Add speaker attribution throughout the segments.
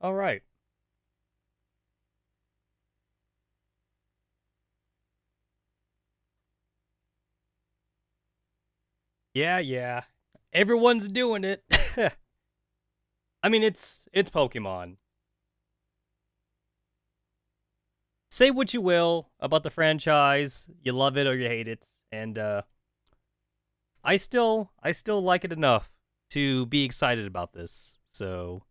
Speaker 1: All right. Yeah, yeah. Everyone's doing it. I mean, it's Pokemon. Say what you will about the franchise, you love it or you hate it, and I still like it enough to be excited about this. So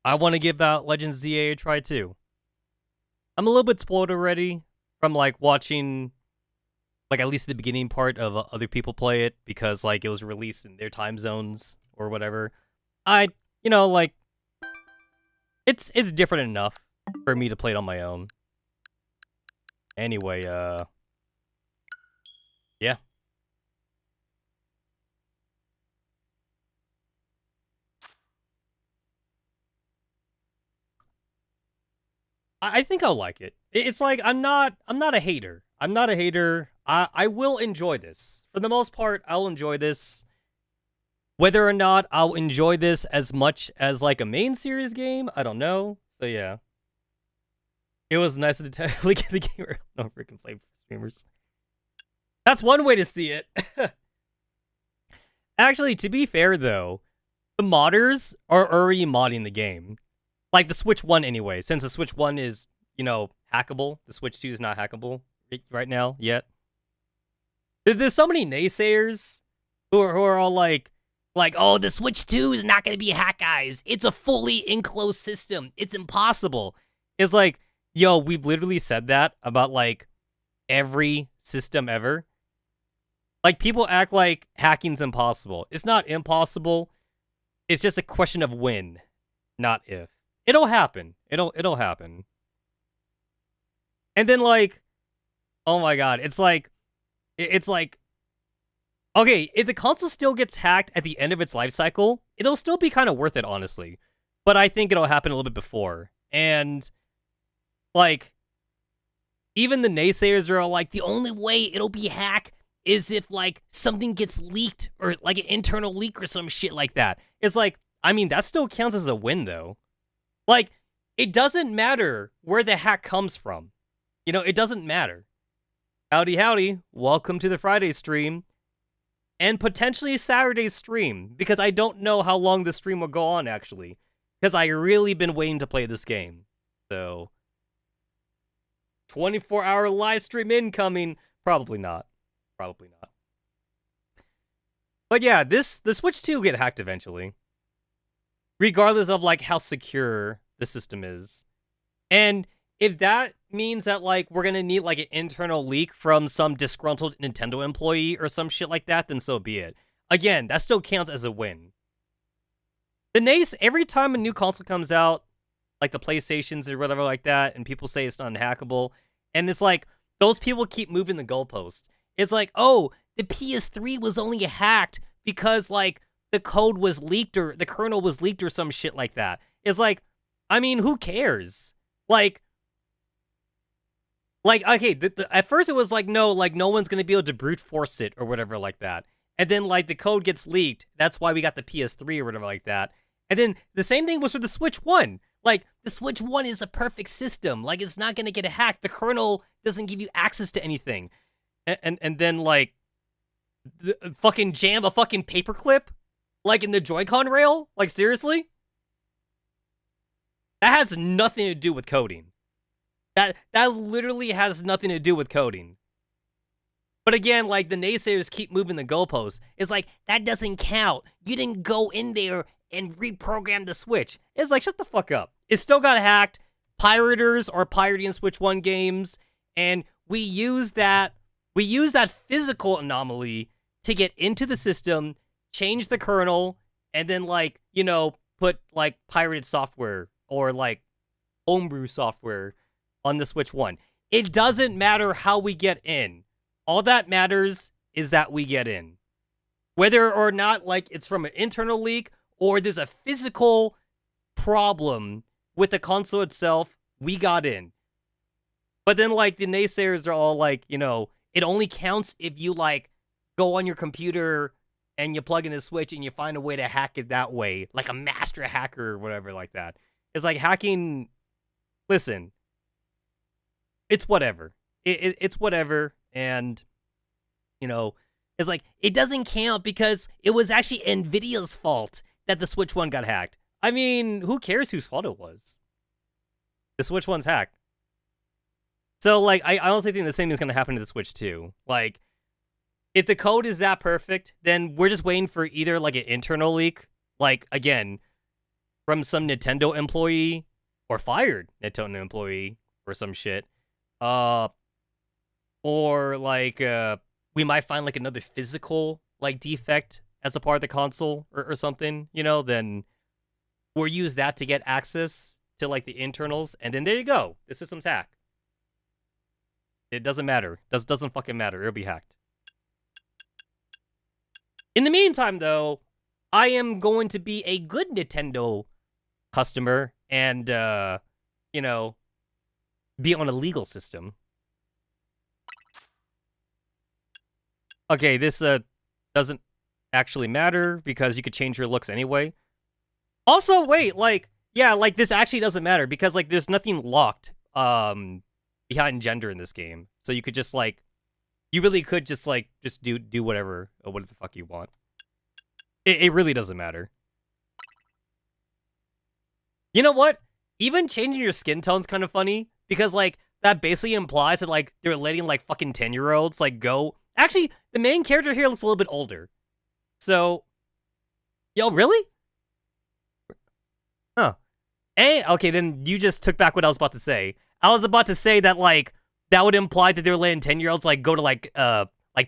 Speaker 1: I want to give that Legends ZA a try too. I'm a little bit spoiled already from like watching like at least the beginning part of other people play it because like it was released in their time zones or whatever. I like it's different enough for me to play it on my own. Anyway, yeah. I think I'll like it. It's like I'm not a hater. I'm not a hater. I will enjoy this. For the most part, I'll enjoy this. Whether or not I'll enjoy this as much as like a main series game, I don't know. So yeah. It was nice to look at the gamer. No freaking play streamers. That's one way to see it. Actually, to be fair though, the modders are already modding the game. Like the Switch 1 anyway, since the Switch 1 is, hackable. The Switch 2 is not hackable right now yet. There's so many naysayers who are all like, oh, the Switch 2 is not going to be hack guys. It's a fully enclosed system. It's impossible. It's like, yo, we've literally said that about like every system ever. Like people act like hacking's impossible. It's not impossible. It's just a question of when, not if. It'll happen. It'll happen. And then like, oh my god, it's like okay, if the console still gets hacked at the end of its life cycle, it'll still be kind of worth it, honestly. But I think it'll happen a little bit before. And like, even the naysayers are all like, the only way it'll be hacked is if like something gets leaked or like an internal leak or some shit like that. It's like, I mean, that still counts as a win though. Like, it doesn't matter where the hack comes from. It doesn't matter. Howdy, howdy. Welcome to the Friday stream. And potentially Saturday's stream, because I don't know how long the stream will go on, actually. Because I really been waiting to play this game. So, 24-hour live stream incoming. Probably not. Probably not. But yeah, the Switch 2 will get hacked eventually. Regardless of like how secure the system is. And if that means that like we're gonna need like an internal leak from some disgruntled Nintendo employee or some shit like that, then so be it. Again, that still counts as a win. Every time a new console comes out, like the PlayStations or whatever like that, and people say it's unhackable, and it's like those people keep moving the goalpost. It's like, oh, the PS3 was only hacked because like the code was leaked or the kernel was leaked or some shit like that. It's like, I mean, who cares? Like okay, at first it was like no one's gonna be able to brute force it or whatever like that. And then like the code gets leaked. That's why we got the PS3 or whatever like that. And then the same thing was for the Switch 1. Like the Switch 1 is a perfect system. Like it's not gonna get hacked. The kernel doesn't give you access to anything. And then like fucking jam a fucking paperclip like in the Joy-Con rail? Like seriously? That has nothing to do with coding. That literally has nothing to do with coding. But again, like the naysayers keep moving the goalposts. It's like, that doesn't count. You didn't go in there and reprogram the Switch. It's like, shut the fuck up. It still got hacked. Pirators are pirating Switch 1 games, and we use that physical anomaly to get into the system, change the kernel, and then like, put like pirated software or like homebrew software on the Switch 1. It doesn't matter how we get in. All that matters is that we get in. Whether or not like it's from an internal leak or there's a physical problem with the console itself, we got in. But then like the naysayers are all like, it only counts if you like go on your computer and you plug in the Switch and you find a way to hack it that way, like a master hacker or whatever like that. It's like hacking. Listen, it's whatever. It's whatever, and it's like it doesn't count because it was actually Nvidia's fault that the Switch one got hacked. I mean, who cares whose fault it was? The Switch one's hacked. So, like, I honestly think the same is going to happen to the Switch 2. Like, if the code is that perfect, then we're just waiting for either, like, an internal leak, like, again, from some Nintendo employee, or fired Nintendo employee, or some shit. Or, like, we might find, like, another physical, like, defect as a part of the console, or something, then we'll use that to get access to, like, the internals, and then there you go. The system's hacked. It doesn't matter. Doesn't fucking matter. It'll be hacked. In the meantime, though, I am going to be a good Nintendo customer and, be on a legal system. Okay, this doesn't actually matter because you could change your looks anyway. Also, wait, like, yeah, like, this actually doesn't matter because, like, there's nothing locked, behind gender in this game. So you could just, like, you really could just, like, just do whatever the fuck you want. It really doesn't matter. You know what? Even changing your skin tone's kind of funny because, like, that basically implies that, like, they're letting, like, fucking 10-year-olds, like, go. Actually, the main character here looks a little bit older. So, yo, really? Huh. Hey, okay, then you just took back what I was about to say. I was about to say that, like, that would imply that they were letting 10-year-olds, like, go to, like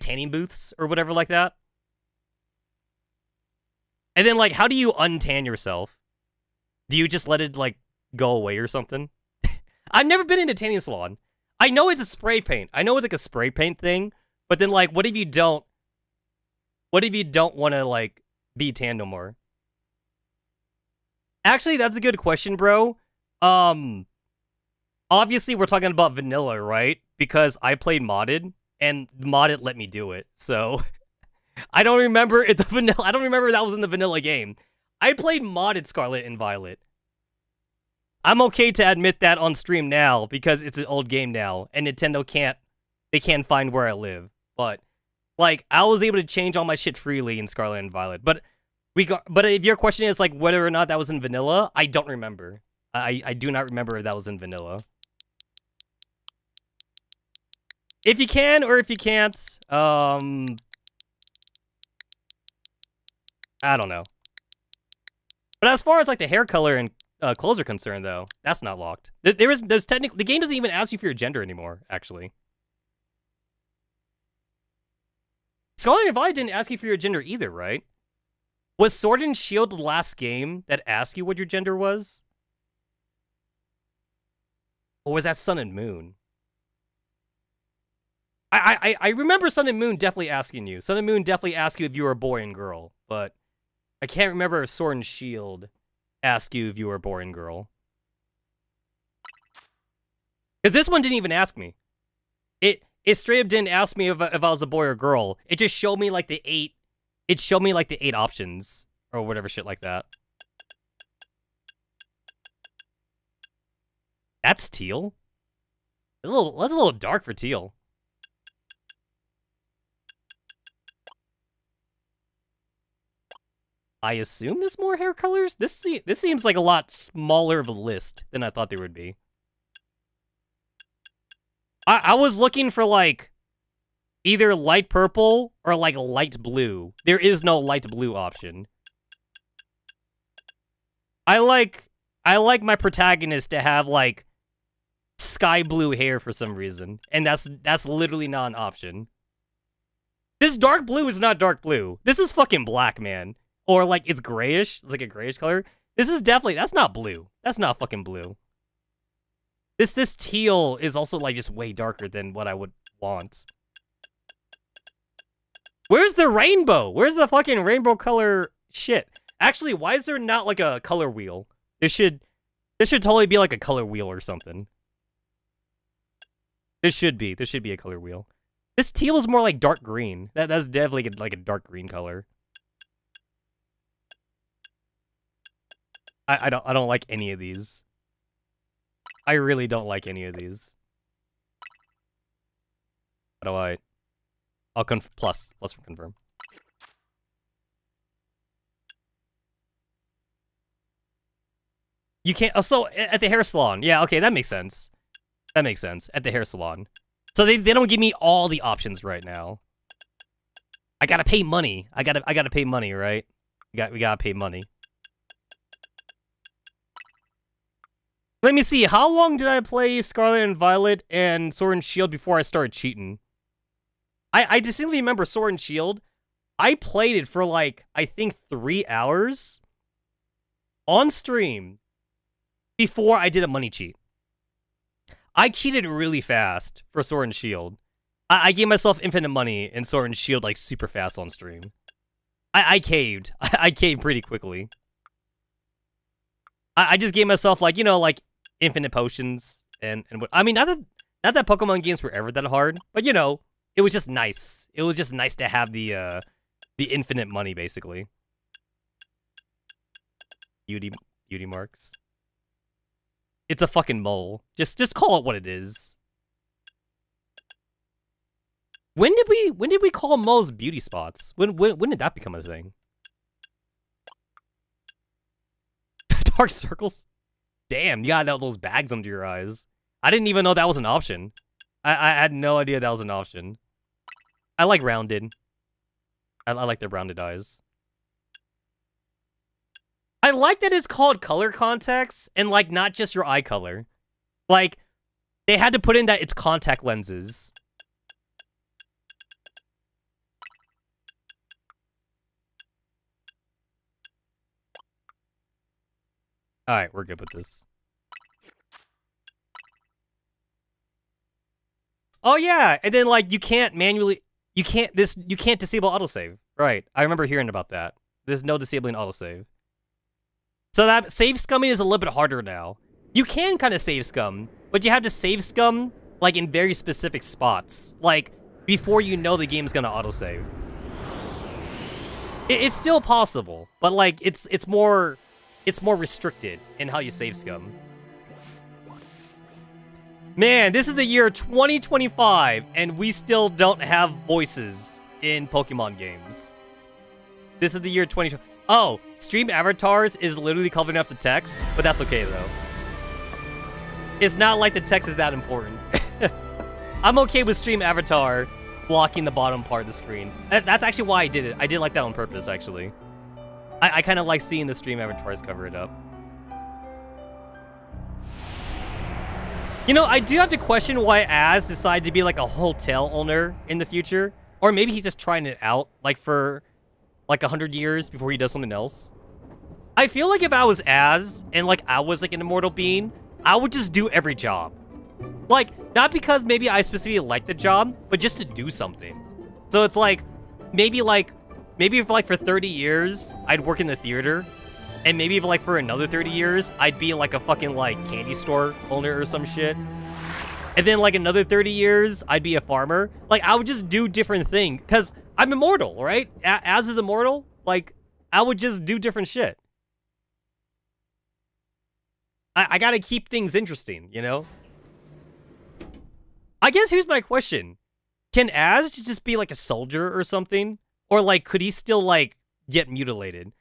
Speaker 1: tanning booths or whatever like that. And then, like, how do you untan yourself? Do you just let it, like, go away or something? I've never been in a tanning salon. I know it's a spray paint. I know it's, like, a spray paint thing. But then, like, what if you don't want to, like, be tan no more? Actually, that's a good question, bro. Obviously, we're talking about vanilla, right? Because I played modded, and modded let me do it. So, I don't remember if I don't remember that was in the vanilla game. I played modded Scarlet and Violet. I'm okay to admit that on stream now because it's an old game now, and Nintendo can't find where I live. But, like, I was able to change all my shit freely in Scarlet and Violet. But if your question is, like, whether or not that was in vanilla, I don't remember. I do not remember if that was in vanilla. If you can, or if you can't, I don't know. But as far as, like, the hair color and clothes are concerned, though, that's not locked. There's technically, the game doesn't even ask you for your gender anymore, actually. Scarlet and Violet didn't ask you for your gender either, right? Was Sword and Shield the last game that asked you what your gender was? Or was that Sun and Moon? I remember Sun and Moon definitely asking you. Sun and Moon definitely asked you if you were a boy and girl, but I can't remember if Sword and Shield asked you if you were a boy and girl. Because this one didn't even ask me. It straight up didn't ask me if I was a boy or girl. It just showed me like the 8. It showed me like the 8 options or whatever shit like that. That's teal. That's a little dark for teal. I assume there's more hair colors? This seems like a lot smaller of a list than I thought there would be. I was looking for, like, either light purple or, like, light blue. There is no light blue option. I like my protagonist to have, like, sky blue hair for some reason. And that's literally not an option. This dark blue is not dark blue. This is fucking black, man. Or, like, it's grayish. It's like a grayish color. This is definitely... That's not blue. That's not fucking blue. This teal is also, like, just way darker than what I would want. Where's the rainbow? Where's the fucking rainbow color shit? Actually, why is there not, like, a color wheel? There should totally be, like, a color wheel or something. There should be a color wheel. This teal is more like dark green. That's definitely, like, a dark green color. I don't like any of these. I really don't like any of these. How do I? I'll plus for confirm. You can't. Oh, so at the hair salon, yeah, okay, that makes sense. That makes sense at the hair salon. So they don't give me all the options right now. I gotta pay money. I gotta pay money, right? We gotta pay money. Let me see. How long did I play Scarlet and Violet and Sword and Shield before I started cheating? I distinctly remember Sword and Shield. I played it for like, I think 3 hours on stream before I did a money cheat. I cheated really fast for Sword and Shield. I gave myself infinite money in Sword and Shield like super fast on stream. I caved. I caved pretty quickly. I just gave myself like, you know, like infinite potions and what. I mean, not that Pokemon games were ever that hard, but you know, it was just nice. It was just nice to have the infinite money basically. Beauty marks. It's a fucking mole. Just call it what it is. When did we call moles beauty spots? When did that become a thing? Dark circles? Damn, you got those bags under your eyes. I didn't even know that was an option. I had no idea that was an option. I like rounded. I like their rounded eyes. I like that it's called color context and like not just your eye color. Like they had to put in that it's contact lenses. All right, we're good with this. Oh yeah, and then like you can't disable autosave. Right. I remember hearing about that. There's no disabling autosave. So that save scumming is a little bit harder now. You can kind of save scum, but you have to save scum like in very specific spots, like before you know the game's gonna autosave. It's still possible, but like it's more restricted in how you save scum. Man, this is the year 2025, and we still don't have voices in Pokemon games. This is the year 2020. Oh, stream avatars is literally covering up the text, but that's okay, though. It's not like the text is that important. I'm okay with stream avatar blocking the bottom part of the screen. That's actually why I did it. I did like that on purpose, actually. I kind of like seeing the stream avatars cover it up. You know, I do have to question why Az decided to be like a hotel owner in the future. Or maybe he's just trying it out, like for like 100 years before he does something else. I feel like if I was Az and like I was like an immortal being, I would just do every job. Like, not because maybe I specifically like the job, but just to do something. So it's like, maybe if like for 30 years, I'd work in the theater. And maybe if like for another 30 years, I'd be like a fucking like candy store owner or some shit. And then like another 30 years, I'd be a farmer. Like I would just do different things because I'm immortal, right? Az is immortal. Like I would just do different shit. I gotta keep things interesting, you know? I guess here's my question. Can Az just be like a soldier or something? Or like, could he still like get mutilated?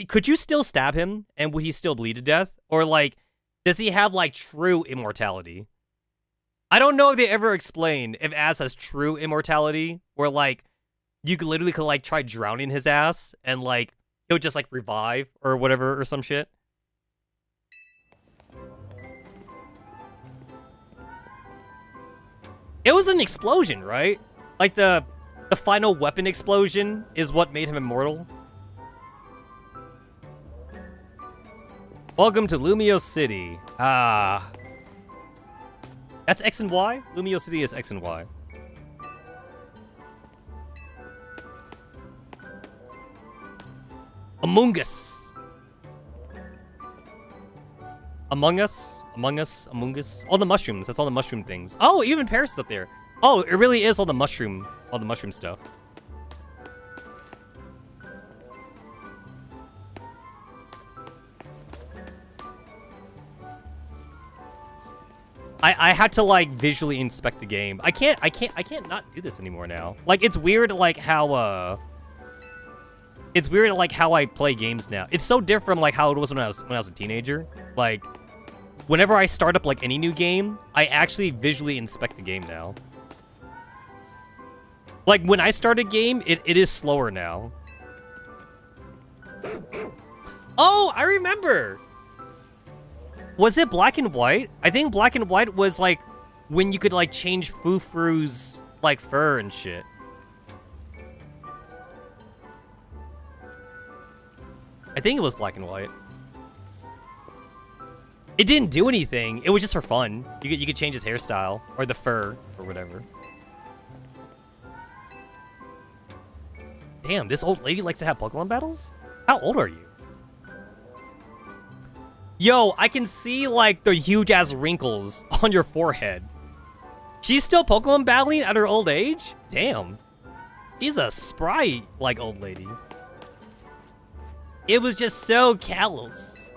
Speaker 1: Could you still stab him and would he still bleed to death? Or like, does he have like true immortality? I don't know if they ever explain if Az has true immortality, where like, you could literally like try drowning his ass and like, he'll just like revive or whatever or some shit. It was an explosion, right? Like the final weapon explosion is what made him immortal. Welcome to Lumio City. Ah. That's X and Y? Lumio City is X and Y. Among Us. Among Us? Among Us? Among Us? All the mushrooms. That's all the mushroom things. Oh, even Paris is up there. Oh, it really is all the mushroom stuff. I had to like visually inspect the game. I can't not do this anymore now. Like it's weird like how it's weird like how I play games now. It's so different from like how it was when I was a teenager. Like whenever I start up like any new game, I actually visually inspect the game now. Like when I start a game, it is slower now. Oh, I remember. Was it black and white? I think black and white was like when you could like change Fufuru's like fur and shit. I think it was black and white. It didn't do anything. It was just for fun. You could change his hairstyle or the fur or whatever. Damn, this old lady likes to have Pokemon battles? How old are you? Yo, I can see, like, the huge-ass wrinkles on your forehead. She's still Pokemon battling at her old age? Damn. She's a spry, like, old lady. It was just so callous.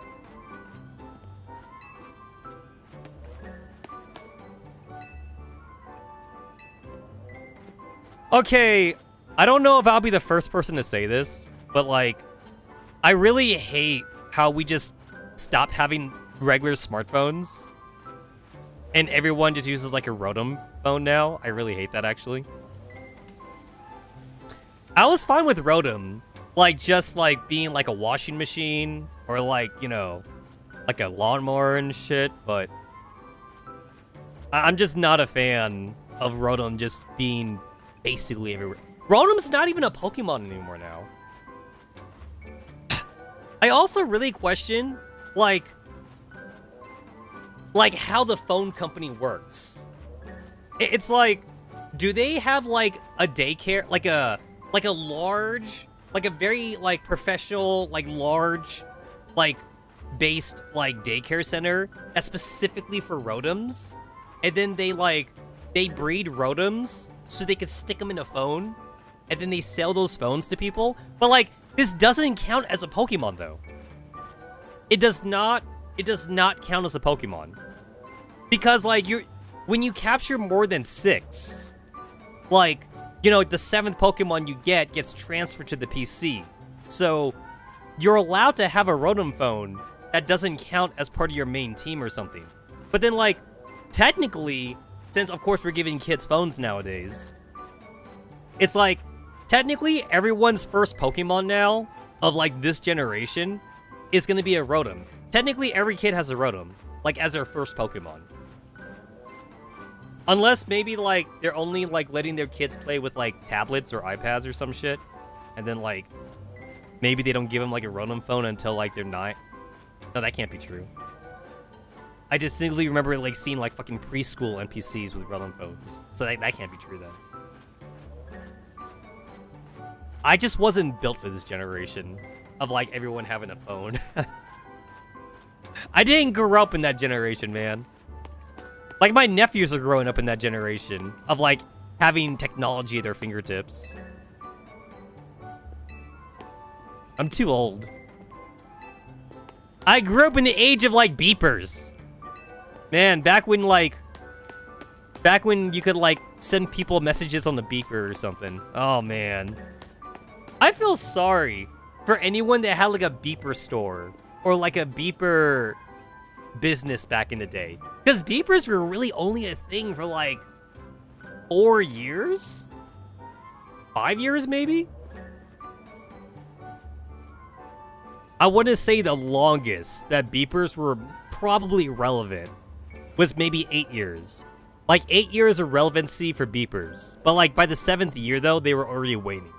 Speaker 1: Okay, I don't know if I'll be the first person to say this, but, like, I really hate how we just stop having regular smartphones and everyone just uses like a Rotom phone now. I really hate that, actually. I was fine with Rotom, like just like being like a washing machine or like, you know, like a lawnmower and shit, but I'm just not a fan of Rotom just being basically everywhere. Rotom's not even a Pokemon anymore now. I also really question like how the phone company works. It's like, do they have like a daycare, like a large, like a very like professional, like large, like based like daycare center that's specifically for Rotoms, and then they breed Rotoms so they could stick them in a phone, and then they sell those phones to people. But like this doesn't count as a Pokemon though. It does not count as a Pokemon. Because, like, when you capture more than 6, like, you know, the 7th Pokemon you get gets transferred to the PC. So, you're allowed to have a Rotom phone that doesn't count as part of your main team or something. But then, like, technically, since, of course, we're giving kids phones nowadays, it's like, technically, everyone's first Pokemon now, of, like, this generation, is going to be a Rotom. Technically, every kid has a Rotom, like, as their first Pokemon. Unless maybe, like, they're only, like, letting their kids play with, like, tablets or iPads or some shit. And then, like, maybe they don't give them, like, a Rotom phone until, like, they're 9. No, that can't be true. I distinctly remember, like, seeing, like, fucking preschool NPCs with Rotom phones. So that can't be true, then. I just wasn't built for this generation of, like, everyone having a phone. I didn't grow up in that generation, man. Like, my nephews are growing up in that generation of, like, having technology at their fingertips. I'm too old. I grew up in the age of, like, beepers. Man, back when you could, like, send people messages on the beeper or something. Oh, man. I feel sorry for anyone that had, like, a beeper store or, like, a beeper business back in the day. Because beepers were really only a thing for, like, 4 years? 5 years, maybe? I want to say the longest that beepers were probably relevant was maybe 8 years. Like, 8 years of relevancy for beepers. But, like, by the 7th year, though, they were already waning.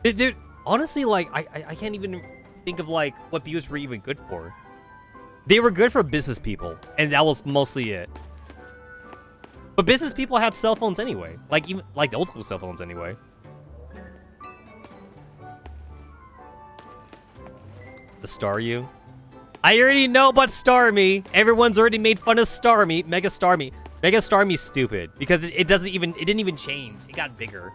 Speaker 1: They're, honestly, like, I can't even think of, like, what beepers were even good for. They were good for business people, and that was mostly it. But business people had cell phones anyway. Like, even, like, the old school cell phones anyway. The Staryu? I already know about Starmie. Everyone's already made fun of Starmie. Mega Starmie. Mega Starmie's stupid because it didn't even change. It got bigger.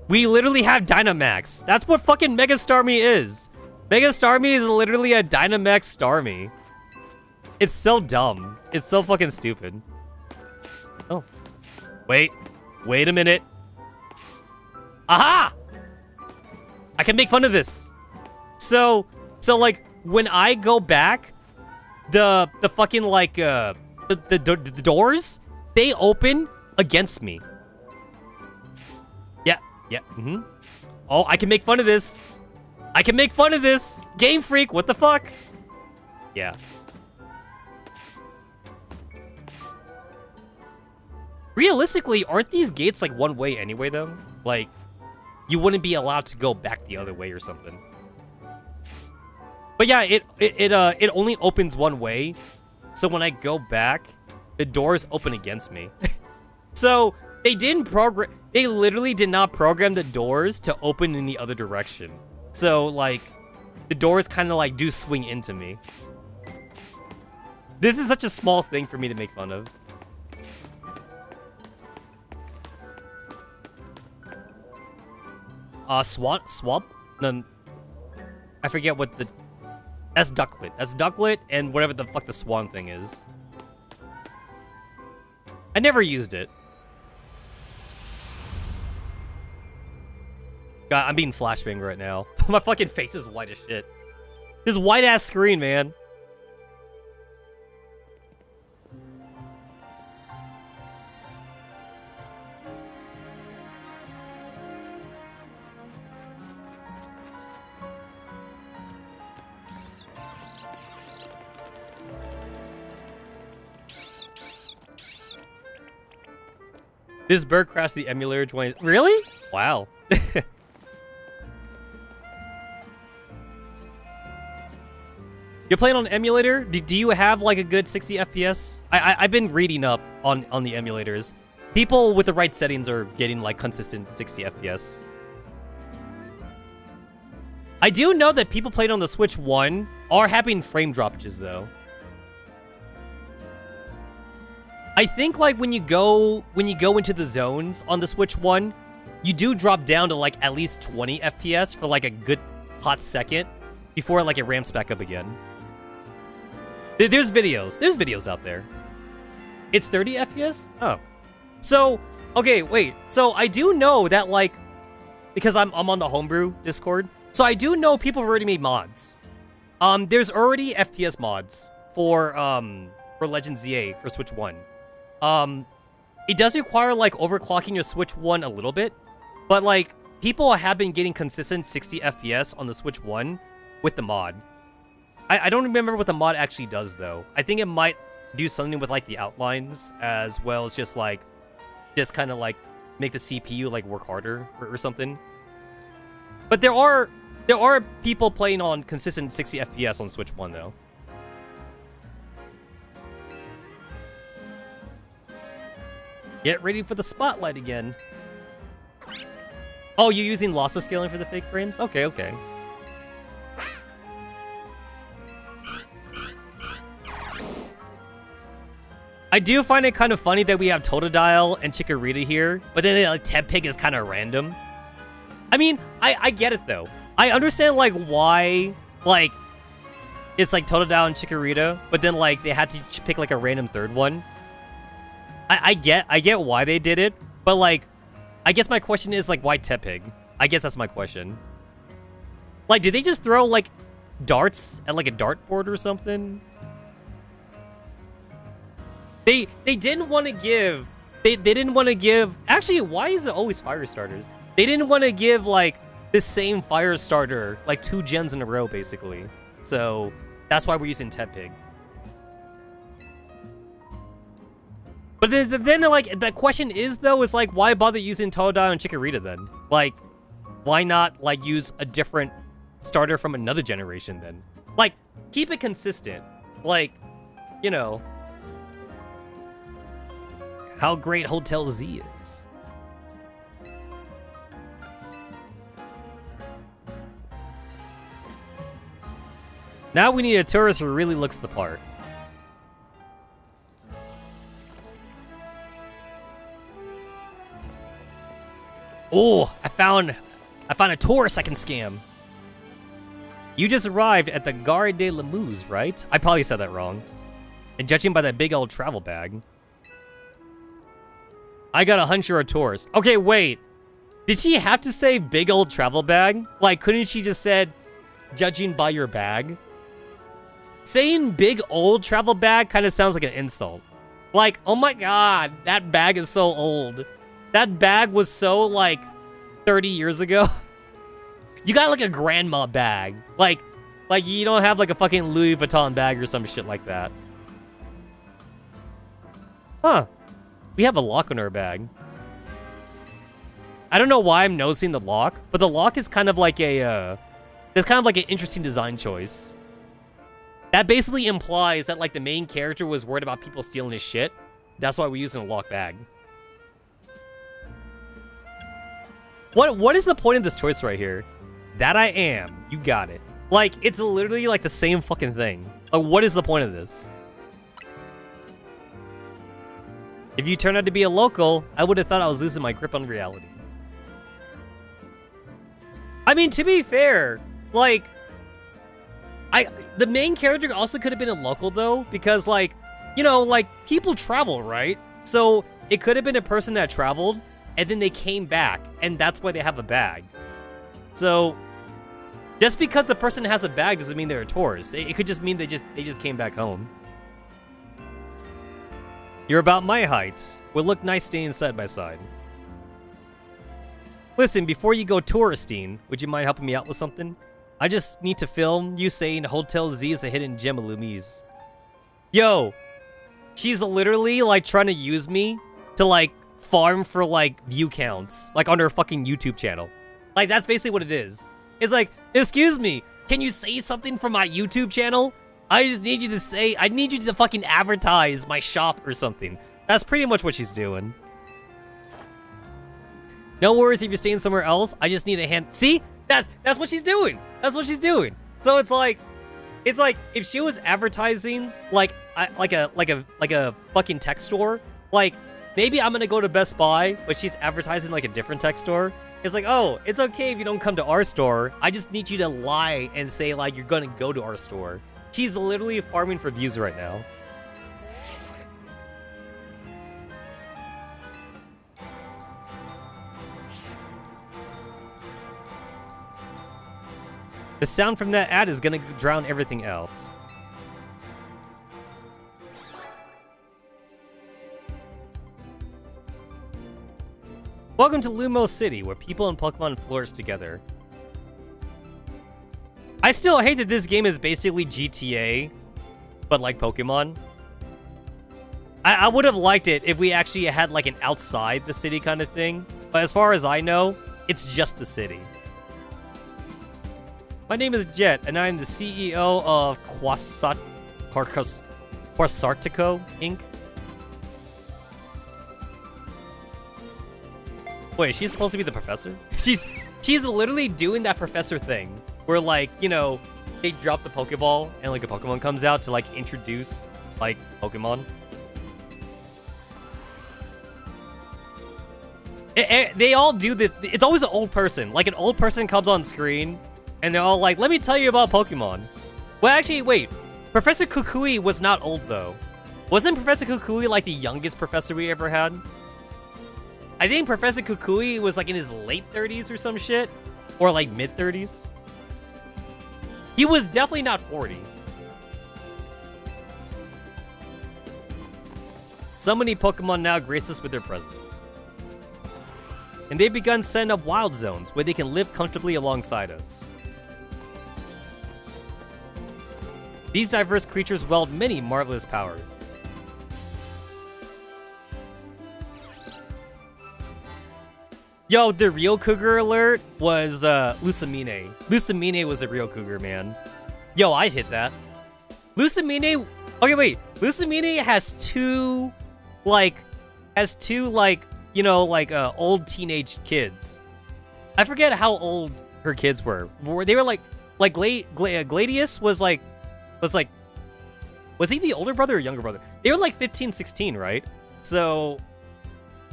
Speaker 1: We literally have Dynamax. That's what fucking Mega Starmie is. Mega Starmie is literally a Dynamax Starmie. It's so dumb. It's so fucking stupid. Oh. Wait. Wait a minute. Aha! I can make fun of this. So like, when I go back, the fucking, like, the doors, they open against me. Yeah. Mm-hmm. Oh, I can make fun of this. I can make fun of this. Game Freak, what the fuck? Yeah. Realistically, aren't these gates like one way anyway, though? Like, you wouldn't be allowed to go back the other way or something. But yeah, it only opens one way. So when I go back, the doors open against me. So they literally did not program the doors to open in the other direction. So like, the doors kind of like do swing into me. This is such a small thing for me to make fun of. Swamp? No, I forget what the... That's ducklet. That's ducklet and whatever the fuck the swan thing is. I never used it. God, I'm being flashbanged right now. My fucking face is white as shit. This white-ass screen, man. This bird crashed the emulator 20... Really? Wow. You're playing on emulator? Do you have like a good 60 FPS? I've been reading up on the emulators. People with the right settings are getting like consistent 60 FPS. I do know that people playing on the Switch 1 are having frame droppages though. I think like when you go into the zones on the Switch 1, you do drop down to like at least 20 FPS for like a good hot second before like it ramps back up again. There's videos out there. It's 30 FPS? Oh. So, okay, wait. So I do know that like, because I'm on the homebrew Discord, so I do know people have already made mods. There's already FPS mods for Legend ZA for Switch 1. It does require like overclocking your Switch 1 a little bit, but like people have been getting consistent 60 FPS on the Switch 1 with the mod. I don't remember what the mod actually does though. I think it might do something with like the outlines as well as just kind of like make the CPU like work harder or something. But there are people playing on consistent 60 FPS on Switch 1 though. Get ready for the spotlight again. Oh, you're using lossless scaling for the fake frames? Okay. I do find it kind of funny that we have Totodile and Chikorita here, but then like, Tepig is kind of random. I mean, I get it though. I understand like why like it's like Totodile and Chikorita, but then like they had to pick like a random third one. I get why they did it, but like, I guess my question is like, why Tepig? I guess that's my question. Like, did they just throw like darts at like a dartboard or something? They didn't want to give. They didn't want to give. Actually, why is it always fire starters? They didn't want to give like the same fire starter like 2 gens in a row, basically. So that's why we're using Tepig. But then, like, the question is, though, is, like, why bother using Totodile and Chikorita, then? Like, why not, like, use a different starter from another generation, then? Like, keep it consistent. Like, you know, how great Hotel Z is. Now we need a tourist who really looks the part. Oh, I found a tourist I can scam. You just arrived at the Gare de la Muse, right? I probably said that wrong. And judging by that big old travel bag, I got a hunch you're a tourist. Okay, wait. Did she have to say big old travel bag? Like, couldn't she just said, judging by your bag? Saying big old travel bag kind of sounds like an insult. Like, oh my god, that bag is so old. That bag was so, like, 30 years ago. You got, like, a grandma bag. Like you don't have, like, a fucking Louis Vuitton bag or some shit like that. Huh. We have a lock on our bag. I don't know why I'm noticing the lock, but the lock is kind of like a, it's kind of like an interesting design choice. That basically implies that, like, the main character was worried about people stealing his shit. That's why we're using a locked bag. What is the point of this choice right here? That I am. You got it. Like, it's literally, like, the same fucking thing. Like, what is the point of this? If you turn out to be a local, I would have thought I was losing my grip on reality. I mean, to be fair, like, the main character also could have been a local, though, because, like, you know, like, people travel, right? So, it could have been a person that traveled, and then they came back, and that's why they have a bag. So, just because the person has a bag doesn't mean they're a tourist. It could just mean they just came back home. You're about my height. Would look nice staying side by side. Listen, before you go touristing, would you mind helping me out with something? I just need to film you saying Hotel Z is a hidden gem of Lumi's. Yo, she's literally, like, trying to use me to, like, farm for, like, view counts, like, on her fucking YouTube channel. Like, that's basically what it is. It's like, excuse me, can you say something for my YouTube channel? I just need you to say, I need you to fucking advertise my shop or something. That's pretty much what she's doing. No worries if you're staying somewhere else. I just need a hand. See? That's what she's doing. That's what she's doing. So it's like if she was advertising like a fucking tech store, like maybe I'm gonna go to Best Buy, but she's advertising like a different tech store. It's like, oh, it's okay if you don't come to our store. I just need you to lie and say like you're gonna go to our store. She's literally farming for views right now. The sound from that ad is gonna drown everything else. Welcome to Lumos City, where people and Pokemon flourish together. I still hate that this game is basically GTA, but like Pokemon. I would have liked it if we actually had like an outside the city kind of thing, but as far as I know, it's just the city. My name is Jet, and I'm the CEO of Quasartico, Inc. Wait, she's supposed to be the professor? She's literally doing that professor thing, where like, you know, they drop the Pokeball, and like a Pokemon comes out to like introduce like Pokemon. They all do this. It's always an old person. Like an old person comes on screen, and they're all like, let me tell you about Pokemon. Well, actually, wait. Professor Kukui was not old, though. Wasn't Professor Kukui, like, the youngest professor we ever had? I think Professor Kukui was, like, in his late 30s or some shit. Or, like, mid-30s. He was definitely not 40. So many Pokemon now grace us with their presence. And they've begun setting up wild zones where they can live comfortably alongside us. These diverse creatures wield many marvelous powers. Yo, the real cougar alert was Lucamine. Lucamine was the real cougar, man. Yo, I'd hit that. Lucamine. Okay, wait. Lucamine has two, you know, old teenage kids. I forget how old her kids were. They were like Gladius was he the older brother or younger brother? They were like 15, 16, right? So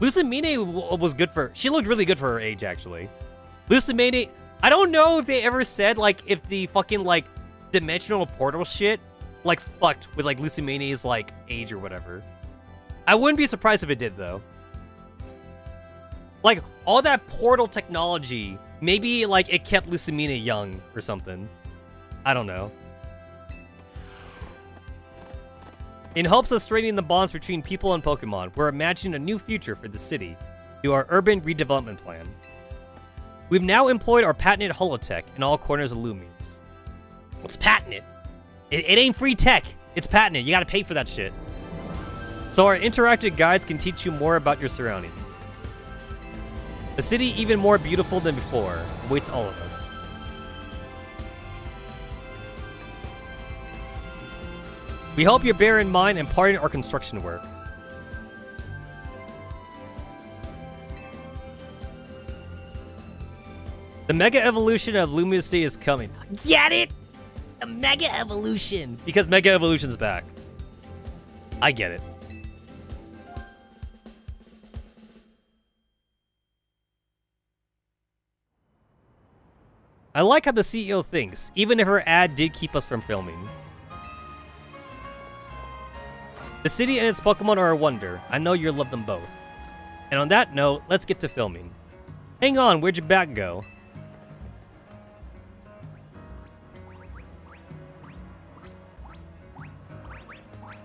Speaker 1: Lucamine was good for, she looked really good for her age, actually. Lucamine, I don't know if they ever said, like, if the fucking, like, dimensional portal shit like, fucked with, like, Lucimine's, like, age or whatever. I wouldn't be surprised if it did, though. Like, all that portal technology, maybe, like, it kept Lucimine young or something. I don't know. In hopes of straightening the bonds between people and Pokemon, we're imagining a new future for the city through our urban redevelopment plan. We've now employed our patented holotech in all corners of Lumis. What's patented? It ain't free tech. It's patented. You gotta pay for that shit. So our interactive guides can teach you more about your surroundings. A city even more beautiful than before awaits all of us. We hope you bear in mind and pardon our construction work. The Mega Evolution of Lumia City is coming. Get it? The Mega Evolution! Because Mega Evolution's back. I get it. I like how the CEO thinks, even if her ad did keep us from filming. The city and its Pokemon are a wonder. I know you'll love them both. And on that note, let's get to filming. Hang on, where'd your bag go?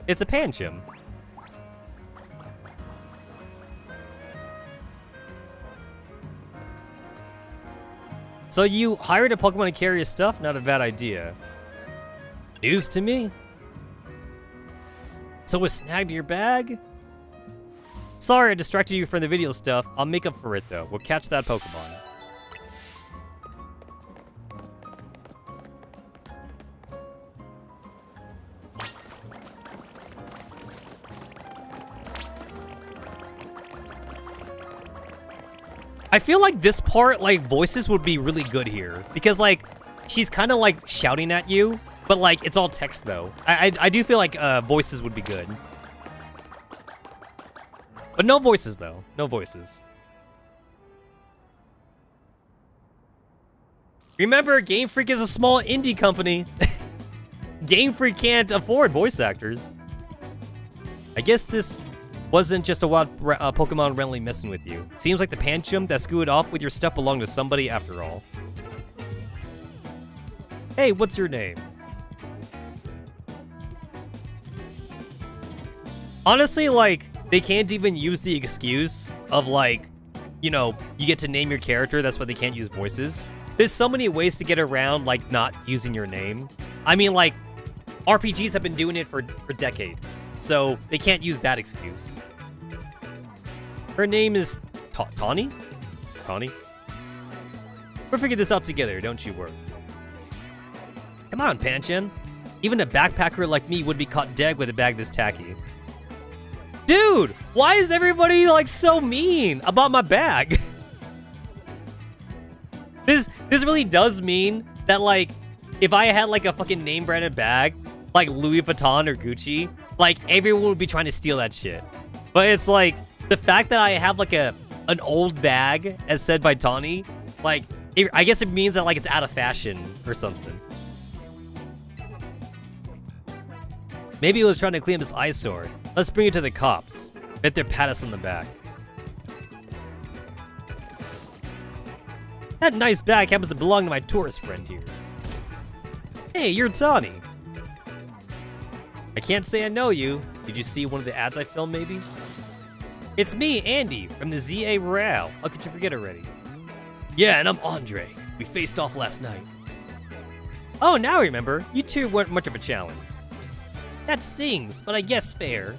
Speaker 1: It's a Pancham. So you hired a Pokemon to carry your stuff? Not a bad idea. News to me. So was snagged your bag? Sorry I distracted you from the video stuff. I'll make up for it though. We'll catch that Pokemon. I feel like this part, like, voices would be really good here. Because, like, she's kind of, like, shouting at you. But, like, it's all text, though. I do feel like voices would be good. But no voices, though. No voices. Remember, Game Freak is a small indie company. Game Freak can't afford voice actors. I guess this wasn't just a wild Pokemon randomly messing with you. Seems like the Pancham that screwed off with your stuff belonged to somebody after all. Hey, what's your name? Honestly, like, they can't even use the excuse of, like, you know, you get to name your character, that's why they can't use voices. There's so many ways to get around, like, not using your name. I mean, like, RPGs have been doing it for decades, so they can't use that excuse. Her name is Tawny? Tawny? We'll figure this out together, don't you worry. Come on, Pancham. Even a backpacker like me would be caught dead with a bag this tacky. Dude, why is everybody, like, so mean about my bag? This really does mean that, like, if I had, like, a fucking name-branded bag, like Louis Vuitton or Gucci, like, everyone would be trying to steal that shit. But it's, like, the fact that I have, like, an old bag, as said by Tawny, like, I guess it means that, like, it's out of fashion or something. Maybe it was trying to clean up this eyesore. Let's bring it to the cops. Bet they'll pat us on the back. That nice bag happens to belong to my tourist friend here. Hey, you're Tawny. I can't say I know you. Did you see one of the ads I filmed, maybe? It's me, Andy, from the ZA Royale. How could you forget already? Yeah, and I'm Andre. We faced off last night. Oh, now I remember. You two weren't much of a challenge. That stings, but I guess fair.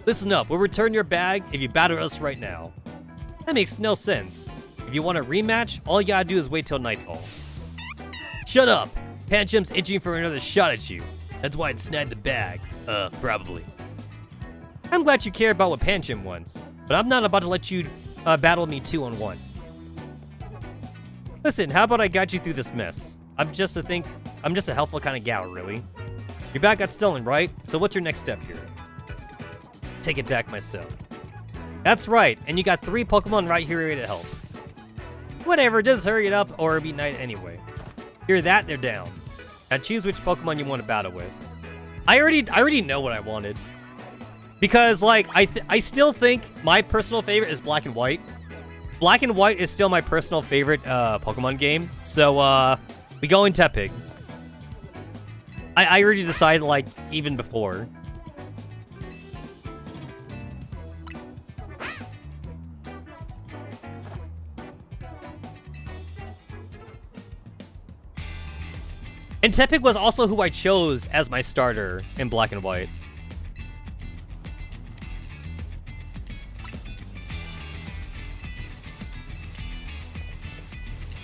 Speaker 1: Listen up, we'll return your bag if you batter us right now. That makes no sense. If you want a rematch, all you gotta do is wait till nightfall. Shut up! Pancham's itching for another shot at you. That's why it snagged the bag. Probably. I'm glad you care about what Pancham wants, but I'm not about to let you battle me 2-on-1. Listen, how about I guide you through this mess? I'm just a helpful kind of gal, really. Your bag got stolen, right? So what's your next step here? Take it back myself. That's right, and you got 3 Pokemon right here ready to help. Whatever, just hurry it up or it'll be night anyway. Hear that? They're down. Now choose which Pokemon you want to battle with. I already know what I wanted. Because, like, I still think my personal favorite is Black and White. Black and White is still my personal favorite Pokemon game. So, we go in Tepig. I already decided, like, even before. And Tepig was also who I chose as my starter in Black and White.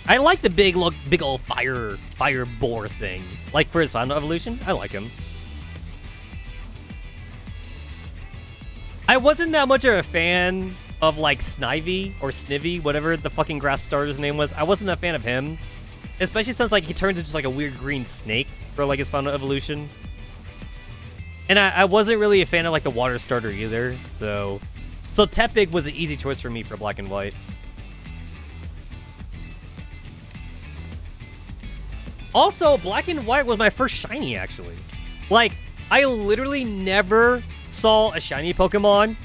Speaker 1: I like the big old fire boar thing. Like for his final evolution, I like him. I wasn't that much of a fan of like Snivy or Snivy, whatever the fucking grass starter's name was. I wasn't a fan of him. Especially since like he turns into like a weird green snake for like his final evolution. And I wasn't really a fan of like the water starter either. So Tepig was an easy choice for me for Black and White. Also, Black and White was my first shiny, actually. Like, I literally never saw a shiny Pokemon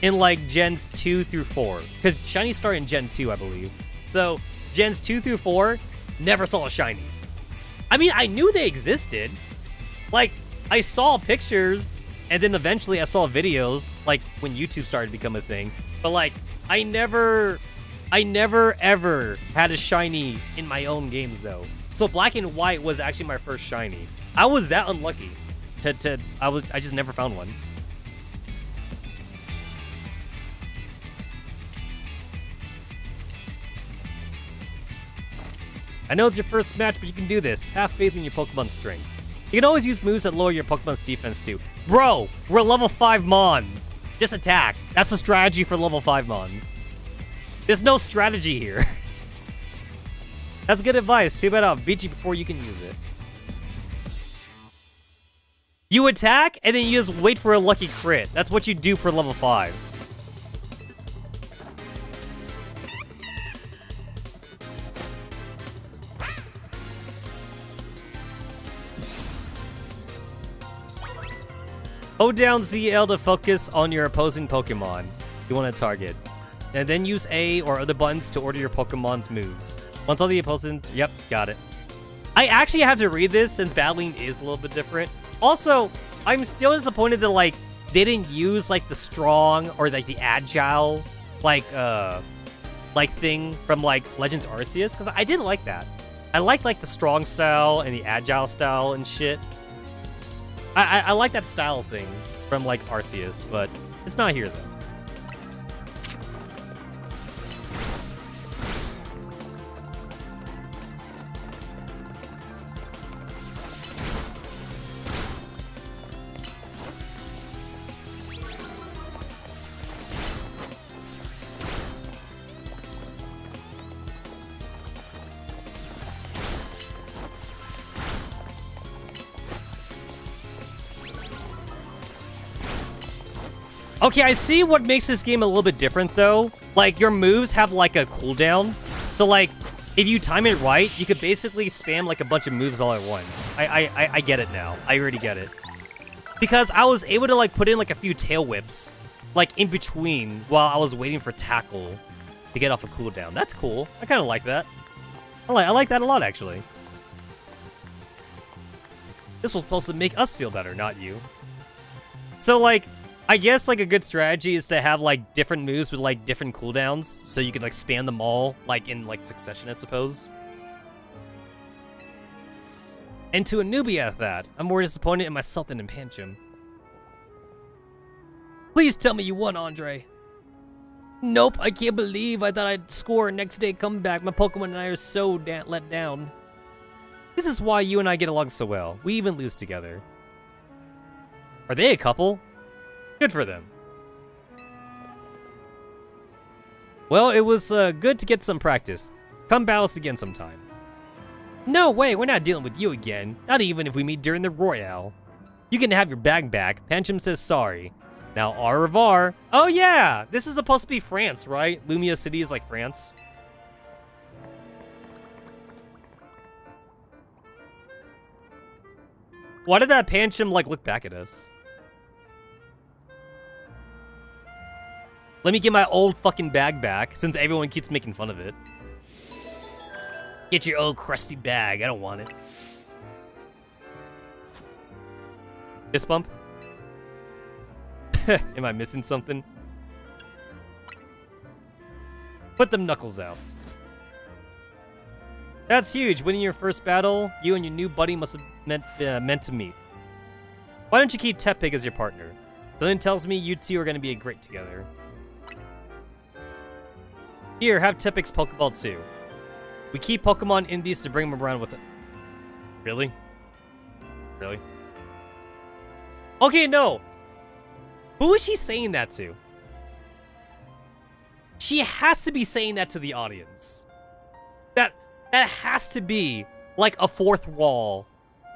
Speaker 1: in, like, Gens 2 through 4. Because shiny start in Gen 2, I believe. So, Gens 2 through 4, never saw a shiny. I mean, I knew they existed. Like, I saw pictures, and then eventually I saw videos, like, when YouTube started to become a thing. But, like, I never, ever had a shiny in my own games, though. So Black and White was actually my first shiny. I was that unlucky. I just never found one. I know it's your first match, but you can do this. Have faith in your Pokemon's strength. You can always use moves that lower your Pokemon's defense too. Bro, we're level 5 Mons. Just attack. That's the strategy for level 5 Mons. There's no strategy here. That's good advice. Too bad I'll beat you before you can use it. You attack, and then you just wait for a lucky crit. That's what you do for level 5. Hold down ZL to focus on your opposing Pokemon you want to target. And then use A or other buttons to order your Pokemon's moves. Once all the opposing... Yep, got it. I actually have to read this since battling is a little bit different. Also, I'm still disappointed that, like, they didn't use, like, the strong or, like, the agile, like thing from, like, Legends Arceus. Because I didn't like that. I liked, like, the strong style and the agile style and shit. I like that style thing from, like, Arceus, but it's not here, though. Okay, I see what makes this game a little bit different, though. Like, your moves have, like, a cooldown. So, like, if you time it right, you could basically spam, like, a bunch of moves all at once. I get it now. I already get it. Because I was able to, like, put in, like, a few tail whips, like, in between while I was waiting for tackle to get off a cooldown. That's cool. I kind of like that. I like that a lot, actually. This was supposed to make us feel better, not you. So, like... I guess, like, a good strategy is to have, like, different moves with, like, different cooldowns, so you could, like, spam them all, like, in, like, succession, I suppose. And to a newbie at that, I'm more disappointed in myself than in Pancham. Please tell me you won, Andre. Nope, I can't believe I thought I'd score a next day comeback. My Pokemon and I are so let down. This is why you and I get along so well. We even lose together. Are they a couple? Good for them. Well, it was good to get some practice. Come battle us again sometime. No way, we're not dealing with you again. Not even if we meet during the Royale. You can have your bag back. Pancham says sorry. Now, au revoir. Oh yeah, this is supposed to be France, right? Lumia City is like France. Why did that Pancham, like, look back at us? Let me get my old fucking bag back, since everyone keeps making fun of it. Get your old crusty bag. I don't want it. Fist bump? Am I missing something? Put them knuckles out. That's huge. Winning your first battle, you and your new buddy must have meant to meet. Why don't you keep Tepig as your partner? Something tells me you two are going to be great together. Here, have Tepig's Pokeball too. We keep Pokemon in these to bring them around with it. Really? Really? Okay, no. Who is she saying that to? She has to be saying that to the audience. That has to be like a fourth wall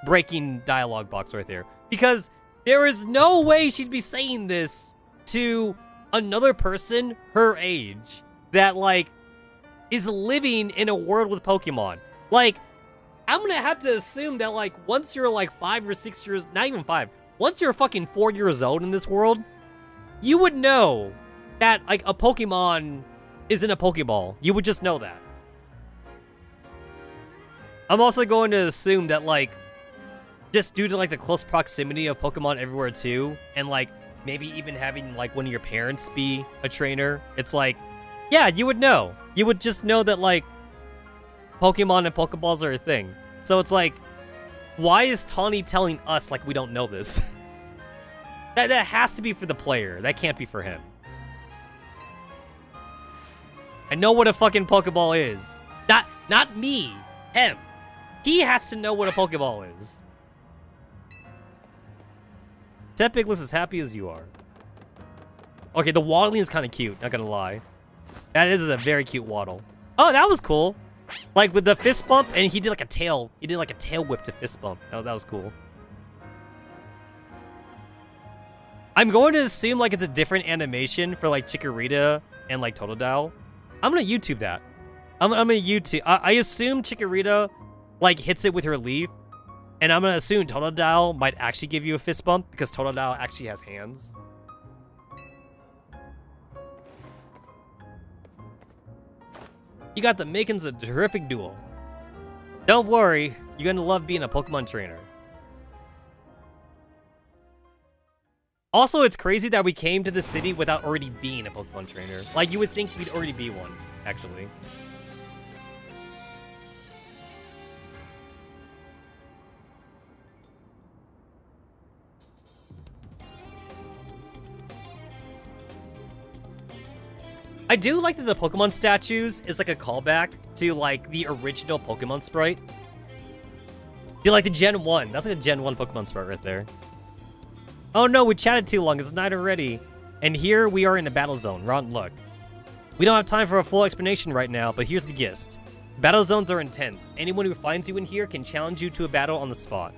Speaker 1: breaking dialogue box right there. Because there is no way she'd be saying this to another person her age that, like, is living in a world with Pokemon. Like, I'm gonna have to assume that, like, once you're, like, 5 or 6 years... Not even 5. Once you're fucking 4 years old in this world, you would know that, like, a Pokemon isn't a Pokeball. You would just know that. I'm also going to assume that, like, just due to, like, the close proximity of Pokemon everywhere, too, and, like, maybe even having, like, one of your parents be a trainer, it's like, yeah, you would know. You would just know that, like, Pokemon and Pokeballs are a thing. So it's like, why is Tawny telling us, like, we don't know this? That has to be for the player. That can't be for him. I know what a fucking Pokeball is. Not me. Him. He has to know what a Pokeball is. Tepig looks as happy as you are. Okay, the waddling is kind of cute, not gonna lie. That is a very cute waddle. Oh, that was cool. Like with the fist bump, and he did like a tail. He did like a tail whip to fist bump. Oh, that was cool. I'm going to assume like it's a different animation for like Chikorita and like Totodile. I'm gonna YouTube that. I'm gonna YouTube. I assume Chikorita like hits it with her leaf, and I'm gonna assume Totodile might actually give you a fist bump because Totodile actually has hands. You got the makings of a terrific duel. Don't worry, you're gonna love being a Pokemon trainer. Also, it's crazy that we came to the city without already being a Pokemon trainer. Like, you would think we'd already be one, actually. I do like that the Pokemon statues is like a callback to like the original Pokemon sprite. You like the Gen 1. That's like a Gen 1 Pokemon sprite right there. Oh no, we chatted too long. It's night already. And here we are in the battle zone. Rotten luck. We don't have time for a full explanation right now, but here's the gist. Battle zones are intense. Anyone who finds you in here can challenge you to a battle on the spot.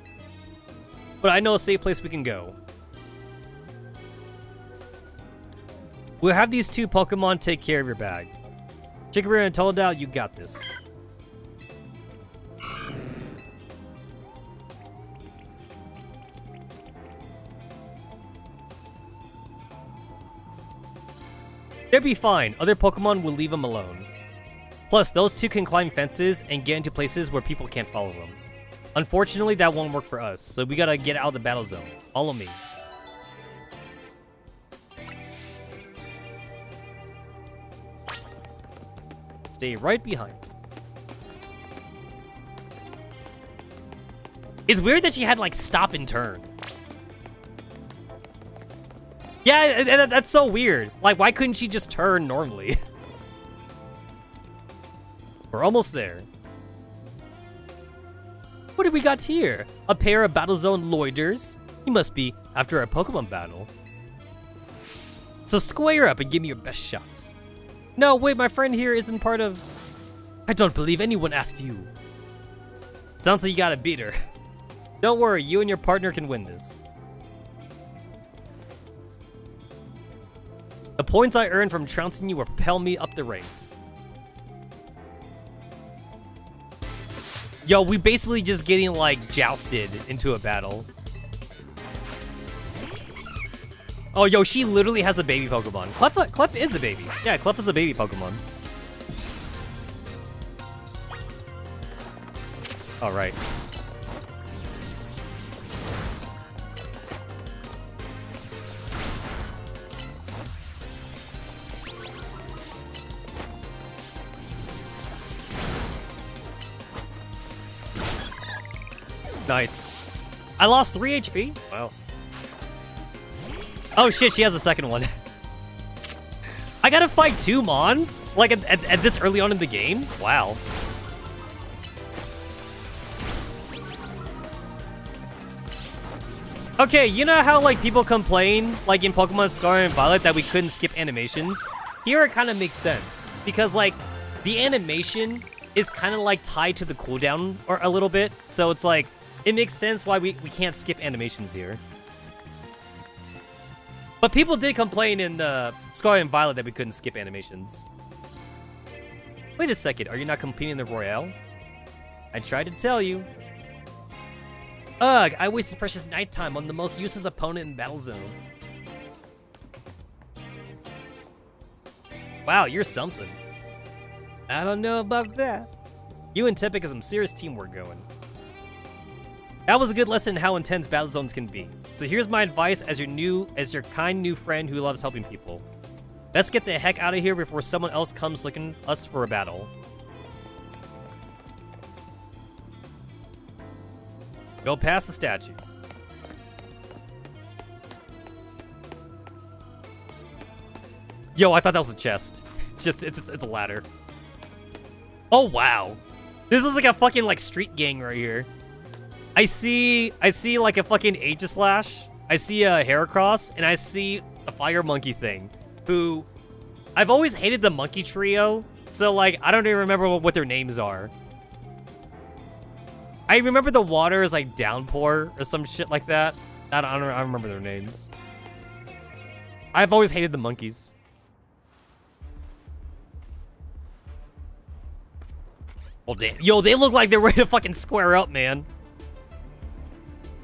Speaker 1: But I know a safe place we can go. We'll have these two Pokemon take care of your bag. Chikorita and Totodile, you got this. They'll be fine. Other Pokemon will leave them alone. Plus, those two can climb fences and get into places where people can't follow them. Unfortunately, that won't work for us, so we gotta get out of the battle zone. Follow me. Stay right behind. It's weird that she had, like, stop and turn. Yeah, that's so weird. Like, why couldn't she just turn normally? We're almost there. What do we got here? A pair of Battle Zone loiters? You must be after a Pokemon battle. So square up and give me your best shots. No, wait, my friend here isn't part of... I don't believe anyone asked you. Sounds like you gotta beat her. Don't worry, you and your partner can win this. The points I earn from trouncing you will propel me up the ranks. Yo, we basically just getting, like, jousted into a battle. Oh, yo, she literally has a baby Pokemon. Clef is a baby. Yeah, Clef is a baby Pokemon. All right. Nice. I lost 3 HP. Wow. Oh shit, she has a second one. I gotta fight 2 Mons? Like at this early on in the game? Wow. Okay, you know how like people complain like in Pokemon Scarlet and Violet that we couldn't skip animations? Here it kind of makes sense because like the animation is kind of like tied to the cooldown or a little bit. So it's like it makes sense why we can't skip animations here. But people did complain in Scarlet and Violet that we couldn't skip animations. Wait a second, are you not competing in the Royale? I tried to tell you. Ugh, I wasted precious nighttime on the most useless opponent in Battle Zone. Wow, you're something. I don't know about that. You and Tepic have some serious teamwork going. That was a good lesson in how intense Battle Zones can be. So here's my advice as your kind new friend who loves helping people. Let's get the heck out of here before someone else comes looking us for a battle. Go past the statue. Yo, I thought that was a chest. It's a ladder. Oh wow. This is like a fucking like street gang right here. I see like a fucking Aegislash. I see a Heracross, and I see a Fire Monkey thing. Who I've always hated the monkey trio, so like I don't even remember what their names are. I remember the water is like Downpour or some shit like that. I don't remember their names. I've always hated the monkeys. Well, damn. Yo, they look like they're ready to fucking square up, man.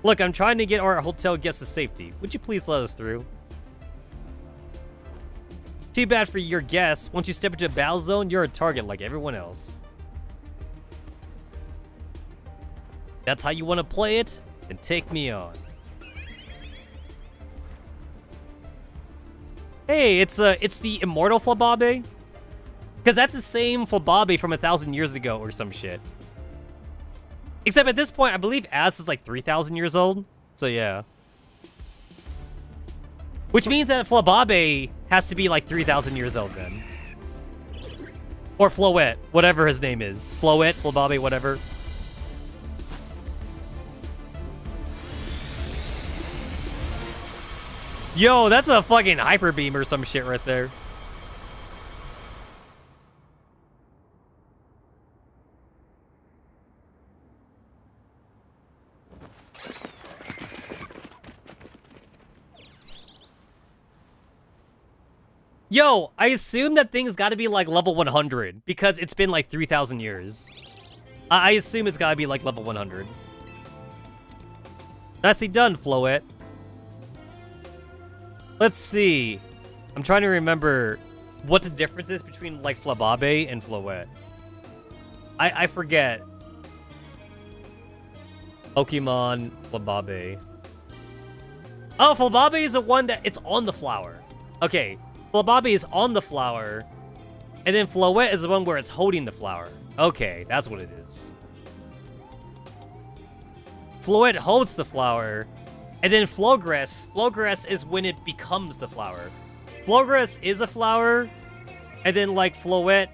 Speaker 1: Look, I'm trying to get our hotel guests to safety. Would you please let us through? Too bad for your guests. Once you step into a battle zone, you're a target like everyone else. That's how you want to play it? Then take me on. Hey, it's the immortal Flababe? Because that's the same Flababe from 1,000 years ago or some shit. Except at this point, I believe As is like 3,000 years old. So yeah. Which means that Flababe has to be like 3,000 years old then. Or Floette, whatever his name is. Floette, Flababe, whatever. Yo, that's a fucking Hyper Beam or some shit right there. Yo, I assume that thing's gotta be like level 100 because it's been like 3,000 years. I assume it's gotta be like level 100. Nicely done, Floette. Let's see. I'm trying to remember what the difference is between like Flababe and Floette. I forget. Pokemon Flababe. Oh, Flababe is the one that it's on the flower. Okay. Flababe is on the flower, and then Floette is the one where it's holding the flower. Okay, that's what it is. Floette holds the flower, and then Flowgrass is when it becomes the flower. Flowgrass is a flower, and then like Floette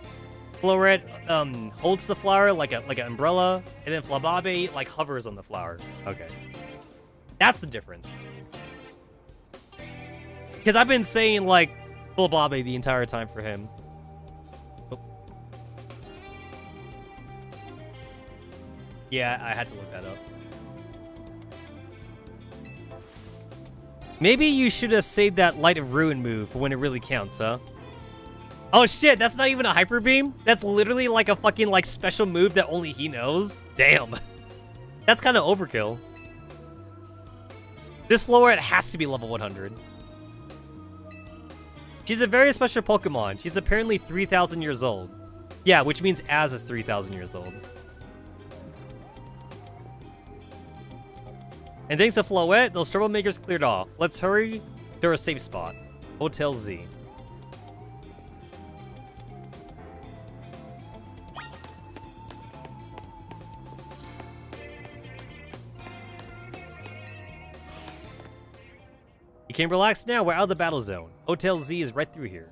Speaker 1: holds the flower like an umbrella, and then Flababe like hovers on the flower. Okay, that's the difference. Because I've been saying like Flababe the entire time for him. Oh. Yeah, I had to look that up. Maybe you should have saved that Light of Ruin move for when it really counts, huh? Oh shit, that's not even a Hyper Beam? That's literally like a fucking like special move that only he knows? Damn. That's kind of overkill. This Floette has to be level 100. She's a very special Pokemon. She's apparently 3,000 years old. Yeah, which means Az is 3,000 years old. And thanks to Floette, those troublemakers cleared off. Let's hurry to our safe spot. Hotel Z. You can relax now, we're out of the battle zone. Hotel Z is right through here.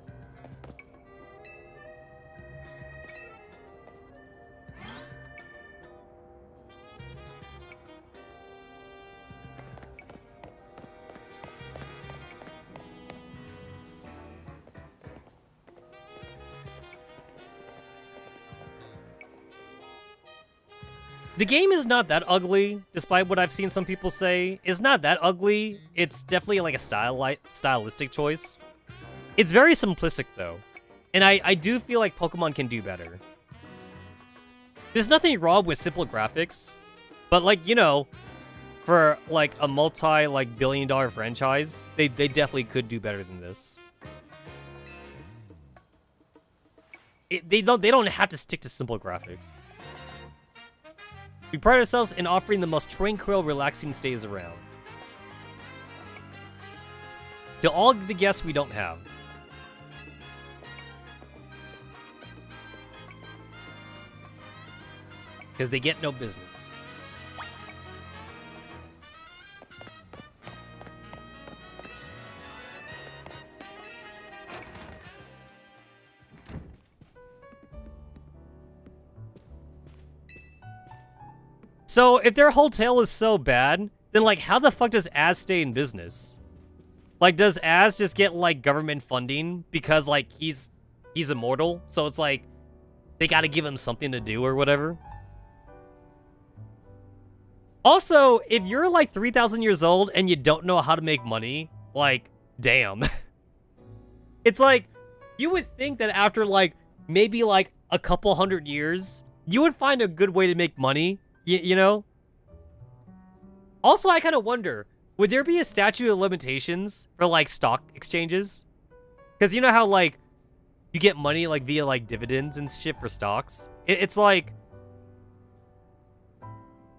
Speaker 1: The game is not that ugly, despite what I've seen some people say. It's not that ugly. It's definitely like a stylistic choice. It's very simplistic though. And I do feel like Pokemon can do better. There's nothing wrong with simple graphics. But like, you know, for like a multi-billion-dollar franchise, they definitely could do better than this. They don't have to stick to simple graphics. We pride ourselves in offering the most tranquil, relaxing stays around. To all the guests we don't have. Because they get no business. So, if their hotel is so bad, then, like, how the fuck does Az stay in business? Like, does Az just get, like, government funding because, like, he's immortal? So it's like, they gotta give him something to do or whatever? Also, if you're, like, 3,000 years old and you don't know how to make money, like, damn. It's like, you would think that after, like, maybe, like, a couple hundred years, you would find a good way to make money. You know? Also, I kind of wonder, would there be a statute of limitations for, like, stock exchanges? Because you know how, like, you get money, like, via, like, dividends and shit for stocks? It's like,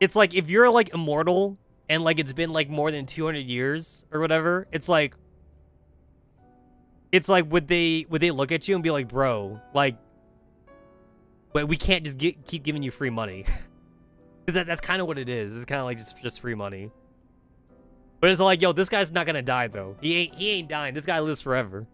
Speaker 1: if you're, like, immortal, and, like, it's been, like, more than 200 years, or whatever, it's like, would they look at you and be like, bro, like, but we can't just keep giving you free money. That's kind of what it is. It's kind of like just free money. But it's like, yo, this guy's not gonna die though. He ain't dying. This guy lives forever.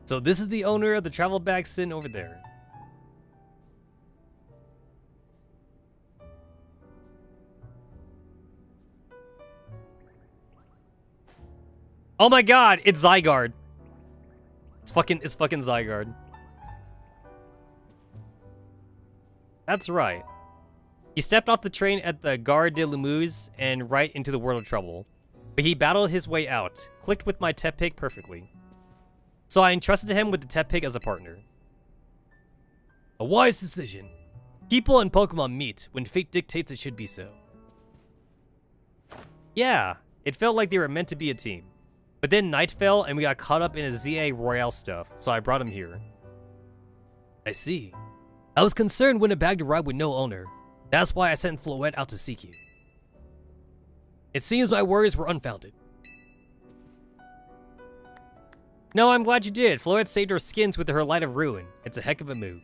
Speaker 1: So this is the owner of the travel bag sitting over there. Oh my god, it's Zygarde. It's fucking Zygarde. That's right. He stepped off the train at the Gare de Limoux and right into the world of trouble. But he battled his way out, clicked with my Tepig perfectly. So I entrusted him with the Tepig as a partner. A wise decision. People and Pokemon meet when fate dictates it should be so. Yeah, it felt like they were meant to be a team. But then night fell and we got caught up in a ZA Royale stuff, so I brought him here. I see. I was concerned when it bagged a ride with no owner. That's why I sent Floette out to seek you. It seems my worries were unfounded. No, I'm glad you did. Floette saved our skins with her Light of Ruin. It's a heck of a move.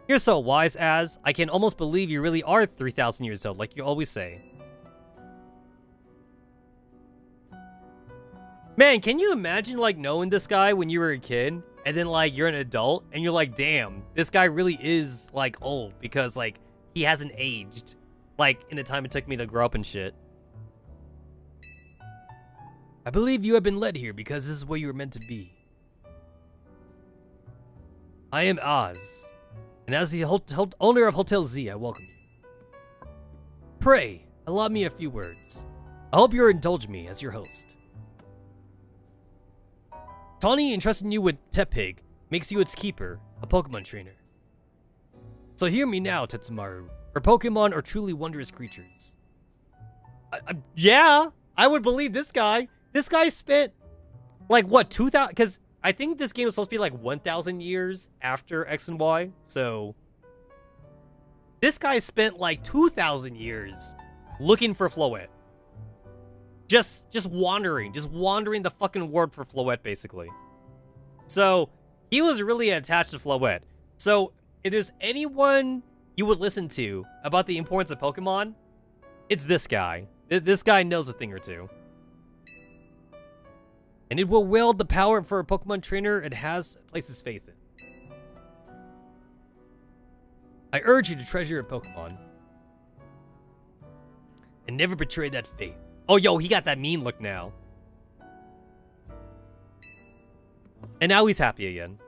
Speaker 1: You're so wise, Az. I can almost believe you really are 3,000 years old, like you always say. Man, can you imagine, like, knowing this guy when you were a kid, and then, like, you're an adult, and you're like, damn, this guy really is, like, old, because, like, he hasn't aged, like, in the time it took me to grow up and shit. I believe you have been led here because this is where you were meant to be. I am Az, and as the owner of Hotel Z, I welcome you. Pray, allow me a few words. I hope you'll indulge me as your host. Tawny entrusting you with Tepig makes you its keeper, a Pokemon trainer. So hear me now, Tetsamaru. Our Pokemon are truly wondrous creatures. Yeah, I would believe this guy. This guy spent, like, what, 2,000? Because I think this game was supposed to be, like, 1,000 years after X and Y. So this guy spent, like, 2,000 years looking for Floette. Just wandering the fucking world for Floette, basically. So he was really attached to Floette. So if there's anyone you would listen to about the importance of Pokemon, it's this guy. This guy knows a thing or two. And it will wield the power for a Pokemon trainer it has places faith in. I urge you to treasure your Pokemon and never betray that faith. Oh, yo, he got that mean look now. And now he's happy again.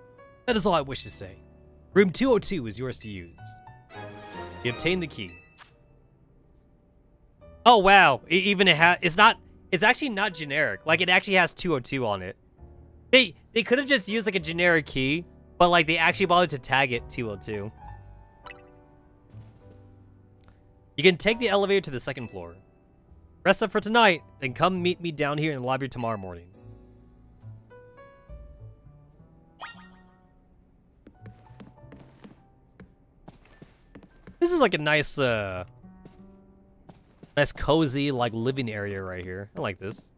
Speaker 1: That is all I wish to say. Room 202 is yours to use. You obtain the key. Oh, wow. It's actually not generic. Like, it actually has 202 on it. They could have just used, like, a generic key, but, like, they actually bothered to tag it 202. You can take the elevator to the second floor. Rest up for tonight, then come meet me down here in the lobby tomorrow morning. This is like a nice, nice cozy, like, living area right here. I like this.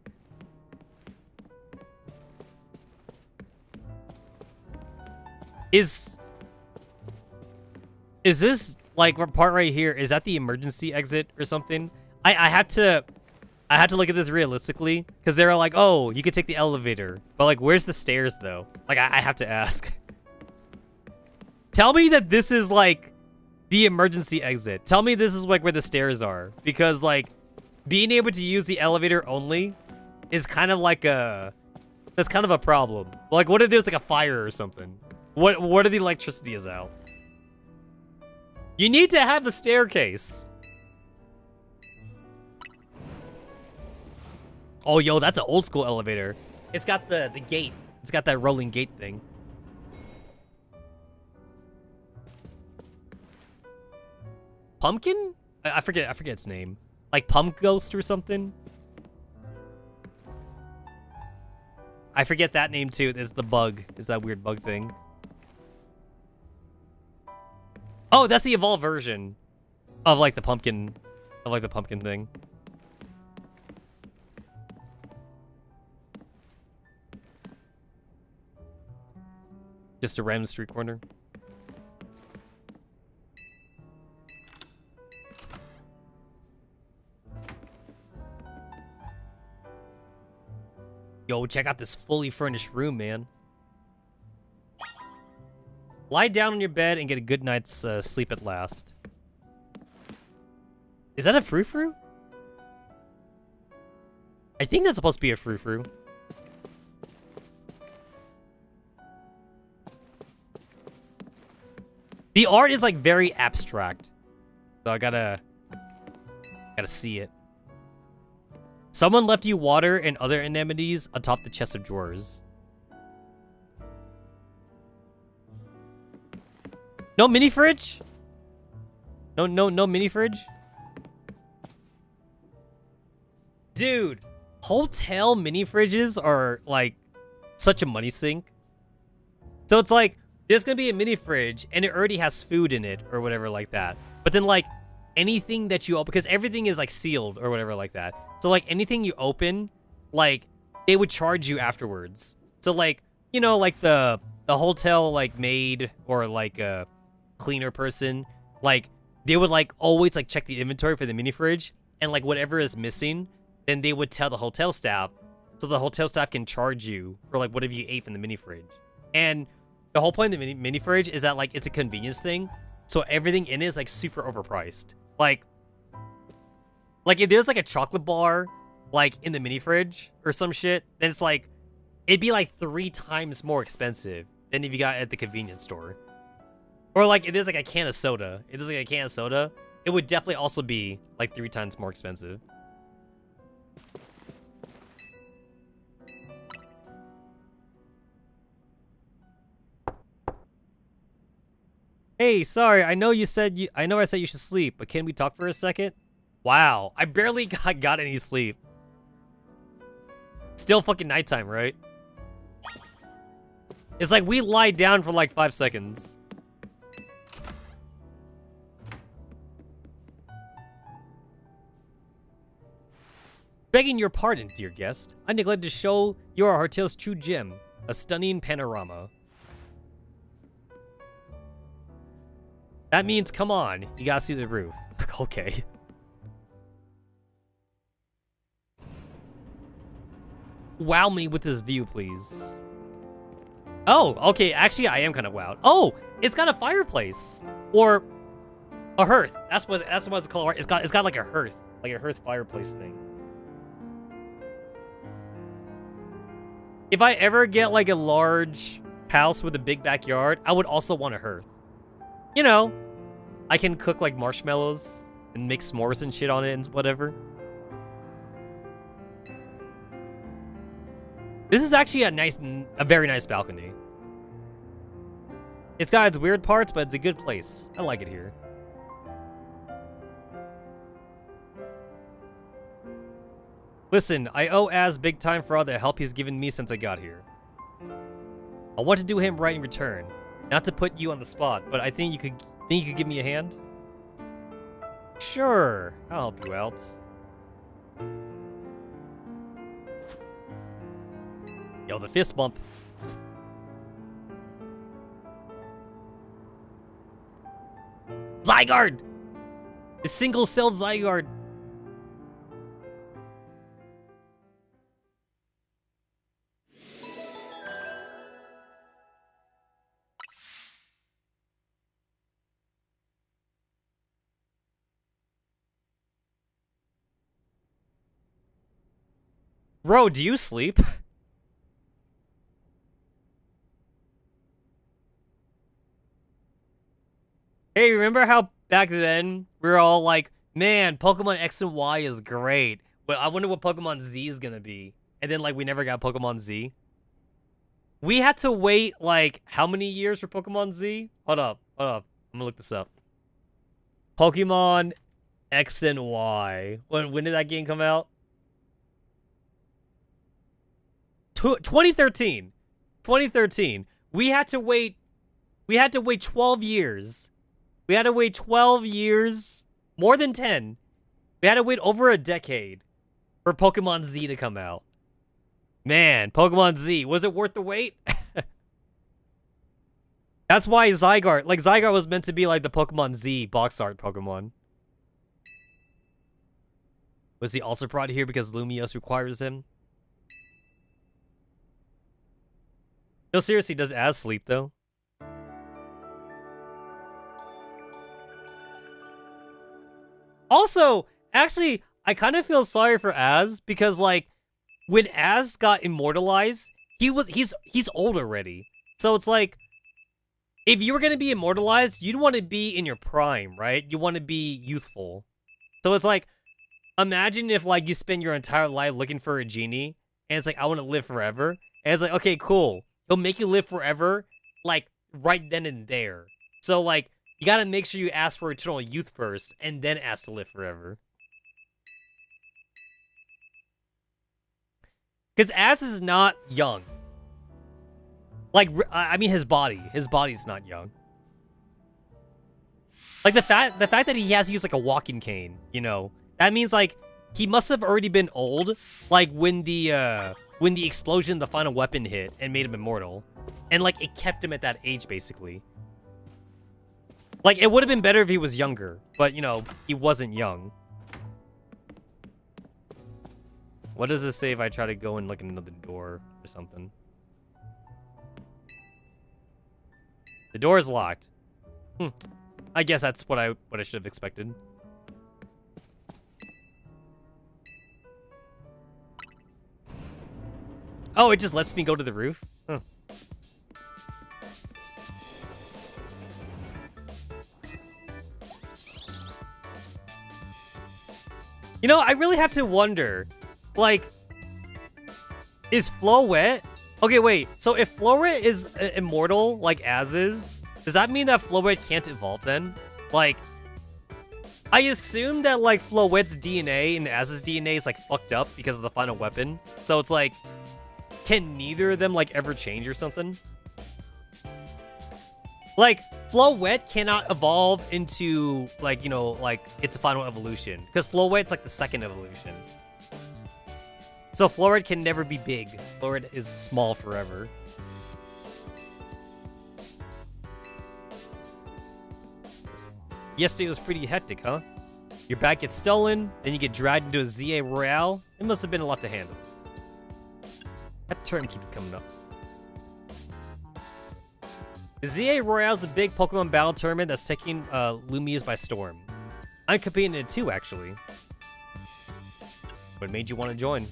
Speaker 1: Is this, like, part right here, is that the emergency exit or something? I had to look at this realistically, because they were like, oh, you could take the elevator. But, like, where's the stairs, though? Like, I have to ask. Tell me that this is, like, the emergency exit. Tell me this is, like, where the stairs are. Because, like, being able to use the elevator only is kind of like that's kind of a problem. Like, what if there's, like, a fire or something? What if the electricity is out? You need to have a staircase. Oh, yo, that's an old school elevator. It's got the gate. It's got that rolling gate thing. Pumpkin? I forget its name. Like Pump Ghost or something? I forget that name too. It's the bug. It's that weird bug thing. Oh, that's the evolved version of like the pumpkin thing. Just a random street corner. Yo, check out this fully furnished room, man. Lie down on your bed and get a good night's sleep at last. Is that a frou-frou? I think that's supposed to be a frou-frou. The art is like very abstract. So I gotta see it. Someone left you water and other anemones atop the chest of drawers. No mini fridge? No mini fridge? Dude, hotel mini fridges are like such a money sink. So it's like, there's gonna be a mini fridge and it already has food in it or whatever like that. But then like anything that you open, because everything is like sealed or whatever like that. So like anything you open, like they would charge you afterwards. So like, you know, like the hotel like maid or like a cleaner person, like they would like always like check the inventory for the mini fridge, and like whatever is missing, then they would tell the hotel staff, so the hotel staff can charge you for like whatever you ate from the mini fridge. And the whole point of the mini fridge is that like it's a convenience thing, so everything in it is like super overpriced. Like if there's like a chocolate bar like in the mini fridge or some shit, then it's like it'd be like 3 times more expensive than if you got it at the convenience store. Or like if there's like a can of soda, it would definitely also be like 3 times more expensive. Hey, sorry, I know I said you should sleep, but can we talk for a second? Wow, I barely got any sleep. Still fucking nighttime, right? It's like we lie down for like 5 seconds. Begging your pardon, dear guest. I neglected to show you our hotel's true gem, a stunning panorama. That means, come on, you gotta see the roof. Okay. Wow me with this view, please. Oh, okay, actually I am kind of wowed. Oh, it's got a fireplace. Or a hearth. That's what it's called. It's got like a hearth fireplace thing. If I ever get like a large house with a big backyard, I would also want a hearth. You know, I can cook like marshmallows and make s'mores and shit on it and whatever. This is actually a very nice balcony. It's got its weird parts, but it's a good place. I like it here. Listen, I owe Az big time for all the help he's given me since I got here. I want to do him right in return. Not to put you on the spot, but I think you could give me a hand? Sure, I'll help you out. Yo, the fist bump. Zygarde! The single-celled Zygarde. Bro, do you sleep? Hey, remember how back then we were all like, man, Pokemon X and Y is great, but I wonder what Pokemon Z is gonna be. And then like we never got Pokemon Z. We had to wait like how many years for Pokemon Z? Hold up. I'm gonna look this up. Pokemon X and Y. When did that game come out? 2013. 2013. We had to wait 12 years. We had to wait 12 years, more than 10. We had to wait over a decade for Pokemon Z to come out. Man, Pokemon Z, was it worth the wait? That's why Zygarde was meant to be like the Pokemon Z box art Pokemon. Was he also brought here because Lumiose requires him? No, seriously, does Az sleep though? Also, actually, I kind of feel sorry for Az because, like, when Az got immortalized, he's old already. So it's like, if you were gonna be immortalized, you'd want to be in your prime, right? You want to be youthful. So it's like, imagine if like you spend your entire life looking for a genie, and it's like, I want to live forever, and it's like, okay, cool. He'll make you live forever, like right then and there. So like, you gotta make sure you ask for eternal youth first, and then ask to live forever. Because Az is not young. Like, I mean, his body's not young. Like, the fact that he has to use, like, a walking cane, you know, that means, like, he must have already been old, like, when the explosion, the final weapon hit and made him immortal. And, like, it kept him at that age, basically. Like, it would have been better if he was younger, but, you know, he wasn't young. What does this say if I try to go in, like, another door or something? The door is locked. I guess that's what I should have expected. Oh, it just lets me go to the roof? Huh. You know, I really have to wonder, like, is Floette? Okay, wait. So if Floette is immortal, like Az is, Does that mean that Floette can't evolve then? Like, I assume that, like, Floette's DNA and Az's DNA is, like, fucked up because of the final weapon. So it's like, can neither of them, like, ever change or something? Like, Floette cannot evolve into, like, you know, like, its final evolution. Because Floette's, like, the second evolution. So Floette can never be big. Floette is small forever. Yesterday was pretty hectic, huh? Your bag gets stolen, then you get dragged into a ZA Royale. It must have been a lot to handle. That term keeps coming up. The ZA Royale is a big Pokemon battle tournament that's taking Lumias by storm. I'm competing in it too, actually. What made you want to join?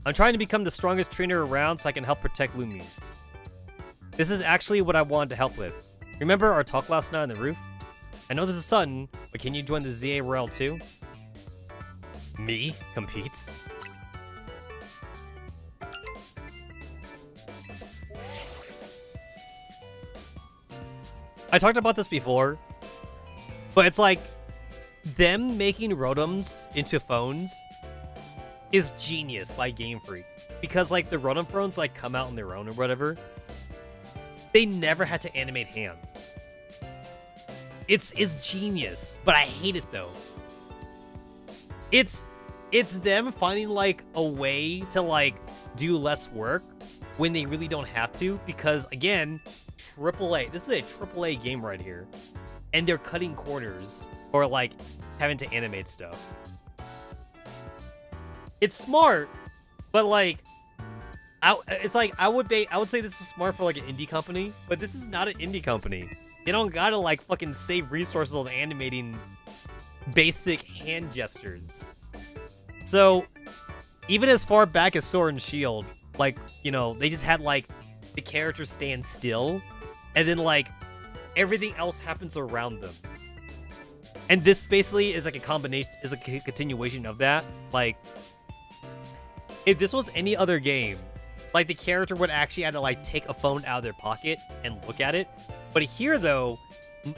Speaker 1: I'm trying to become the strongest trainer around so I can help protect Lumias. This is actually what I wanted to help with. Remember our talk last night on the roof? I know this is sudden, but can you join the ZA Royale too? Me? Compete? I talked about this before, but it's like, them making Rotoms into phones is genius by Game Freak. Because, like, the Rotom phones, like, come out on their own or whatever. They never had to animate hands. It's genius, but I hate it though. It's them finding like a way to like do less work when they really don't have to, because again, AAA. This is a AAA game right here, and they're cutting corners or like having to animate stuff. It's smart, but like, it's like I would say this is smart for like an indie company, but this is not an indie company. They don't gotta, like, fucking save resources on animating basic hand gestures. So, even as far back as Sword and Shield, like, you know, they just had, like, the characters stand still, and then, like, everything else happens around them. And this basically is, like, a combination, is a continuation of that. Like, if this was any other game, like, the character would actually have to, like, take a phone out of their pocket and look at it. But here, though,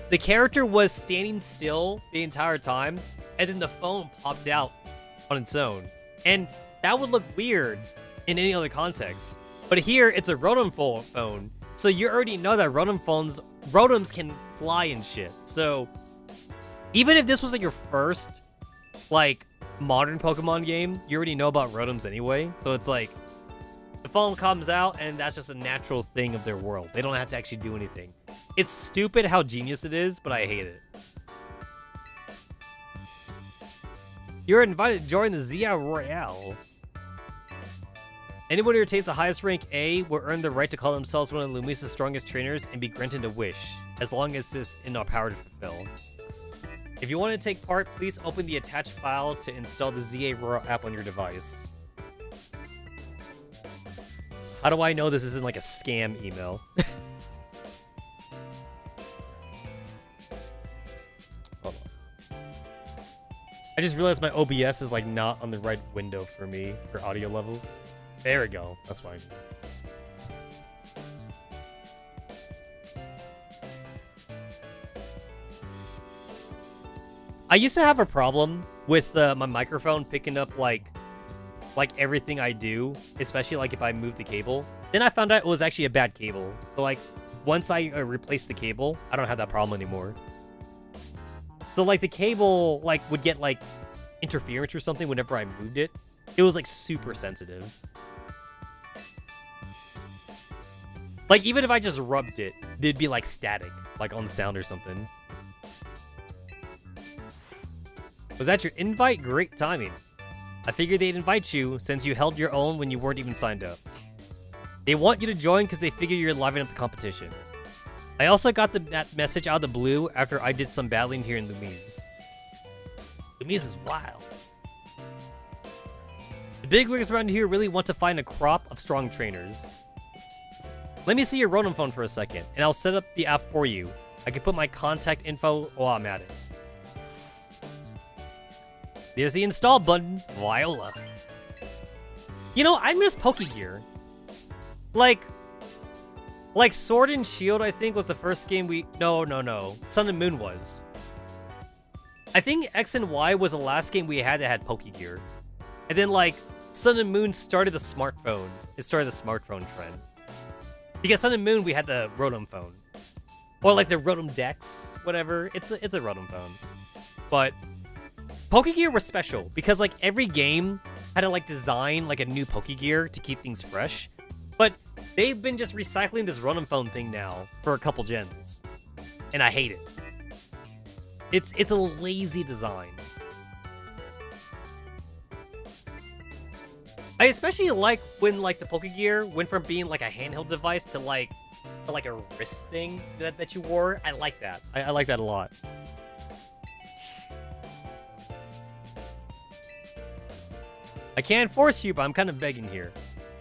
Speaker 1: the character was standing still the entire time, and then the phone popped out on its own. And that would look weird in any other context. But here, it's a Rotom phone, so you already know that Rotoms can fly and shit. So, even if this was, like, your first, like, modern Pokemon game, you already know about Rotoms anyway. So it's like, the phone comes out, and that's just a natural thing of their world. They don't have to actually do anything. It's stupid how genius it is, but I hate it. You're invited to join the ZA Royale. Anyone who retains the highest rank A will earn the right to call themselves one of Lumia's strongest trainers and be granted a wish, as long as it's in our power to fulfill. If you want to take part, please open the attached file to install the ZA Royale app on your device. How do I know this isn't like a scam email? Hold on. I just realized my OBS is like not on the right window for me for audio levels. There we go. That's fine. I used to have a problem with my microphone picking up like everything I do, especially like if I move the cable. Then I found out it was actually a bad cable. So like once I replaced the cable, I don't have that problem anymore. So like the cable like would get like interference or something whenever I moved it. It was like super sensitive. Like even if I just rubbed it, it'd be like static, like on sound or something. Was that your invite? Great timing. I figured they'd invite you since you held your own when you weren't even signed up. They want you to join because they figure you're livening up the competition. I also got that message out of the blue after I did some battling here in Lumias. Lumias is wild. The bigwigs around here really want to find a crop of strong trainers. Let me see your Rotom phone for a second, and I'll set up the app for you. I can put my contact info while I'm at it. There's the install button, Viola. You know, I miss Pokegear. Like, Like, Sword and Shield, I think, was the first game we... No. Sun and Moon was. I think X and Y was the last game we had that had Pokegear. And then, like, Sun and Moon started the smartphone. It started the smartphone trend. Because Sun and Moon, we had the Rotom phone. Or, like, the Rotom Dex, whatever. It's a Rotom phone. But Pokegear was special because, like, every game had to, like, design, like, a new Pokegear to keep things fresh. But they've been just recycling this Rotom phone thing now for a couple gens. And I hate it. It's a lazy design. I especially like when, like, the Pokegear went from being, like, a handheld device to, like a wrist thing that you wore. I like that. I like that a lot. I can't force you, but I'm kind of begging here.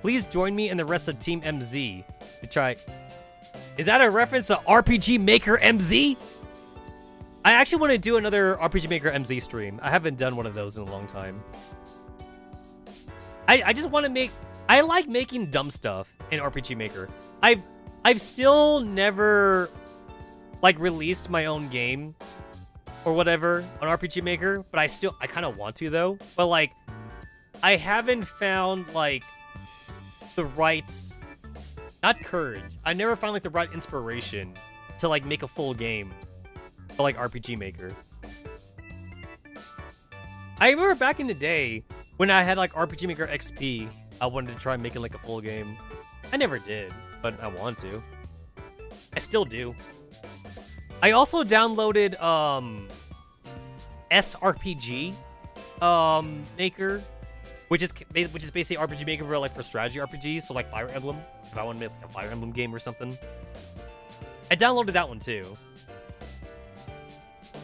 Speaker 1: Please join me and the rest of Team MZ to try... Is that a reference to RPG Maker MZ? I actually want to do another RPG Maker MZ stream. I haven't done one of those in a long time. I just want to make... I like making dumb stuff in RPG Maker. I've still never, like, released my own game or whatever on RPG Maker, but I kind of want to, though. But, like, I haven't found, like, the right... Not courage. I never found, like, the right inspiration to, like, make a full game for, like, RPG Maker. I remember back in the day when I had, like, RPG Maker XP, I wanted to try making, like, a full game. I never did, but I want to. I still do. I also downloaded, SRPG, Maker, which is basically RPG Maker for, like, for strategy RPGs, so, like, Fire Emblem, if I want to make, like, a Fire Emblem game or something. I downloaded that one, too.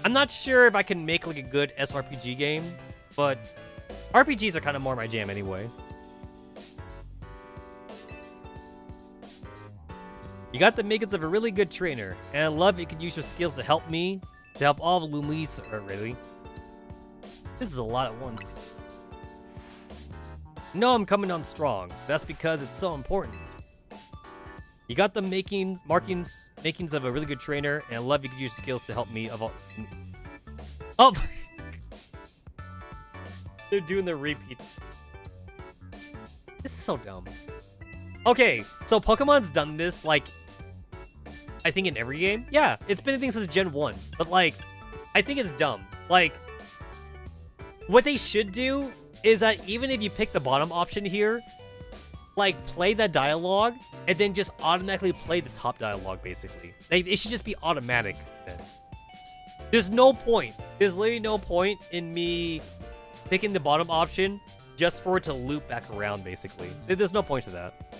Speaker 1: I'm not sure if I can make, like, a good SRPG game, but RPGs are kind of more my jam anyway. You got the makings of a really good trainer, and I love you can use your skills to help me, to help all the Lumis, really. This is a lot at once. No, I'm coming on strong. That's because it's so important. You got the makings of a really good trainer, and I love you can use your skills to help me of all... Oh! They're doing the repeat. This is so dumb. Okay, so Pokemon's done this, like, I think in every game. Yeah, it's been a thing since Gen 1. But, like, I think it's dumb. Like, what they should do is that even if you pick the bottom option here, like, play that dialogue, and then just automatically play the top dialogue, basically. Like, it should just be automatic, then. There's no point. There's literally no point in me picking the bottom option just for it to loop back around, basically. There's no point to that.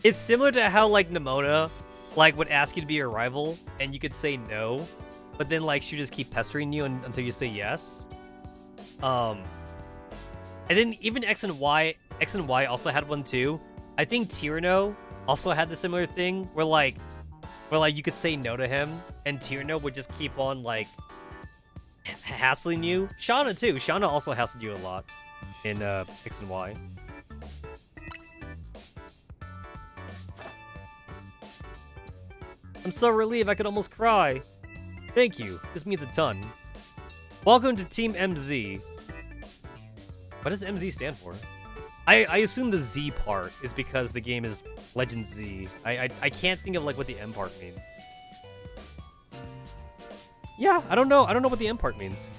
Speaker 1: It's similar to how, like, Nemona, like, would ask you to be her rival, and you could say no, but then, like, she'd just keep pestering you until you say yes. And then even X and Y also had one too. I think Tyranno also had the similar thing where like you could say no to him, and Tyranno would just keep on, like, hassling you. Shauna too. Shauna also hassled you a lot in X and Y. I'm so relieved I could almost cry. Thank you. This means a ton. Welcome to Team MZ. What does MZ stand for? I assume the Z part is because the game is Legend Z. I can't think of, like, what the M part means. Yeah, I don't know. I don't know what the M part means.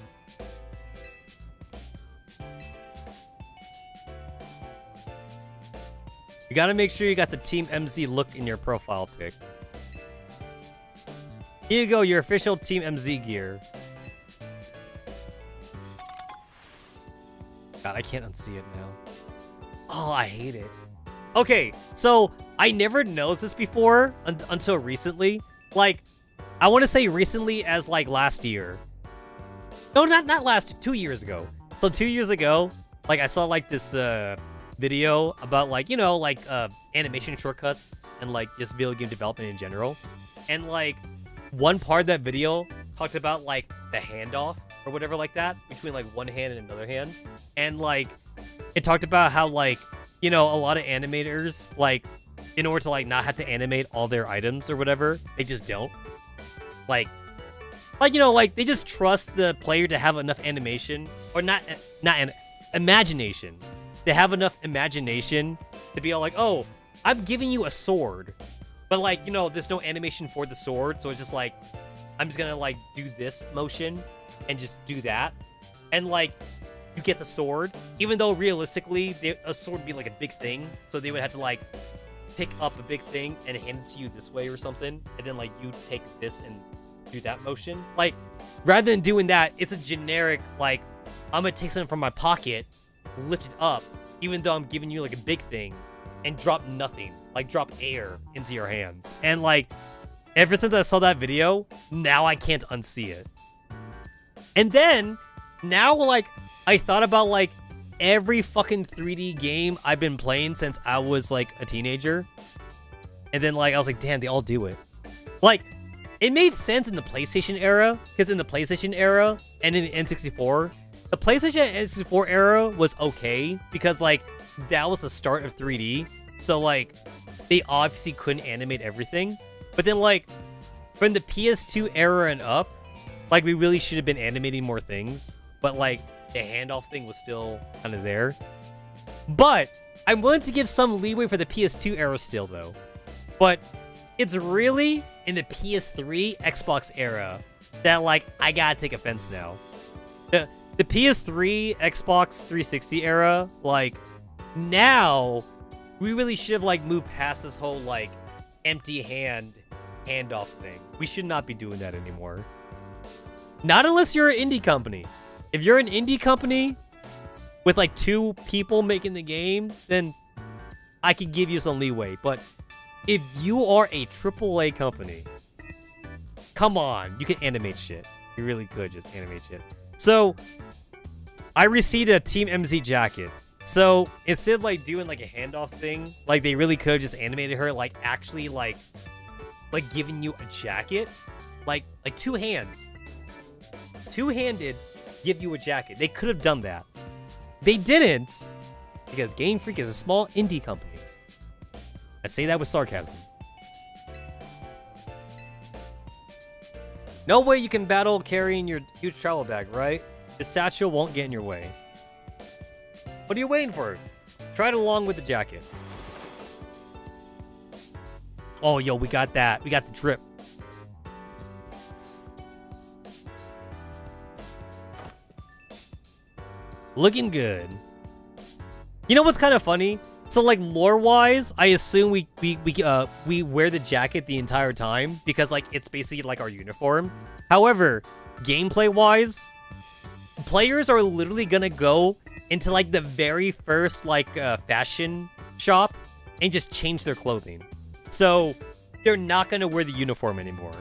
Speaker 1: You gotta make sure you got the Team MZ look in your profile pic. Here you go, your official Team MZ gear. God, I can't unsee it now. Oh, I hate it. Okay, so I never noticed this before until recently. Like, I want to say recently as, like, last year. No, not last, 2 years ago. So 2 years ago, like, I saw, like, this video about, like, you know, like, animation shortcuts and, like, just video game development in general. And, like, one part of that video talked about, like, the handoff or whatever like that between, like, one hand and another hand. And, like, it talked about how, like, you know, a lot of animators, like, in order to like not have to animate all their items or whatever. They just don't. Like you know, like they just trust the player to have enough animation or imagination, to have enough imagination to be all like, oh, I'm giving you a sword, but like, you know, there's no animation for the sword, so it's just like, I'm just gonna like do this motion and just do that, and like you get the sword, even though realistically a sword would be like a big thing, so they would have to like pick up a big thing and hand it to you this way or something, and then like you take this and do that motion. Like, rather than doing that, it's a generic like, I'm gonna take something from my pocket, lift it up, even though I'm giving you like a big thing, and drop nothing, like drop air into your hands. And like, ever since I saw that video, now I can't unsee it. And then now like I thought about like every fucking 3D game I've been playing since I was like a teenager, and then like I was like, damn, they all do it. Like, it made sense in the PlayStation era, because in the PlayStation era and in the N64, the PlayStation and N64 era was okay because like that was the start of 3D, so like they obviously couldn't animate everything. But then like from the PS2 era and up, like we really should have been animating more things, but like the handoff thing was still kind of there. But I'm willing to give some leeway for the PS2 era still though. But it's really in the PS3 Xbox era that like I gotta take offense now. The PS3 Xbox 360 era, like now we really should have like moved past this whole like empty handoff thing. We should not be doing that anymore. Not unless you're an indie company. If you're an indie company with like 2 people making the game, then I could give you some leeway. But if you are a AAA company, come on, you can animate shit. You really could just animate shit. So I received a Team MZ jacket. So instead of like doing like a handoff thing, like they really could have just animated her like actually like giving you a jacket, like 2 hands, 2-handed, give you a jacket. They could have done that. They didn't, because Game Freak is a small indie company. I say that with sarcasm. No way you can battle carrying your huge travel bag, right? The satchel won't get in your way. What are you waiting for? Try it along with the jacket. Oh, yo, we got that. We got the drip. Looking good. You know what's kind of funny? So like lore-wise, I assume we wear the jacket the entire time because like it's basically like our uniform. However, gameplay-wise, players are literally gonna go into like the very first like fashion shop and just change their clothing. So they're not gonna wear the uniform anymore.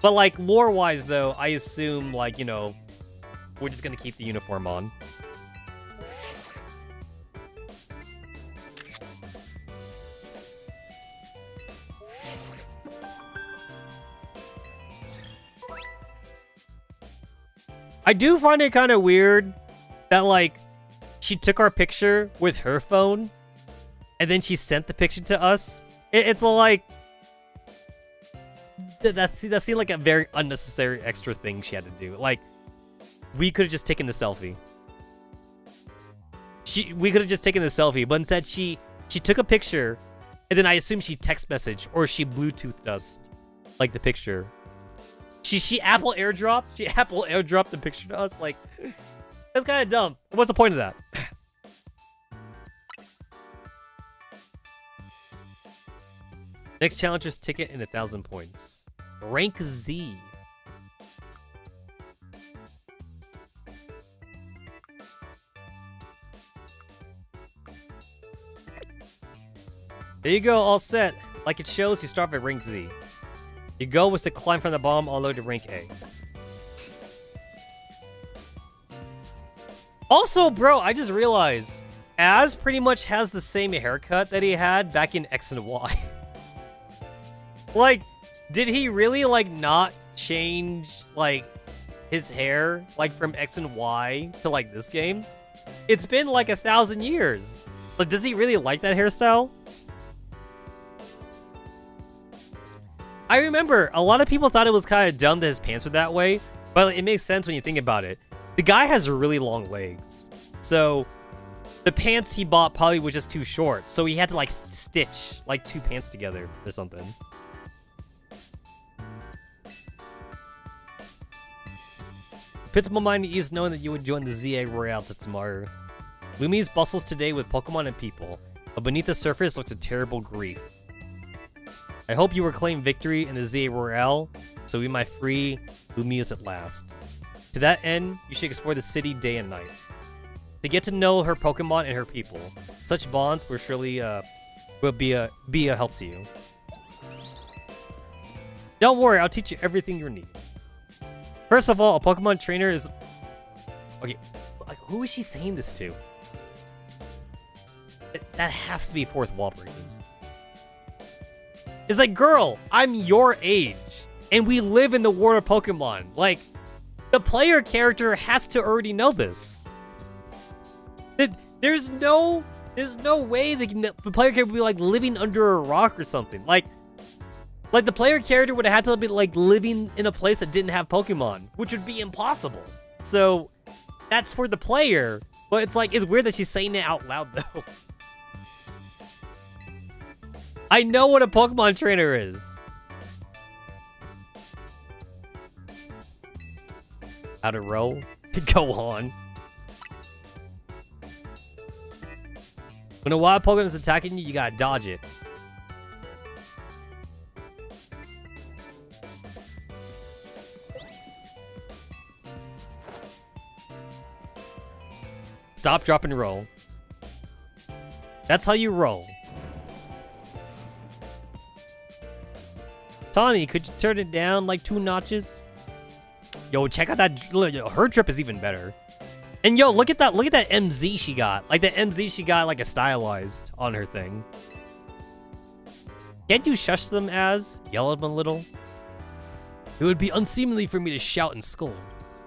Speaker 1: But like lore-wise though, I assume like, you know, we're just gonna keep the uniform on. I do find it kind of weird that, like, she took our picture with her phone, and then she sent the picture to us. It's like... That seemed like a very unnecessary extra thing she had to do. Like, we could have just taken the selfie. We could have just taken the selfie, but instead she took a picture, and then I assume she text messaged, or she Bluetoothed us, like, the picture. She Apple airdropped the picture to us. Like, that's kind of dumb. What's the point of that? Next challenger's ticket and 1,000 points. Rank Z. There you go, all set. Like it shows, you start by rank Z. Your goal was to climb from the bottom all the way to rank A. Also, bro, I just realized Az pretty much has the same haircut that he had back in X and Y. Like, did he really, like, not change, like, his hair, like, from X and Y to, like, this game? It's been, like, 1,000 years. Like, does he really like that hairstyle? I remember a lot of people thought it was kind of dumb that his pants were that way, but it makes sense when you think about it. The guy has really long legs, so the pants he bought probably were just too short, so he had to like stitch like 2 pants together or something. Puts my mind at ease knowing that you would join the ZA Royale Tetsamaru. Lumi's bustles today with Pokemon and people, but beneath the surface looks a terrible grief. I hope you reclaim victory in the ZA Royale, so we might free Lumias at last. To that end, you should explore the city day and night. To get to know her Pokemon and her people. Such bonds will surely will be a help to you. Don't worry, I'll teach you everything you need. First of all, a Pokemon trainer is... Okay, like, who is she saying this to? That has to be fourth wall breaking. It's like, girl, I'm your age, and we live in the world of Pokemon. Like, the player character has to already know this. There's no way the player character would be like living under a rock or something. Like the player character would have had to be like living in a place that didn't have Pokemon, which would be impossible. So that's for the player, but it's like, it's weird that she's saying it out loud though. I know what a Pokemon trainer is. How to roll? Go on. When a wild Pokemon is attacking you, you gotta dodge it. Stop, drop, and roll. That's how you roll. Tawny, could you turn it down like 2 notches? Yo, check out that. Her drip is even better. And yo, look at that MZ she got. Like the MZ she got like a stylized on her thing. Can't you shush them as? Yell at them a little? It would be unseemly for me to shout and scold,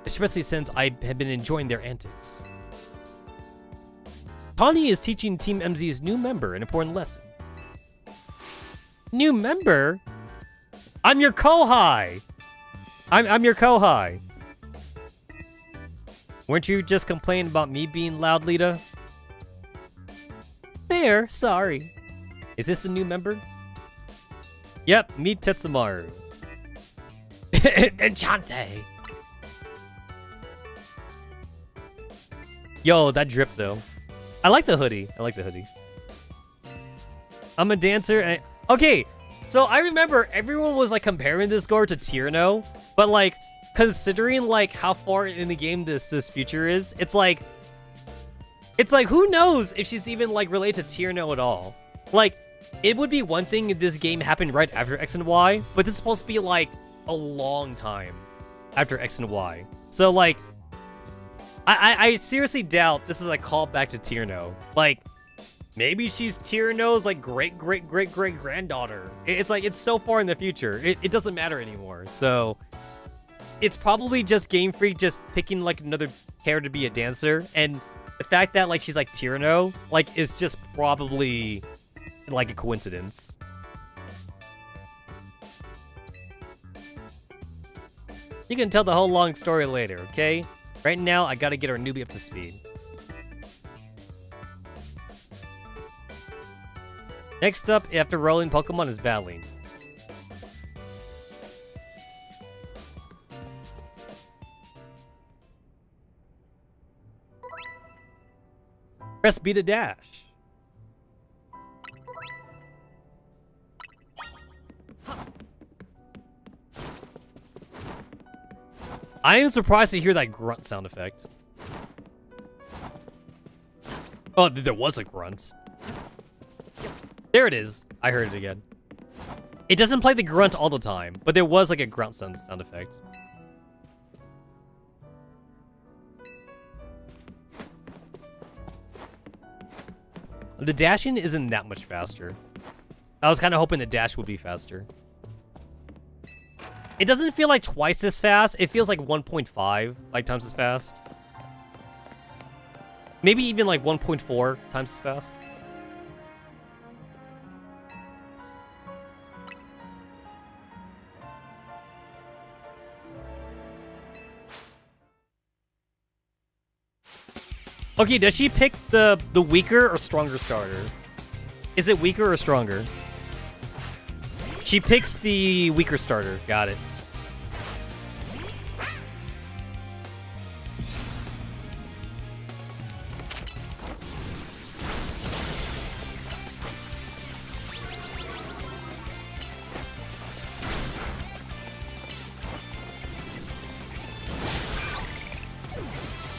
Speaker 1: especially since I have been enjoying their antics. Tawny is teaching Team MZ's new member an important lesson. New member? I'm your Kohai! I'm your Kohai. Weren't you just complaining about me being loud, Lita? Fair, sorry. Is this the new member? Yep, meet Tetsamaru. Enchante! Yo, that drip though. I like the hoodie. I'm a dancer and... Okay, so I remember everyone was like comparing this girl to Tierno, but like, considering like how far in the game this future is, it's like who knows if she's even like related to Tierno at all. Like, it would be one thing if this game happened right after X and Y, but this is supposed to be like a long time after X and Y. So like, I seriously doubt this is a callback to Tierno. Like, maybe she's Tierno's like great granddaughter. It's like, it's so far in the future. It doesn't matter anymore. So it's probably just Game Freak just picking like another character to be a dancer, and the fact that like she's like Tierno like is just probably like a coincidence. You can tell the whole long story later, okay? Right now, I gotta get our newbie up to speed. Next up, after rolling Pokemon, is battling. Press B to dash. I am surprised to hear that grunt sound effect. Oh, there was a grunt. There it is. I heard it again. It doesn't play the grunt all the time, but there was like a grunt sound effect. The dashing isn't that much faster. I was kind of hoping the dash would be faster. It doesn't feel like twice as fast. It feels like 1.5 like times as fast. Maybe even like 1.4 times as fast. Okay, does she pick the weaker or stronger starter? Is it weaker or stronger? She picks the weaker starter. Got it.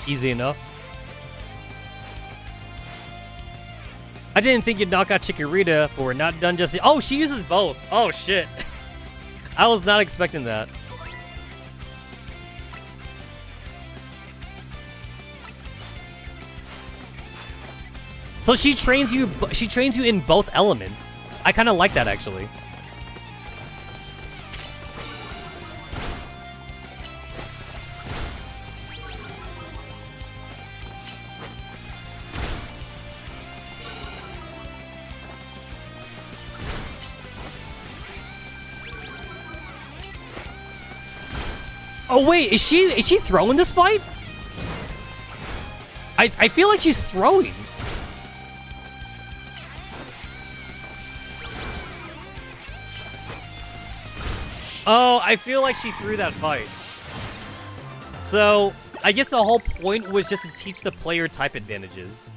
Speaker 1: Easy enough. I didn't think you'd knock out Chikorita, but we're not done just yet. Oh, she uses both. Oh, shit. I was not expecting that. So she trains you in both elements. I kind of like that, actually. Oh wait, is she throwing this fight? I feel like she's throwing. Oh, I feel like she threw that fight. So, I guess the whole point was just to teach the player type advantages.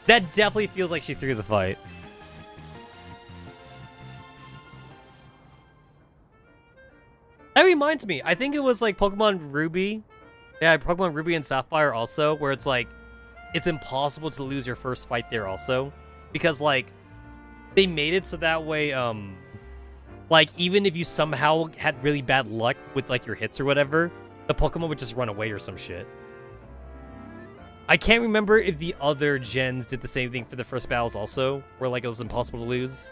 Speaker 1: That definitely feels like she threw the fight. That reminds me, I think it was like Pokemon Ruby. Yeah, Pokemon Ruby and Sapphire also, where it's like, it's impossible to lose your first fight there also. Because like, they made it so that way, like, even if you somehow had really bad luck with like your hits or whatever, the Pokemon would just run away or some shit. I can't remember if the other gens did the same thing for the first battles also, where like it was impossible to lose.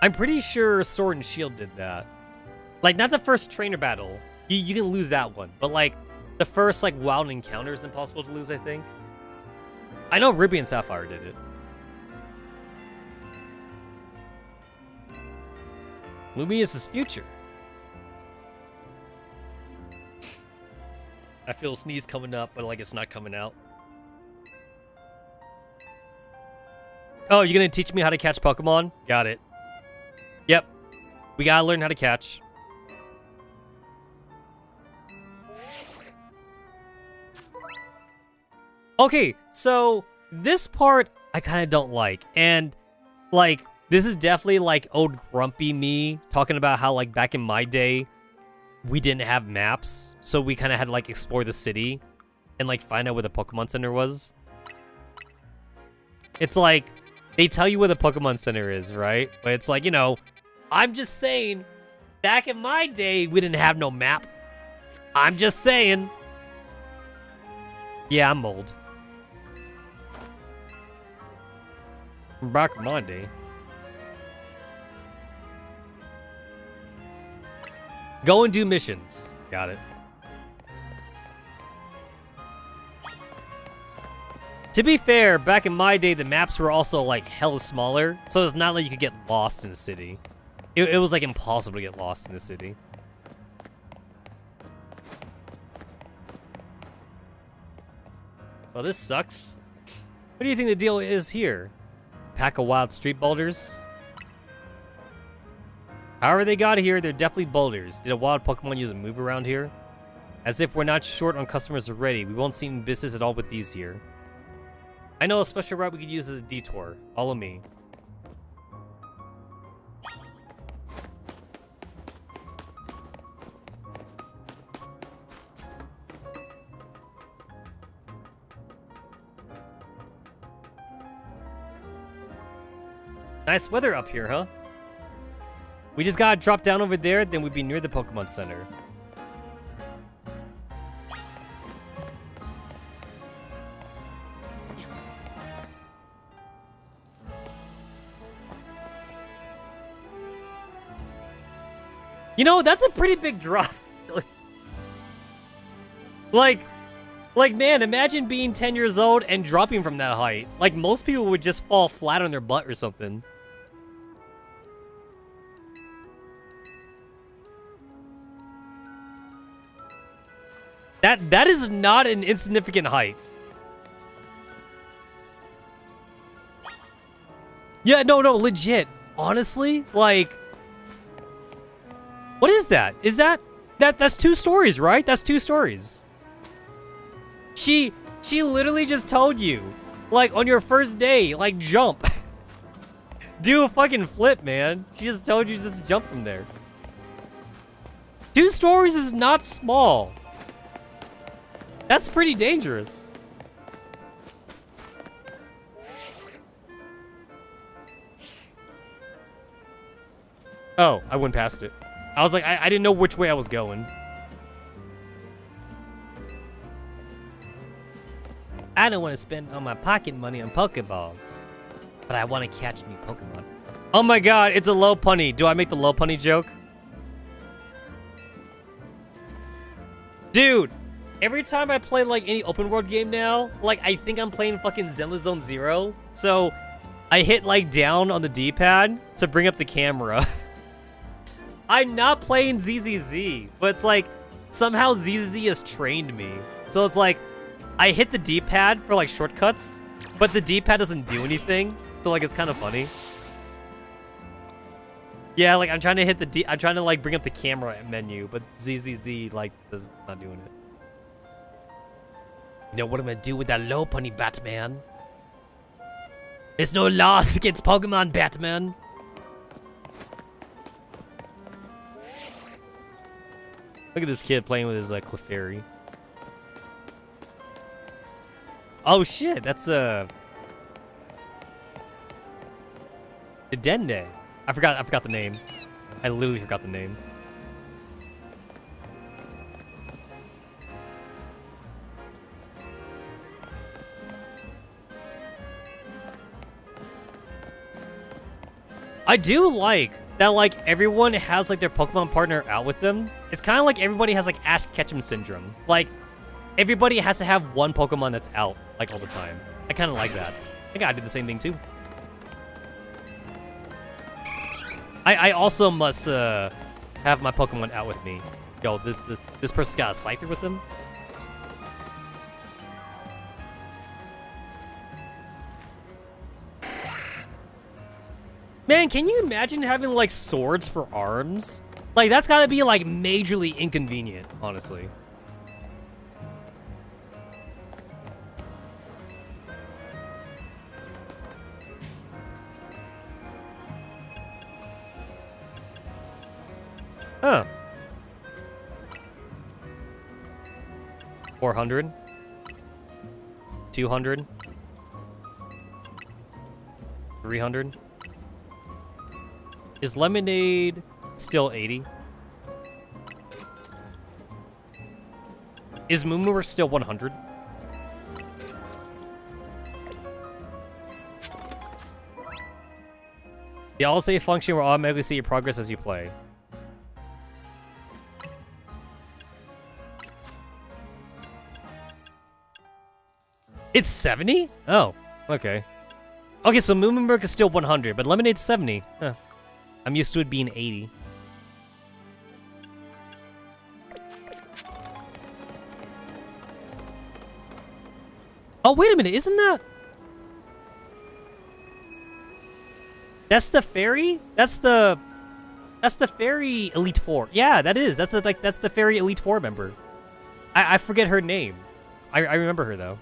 Speaker 1: I'm pretty sure Sword and Shield did that. Like, not the first trainer battle. You can lose that one. But, like, the first, like, wild encounter is impossible to lose, I think. I know Ruby and Sapphire did it. Lumius's future. I feel a sneeze coming up, but, like, it's not coming out. Oh, you're gonna teach me how to catch Pokemon? Got it. Yep. We gotta learn how to catch. Okay, so this part I kind of don't like. And, like, this is definitely, like, old grumpy me talking about how, like, back in my day, we didn't have maps. So we kind of had to, like, explore the city and, like, find out where the Pokemon Center was. It's like, they tell you where the Pokemon Center is, right? But it's like, you know, I'm just saying, back in my day, we didn't have no map. I'm just saying. Yeah, I'm old. Back in my day. Go and do missions. Got it. To be fair, back in my day, the maps were also, like, hella smaller. So it's not like you could get lost in the city. It was, like, impossible to get lost in the city. Well, this sucks. What do you think the deal is here? Pack of wild street boulders? However they got here, they're definitely boulders. Did a wild Pokemon use a move around here? As if we're not short on customers already. We won't seem business at all with these here. I know a special route we could use as a detour. Follow me. Nice weather up here, huh? We just gotta drop down over there, then we'd be near the Pokemon Center. You know, that's a pretty big drop. Like, man, imagine being 10 years old and dropping from that height. Like, most people would just fall flat on their butt or something. That is not an insignificant height. Yeah, no, legit. Honestly, like, what is that? Is that's 2 stories, right? That's 2 stories. She literally just told you, like, on your first day, like, jump. Do a fucking flip, man. She just told you just to jump from there. 2 stories is not small. That's pretty dangerous. Oh, I went past it. I was like, I didn't know which way I was going. I don't want to spend all my pocket money on Pokeballs, but I want to catch new Pokemon. Oh my god, it's a low punny. Do I make the low punny joke? Dude, every time I play like any open world game now, like I think I'm playing fucking Zelda Zone Zero. So I hit like down on the D-pad to bring up the camera. I'm not playing ZZZ, but it's like somehow ZZZ has trained me. So it's like I hit the D-pad for like shortcuts, but the D-pad doesn't do anything. So like it's kind of funny. Yeah, like I'm trying to hit the I'm trying to like bring up the camera menu, but ZZZ like it's not doing it. You know what I'm gonna do with that low punny, Batman? There's no loss against Pokemon, Batman. Look at this kid playing with his Clefairy. Oh shit, that's Dende. I forgot the name. I literally forgot the name. I do like that, like, everyone has, like, their Pokemon partner out with them. It's kind of like everybody has, like, Ash Ketchum syndrome. Like, everybody has to have one Pokemon that's out, like, all the time. I kind of like that. I think I do the same thing, too. I also must, have my Pokemon out with me. Yo, this person's got a Scyther with them? Man, can you imagine having, like, swords for arms? Like, that's gotta be, like, majorly inconvenient, honestly. Huh. 400. 200. 300. Is Lemonade still 80? Is Moonmoor still 100? The all-save function will automatically see your progress as you play. It's 70? Oh, okay. Okay, so Moonmoor is still 100, but Lemonade's 70. Huh. I'm used to it being 80. Oh, wait a minute, isn't that... That's the fairy? That's the fairy Elite Four. Yeah, that is. That's the fairy Elite Four member. I forget her name. I remember her though.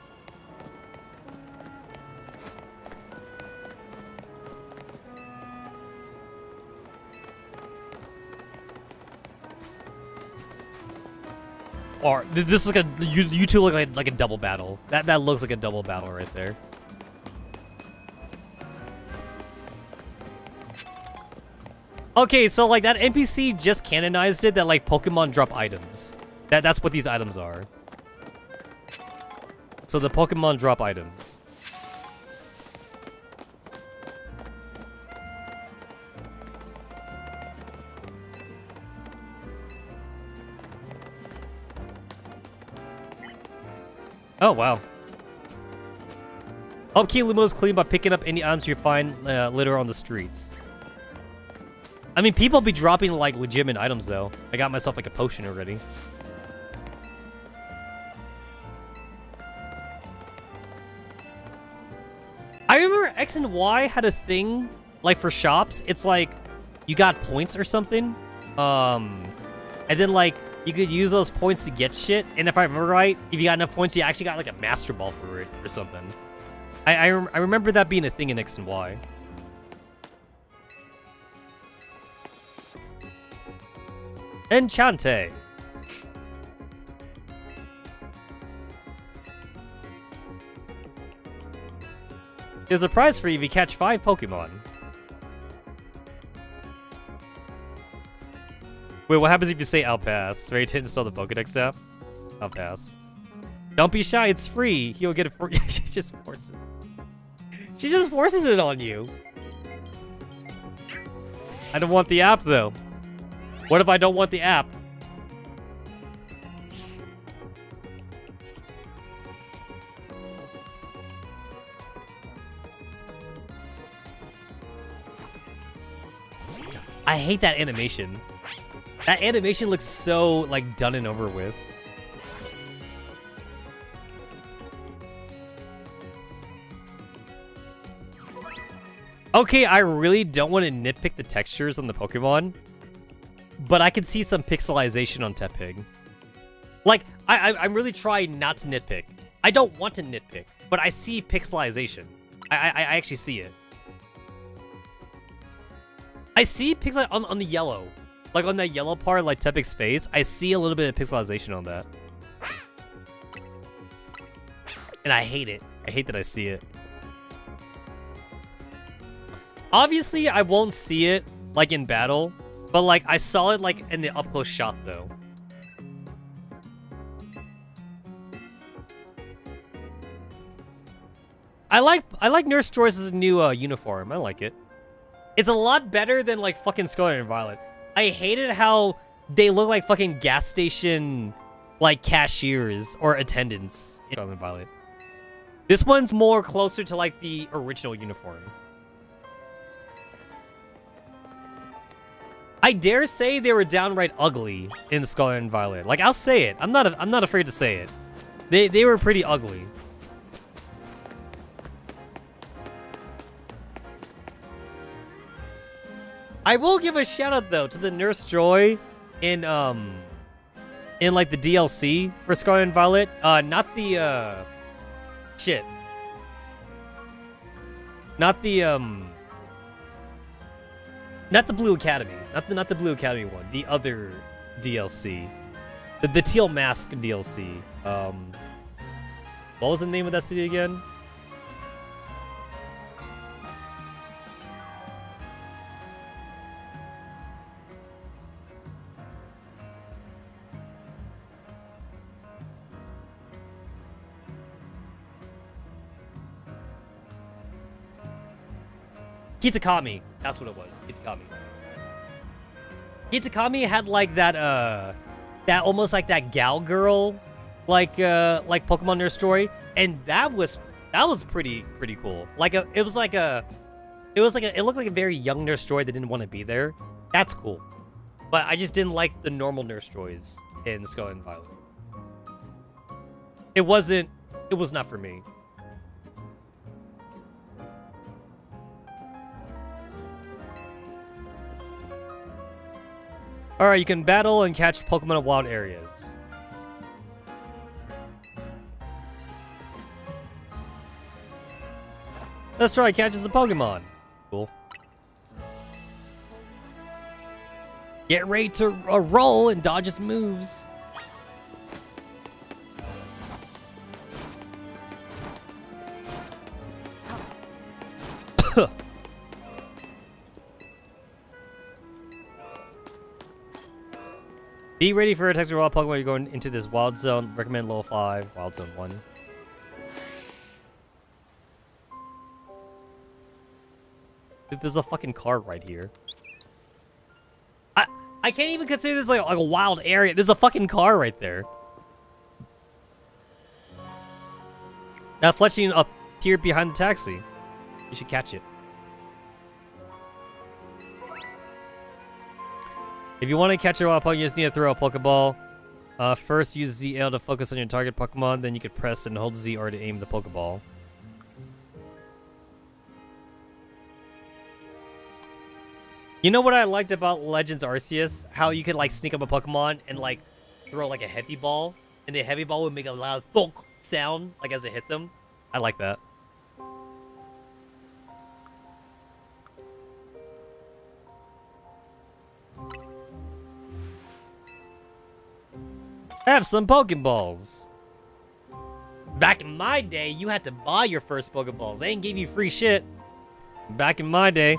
Speaker 1: Or this is like a you two look like a double battle. That looks like a double battle right there. Okay, so like that NPC just canonized it that like Pokemon drop items. That's what these items are. So the Pokemon drop items. Oh, wow. Upkeep Limo is clean by picking up any items you find litter on the streets. I mean, people be dropping, like, legitimate items, though. I got myself, like, a potion already. X and Y had a thing, like, for shops. It's like, you got points or something. And then, like, you could use those points to get shit. And if I remember right, if you got enough points, you actually got, like, a Master Ball for it or something. I remember that being a thing in X and Y. Enchante. There's a prize for you if you catch 5 Pokemon. Wait, what happens if you say I'll pass? Ready to install the Pokedex app? I'll pass. Don't be shy, it's free. You'll get it for she just forces. She just forces it on you. I don't want the app though. What if I don't want the app? I hate that animation. That animation looks so, like, done and over with. Okay, I really don't want to nitpick the textures on the Pokemon, but I can see some pixelization on Tepig. Like, I'm really trying not to nitpick. I don't want to nitpick, but I see pixelization. I actually see it. I see pixel on the yellow. Like, on that yellow part, like Tepig's face, I see a little bit of pixelization on that. And I hate it. I hate that I see it. Obviously, I won't see it, like, in battle. But, like, I saw it, like, in the up-close shot, though. I like Nurse Joyce's new uniform. I like it. It's a lot better than, like, fucking Scarlet and Violet. I hated how they look like fucking gas station, like, cashiers or attendants in Scarlet and Violet. This one's more closer to, like, the original uniform. I dare say they were downright ugly in Scarlet and Violet. Like, I'll say it. I'm not afraid to say it. They were pretty ugly. I will give a shout out though to the Nurse Joy in like the DLC for Scarlet and Violet. Not the shit. Not the Blue Academy. Not the Blue Academy one. The other DLC. The Teal Mask DLC. What was the name of that city again? Kitakami. That's what it was. Kitakami. Kitakami had like that almost like that gal girl like Pokemon Nurse Story, and that was pretty cool. Like it looked like a very young Nurse Joy that didn't want to be there. That's cool. But I just didn't like the normal Nurse Joys in Scarlet and Violet. It was not for me. Alright, you can battle and catch Pokemon in wild areas. Let's try catches a Pokemon. Cool. Get ready to roll and dodge its moves. Be ready for attacks with wild Pokemon. You're going into this wild zone. Recommend level 5, wild zone 1. There's a fucking car right here. I can't even consider this like a wild area. There's a fucking car right there. Now Fletching appeared behind the taxi. You should catch it. If you want to catch a wild Pokemon, you just need to throw a Pokeball. First, use ZL to focus on your target Pokemon. Then you could press and hold Z or to aim the Pokeball. You know what I liked about Legends Arceus? How you could like sneak up a Pokemon and like throw like a heavy ball, and the heavy ball would make a loud thunk sound like as it hit them. I like that. Have some Pokeballs. Back in my day, you had to buy your first Pokeballs. They ain't give you free shit. Back in my day.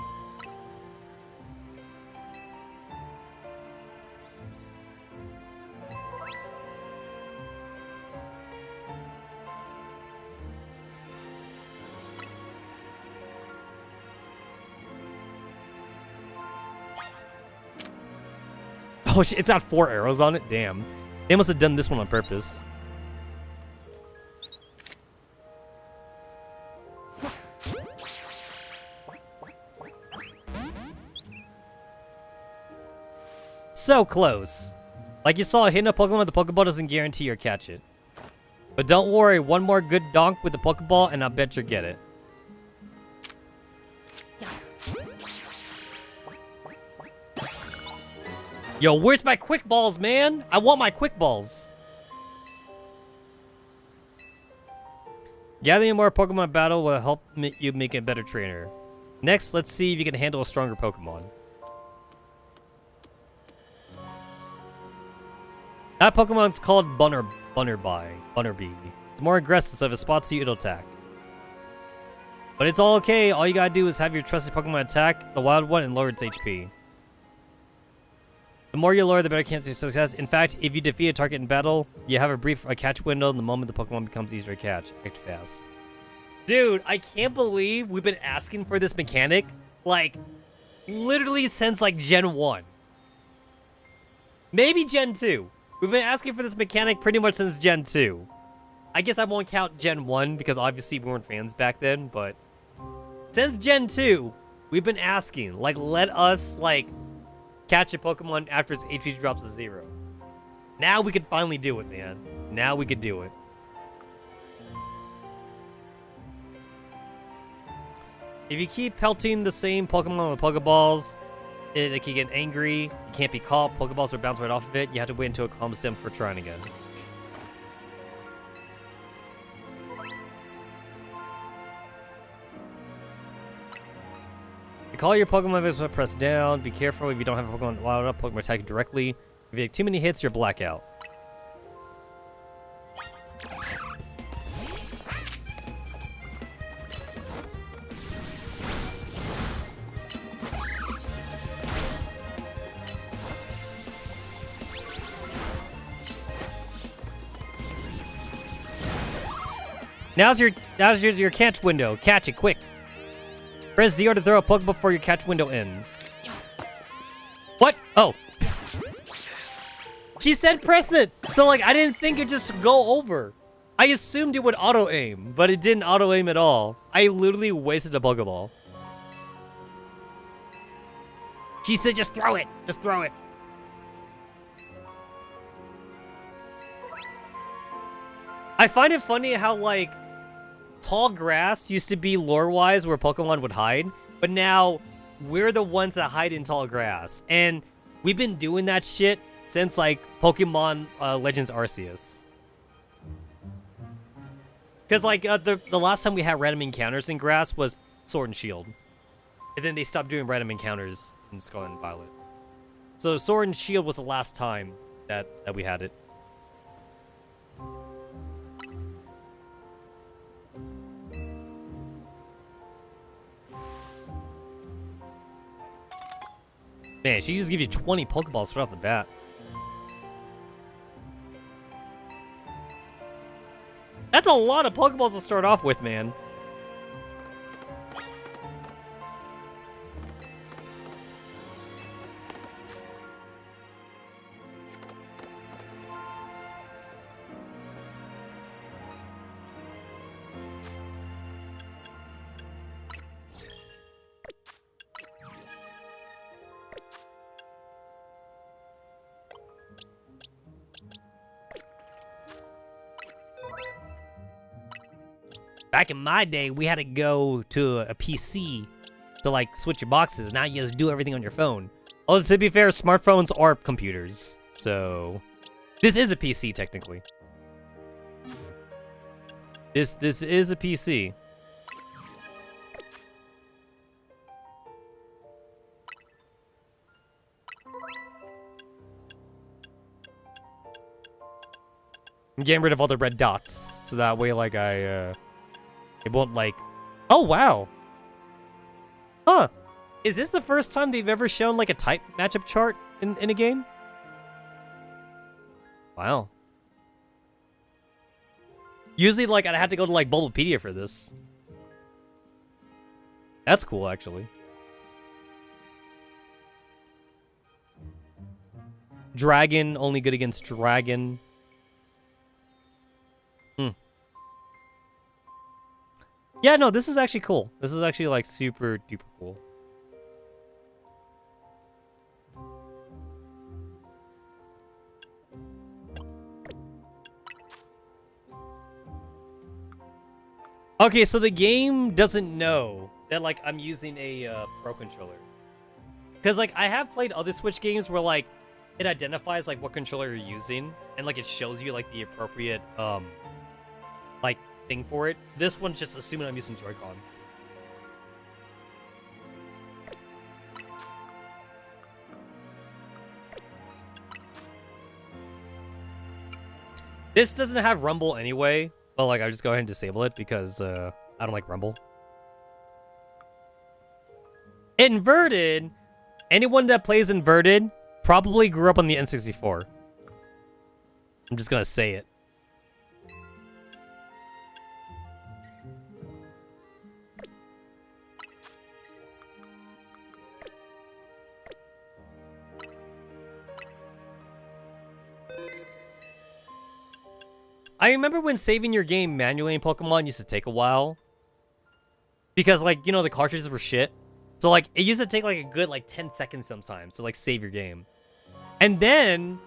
Speaker 1: Oh shit, it's got 4 arrows on it? Damn. They must have done this one on purpose. So close. Like you saw, hitting a Pokemon with the Pokeball doesn't guarantee you'll catch it. But don't worry, one more good donk with the Pokeball and I'll bet you'll get it. Yo, where's my quick balls, man? I want my quick balls. Gathering more Pokemon battle will help you make a better trainer. Next, let's see if you can handle a stronger Pokemon. That Pokemon's called Bunnerbee. It's more aggressive, so if it spots you, it'll attack. But it's all okay. All you gotta do is have your trusted Pokemon attack the wild one and lower its HP. The more you lower, the better chance of success. In fact, if you defeat a target in battle, you have a brief catch window, and the moment the Pokemon becomes easier to catch. Act fast. Dude, I can't believe we've been asking for this mechanic, like, literally since, like, Gen 1. Maybe Gen 2. We've been asking for this mechanic pretty much since Gen 2. I guess I won't count Gen 1, because obviously we weren't fans back then, but... Since Gen 2, we've been asking, like, let us, like... catch a Pokemon after its HP drops to 0. Now we can finally do it, man. Now we could do it. If you keep pelting the same Pokemon with Pokeballs, it can get angry. You can't be caught. Pokeballs will bounce right off of it. You have to wait until it calms down for trying again. Call your Pokemon if it's press down. Be careful if you don't have a Pokemon loud up. Pokemon attack directly. If you take too many hits, you're blackout. Now's your catch window. Catch it quick. Press ZR to throw a Pokeball before your catch window ends. What? Oh. She said press it! So, like, I didn't think it'd just go over. I assumed it would auto-aim, but it didn't auto-aim at all. I literally wasted a Pokeball. She said just throw it! Just throw it. I find it funny how, like, tall grass used to be lore-wise where Pokemon would hide, but now we're the ones that hide in tall grass. And we've been doing that shit since, like, Pokemon Legends Arceus. Because, like, the last time we had random encounters in grass was Sword and Shield. And then they stopped doing random encounters in Scarlet and Violet. So Sword and Shield was the last time that we had it. Man, she just gives you 20 Pokeballs right off the bat. That's a lot of Pokeballs to start off with, man. Back in my day, we had to go to a PC to like switch your boxes. Now you just do everything on your phone. Although to be fair, smartphones are computers, so this is a PC technically. This is a PC. I'm getting rid of all the red dots, so that way, like, it won't, like... Oh, wow! Huh! Is this the first time they've ever shown, like, a type matchup chart in a game? Wow. Usually, like, I'd have to go to, like, Bulbapedia for this. That's cool, actually. Dragon, only good against Dragon. Yeah, no, this is actually cool. This is actually, like, super duper cool. Okay, so the game doesn't know that, like, I'm using a Pro Controller. Because, like, I have played other Switch games where, like, it identifies, like, what controller you're using. And, like, it shows you, like, the appropriate, like, thing for it. This one's just assuming I'm using Joy-Cons. This doesn't have Rumble anyway, but like I just go ahead and disable it because I don't like Rumble. Inverted. Anyone that plays Inverted probably grew up on the N64. I'm just gonna say it. I remember when saving your game manually in Pokemon used to take a while. Because, like, you know, the cartridges were shit. So, like, it used to take, like, a good, like, 10 seconds sometimes to, like, save your game. And then,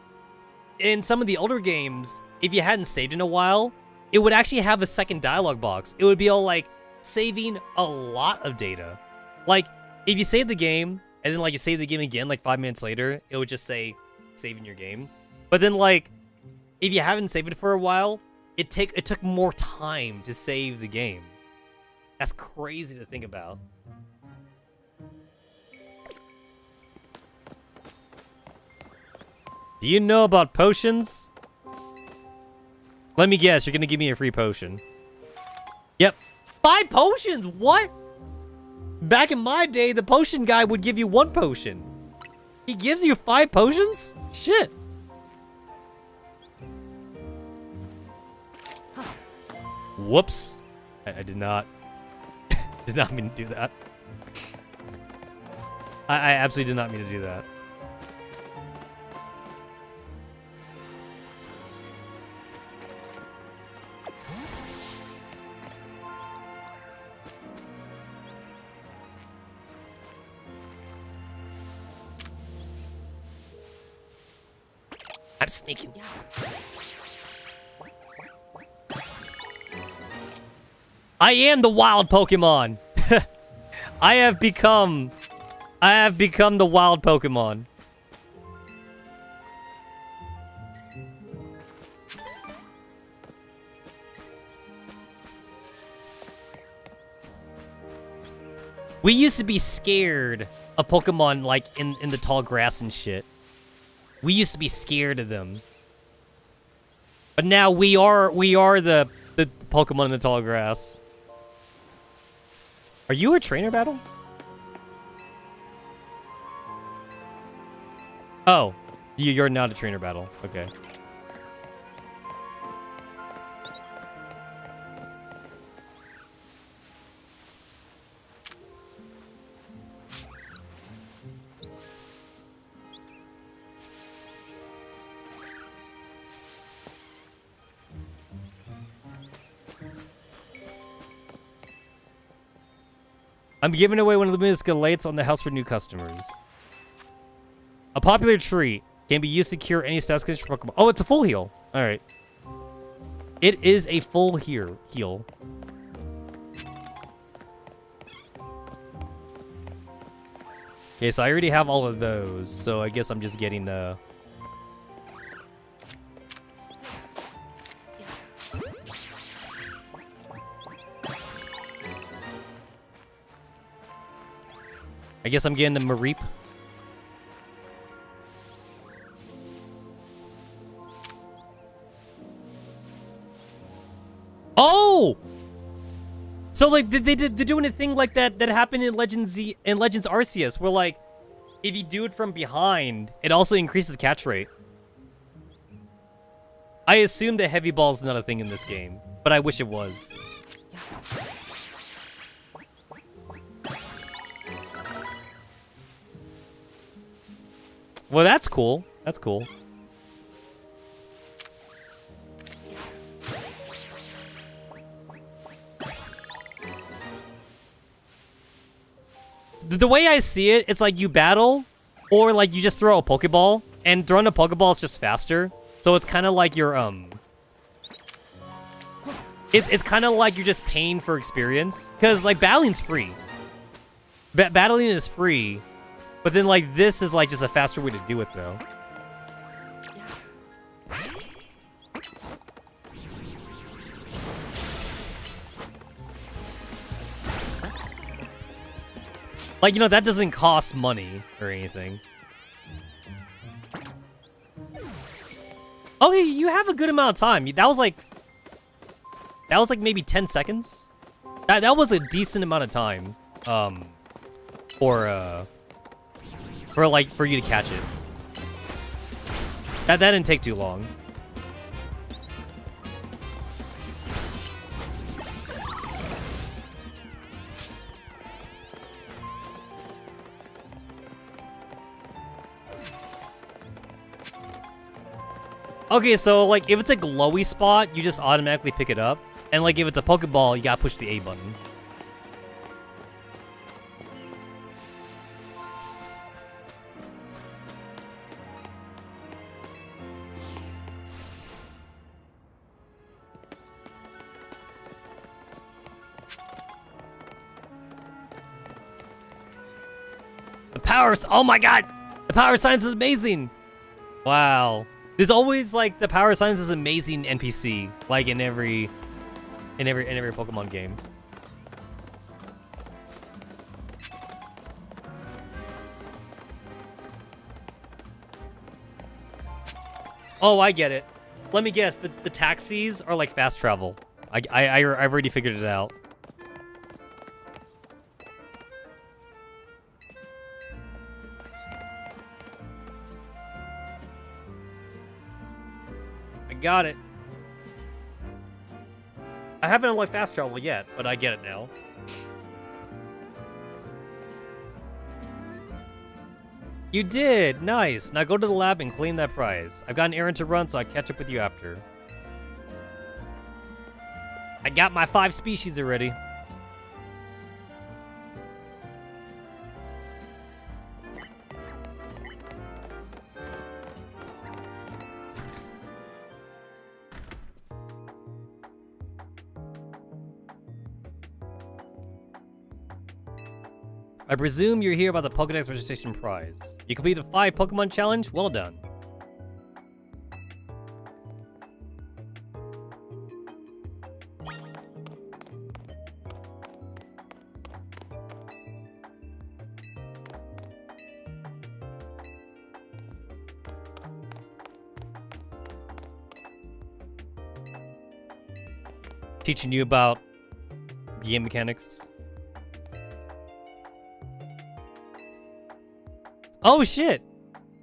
Speaker 1: in some of the older games, if you hadn't saved in a while, it would actually have a second dialogue box. It would be all, like, saving a lot of data. Like, if you save the game, and then, like, you save the game again, like, 5 minutes later, it would just say, saving your game. But then, like... if you haven't saved it for a while, it took more time to save the game. That's crazy to think about. Do you know about potions? Let me guess, you're gonna give me a free potion. Yep. 5 potions? What? Back in my day, the potion guy would give you 1 potion. He gives you 5 potions? Shit. Whoops. I did not did not mean to do that. I absolutely did not mean to do that. I'm sneaking. I am the wild Pokemon. I have become the wild Pokemon. We used to be scared of Pokemon like in the tall grass and shit. We used to be scared of them. But now we are the Pokemon in the tall grass. Are you a trainer battle? Oh, you're not a trainer battle. Okay. I'm giving away one of the musical lights on the house for new customers. A popular treat can be used to cure any status condition for Pokemon. Oh, it's a full heal. All right. It is a full heal. Okay, so I already have all of those, so I guess I'm just getting I guess I'm getting the Mareep. Oh! So like they're doing a thing like that happened in Legends Arceus, where like if you do it from behind, it also increases catch rate. I assume that heavy ball is not a thing in this game, but I wish it was. Well, that's cool. That's cool. The way I see it, it's like you battle, or like you just throw a Pokeball, and throwing a Pokeball is just faster. So it's kind of like you're it's kind of like you're just paying for experience, because like battling's free. Battling is free, but then like this is like just a faster way to do it though. Like, you know, that doesn't cost money or anything. Oh, hey, you have a good amount of time. That was like maybe 10 seconds. That was a decent amount of time. For you to catch it. That didn't take too long. Okay, so, like, if it's a glowy spot, you just automatically pick it up. And, like, if it's a Pokeball, you gotta push the A button. The power... Oh, my God! The power science is amazing! Wow. There's always, like, the power science is amazing NPC, like, in every Pokemon game. Oh, I get it. Let me guess, the taxis are like fast travel. I've already figured it out. Got it. I haven't unlocked fast travel yet, but I get it now. You did! Nice! Now go to the lab and claim that prize. I've got an errand to run, so I'll catch up with you after. I got my 5 species already. I presume you're here about the Pokédex registration prize. You completed the 5 Pokemon challenge? Well done. Teaching you about game mechanics. Oh shit!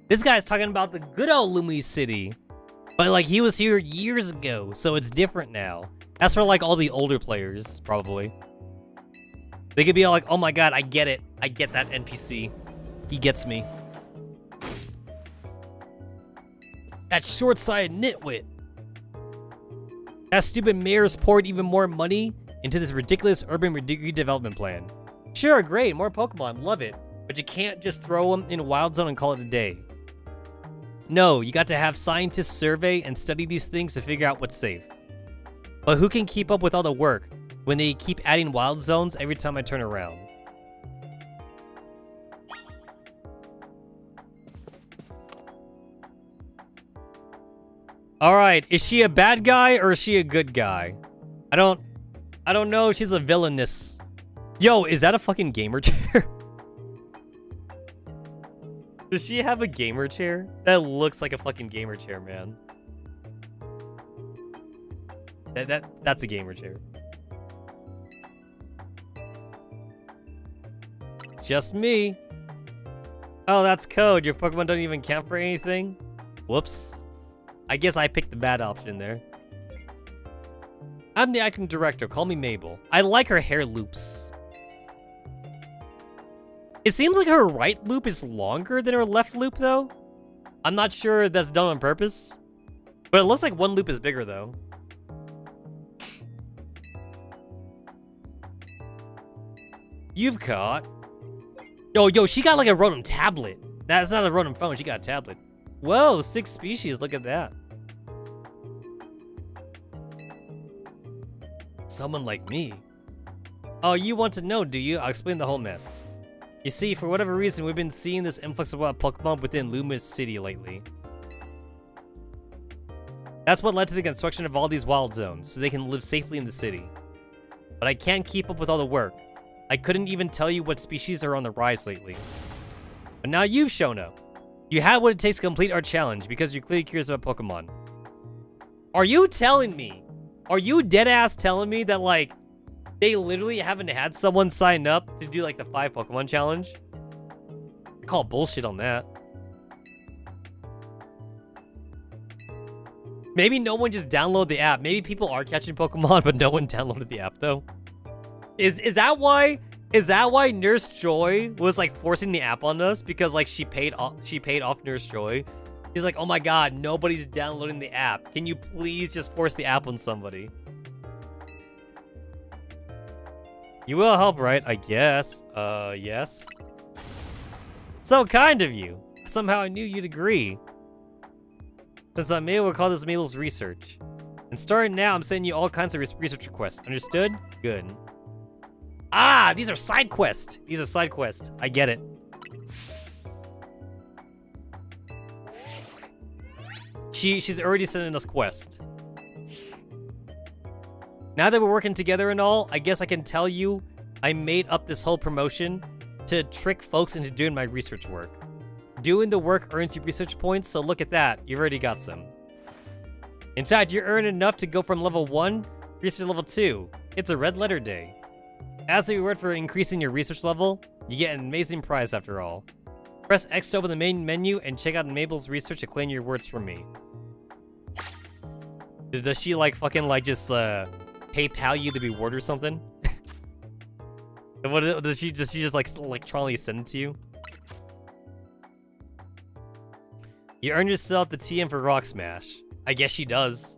Speaker 1: This guy's talking about the good old Lumi City. But like he was here years ago, so it's different now. That's for like all the older players, probably. They could be all like, oh my god, I get it. I get that NPC. He gets me. That short-sighted nitwit. That stupid mayor's poured even more money into this ridiculous urban redevelopment plan. Sure, great, more Pokemon, love it. But you can't just throw them in a wild zone and call it a day. No, you got to have scientists survey and study these things to figure out what's safe. But who can keep up with all the work when they keep adding wild zones every time I turn around? Alright, is she a bad guy or is she a good guy? I don't know if she's a villainess. Yo, is that a fucking gamer chair? Does she have a gamer chair? That looks like a fucking gamer chair, man. That's a gamer chair. Just me. Oh, that's code. Your Pokemon don't even count for anything? Whoops. I guess I picked the bad option there. I'm the acting director. Call me Mabel. I like her hair loops. It seems like her right loop is longer than her left loop, though. I'm not sure if that's done on purpose. But it looks like one loop is bigger, though. You've caught. Yo, she got like a Rotom tablet. That's not a Rotom phone. She got a tablet. Whoa, 6 species. Look at that. Someone like me. Oh, you want to know, do you? I'll explain the whole mess. You see, for whatever reason, we've been seeing this influx of wild Pokemon within Luma's city lately. That's what led to the construction of all these wild zones, so they can live safely in the city. But I can't keep up with all the work. I couldn't even tell you what species are on the rise lately. But now you've shown up. You have what it takes to complete our challenge because you're clearly curious about Pokemon. Are you telling me? Are you deadass telling me that, like, they literally haven't had someone sign up to do, like, the 5 Pokemon challenge? I call bullshit on that. Maybe no one just downloaded the app. Maybe people are catching Pokemon, but no one downloaded the app, though. Is that why Nurse Joy was, like, forcing the app on us? Because, like, she paid off Nurse Joy. She's like, oh my god, nobody's downloading the app. Can you please just force the app on somebody? You will help, right? I guess. Yes. So kind of you. Somehow I knew you'd agree. Since I'm able to call this Mabel's research. And starting now, I'm sending you all kinds of research requests. Understood? Good. Ah, these are side quests. These are side quests. I get it. She's already sending us quests. Now that we're working together and all, I guess I can tell you I made up this whole promotion to trick folks into doing my research work. Doing the work earns you research points, so look at that. You've already got some. In fact, you're earning enough to go from level 1 research to level 2. It's a red letter day. As the reward for increasing your research level, you get an amazing prize after all. Press X to open the main menu and check out Mabel's research to claim your rewards from me. Does she, like, fucking, like, just, PayPal you the reward or something? What does she just, like, electronically send it to you? You earn yourself the TM for Rock Smash. I guess she does.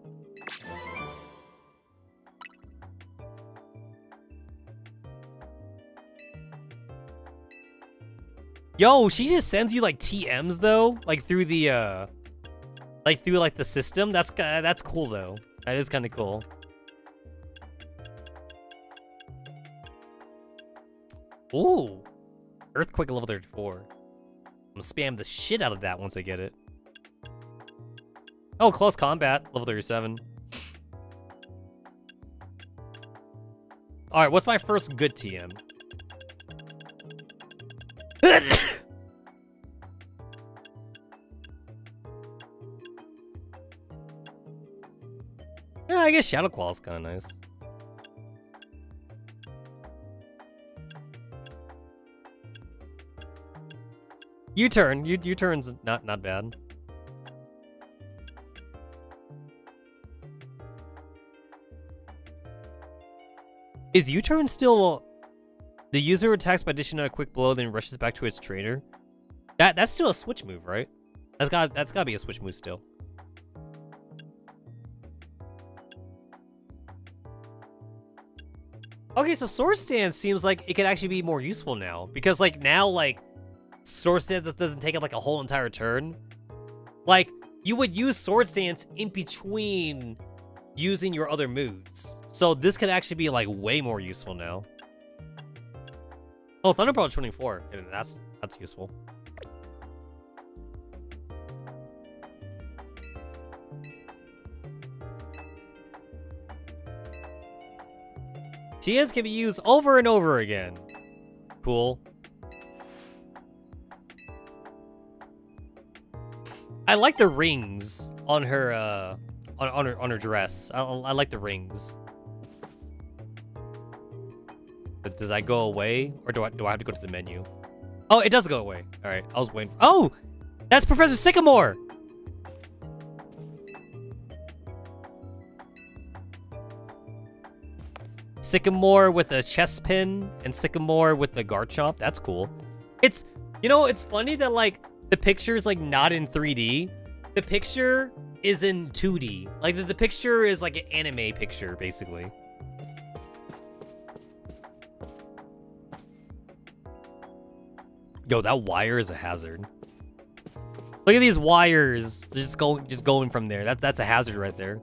Speaker 1: Yo, she just sends you, like, TMs, though? Like, through the, like, the system? That's cool, though. That is kind of cool. Ooh. Earthquake level 34. I'm gonna spam the shit out of that once I get it. Oh, close combat, level 37. Alright, what's my first good TM? Yeah, I guess Shadow Claw's kind of nice. U-turn. U-turn's not bad. Is U-turn still... The user attacks by dishing out a quick blow, then rushes back to its trainer? That's still a switch move, right? That's gotta be a switch move still. Okay, so Sword Stance seems like it could actually be more useful now. Because, like, now, like, Sword Stance doesn't take up, like, a whole entire turn. Like, you would use Sword Stance in between using your other moves. So this could actually be, like, way more useful now. Oh, Thunderbolt 24. That's useful. TNs can be used over and over again. Cool. I like the rings on her on her dress. I like the rings. But does that go away, or do I have to go to the menu? Oh, it does go away. All right, I was waiting. Oh, that's Professor Sycamore. Sycamore with a chest pin and Sycamore with the Garchomp. That's cool. It's, you know, it's funny that like the picture is like not in 3D. The picture is in 2D. Like the picture is like an anime picture, basically. Yo, that wire is a hazard. Look at these wires just going from there. That's a hazard right there.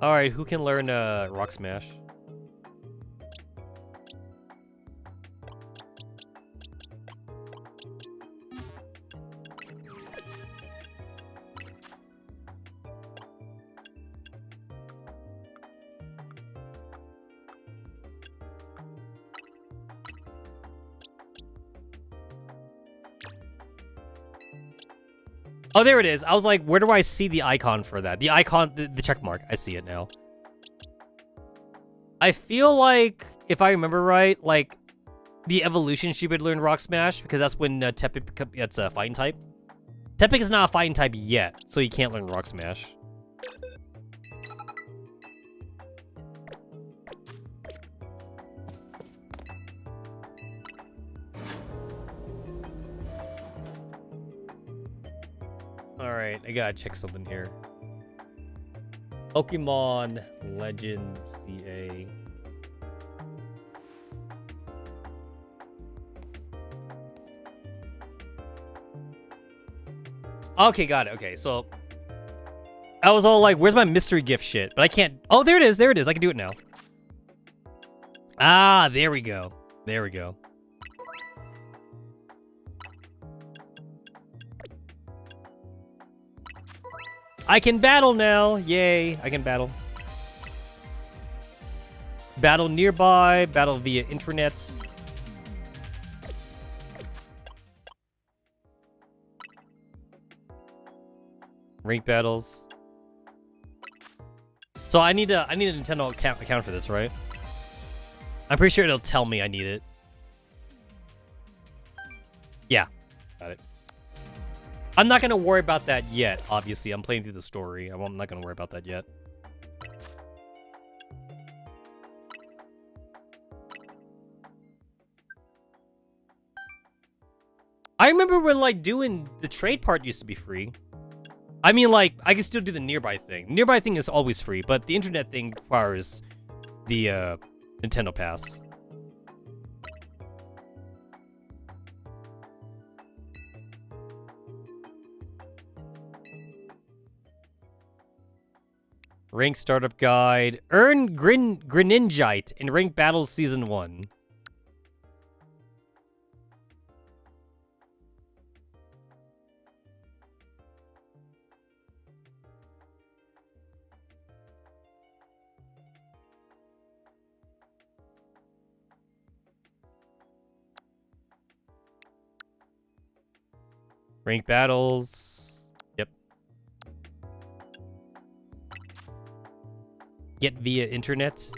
Speaker 1: All right, who can learn Rock Smash? Oh, there it is. I was like, where do I see the icon for that? The icon, the check mark. I see it now. I feel like, if I remember right, like, the evolution she would learn Rock Smash, because that's when Tepig gets a fighting type. Tepig is not a fighting type yet, so he can't learn Rock Smash. Alright, I gotta check something here. Pokemon Legends CA. Okay, got it. Okay, so I was all like, where's my mystery gift shit? But I can't. Oh, there it is. There it is. I can do it now. Ah, there we go. There we go. I can battle now. Yay, I can battle. Battle nearby, battle via internet. Rank battles. So I need a Nintendo account for this, right? I'm pretty sure it'll tell me I need it. Yeah, got it. I'm not gonna worry about that yet, obviously. I'm playing through the story. I'm not gonna worry about that yet. I remember when, like, doing the trade part used to be free. I mean, like, I can still do the nearby thing. The nearby thing is always free, but the internet thing requires the, Nintendo Pass. Rank Startup Guide. Earn Greninjite in Rank Battles Season 1. Rank Battles. Yep. Get via internet.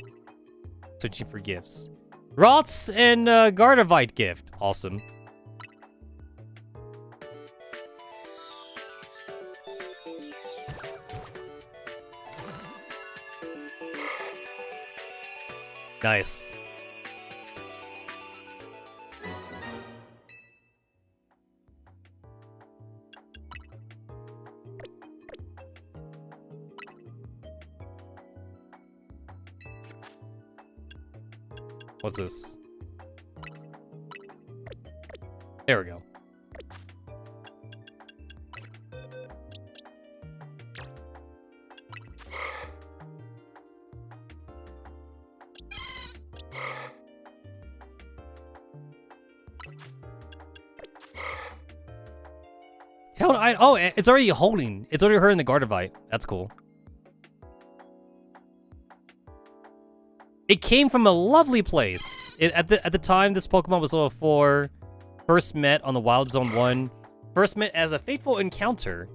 Speaker 1: Searching for gifts. Rots and Gardevoir gift. Awesome. Nice. What's this? There we go. Hell, oh, it's already holding. It's already her in the Gardevoir. That's cool. It came from a lovely place. At the time, this Pokemon was level 4. First met on the Wild Zone 1. First met as a fateful encounter.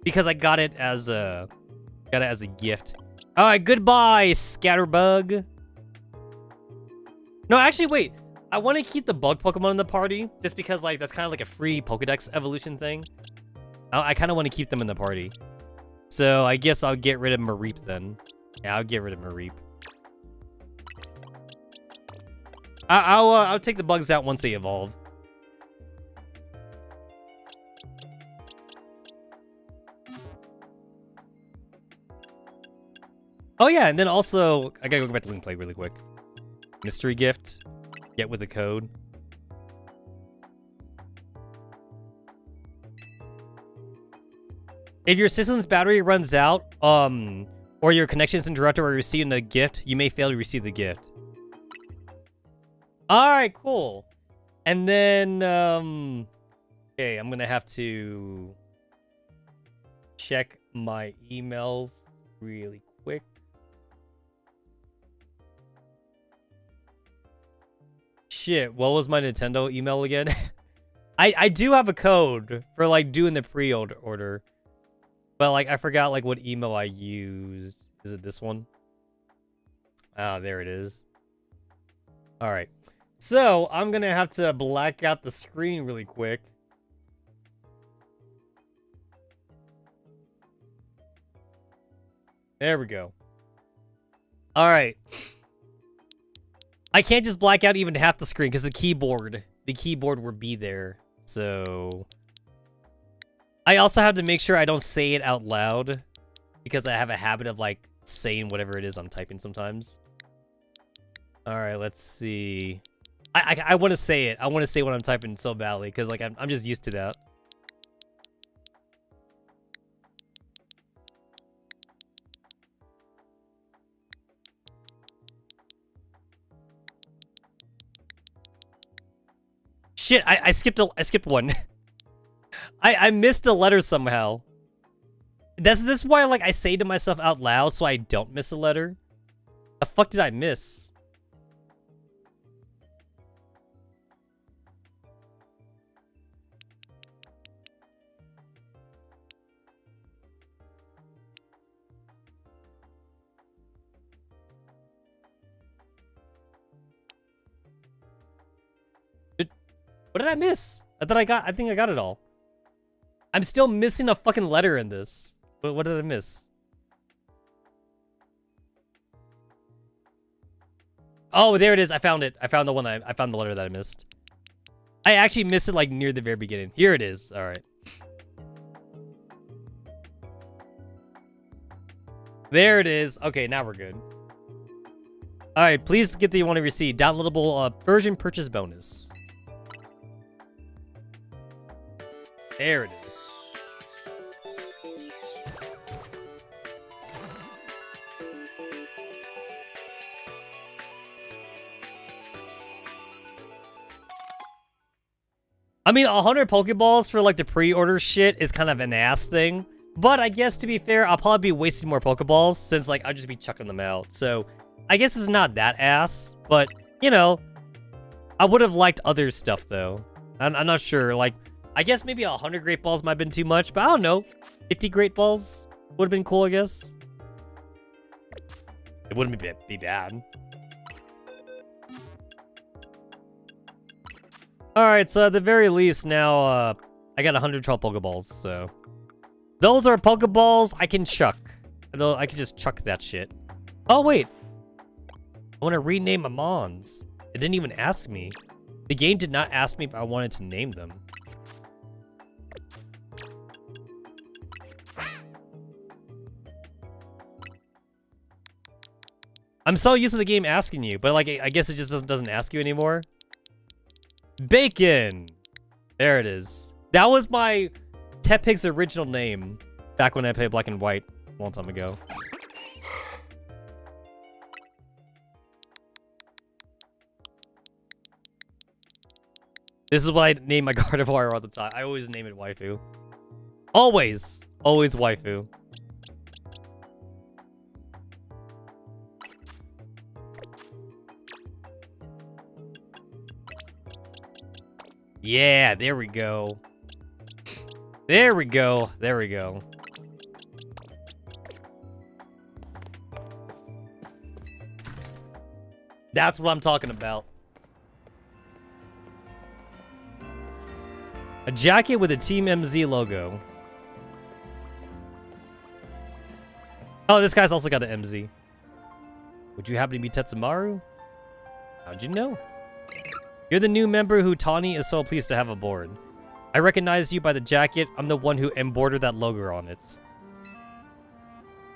Speaker 1: Because I got it as a gift. Alright, goodbye, Scatterbug. No, actually, wait. I want to keep the bug Pokemon in the party. Just because, like, that's kind of like a free Pokedex evolution thing. I kind of want to keep them in the party. So, I guess I'll get rid of Mareep then. Yeah, I'll get rid of Mareep. I'll take the bugs out once they evolve. Oh yeah, and then also, I gotta go back to Link Play really quick. Mystery gift. Get with the code. If your system's battery runs out, or your connection is interrupted or you're receiving a gift, you may fail to receive the gift. Alright, cool. And then, okay, I'm gonna have to check my emails really quick. Shit, what was my Nintendo email again? I do have a code for, like, doing the pre-order. But, like, I forgot, like, what email I used. Is it this one? Ah, there it is. Alright. So, I'm gonna have to black out the screen really quick. There we go. Alright. I can't just black out even half the screen because the keyboard would be there. So I also have to make sure I don't say it out loud because I have a habit of like saying whatever it is I'm typing sometimes. All right, let's see. I want to say it. I want to say what I'm typing so badly because like I'm just used to that. Shit, I skipped one. I missed a letter somehow. This is why like I say to myself out loud so I don't miss a letter. The fuck did I miss? What did I miss? I think I got it all. I'm still missing a fucking letter in this. What did I miss? Oh, there it is. I found it. I found the one I found the letter that I missed. I actually missed it like near the very beginning. Here it is. All right. There it is. Okay, now we're good. All right, please get the one to receive. Downloadable version purchase bonus. There it is. I mean, 100 Pokeballs for, like, the pre-order shit is kind of an ass thing. But I guess, to be fair, I'll probably be wasting more Pokeballs since, like, I'll just be chucking them out. So, I guess it's not that ass. But, you know, I would have liked other stuff, though. I'm not sure. Like, I guess maybe 100 Great Balls might have been too much, but I don't know. 50 Great Balls would have been cool, I guess. It wouldn't be bad. Alright, so at the very least now, I got 112 Pokeballs, so... Those are Pokeballs I can chuck. I can just chuck that shit. Oh, wait. I want to rename my Mons. It didn't even ask me. The game did not ask me if I wanted to name them. I'm so used to the game asking you, but like I guess it just doesn't ask you anymore. Bacon! There it is. That was my Tepig's original name back when I played Black and White a long time ago. This is what I name my Gardevoir all the time. I always name it Waifu. Always. Always Waifu. Yeah, there we go. There we go. There we go. That's what I'm talking about. A jacket with a Team MZ logo. Oh, this guy's also got an MZ. Would you happen to be Tetsamaru? How'd you know? You're the new member who Tawny is so pleased to have aboard. I recognize you by the jacket. I'm the one who embroidered that logo on it.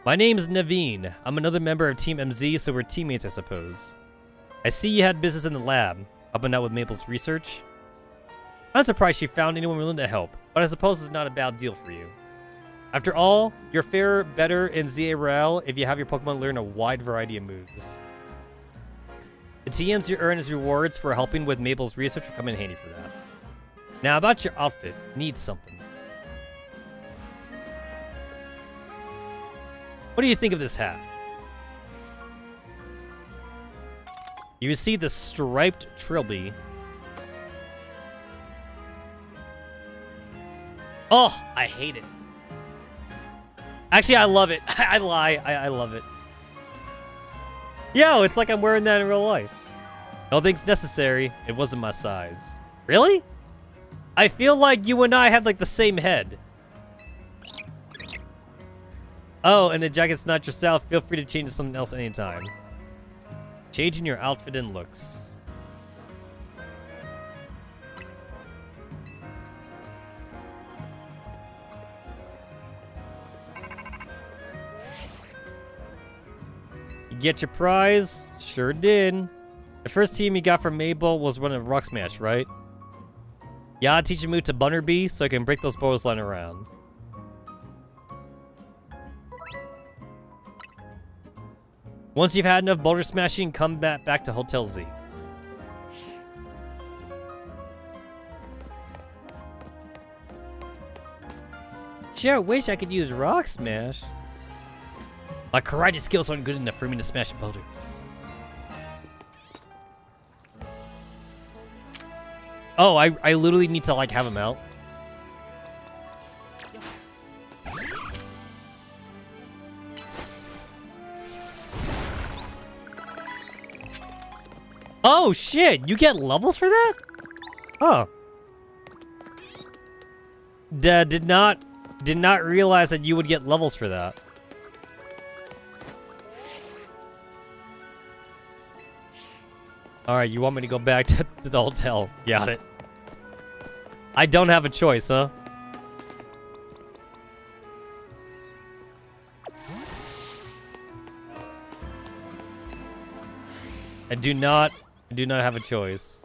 Speaker 1: My name's Naveen. I'm another member of Team MZ, so we're teammates, I suppose. I see you had business in the lab, helping out with Maple's research. I'm surprised she found anyone willing to help, but I suppose it's not a bad deal for you. After all, you're fairer, better in ZA Royale if you have your Pokemon learn a wide variety of moves. The TMs you earn as rewards for helping with Maple's research will come in handy for that. Now about your outfit, needs something. What do you think of this hat? You see the striped trilby. Oh, I hate it. Actually, I love it. I lie. I love it. Yo, it's like I'm wearing that in real life. No thanks necessary. It wasn't my size. Really? I feel like you and I have like the same head. Oh, and the jacket's not your style. Feel free to change to something else anytime. Changing your outfit and looks. You get your prize? Sure did. The first team you got from Mabel was one of Rock Smash, right? Yeah, teach him move to Butterbee so I can break those bows lying around. Once you've had enough boulder smashing, come back to Hotel Z. Sure wish I could use Rock Smash. My karate skills aren't good enough for me to smash boulders. Oh, I literally need to like have him out. Oh shit, you get levels for that? Oh. Did not realize that you would get levels for that. Alright, you want me to go back to the hotel. Got it. I don't have a choice, huh? I do not have a choice.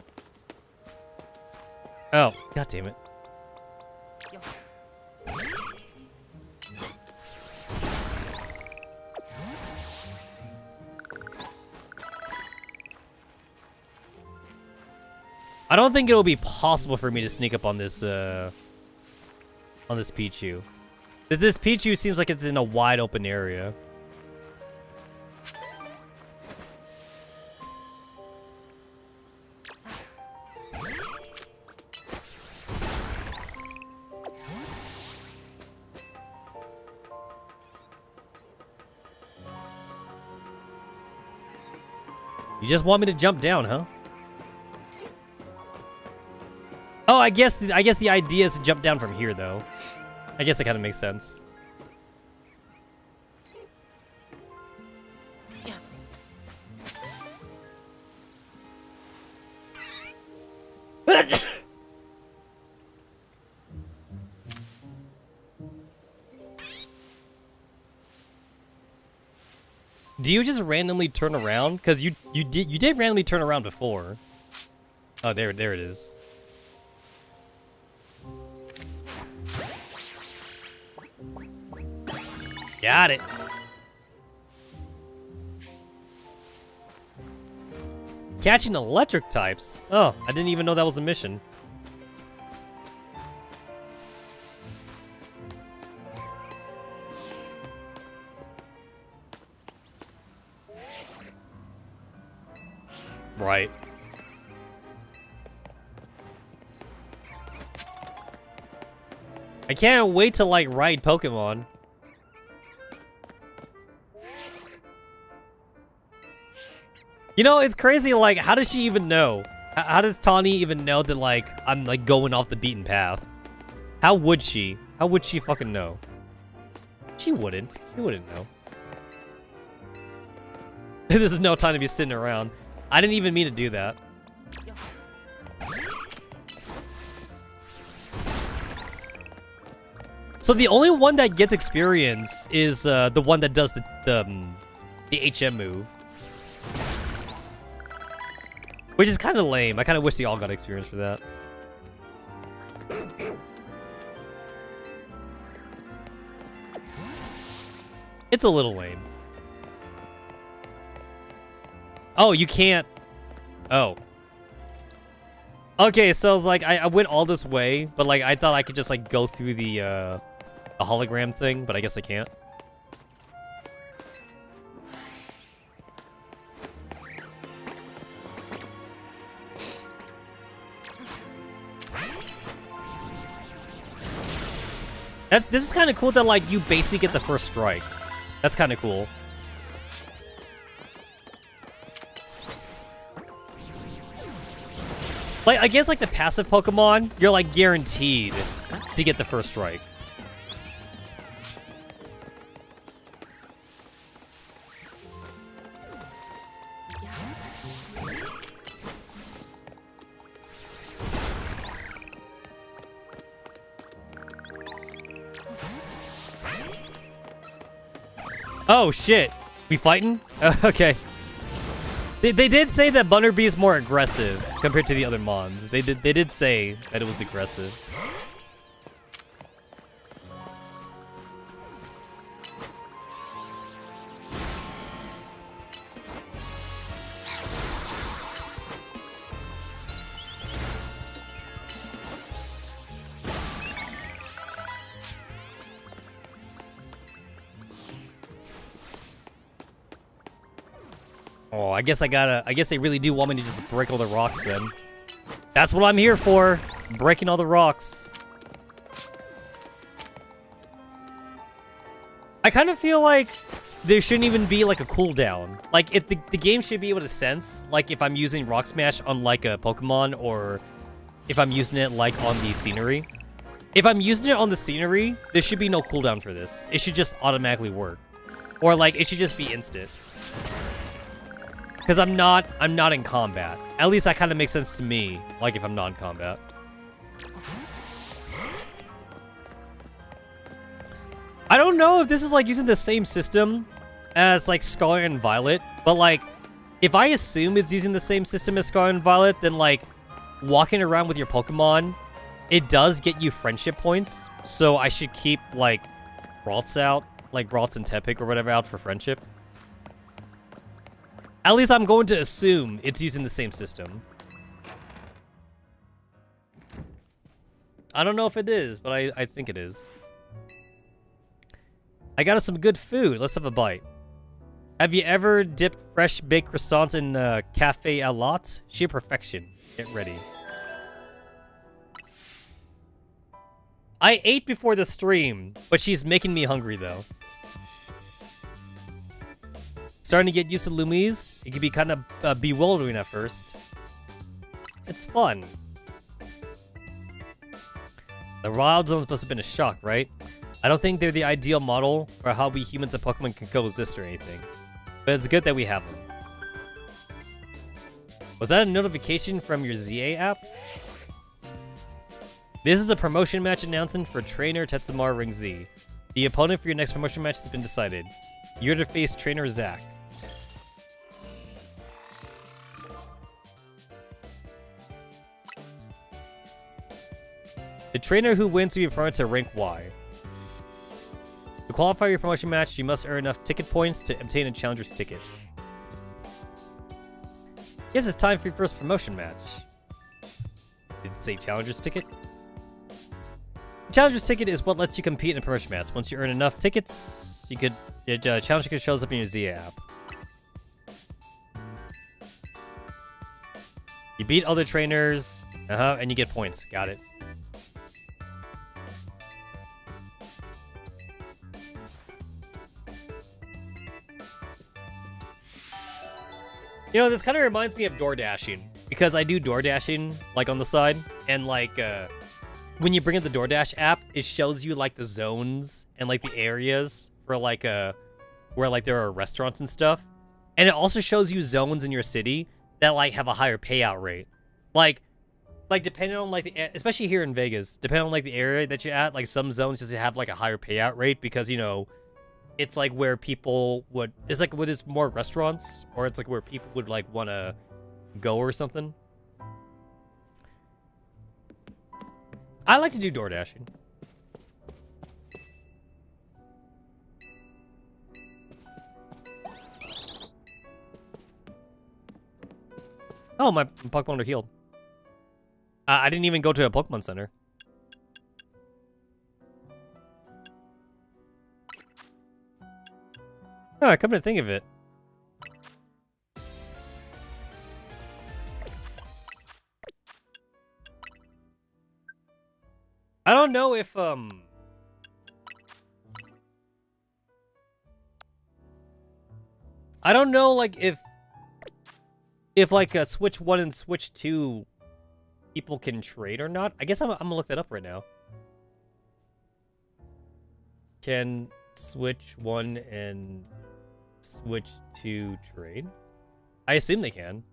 Speaker 1: Oh, god damn it. I don't think it'll be possible for me to sneak up on this Pichu. This Pichu seems like it's in a wide open area. You just want me to jump down, huh? Oh, I guess the idea is to jump down from here, though. I guess it kind of makes sense. Do you just randomly turn around? Because you did randomly turn around before. Oh, there it is. Got it. Catching electric types. Oh, I didn't even know that was a mission. Right. I can't wait to, like, ride Pokemon. You know, it's crazy, like, how does she even know? How does Tawny even know that, like, I'm, like, going off the beaten path? How would she? How would she fucking know? She wouldn't. She wouldn't know. This is no time to be sitting around. I didn't even mean to do that. So the only one that gets experience is the one that does the HM move. Which is kind of lame. I kind of wish they all got experience for that. It's a little lame. Oh, you can't... Oh. Okay, so I was like, I went all this way, but like, I thought I could just like go through the hologram thing, but I guess I can't. This is kind of cool that like, you basically get the first strike. That's kind of cool. Like, I guess, like, the passive Pokemon, you're, like, guaranteed to get the first strike. Oh, shit. We fighting? Okay. They did say that Butterbean is more aggressive compared to the other mons. They did say that it was aggressive. Oh, I guess they really do want me to just break all the rocks then. That's what I'm here for. Breaking all the rocks. I kind of feel like there shouldn't even be like a cooldown. Like, if the game should be able to sense, like, if I'm using Rock Smash on like a Pokemon, or if I'm using it like on the scenery. If I'm using it on the scenery, there should be no cooldown for this. It should just automatically work. Or like, it should just be instant. Because I'm not in combat. At least that kind of makes sense to me, like if I'm not in combat. I don't know if this is like using the same system as like Scarlet and Violet, but like, if I assume it's using the same system as Scarlet and Violet, then like, walking around with your Pokemon, it does get you friendship points, so I should keep like, Ralts out, like Ralts and Tepig or whatever out for friendship. At least I'm going to assume it's using the same system. I don't know if it is, but I think it is. I got us some good food. Let's have a bite. Have you ever dipped fresh baked croissants in Cafe à Lot? Sheer perfection. Get ready. I ate before the stream, but she's making me hungry though. Starting to get used to Lumise. It can be kind of bewildering at first. It's fun. The wild zones must have been a shock, right? I don't think they're the ideal model for how we humans and Pokemon can coexist or anything. But it's good that we have them. Was that a notification from your ZA app? This is a promotion match announcement for Trainer Tetsamaru Ring Z. The opponent for your next promotion match has been decided. You're to face Trainer Zack. The trainer who wins will be promoted to rank Y. To qualify your promotion match, you must earn enough ticket points to obtain a challenger's ticket. Guess it's time for your first promotion match. Did it say challenger's ticket? Challenger's ticket is what lets you compete in a promotion match. Once you earn enough tickets, you could challenger ticket shows up in your ZA app. You beat other trainers, and you get points. Got it. You know, this kind of reminds me of door dashing because I do door dashing like on the side, and like when you bring up the DoorDash app, it shows you like the zones and like the areas for like where like there are restaurants and stuff, and it also shows you zones in your city that like have a higher payout rate, like depending on like especially here in Vegas, depending on like the area that you're at, like some zones just have like a higher payout rate because you know it's like where people would, it's like where there's more restaurants, or it's like where people would like want to go or something. I like to do door dashing. Oh, my Pokemon are healed. I didn't even go to a Pokemon Center. Oh, come to think of it. I don't know if, I don't know, like, if like, Switch 1 and Switch 2 people can trade or not. I guess I'm gonna look that up right now. Can Switch 1 and Switch 2 trade? I assume they can.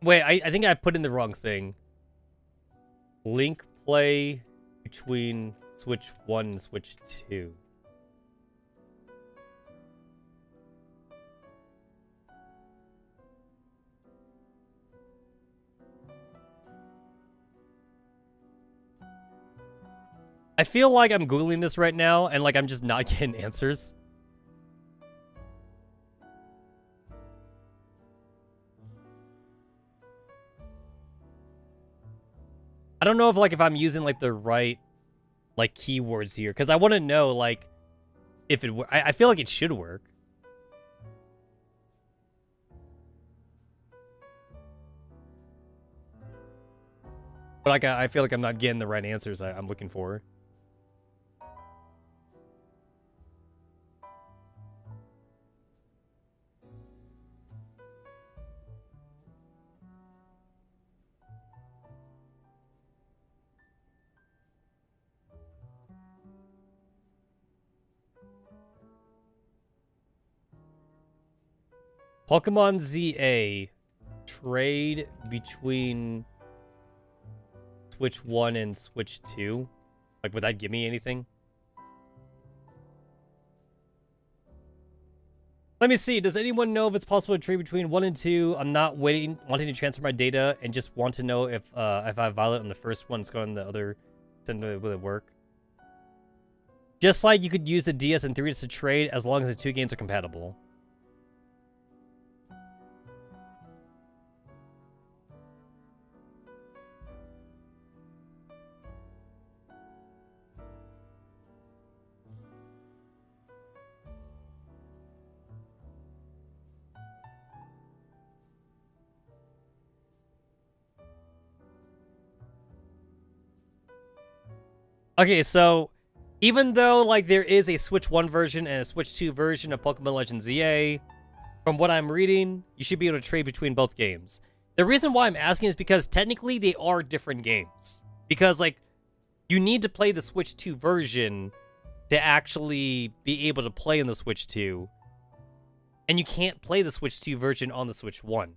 Speaker 1: Wait, I think I put in the wrong thing. Link play between Switch 1 and Switch 2. I feel like I'm Googling this right now, and like I'm just not getting answers. I don't know if I'm using like the right like keywords here, because I want to know like if it. I feel like it should work. But like I feel like I'm not getting the right answers I'm looking for. Pokemon ZA trade between Switch 1 and Switch 2. Like, would that give me anything? Let me see. Does anyone know if it's possible to trade between 1 and 2? I'm not wanting to transfer my data and just want to know if I Violet on the first one, it's going on the other. Will it work? Just like you could use the DS and 3DS to trade as long as the two games are compatible. Okay, so even though like there is a Switch 1 version and a Switch 2 version of Pokemon Legends ZA, from what I'm reading, you should be able to trade between both games. The reason why I'm asking is because technically they are different games. Because like you need to play the Switch 2 version to actually be able to play in the Switch 2. And you can't play the Switch 2 version on the Switch 1.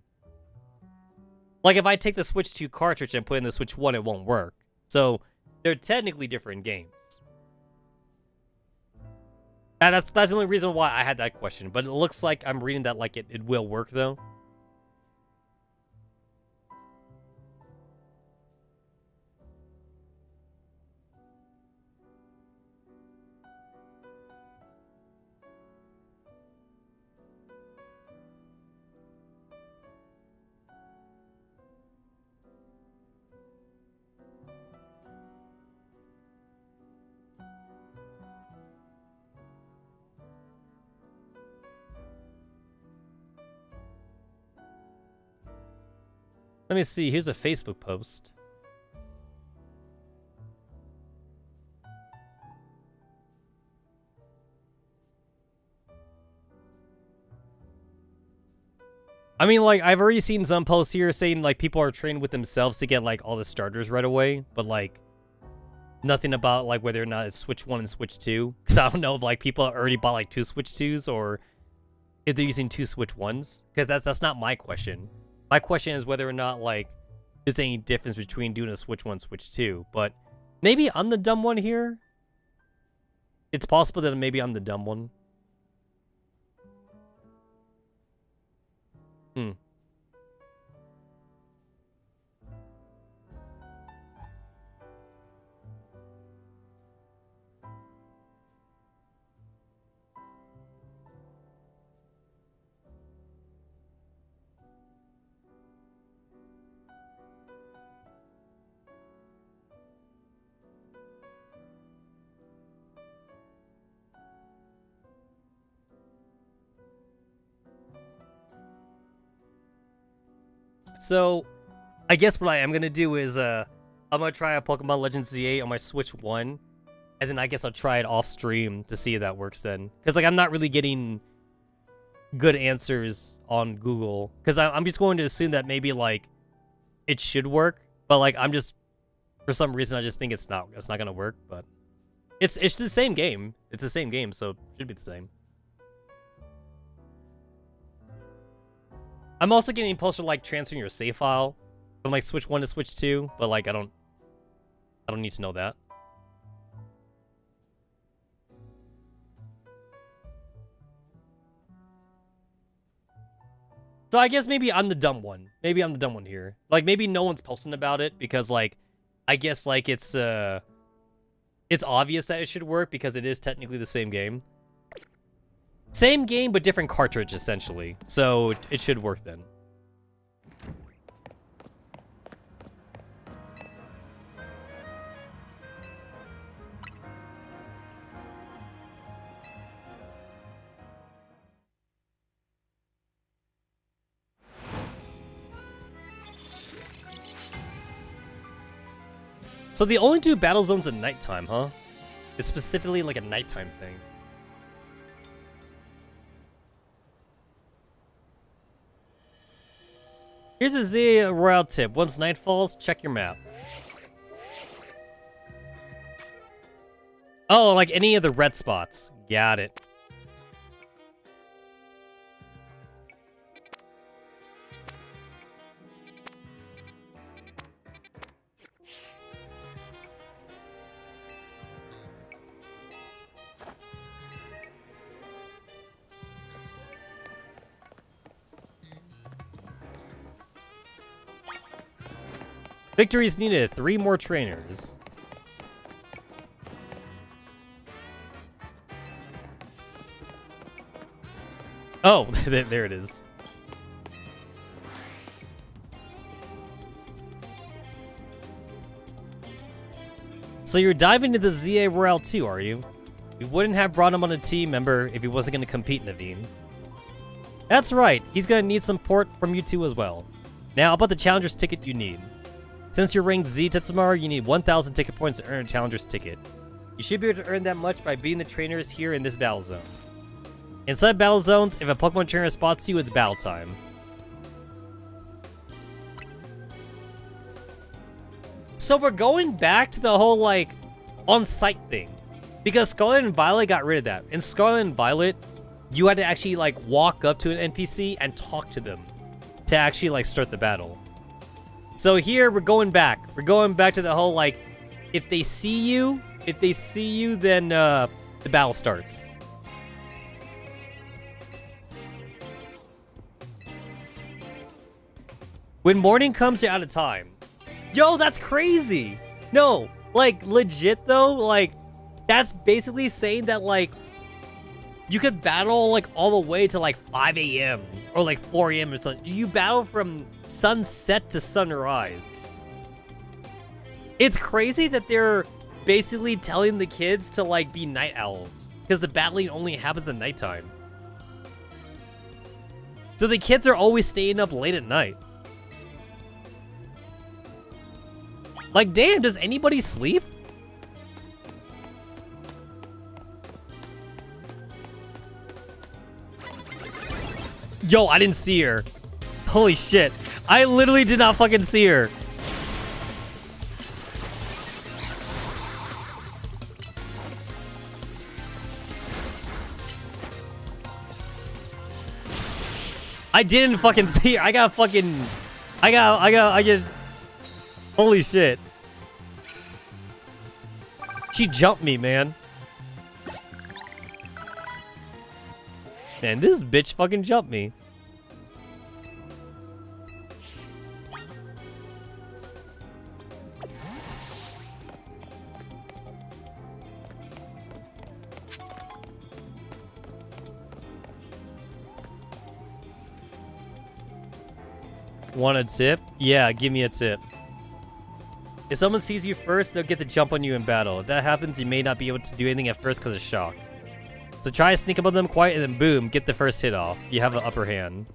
Speaker 1: Like if I take the Switch 2 cartridge and put in the Switch 1, it won't work. So they're technically different games. And that's the only reason why I had that question. But it looks like I'm reading that like it will work, though. Let me see. Here's a Facebook post. I mean, like, I've already seen some posts here saying, like, people are training with themselves to get, like, all the starters right away. But, like, nothing about, like, whether or not it's Switch 1 and Switch 2. Because I don't know if, like, people already bought, like, 2 Switch 2s or if they're using 2 Switch 1s. Because that's not my question. My question is whether or not, like, there's any difference between doing a Switch 1 and Switch 2. But maybe I'm the dumb one here. It's possible that maybe I'm the dumb one. So, I guess what I am going to do is, I'm going to try a Pokemon Legends Z8 on my Switch 1, and then I guess I'll try it off stream to see if that works then. Because, like, I'm not really getting good answers on Google. Because I'm just going to assume that maybe, like, it should work, but, like, I'm just, for some reason, I just think it's not going to work, but it's the same game. It's the same game, so it should be the same. I'm also getting posted like transferring your save file from like Switch 1 to Switch 2, but like I don't need to know that. So I guess maybe I'm the dumb one. Maybe I'm the dumb one here. Like maybe no one's posting about it because like I guess like it's obvious that it should work because it is technically the same game. Same game, but different cartridge, essentially. So, it should work then. So, they only do battle zones at nighttime, huh? It's specifically like a nighttime thing. Here's a Z Royale tip. Once night falls, check your map. Oh, like any of the red spots. Got it. Victories needed. 3 more trainers. Oh, there it is. So you're diving into the ZA Royale 2, are you? You wouldn't have brought him on a team member if he wasn't going to compete, Naveen. That's right. He's going to need some support from you two as well. Now, about the Challenger's ticket you need. Since you're ranked Z Tetsamaru, you need 1,000 ticket points to earn a Challenger's ticket. You should be able to earn that much by beating the trainers here in this battle zone. Inside battle zones, if a Pokemon trainer spots you, it's battle time. So we're going back to the whole, like, on-site thing. Because Scarlet and Violet got rid of that. In Scarlet and Violet, you had to actually, like, walk up to an NPC and talk to them to actually, like, start the battle. So here, we're going back. We're going back to the whole, like, if they see you, then the battle starts. When morning comes, you're out of time. Yo, that's crazy. No, like, legit, though, like, that's basically saying that, like, you could battle, like, all the way to, like, 5 a.m. or, like, 4 a.m. or something. You battle from sunset to sunrise. It's crazy that they're basically telling the kids to, like, be night owls. Because the battling only happens at nighttime. So the kids are always staying up late at night. Like, damn, does anybody sleep? Yo, I didn't see her. Holy shit. I literally did not fucking see her. I didn't fucking see her. I got fucking... I just... Holy shit. She jumped me, man. Man, this bitch fucking jumped me. Want a tip? Yeah, give me a tip. If someone sees you first, they'll get the jump on you in battle. If that happens, you may not be able to do anything at first because of shock. So try to sneak up on them quiet and then boom, get the first hit off. You have an upper hand.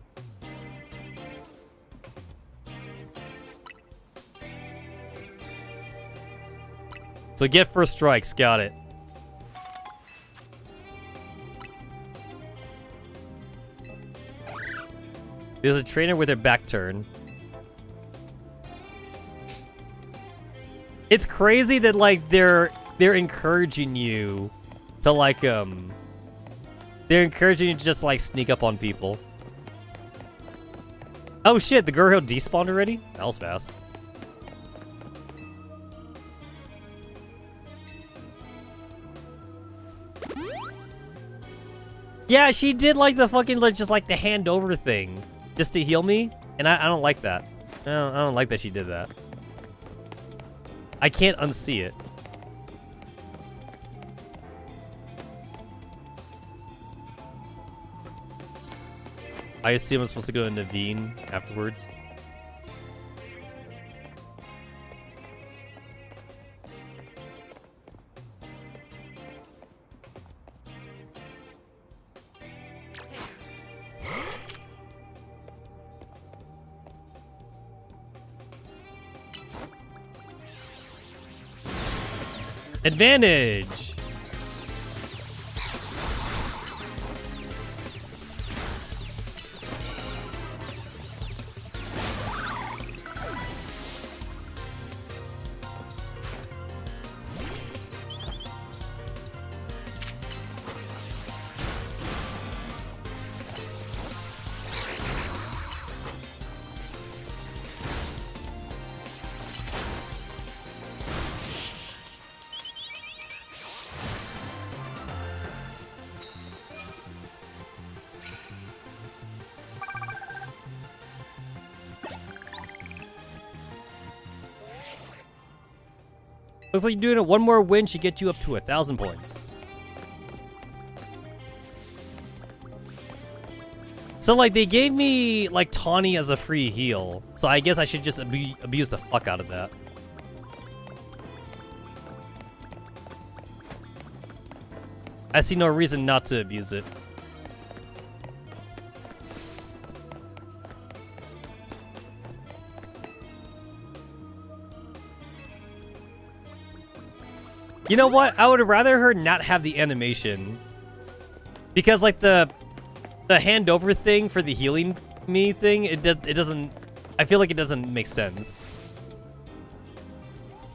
Speaker 1: So get first strikes, got it. There's a trainer with their back turned. It's crazy that like they're encouraging you to like they're encouraging you to just like sneak up on people. Oh shit, the girl despawned already? That was fast. Yeah, she did like the fucking like just like the hand over thing just to heal me, and I don't like that. I don't like that she did that. I can't unsee it. I assume I'm supposed to go to Naveen afterwards. Advantage! Looks like you're doing it. One more win should get you up to 1,000 points. So, like, they gave me, like, Tawny as a free heal. So I guess I should just abuse the fuck out of that. I see no reason not to abuse it. You know what? I would rather her not have the animation. Because, like, the hand over thing for the healing me thing, it doesn't... I feel like it doesn't make sense.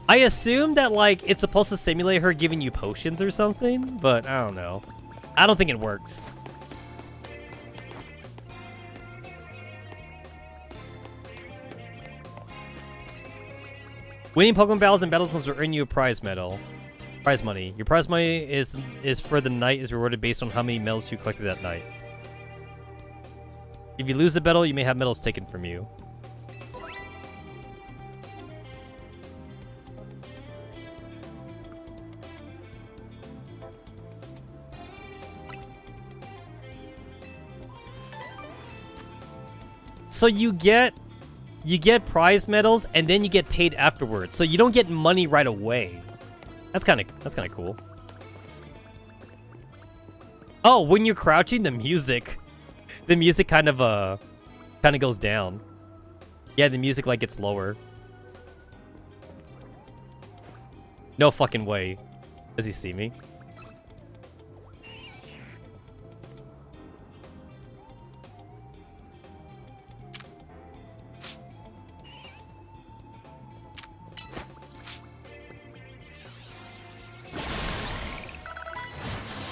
Speaker 1: I assume that, like, it's supposed to simulate her giving you potions or something, but I don't know. I don't think it works. Winning Pokemon battles and battle zones will earn you a prize medal. Prize money. Your prize money is for the night is rewarded based on how many medals you collected that night. If you lose the battle, you may have medals taken from you. So you get prize medals and then you get paid afterwards. So you don't get money right away. That's kind of cool. Oh, when you're crouching, the music kind of goes down. Yeah, the music like gets lower. No fucking way. Does he see me?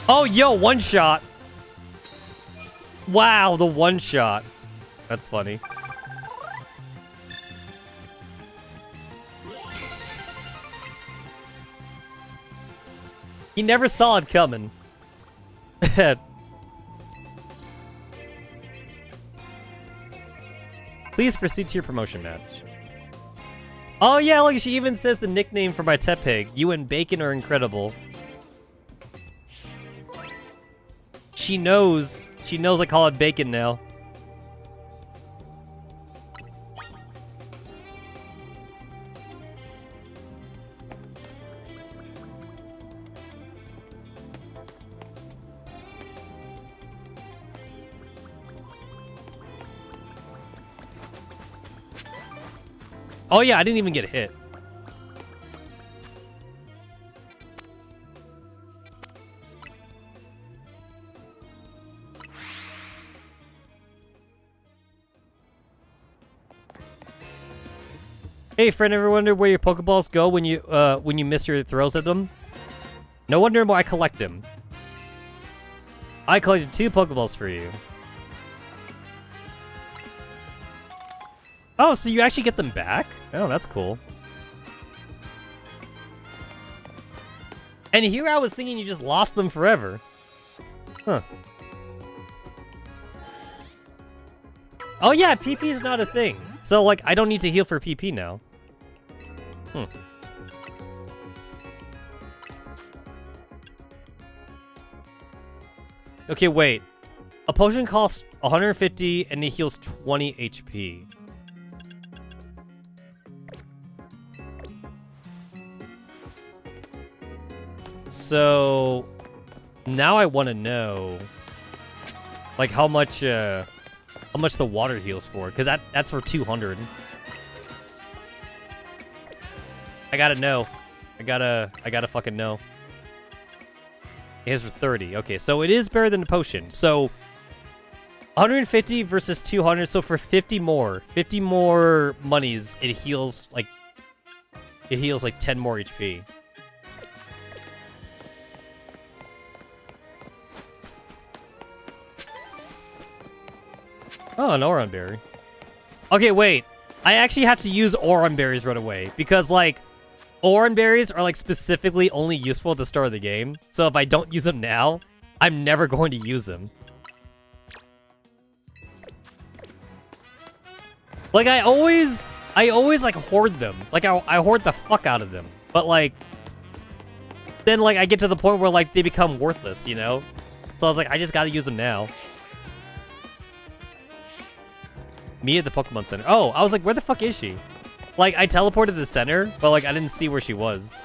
Speaker 1: Oh, yo, one shot. Wow, the one shot. That's funny. He never saw it coming. Please proceed to your promotion match. Oh yeah, look, she even says the nickname for my Tepig. You and Bacon are incredible. She knows I call it Bacon now. Oh yeah, I didn't even get hit. Hey friend, ever wonder where your Pokeballs go when you miss your throws at them? No wonder why I collect them. I collected 2 Pokeballs for you. Oh, so you actually get them back? Oh, that's cool. And here I was thinking you just lost them forever. Huh. Oh yeah, PP is not a thing. So, like, I don't need to heal for PP now. Okay, wait. A potion costs 150 and it heals 20 HP. So now I want to know, like, how much the water heals for, because that's for 200. I gotta know. I gotta fucking know. It is for 30. Okay, so it is better than the potion. So 150 versus 200. So for 50 more monies, it heals like 10 more HP. Oh, an Oron Berry. Okay, wait. I actually have to use Oron Berries right away because, like, Oron Berries are, like, specifically only useful at the start of the game. So if I don't use them now, I'm never going to use them. Like, I always, like, hoard them. Like, I hoard the fuck out of them. But, like, then, like, I get to the point where, like, they become worthless, you know? So I was like, I just gotta use them now. Me at the Pokemon Center. Oh, I was like, where the fuck is she? Like, I teleported to the center, but, like, I didn't see where she was.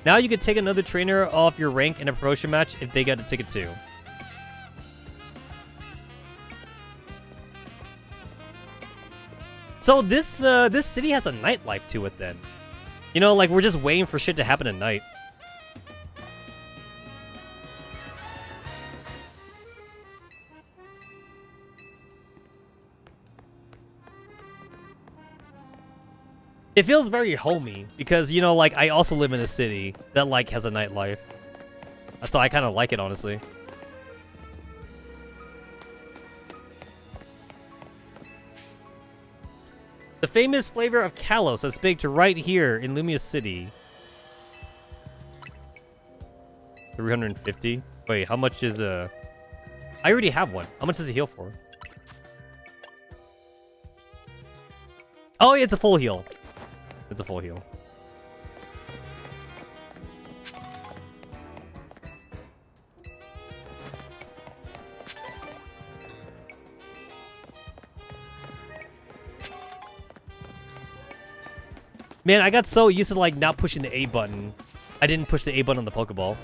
Speaker 1: Now you can take another trainer off your rank in a promotion match if they get a ticket too. So this city has a nightlife to it then. You know, like, we're just waiting for shit to happen at night. It feels very homey because, you know, like, I also live in a city that, like, has a nightlife. So I kind of like it, honestly. The famous flavor of Kalos is baked right here in Lumia City. 350? Wait, how much is I already have one. How much does it heal for? Oh, it's a full heal. It's a full heal. Man, I got so used to, like, not pushing the A button. I didn't push the A button on the Pokeball.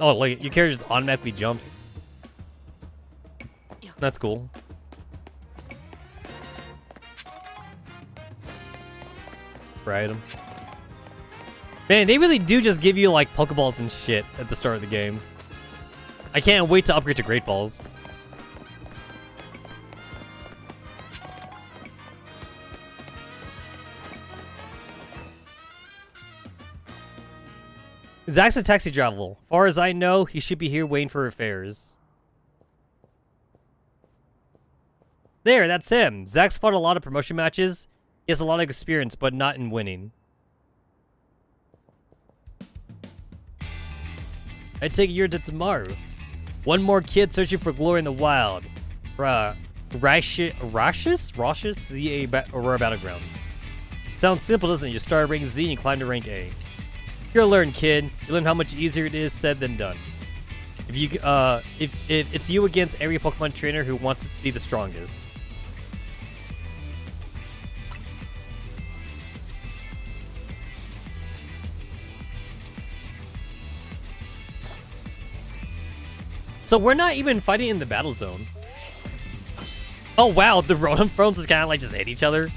Speaker 1: Oh, like, your character just automatically jumps. That's cool. For item. Man, they really do just give you, like, Pokeballs and shit at the start of the game. I can't wait to upgrade to Great Balls. Zach's a taxi driver. Far as I know, he should be here waiting for fares. There, that's him. Zach's fought a lot of promotion matches. He has a lot of experience, but not in winning. I take it you're Tetsamaru. One more kid searching for glory in the wild. Rashis? ZA Aurora Battlegrounds. Sounds simple, doesn't it? You start at rank Z and you climb to rank A. You'll learn, kid. You learn how much easier it is said than done. If it's you against every Pokemon trainer who wants to be the strongest. So we're not even fighting in the battle zone. Oh wow, the Rotom Thrones is kind of like just hit each other.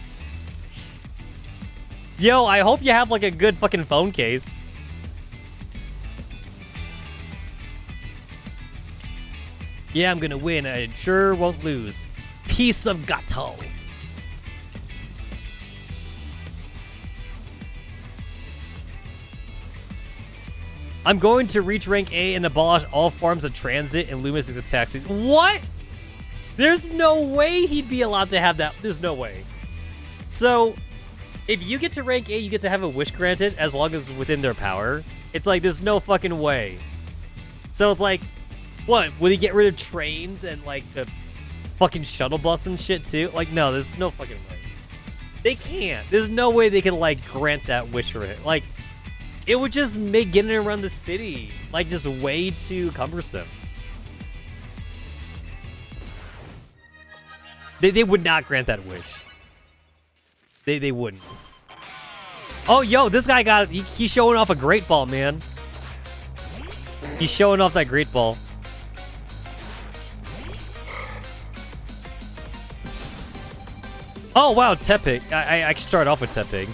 Speaker 1: Yo, I hope you have like a good fucking phone case. Yeah, I'm gonna win. I sure won't lose. Piece of gato. I'm going to reach rank A and abolish all forms of transit and Loomis except taxis. What? There's no way he'd be allowed to have that. There's no way. So, if you get to rank A, you get to have a wish granted as long as it's within their power. It's like, there's no fucking way. So it's like, what? Would he get rid of trains and like the fucking shuttle bus and shit too? Like, no, there's no fucking way. They can't. There's no way they can like grant that wish for it. Like, it would just make getting around the city like just way too cumbersome. They would not grant that wish. They wouldn't. Oh, yo, this guy got... He's showing off a Great Ball, man. He's showing off that Great Ball. Oh, wow, Tepig. I actually started off with Tepig.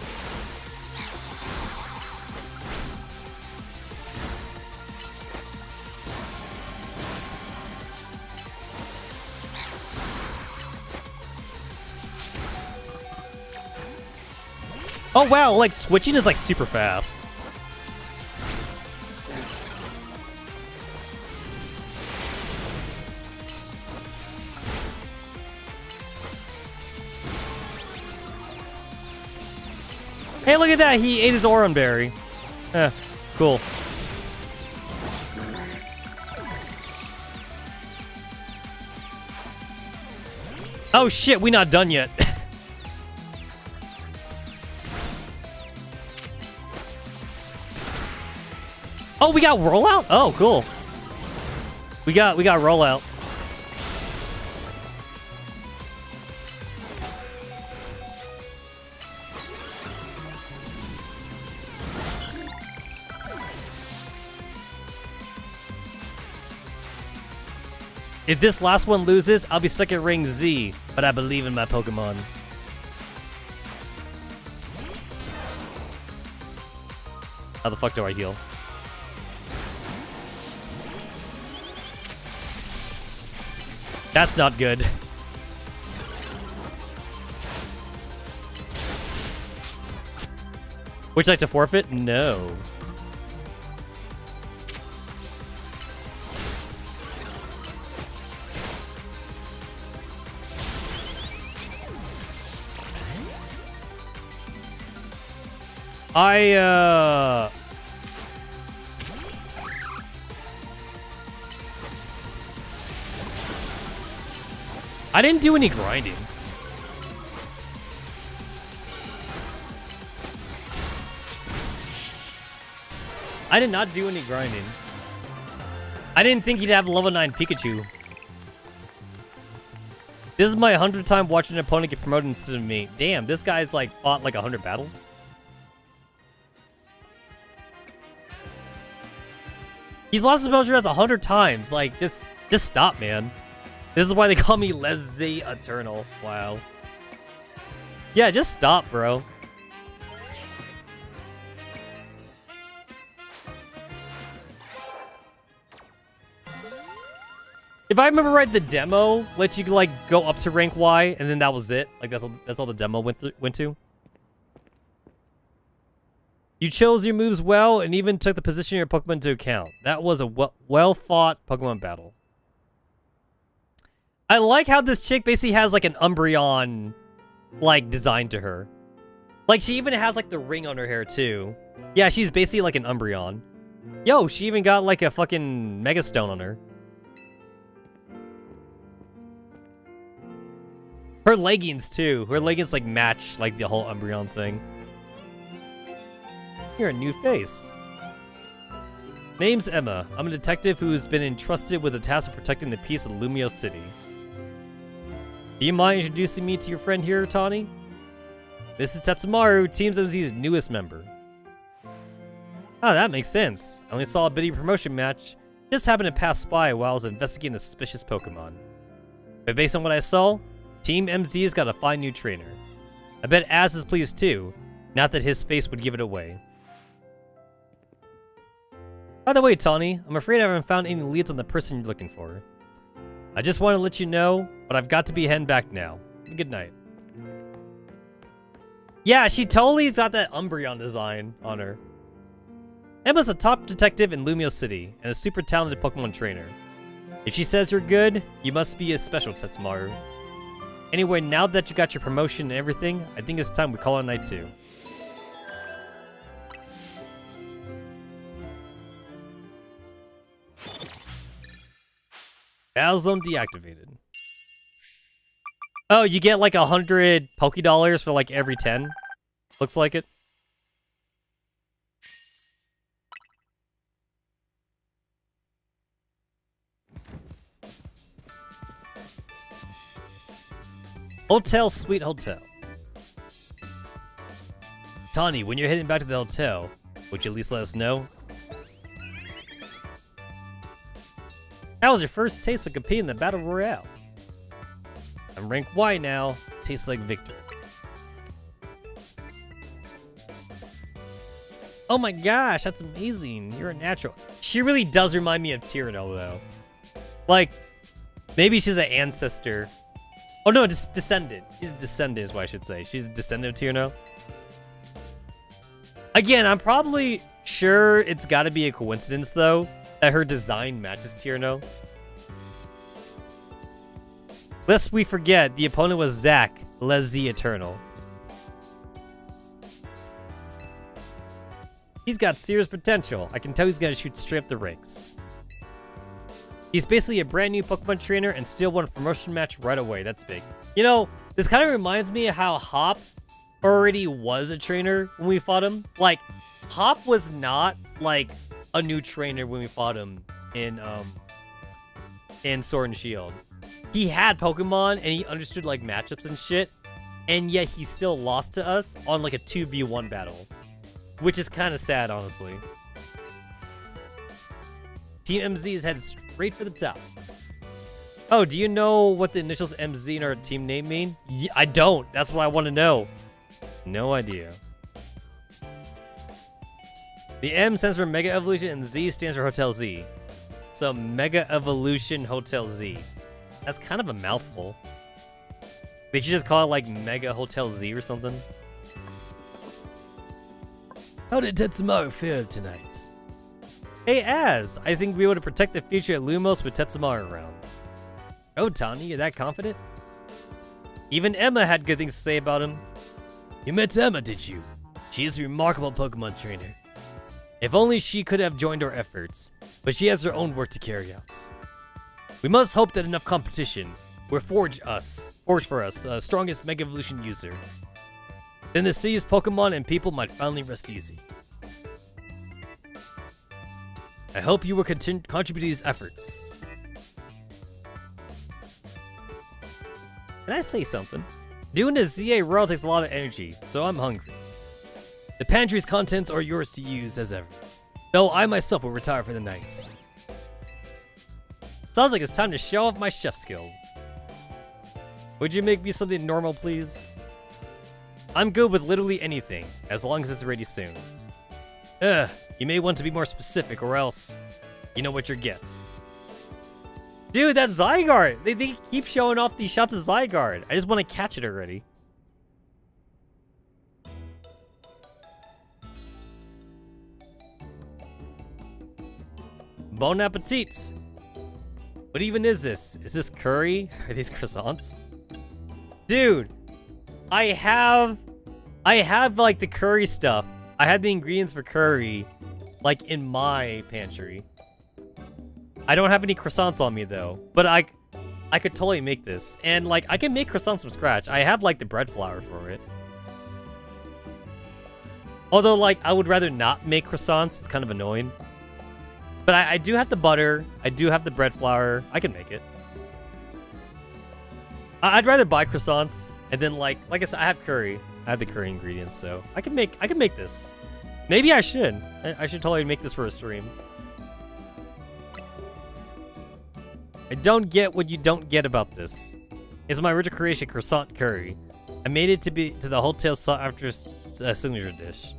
Speaker 1: Oh wow, like switching is like super fast. Hey, look at that, he ate his Oran Berry. Cool. Oh shit, we not done yet. Oh, we got rollout? Oh, cool. We got rollout. If this last one loses, I'll be stuck at ring Z, but I believe in my Pokemon. How the fuck do I heal? That's not good. Would you like to forfeit? No. I didn't do any grinding. I did not do any grinding. I didn't think he'd have a level 9 Pikachu. This is my 100th time watching an opponent get promoted instead of me. Damn, this guy's like fought like 100 battles. He's lost his Belgian 100 times. Like, just stop, man. This is why they call me Lazy Eternal. Wow. Yeah, just stop, bro. If I remember right, the demo lets you like go up to rank Y, and then that was it. Like that's all the demo went to. You chose your moves well, and even took the position of your Pokemon into account. That was a well-fought Pokemon battle. I like how this chick basically has like an Umbreon like design to her. Like she even has like the ring on her hair too. Yeah, she's basically like an Umbreon. Yo, she even got like a fucking Mega Stone on her. Her leggings too. Her leggings like match like the whole Umbreon thing. You're a new face. Name's Emma. I'm a detective who's been entrusted with the task of protecting the peace of Lumio City. Do you mind introducing me to your friend here, Tawny? This is Tetsamaru, Team MZ's newest member. Oh, that makes sense. I only saw a bitty promotion match. Just happened to pass by while I was investigating a suspicious Pokemon. But based on what I saw, Team MZ's got a fine new trainer. I bet Az is pleased too. Not that his face would give it away. By the way, Tawny, I'm afraid I haven't found any leads on the person you're looking for. I just want to let you know, but I've got to be heading back now. Good night. Yeah, she totally's got that Umbreon design on her. Emma's a top detective in Lumio City, and a super talented Pokemon trainer. If she says you're good, you must be a special, Tetsamaru. Anyway, now that you got your promotion and everything, I think it's time we call it a night too. Battle Zone deactivated. Oh, you get like 100 Pokédollars for like every 10? Looks like it. Hotel Sweet Hotel. Tawny, when you're heading back to the hotel, would you at least let us know? That was your first taste of competing in the Battle Royale. I'm rank Y now. Tastes like victory. Oh my gosh, that's amazing. You're a natural. She really does remind me of Tyranno, though. Like, maybe she's an ancestor. Oh no, descendant. She's a descendant is what I should say. She's a descendant of Tyranno. Again, I'm probably sure it's got to be a coincidence, though, that her design matches Tyranno. Lest we forget, the opponent was Zach, Lazy Eternal. He's got serious potential. I can tell he's gonna shoot straight up the ranks. He's basically a brand new Pokemon trainer and still won a promotion match right away. That's big. You know, this kind of reminds me of how Hop already was a trainer when we fought him. Like, Hop was not like a new trainer when we fought him in Sword and Shield. He had Pokemon and he understood like matchups and shit, and yet he still lost to us on like a 2v1 battle, which is kind of sad, honestly. Team MZ is headed straight for the top. Oh, do you know what the initials MZ in our team name mean? Yeah, I don't. That's what I want to know. No idea. The M stands for Mega Evolution and Z stands for Hotel Z. So Mega Evolution Hotel Z. That's kind of a mouthful. They should just call it like Mega Hotel Z or something. How did Tetsamaru feel tonight? Hey Az, I think we would to protect the future at Lumos with Tetsamaru around. Oh Tawny, you're that confident? Even Emma had good things to say about him. You met Emma, did you? She is a remarkable Pokemon trainer. If only she could have joined our efforts, but she has her own work to carry out. We must hope that enough competition will forge for us, strongest Mega Evolution user. Then the city's Pokemon and people might finally rest easy. I hope you will contribute to these efforts. Can I say something? Doing a ZA Royal takes a lot of energy, so I'm hungry. The pantry's contents are yours to use as ever, though I myself will retire for the night. Sounds like it's time to show off my chef skills. Would you make me something normal, please? I'm good with literally anything, as long as it's ready soon. You may want to be more specific or else you know what you get. Dude, that's Zygarde! They keep showing off these shots of Zygarde. I just want to catch it already. Bon appetit! What even is this? Is this curry? Are these croissants? Dude, I have like the curry stuff. I had the ingredients for curry like in my pantry. I don't have any croissants on me though, but I could totally make this. And like I can make croissants from scratch. I have like the bread flour for it. Although like I would rather not make croissants. It's kind of annoying. But I do have the butter. I do have the bread flour. I can make it. I'd rather buy croissants and then like I said, I have curry. I have the curry ingredients, so I can make this. Maybe I should. I should totally make this for a stream. I don't get what you don't get about this. It's my original creation, croissant curry. I made it to the hotel sought after signature dish.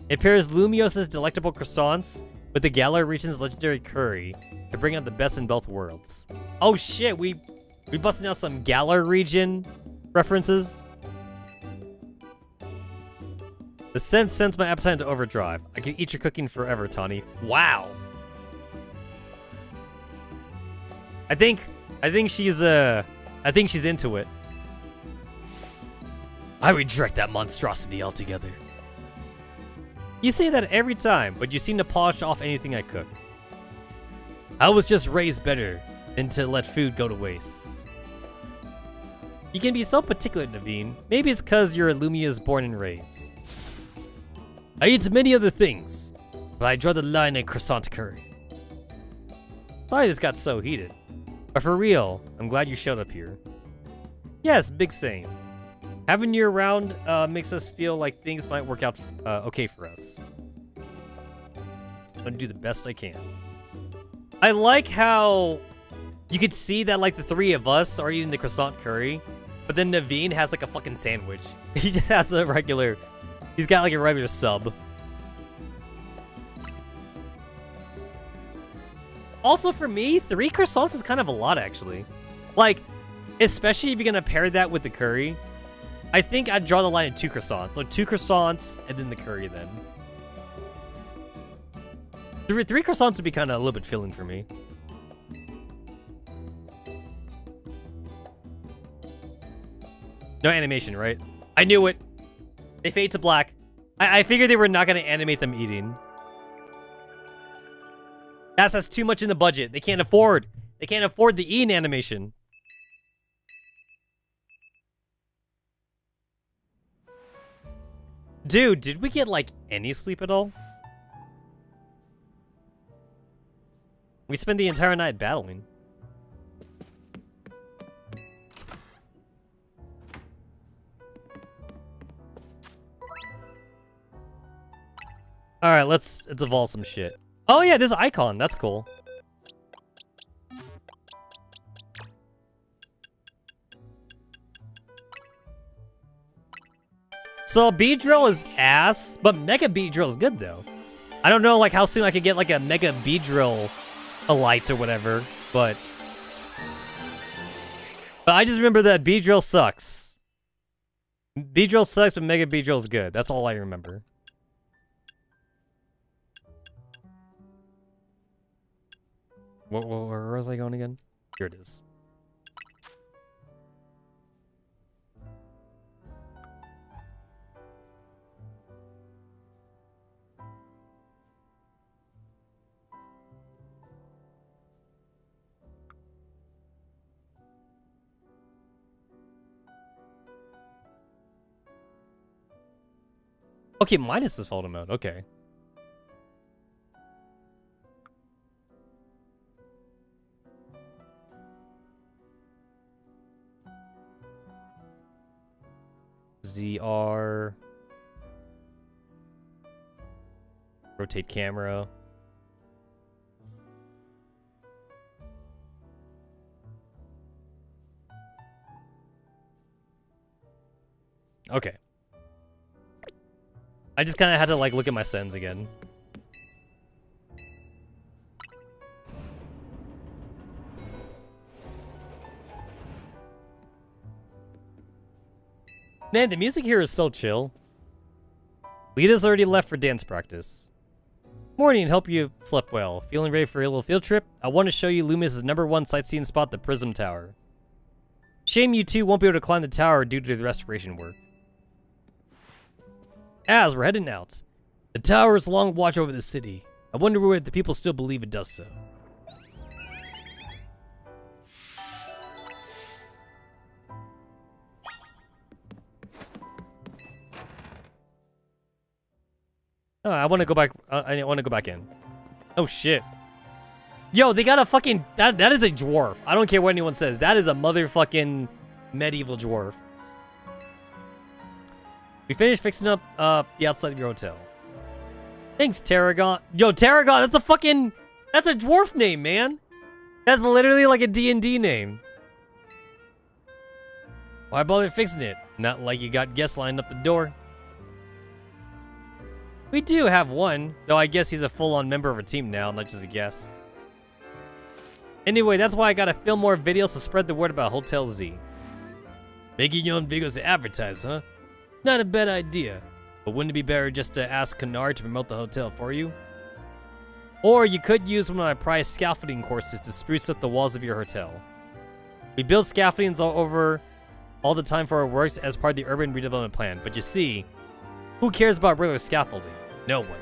Speaker 1: It pairs Lumios's delectable croissants with the Galar region's legendary curry to bring out the best in both worlds. Oh shit, we busting out some Galar region references. The scent sends my appetite into overdrive. I can eat your cooking forever, Tawny. Wow. I think she's into it. I redirect that monstrosity altogether. You say that every time, but you seem to polish off anything I cook. I was just raised better than to let food go to waste. You can be so particular, Naveen. Maybe it's because you're a Lumia's born and raised. I eat many other things, but I draw the line at croissant curry. Sorry this got so heated. But for real, I'm glad you showed up here. Yes, big same. Having you around makes us feel like things might work out okay for us. I'm gonna do the best I can. I like how you could see that like the three of us are eating the croissant curry, but then Naveen has like a fucking sandwich. He just has a regular, he's got like a regular sub. Also for me, 3 croissants is kind of a lot actually. Like, especially if you're gonna pair that with the curry. I think I'd draw the line at 2 croissants. So 2 croissants and then the curry then. 3 croissants would be kind of a little bit filling for me. No animation, right? I knew it. They fade to black. I figured they were not going to animate them eating. That's too much in the budget. They can't afford. They can't afford the eating animation. Dude, did we get, like, any sleep at all? We spent the entire night battling. Alright, let's evolve some shit. Oh yeah, this icon. That's cool. So Beedrill is ass, but Mega Beedrill is good though. I don't know like how soon I could get like a Mega Beedrill Elite or whatever, but I just remember that Beedrill sucks. Beedrill sucks, but Mega Beedrill is good. That's all I remember. Where was I going again? Here it is. Okay, minus is photo mode. Okay. ZR. Rotate camera. Okay. I just kind of had to, like, look at my settings again. Man, the music here is so chill. Lita's already left for dance practice. Morning, and hope you slept well. Feeling ready for a little field trip? I want to show you Loomis' #1 sightseeing spot, the Prism Tower. Shame you two won't be able to climb the tower due to the restoration work. As we're heading out, the tower's long watch over the city. I wonder whether the people still believe it does so. Oh, I want to go back. I want to go back in. Oh shit! Yo, they got a fucking that is a dwarf. I don't care what anyone says. That is a motherfucking medieval dwarf. We finished fixing up the outside of your hotel. Thanks, Tarragon. Yo, Tarragon, that's a dwarf name, man. That's literally like a D&D name. Why bother fixing it? Not like you got guests lined up the door. We do have one, though I guess he's a full-on member of our team now, not just a guest. Anyway, that's why I gotta film more videos to spread the word about Hotel Z. Making your own videos to advertise, huh? Not a bad idea. But wouldn't it be better just to ask Kanar to promote the hotel for you? Or you could use one of my prized scaffolding courses to spruce up the walls of your hotel. We build scaffoldings all the time for our works as part of the urban redevelopment plan, but you see, who cares about regular scaffolding? No one.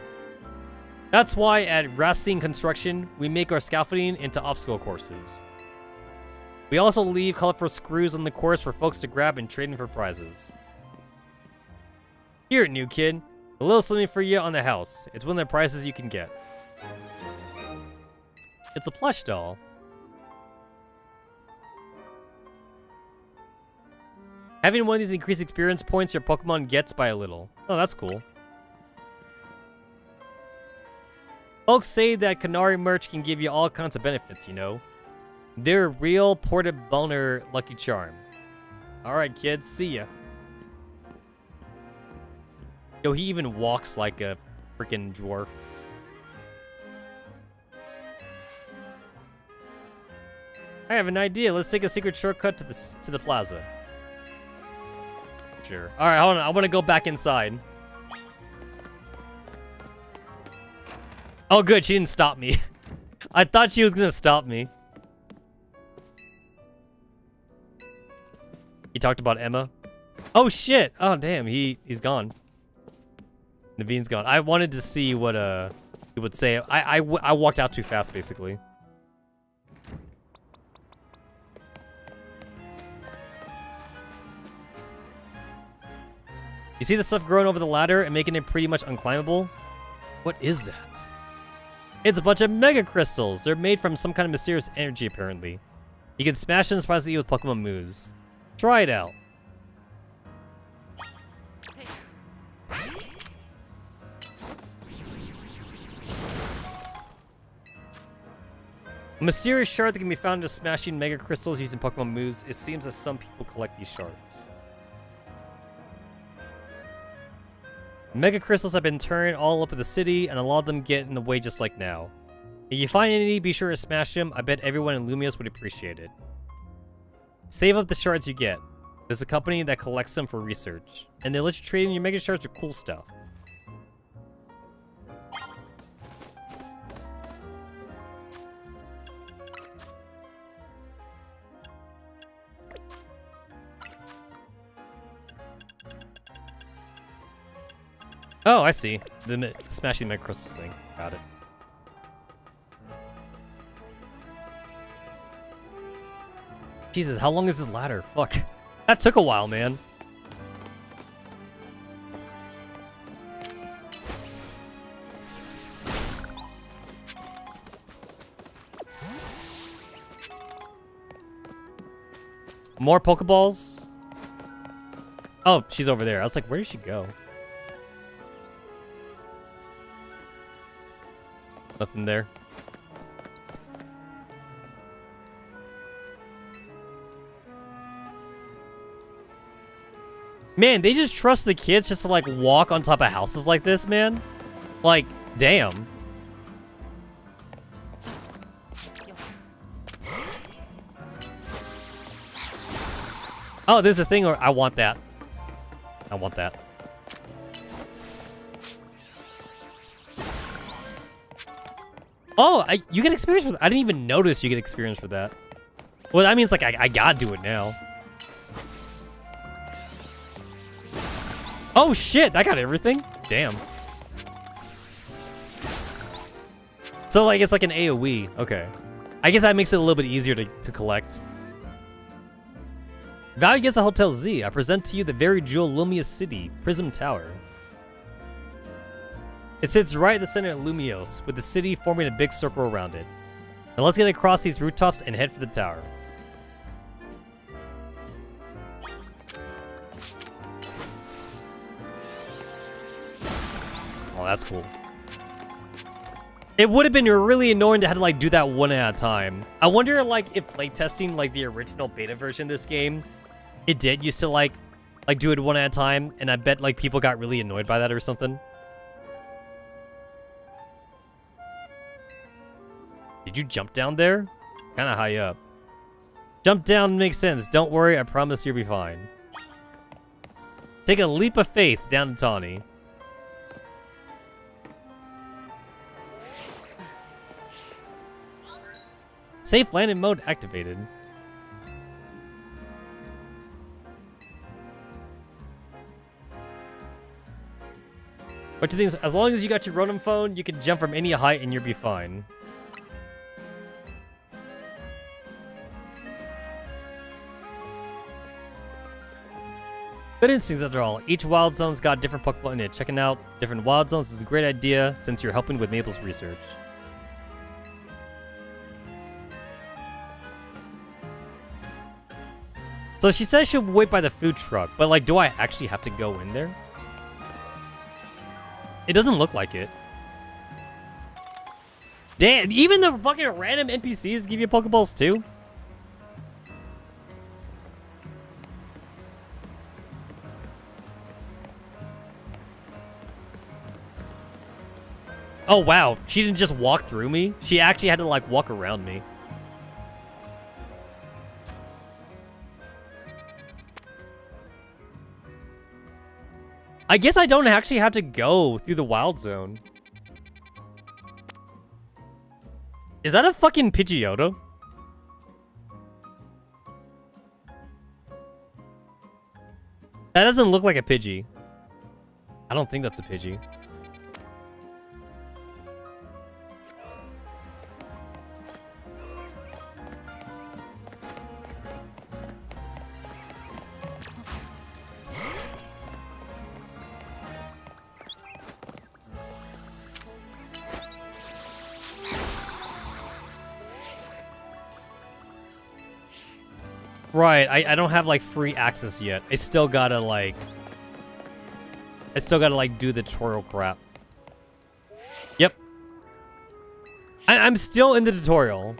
Speaker 1: That's why at Racine Construction, we make our scaffolding into obstacle courses. We also leave colorful screws on the course for folks to grab and trade in for prizes. Here, new kid. A little something for you on the house. It's one of the prizes you can get. It's a plush doll. Having one of these increased experience points your Pokemon gets by a little. Oh, that's cool. Folks say that Kanari merch can give you all kinds of benefits, you know. They're a real ported boner lucky charm. Alright, kids, see ya. Yo, he even walks like a freaking dwarf. I have an idea. Let's take a secret shortcut to the plaza. Sure. All right, hold on. I want to go back inside. Oh, good. She didn't stop me. I thought she was gonna stop me. He talked about Emma. Oh shit. Oh damn. He's gone. Naveen's gone. I wanted to see what he would say. I walked out too fast, basically. You see the stuff growing over the ladder and making it pretty much unclimbable? What is that? It's a bunch of mega crystals. They're made from some kind of mysterious energy, apparently. You can smash them surprisingly with Pokemon moves. Try it out. A mysterious shard that can be found in smashing mega crystals using Pokemon moves. It seems that some people collect these shards. Mega crystals have been turned all over the city, and a lot of them get in the way just like now. If you find any, be sure to smash them. I bet everyone in Lumios would appreciate it. Save up the shards you get. There's a company that collects them for research, and they let you trade in your mega shards for cool stuff. Oh, I see. The smashing mega crystals thing. Got it. Jesus, how long is this ladder? Fuck. That took a while, man. More Pokeballs? Oh, she's over there. I was like, where did she go? Nothing there. Man, they just trust the kids just to, like, walk on top of houses like this, man. Like, damn. Oh, there's a thing where I want that. I want that. Oh, you get experience for that. I didn't even notice you get experience for that. Well, that means, like, I gotta do it now. Oh, shit. I got everything? Damn. So, like, it's like an AoE. Okay. I guess that makes it a little bit easier to collect. Value gets a Hotel Z. I present to you the very jewel Lumious City, Prism Tower. It sits right at the center of Lumios, with the city forming a big circle around it. Now let's get across these rooftops and head for the tower. Oh, that's cool. It would have been really annoying to have to, like, do that one at a time. I wonder, like, if playtesting, like, the original beta version of this game, it did used to, like do it one at a time, and I bet, like, people got really annoyed by that or something. Did you jump down there? Kinda high up. Jump down makes sense. Don't worry, I promise you'll be fine. Take a leap of faith down to Tawny. Safe landing mode activated. What do you think? As long as you got your Ronin phone, you can jump from any height and you'll be fine. Good instincts after all. Each wild zone's got different Pokemon in it. Checking out different wild zones is a great idea since you're helping with Mabel's research. So she says she'll wait by the food truck, but, like, do I actually have to go in there? It doesn't look like it. Damn, even the fucking random NPCs give you Pokeballs too? Oh, wow. She didn't just walk through me. She actually had to, like, walk around me. I guess I don't actually have to go through the wild zone. Is that a fucking Pidgeotto? That doesn't look like a Pidgey. I don't think that's a Pidgey. Right, I don't have, like, free access yet. I still gotta, like, do the tutorial crap. Yep. I'm still in the tutorial.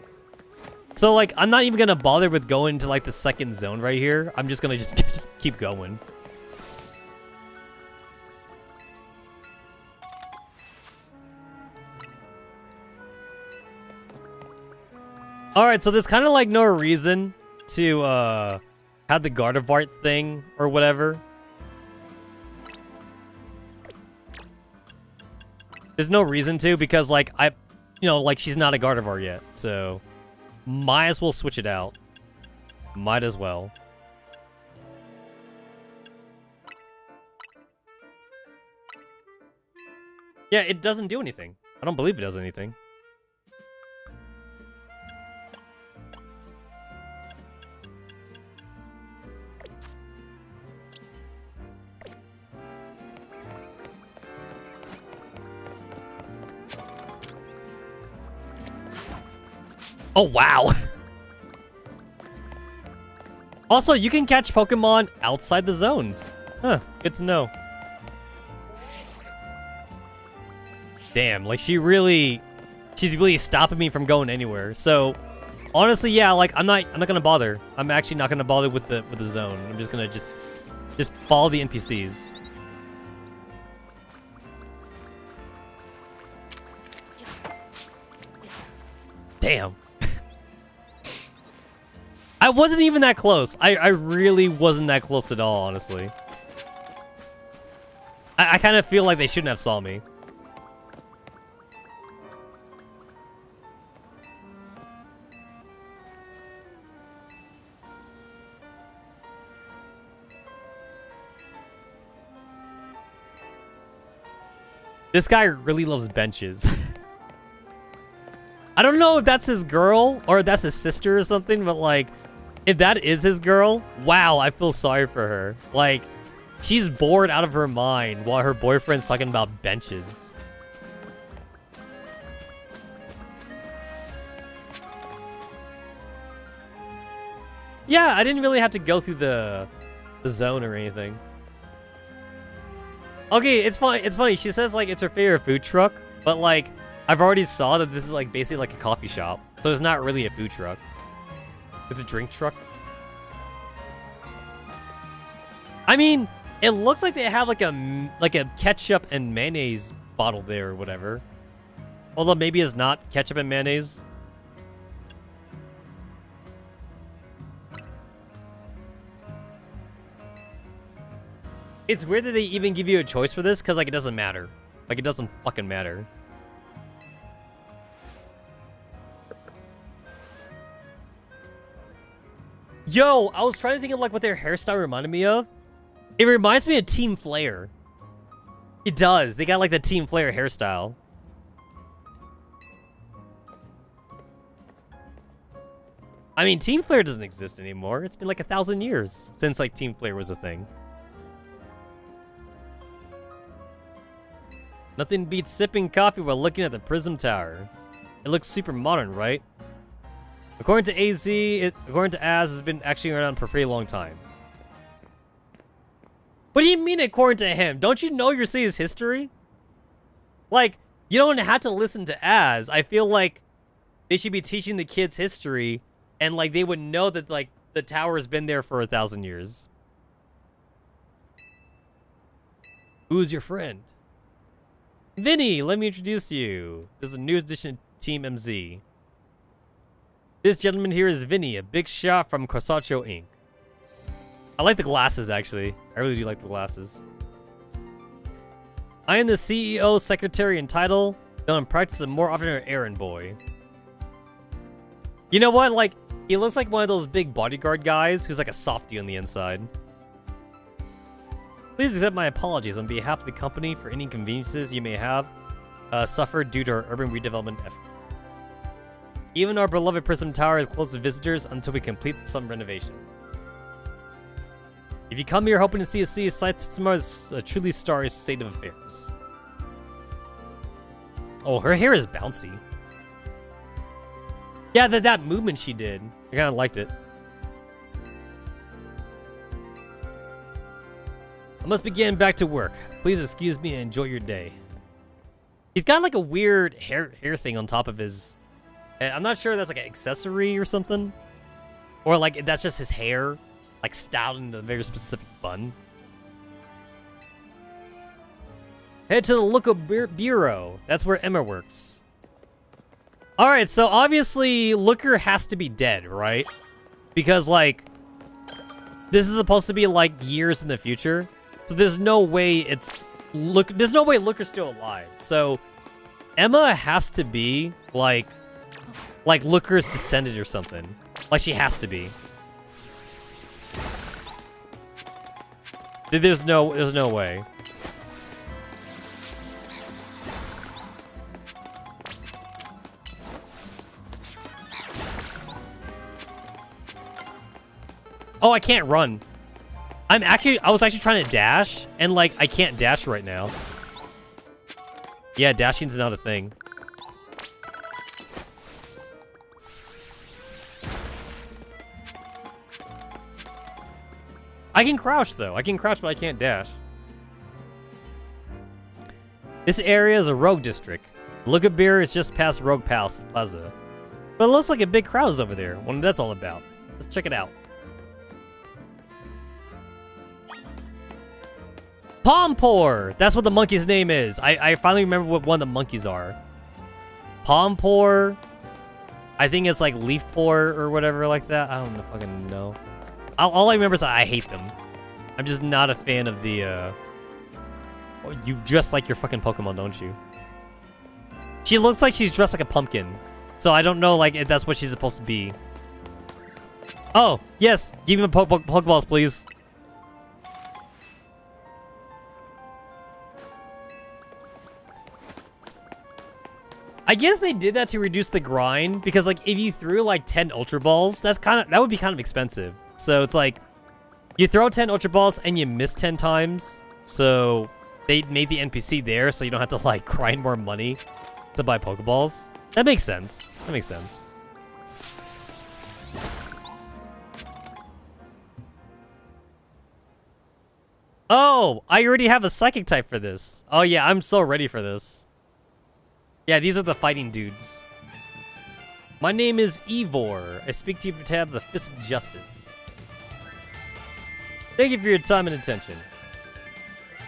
Speaker 1: So, like, I'm not even gonna bother with going to, like, the second zone right here. I'm just gonna just keep going. Alright, so there's kind of, like, no reason to have the Gardevoir thing or whatever. There's no reason to, because, like, like, she's not a Gardevoir yet, so might as well switch it out. Might as well. Yeah, it doesn't do anything. I don't believe it does anything. Oh, wow. Also, you can catch Pokemon outside the zones. Huh, good to know. Damn, like, she's really stopping me from going anywhere. So, honestly, yeah, like, I'm not gonna bother. I'm actually not gonna bother with the zone. I'm just gonna Just follow the NPCs. Damn. I wasn't even that close. I really wasn't that close at all, honestly. I kind of feel like they shouldn't have saw me. This guy really loves benches. I don't know if that's his girl or if that's his sister or something, but like, if that is his girl, wow, I feel sorry for her. Like, she's bored out of her mind while her boyfriend's talking about benches. Yeah, I didn't really have to go through the zone or anything. Okay, it's fine. It's funny. She says like it's her favorite food truck, but like I've already saw that this is like basically like a coffee shop, so it's not really a food truck. It's a drink truck. I mean, it looks like they have like a ketchup and mayonnaise bottle there or whatever. Although maybe it's not ketchup and mayonnaise. It's weird that they even give you a choice for this, because, like, it doesn't matter. Like, it doesn't fucking matter. Yo, I was trying to think of, like, what their hairstyle reminded me of. It reminds me of Team Flare. It does. They got, like, the Team Flare hairstyle. I mean, Team Flare doesn't exist anymore. It's been, like, 1,000 years since, like, Team Flare was a thing. Nothing beats sipping coffee while looking at the Prism Tower. It looks super modern, right? According to Az, has been actually around for a pretty long time. What do you mean according to him? Don't you know your city's history? Like, you don't have to listen to Az. I feel like they should be teaching the kids history, and like they would know that like the tower's been there for 1,000 years. Who's your friend? Vinny, let me introduce you. This is a new addition to Team MZ. This gentleman here is Vinny, a big shot from Corsacho Inc. I like the glasses, actually. I really do like the glasses. I am the CEO, secretary, and title, though in practice I'm more often an errand boy. You know what? Like, he looks like one of those big bodyguard guys who's like a softie on the inside. Please accept my apologies on behalf of the company for any inconveniences you may have suffered due to our urban redevelopment effort. Even our beloved Prism Tower is closed to visitors until we complete some renovations. If you come here hoping to see a city sight, Tetsamaru is a truly starry state of affairs. Oh, her hair is bouncy. Yeah, that movement she did. I kind of liked it. I must be getting back to work. Please excuse me and enjoy your day. He's got like a weird hair thing on top of his... I'm not sure if that's like an accessory or something. Or like that's just his hair, like styled into a very specific bun. Head to the Lookup Bureau. That's where Emma works. Alright, so obviously Looker has to be dead, right? Because like, this is supposed to be like years in the future. So there's no way there's no way Looker's still alive. So Emma has to be like Looker's descendant or something. Like she has to be. There's no way. Oh, I can't run. I was actually trying to dash, and like, I can't dash right now. Yeah, dashing's not a thing. I can crouch, though. I can crouch, but I can't dash. This area is a rogue district. Lookup Beer is just past Rogue Plaza. But it looks like a big crowd is over there. Wonder what that's all about. Let's check it out. Pompor! That's what the monkey's name is. I finally remember what one of the monkeys are. Pompor. I think it's like Leafpor or whatever like that. I don't fucking know. All I remember is that I hate them. I'm just not a fan of the, You dress like your fucking Pokemon, don't you? She looks like she's dressed like a pumpkin. So I don't know, like, if that's what she's supposed to be. Oh, yes. Give me Pokeballs, please. I guess they did that to reduce the grind, because, like, if you threw, like, 10 Ultra Balls, that would be kind of expensive. So it's like, you throw 10 Ultra Balls and you miss 10 times. So they made the NPC there so you don't have to, like, grind more money to buy Pokeballs. That makes sense. That makes sense. Oh, I already have a Psychic type for this. Oh, yeah, I'm so ready for this. Yeah, these are the fighting dudes. My name is Ivor. I speak to you to have the Fist of Justice. Thank you for your time and attention.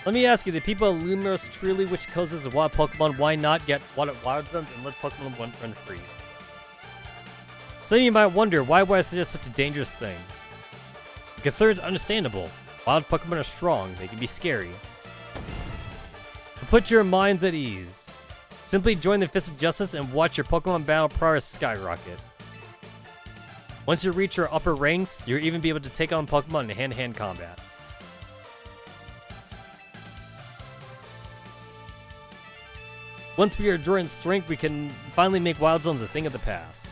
Speaker 1: Let me ask you, the people of Lumos truly which causes a wild Pokemon, why not get wild zones and let Pokemon run free? Some of you might wonder, why would I suggest such a dangerous thing? The concern is understandable. Wild Pokemon are strong, they can be scary. But put your minds at ease. Simply join the Fist of Justice and watch your Pokemon battle prowess skyrocket. Once you reach your upper ranks, you'll even be able to take on Pokemon in hand-to-hand combat. Once we are drawing strength, we can finally make Wild Zones a thing of the past.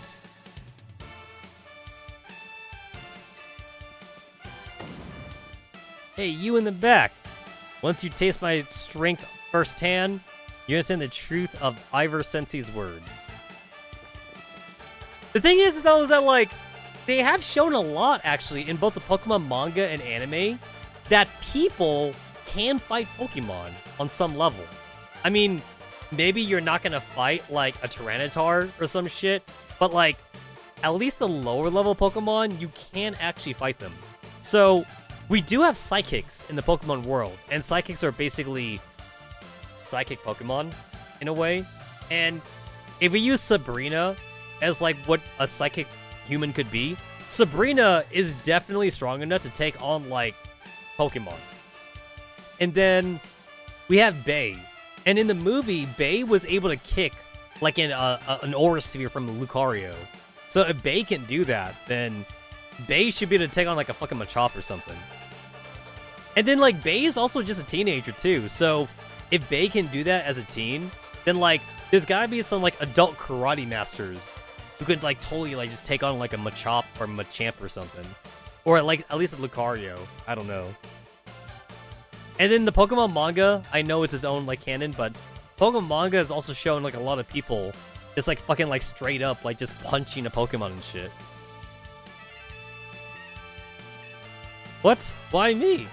Speaker 1: Hey, you in the back! Once you taste my strength firsthand, you understand the truth of Ivor Sensei's words. The thing is, though, is that, like, they have shown a lot, actually, in both the Pokemon manga and anime, that people can fight Pokemon on some level. I mean, maybe you're not gonna fight, like, a Tyranitar or some shit, but, like, at least the lower level Pokemon, you can actually fight them. So, we do have Psychics in the Pokemon world, and Psychics are basically psychic Pokemon in a way. And if we use Sabrina as like what a psychic human could be, Sabrina is definitely strong enough to take on like Pokemon. And then we have Bay, and in the movie Bay was able to kick like an Aura Sphere from Lucario. So if Bay can do that, then Bay should be able to take on like a fucking Machop or something. And then like Bay is also just a teenager too, so if Bay can do that as a teen, then, like, there's gotta be some, like, adult karate masters who could, like, totally, like, just take on, like, a Machop or Machamp or something. Or, like, at least a Lucario. I don't know. And then the Pokemon manga, I know it's its own, like, canon, but Pokemon manga has also shown, like, a lot of people just, like, fucking, like, straight up, like, just punching a Pokemon and shit. What? Why me?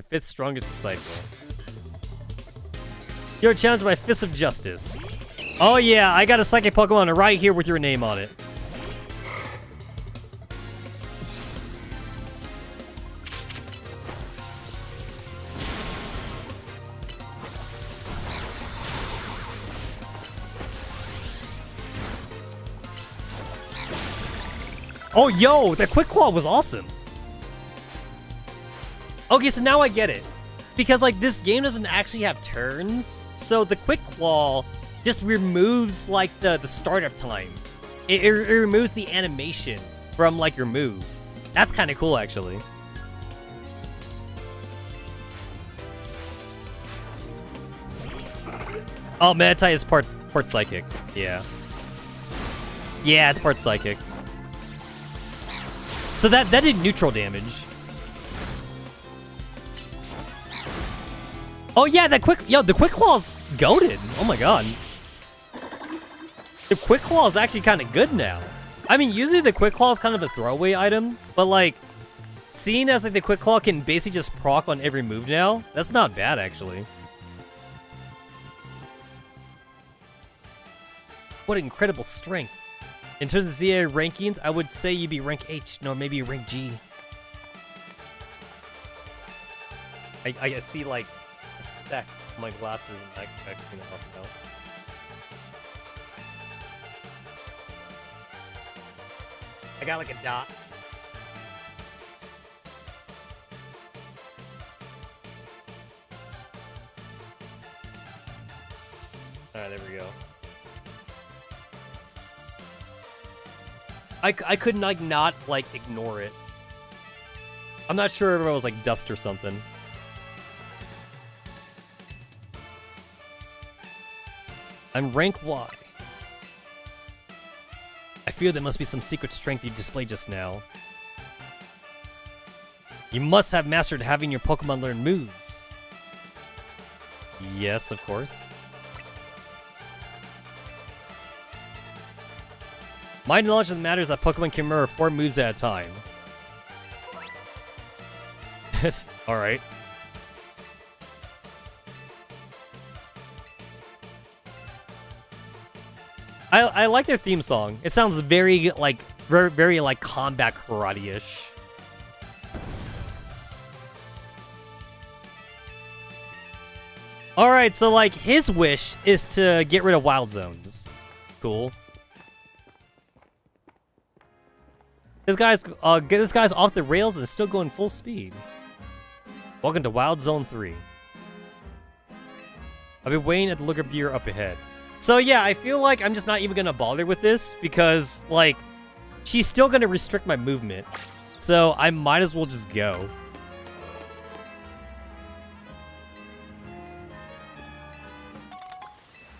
Speaker 1: Fifth strongest disciple. You're challenged by Fist of Justice. Oh yeah, I got a psychic Pokemon right here with your name on it. Oh yo, that Quick Claw was awesome. Okay, so now I get it. Because, like, this game doesn't actually have turns, so the Quick Claw just removes, like, the startup time. It removes the animation from, like, your move. That's kind of cool, actually. Oh, Meditite is part Psychic. Yeah. Yeah, it's part Psychic. So that did neutral damage. Oh yeah, the Quick Claw's goated. Oh my god. The Quick Claw is actually kind of good now. I mean, usually the Quick Claw is kind of a throwaway item, but like, seeing as like the Quick Claw can basically just proc on every move now, that's not bad actually. What incredible strength. In terms of ZA rankings, I would say you'd be rank H, no, maybe rank G. I see like a speck on my glasses and I can't help out. I got like a dot. Alright, there we go. I could like not like ignore it. I'm not sure if it was like dust or something. I'm rank Y. I fear there must be some secret strength you displayed just now. You must have mastered having your Pokemon learn moves. Yes, of course. My knowledge of the matter is that Pokemon can remember 4 moves at a time. Alright. I like their theme song. It sounds very, like, very like, combat karate-ish. Alright, so, like, his wish is to get rid of Wild Zones. Cool. This guy's off the rails and still going full speed. Welcome to Wild Zone 3. I've been waiting at the Looker Beer up ahead. So yeah, I feel like I'm just not even gonna bother with this because, like, she's still gonna restrict my movement. So I might as well just go.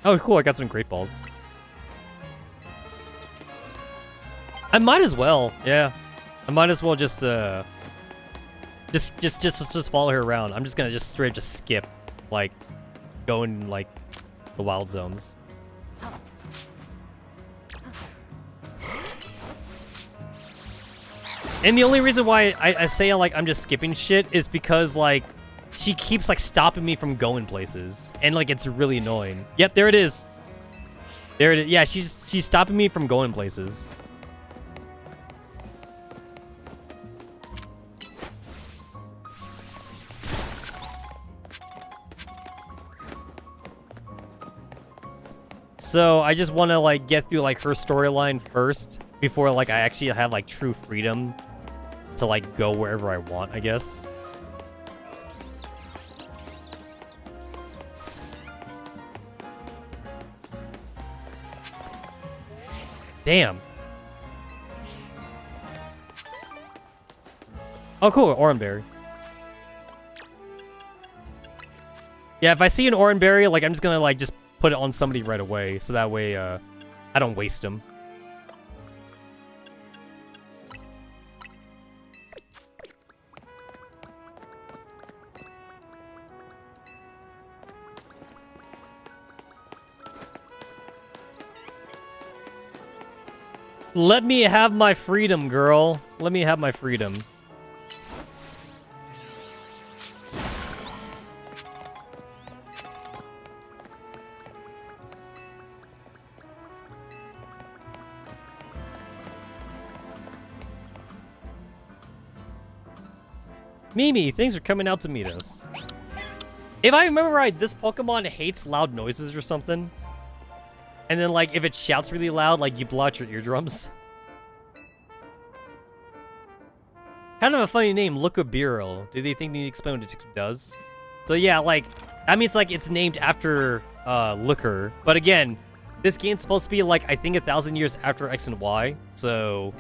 Speaker 1: Oh, cool, I got some Great Balls. I might as well, yeah. I might as well just follow her around. I'm just gonna just straight just skip, like, going like the wild zones. And the only reason why I say like I'm just skipping shit is because like she keeps like stopping me from going places, and like it's really annoying. Yep, there it is. There it is. Yeah, she's stopping me from going places. So I just want to like get through like her storyline first before like I actually have like true freedom to like go wherever I want, I guess. Damn. Oh, cool, Oranberry. Yeah, if I see an Oranberry, like I'm just gonna like just put it on somebody right away, so that way I don't waste them. Let me have my freedom, girl. Let me have my freedom. Mimi, thanks for coming out to meet us. If I remember right, this Pokemon hates loud noises or something. And then, like, if it shouts really loud, like, you blow out your eardrums. Kind of a funny name, Lookabiro. Do they think they need to explain what it does? So, yeah, like, that means, like, it's named after Looker. But again, this game's supposed to be, like, I think 1,000 years after X and Y. So,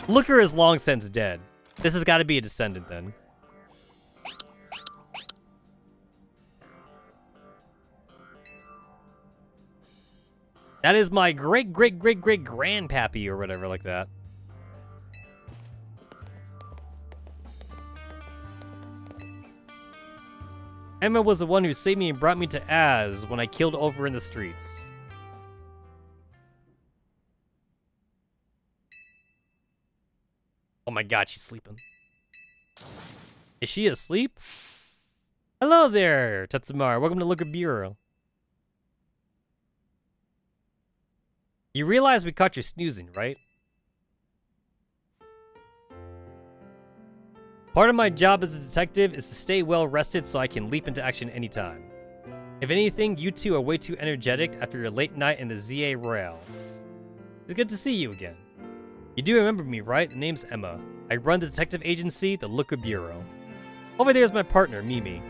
Speaker 1: Looker is long since dead. This has got to be a descendant, then. That is my great-great-great-great-grandpappy or whatever like that. Emma was the one who saved me and brought me to Az when I killed over in the streets. Oh my god, she's sleeping. Is she asleep? Hello there, Tetsamaru. Welcome to Look at Bureau. You realize we caught you snoozing, right? Part of my job as a detective is to stay well rested so I can leap into action anytime. If anything, you two are way too energetic after your late night in the ZA Royale. It's good to see you again. You do remember me, right? The name's Emma. I run the detective agency, the Looker Bureau. Over there's my partner, Mimi.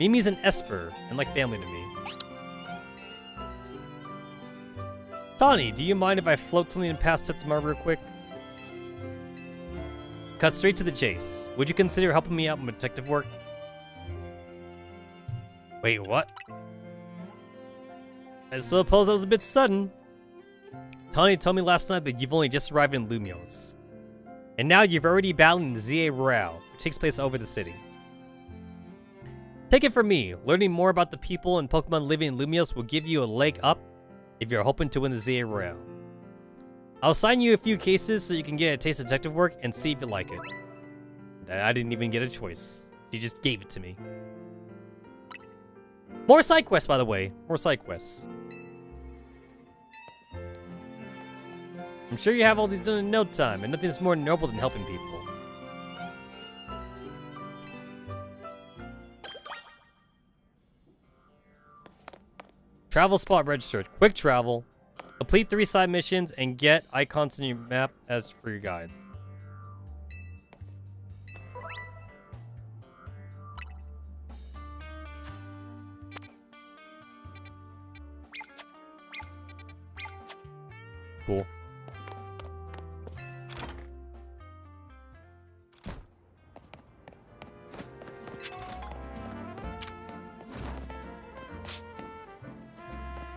Speaker 1: Mimi's an Esper, and like family to me. Tawny, do you mind if I float something past Tetsamaru real quick? Cut straight to the chase. Would you consider helping me out with detective work? Wait, what? I suppose that was a bit sudden. Tawny told me last night that you've only just arrived in Lumios. And now you've already battled in the ZA Royale, which takes place over the city. Take it from me, learning more about the people and Pokemon living in Lumios will give you a leg up if you're hoping to win the ZA Royale. I'll assign you a few cases so you can get a taste of detective work and see if you like it. I didn't even get a choice. She just gave it to me. More side quests, by the way. More side quests. I'm sure you have all these done in no time, and nothing's more noble than helping people. Travel spot registered. Quick travel. Complete 3 side missions and get icons in your map as for your guides. Cool.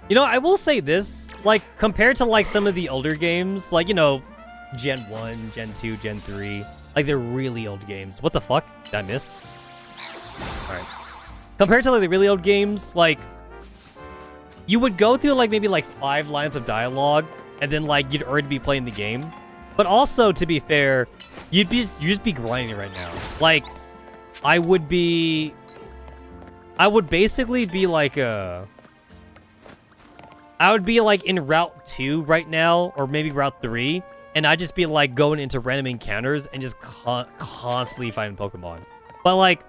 Speaker 1: You know, I will say this, like, compared to, like, some of the older games, like, you know, Gen 1, Gen 2, Gen 3, like, they're really old games. What the fuck? Did I miss? Alright. Compared to, like, the really old games, like, you would go through, like, maybe, like, 5 lines of dialogue, and then, like, you'd already be playing the game. But also, to be fair, you'd just be grinding right now. Like, I would basically be, like, I would be, like, in Route 2 right now, or maybe Route 3, and I'd just be, like, going into random encounters and just constantly fighting Pokemon. But, like,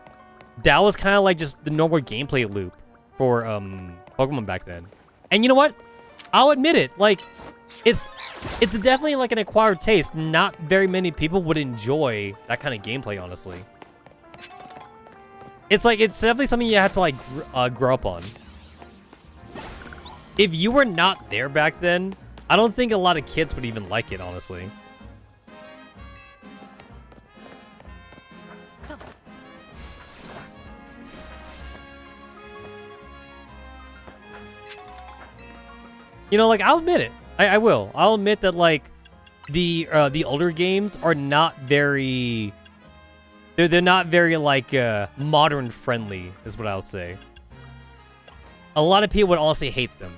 Speaker 1: that was kind of, like, just the normal gameplay loop for, Pokemon back then. And you know what? I'll admit it. Like, it's definitely, like, an acquired taste. Not very many people would enjoy that kind of gameplay, honestly. It's, like, it's definitely something you have to, like, grow up on. If you were not there back then, I don't think a lot of kids would even like it, honestly. You know, like, I'll admit it. I will. I'll admit that, like, the older games are not very... They're not very, like, modern friendly, is what I'll say. A lot of people would honestly hate them.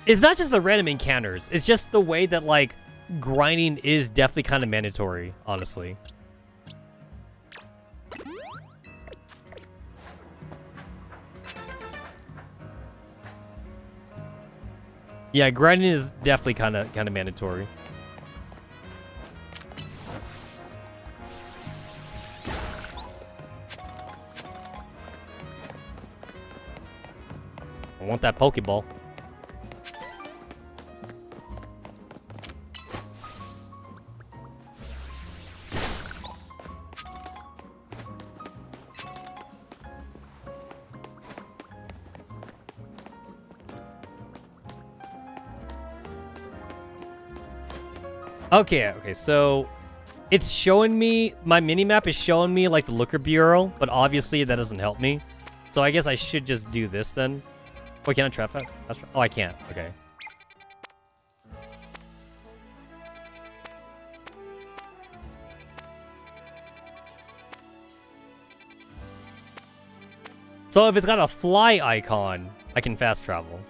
Speaker 1: It's not just the random encounters. It's just the way that, like, grinding is definitely kind of mandatory, honestly. Yeah, grinding is definitely kind of mandatory. I want that Pokeball. Okay, so it's showing me, my minimap is showing me, like, the Looker Bureau, but obviously that doesn't help me. So I guess I should just do this then. Wait, can I trap fast? Oh, I can't. Okay. So if it's got a fly icon, I can fast travel.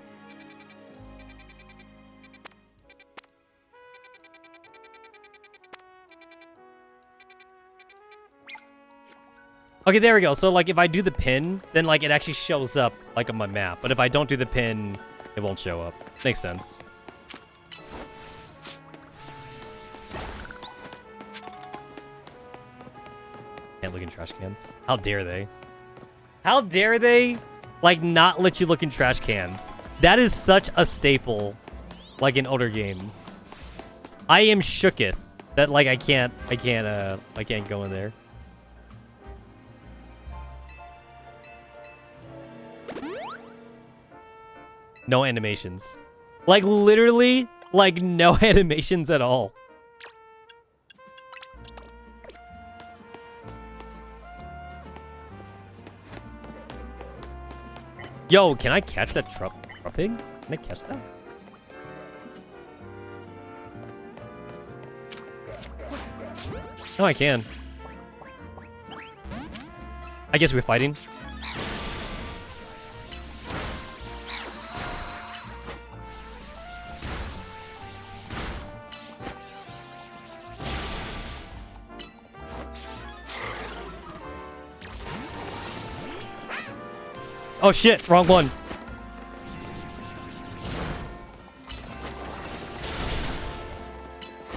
Speaker 1: Okay, there we go. So, like, if I do the pin, then, like, it actually shows up, like, on my map. But if I don't do the pin, it won't show up. Makes sense. Can't look in trash cans. How dare they? How dare they, like, not let you look in trash cans? That is such a staple, like, in older games. I am shooketh that, like, I can't go in there. No animations. Like, literally, like, no animations at all. Yo, can I catch that truppig? Can I catch that? No, I can. I guess we're fighting. Oh shit, wrong one.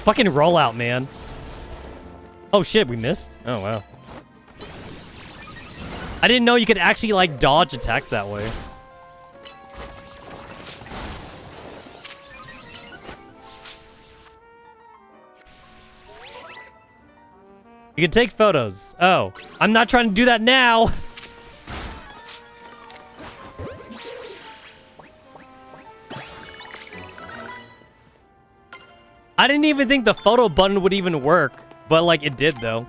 Speaker 1: Fucking rollout, man. Oh shit, we missed? Oh wow. I didn't know you could actually, like, dodge attacks that way. You can take photos. Oh, I'm not trying to do that now. I didn't even think the photo button would even work, but, like, it did, though.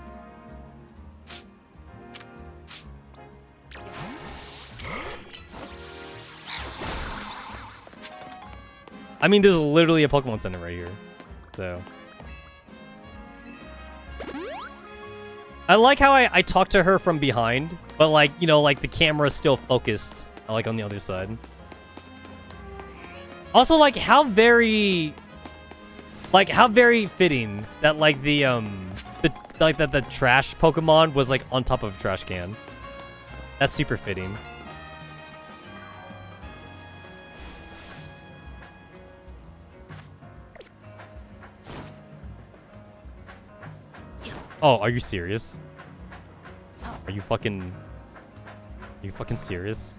Speaker 1: I mean, there's literally a Pokemon Center right here, so. I like how I talk to her from behind, but, like, you know, like, the camera's still focused, like, on the other side. Also, like, how very fitting that, like, the trash Pokemon was, like, on top of a trash can. That's super fitting. Oh, are you serious? Are you fucking serious?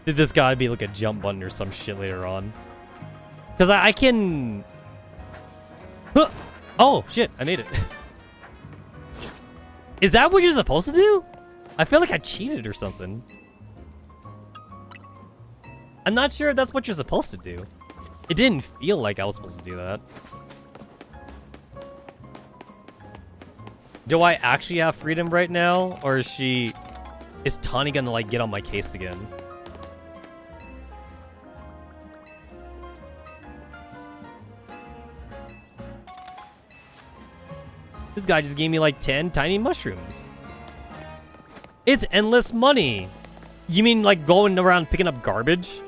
Speaker 1: Did this gotta be like a jump button or some shit later on? Because I can... Huh! Oh, shit, I made it. Is that what you're supposed to do? I feel like I cheated or something. I'm not sure if that's what you're supposed to do. It didn't feel like I was supposed to do that. Do I actually have freedom right now? Or is Tani gonna, like, get on my case again? This guy just gave me, like, 10 tiny mushrooms. It's endless money. You mean, like, going around picking up garbage?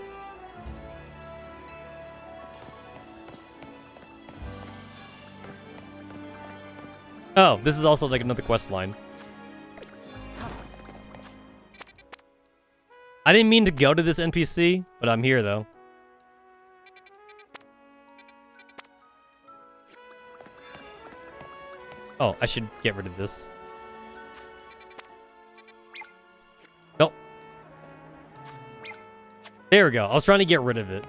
Speaker 1: Oh, this is also, like, another quest line. I didn't mean to go to this NPC, but I'm here, though. Oh, I should get rid of this. Nope. There we go. I was trying to get rid of it.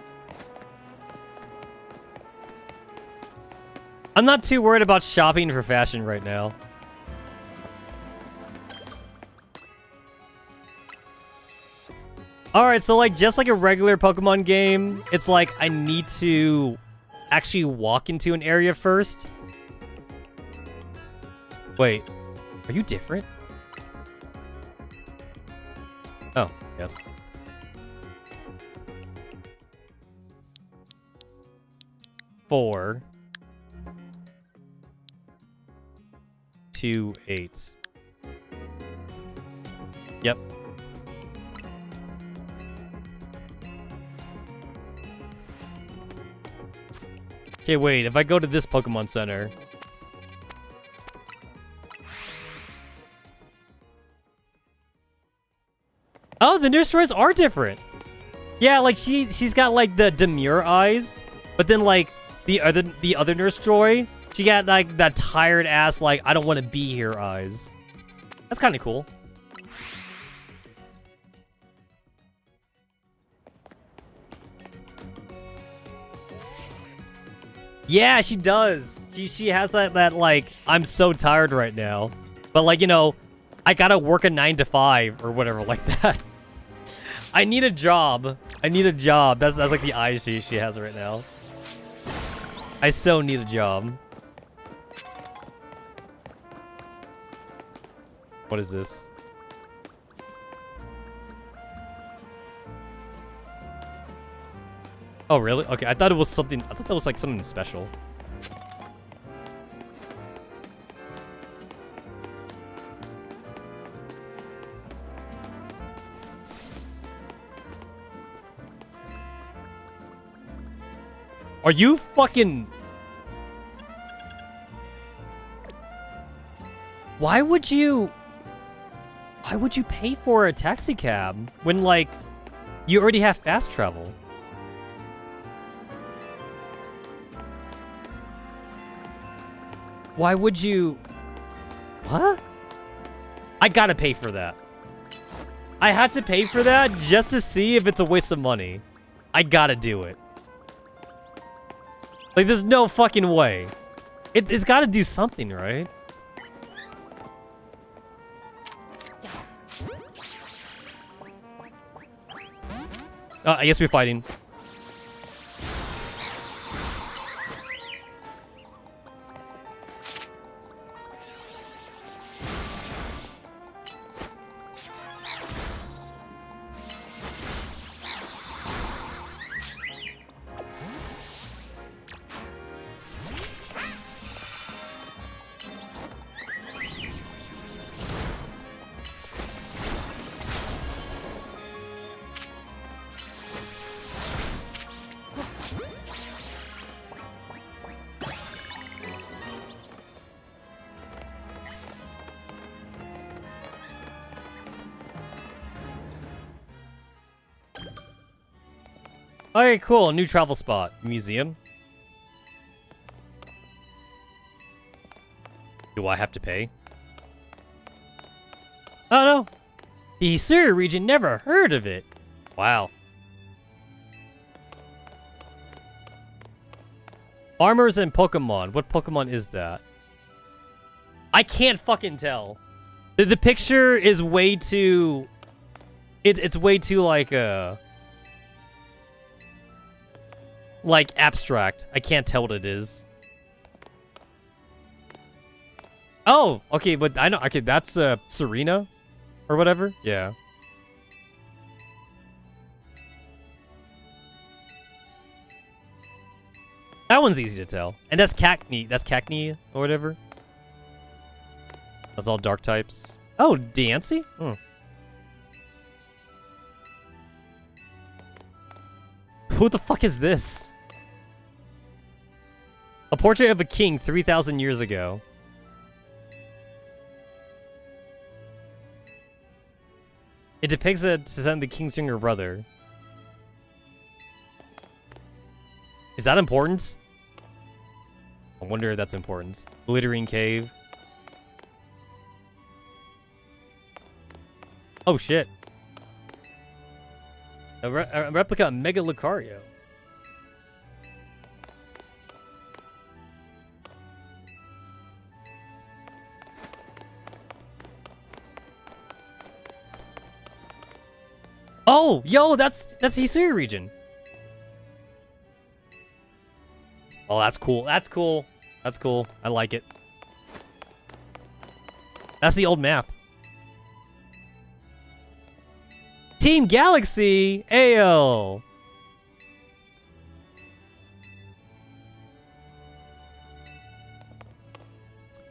Speaker 1: I'm not too worried about shopping for fashion right now. Alright, so, like, just like a regular Pokemon game, it's like I need to actually walk into an area first. Wait, are you different? Oh, yes. Four. 2, 8. Yep. Okay, wait. If I go to this Pokemon Center... Oh, the nurse stories are different. Yeah, like she's got like the demure eyes, but then like the other nurse joy, she got like that tired ass like I don't want to be here eyes. That's kind of cool. Yeah, she does. She has that like I'm so tired right now, but like, you know, I gotta work a 9 to 5 or whatever like that. I need a job. I need a job. That's like the eyes she has right now. I so need a job. What is this? Oh, really? Okay, I thought it was something. I thought that was like something special. Are you fucking... Why would you pay for a taxi cab when, like, you already have fast travel? Why would you... What? I gotta pay for that. I had to pay for that just to see if it's a waste of money. I gotta do it. Like, there's no fucking way. It's gotta do something, right? I guess we're fighting. Okay, cool. New travel spot. Museum. Do I have to pay? Oh, no. The Hisui region, never heard of it. Wow. Farmers and Pokemon. What Pokemon is that? I can't fucking tell. The picture is way too... It's way too, like, abstract. I can't tell what it is. Oh, okay, but I know. Okay, that's Serena or whatever. Yeah. That one's easy to tell. And that's Cacnea. That's Cacnea or whatever. That's all dark types. Oh, Diancie? Hmm. Who the fuck is this? A portrait of a king 3,000 years ago. It depicts a descendant of the king's younger brother. Is that important? I wonder if that's important. Glittering cave. Oh shit. A replica of Mega Lucario. Oh, yo, that's Hisui region. Oh, that's cool. That's cool. That's cool. I like it. That's the old map. Team Galaxy! Ayo!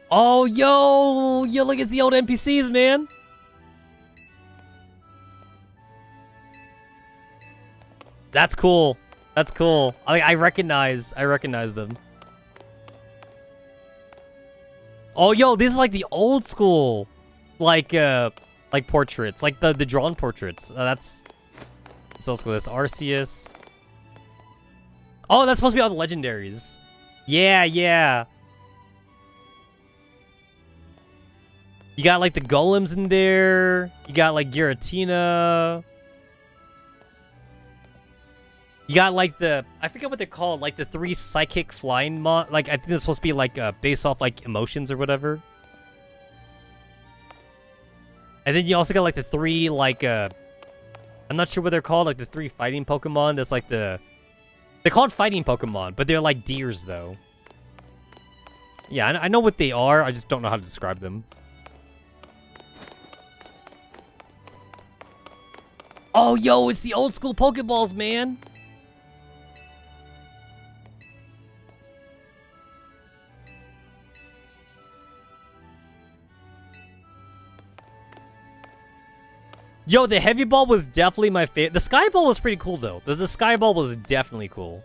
Speaker 1: Oh, yo! Yo, look, it's the old NPCs, man! That's cool. That's cool. I recognize them. Oh, yo, this is like the old school. Like, like portraits, like the drawn portraits. That's also cool. This Arceus. Oh, that's supposed to be all the legendaries. Yeah, yeah. You got like the golems in there. You got like Giratina. You got like I forget what they're called, like the 3 psychic flying like I think it's supposed to be like based off like emotions or whatever. And then you also got like the 3 like I'm not sure what they're called, like the 3 fighting Pokemon. That's like they're called fighting Pokemon, but they're like deers though. Yeah, I know what they are. I just don't know how to describe them. Oh, yo, it's the old school Pokeballs, man. Yo, the Heavy Ball was definitely my favorite. The Sky Ball was pretty cool, though. The Sky Ball was definitely cool.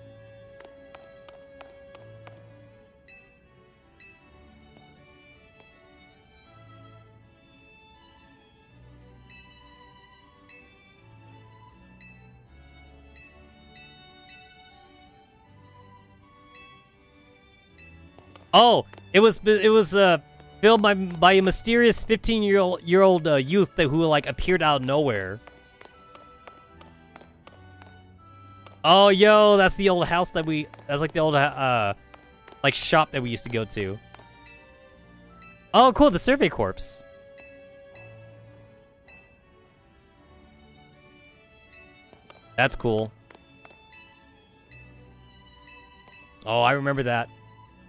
Speaker 1: Oh, it was filmed by a mysterious 15-year-old youth who like appeared out of nowhere. Oh, yo, that's the old house that's like the old like shop that we used to go to. Oh, cool, the Survey Corps. That's cool. Oh, I remember that.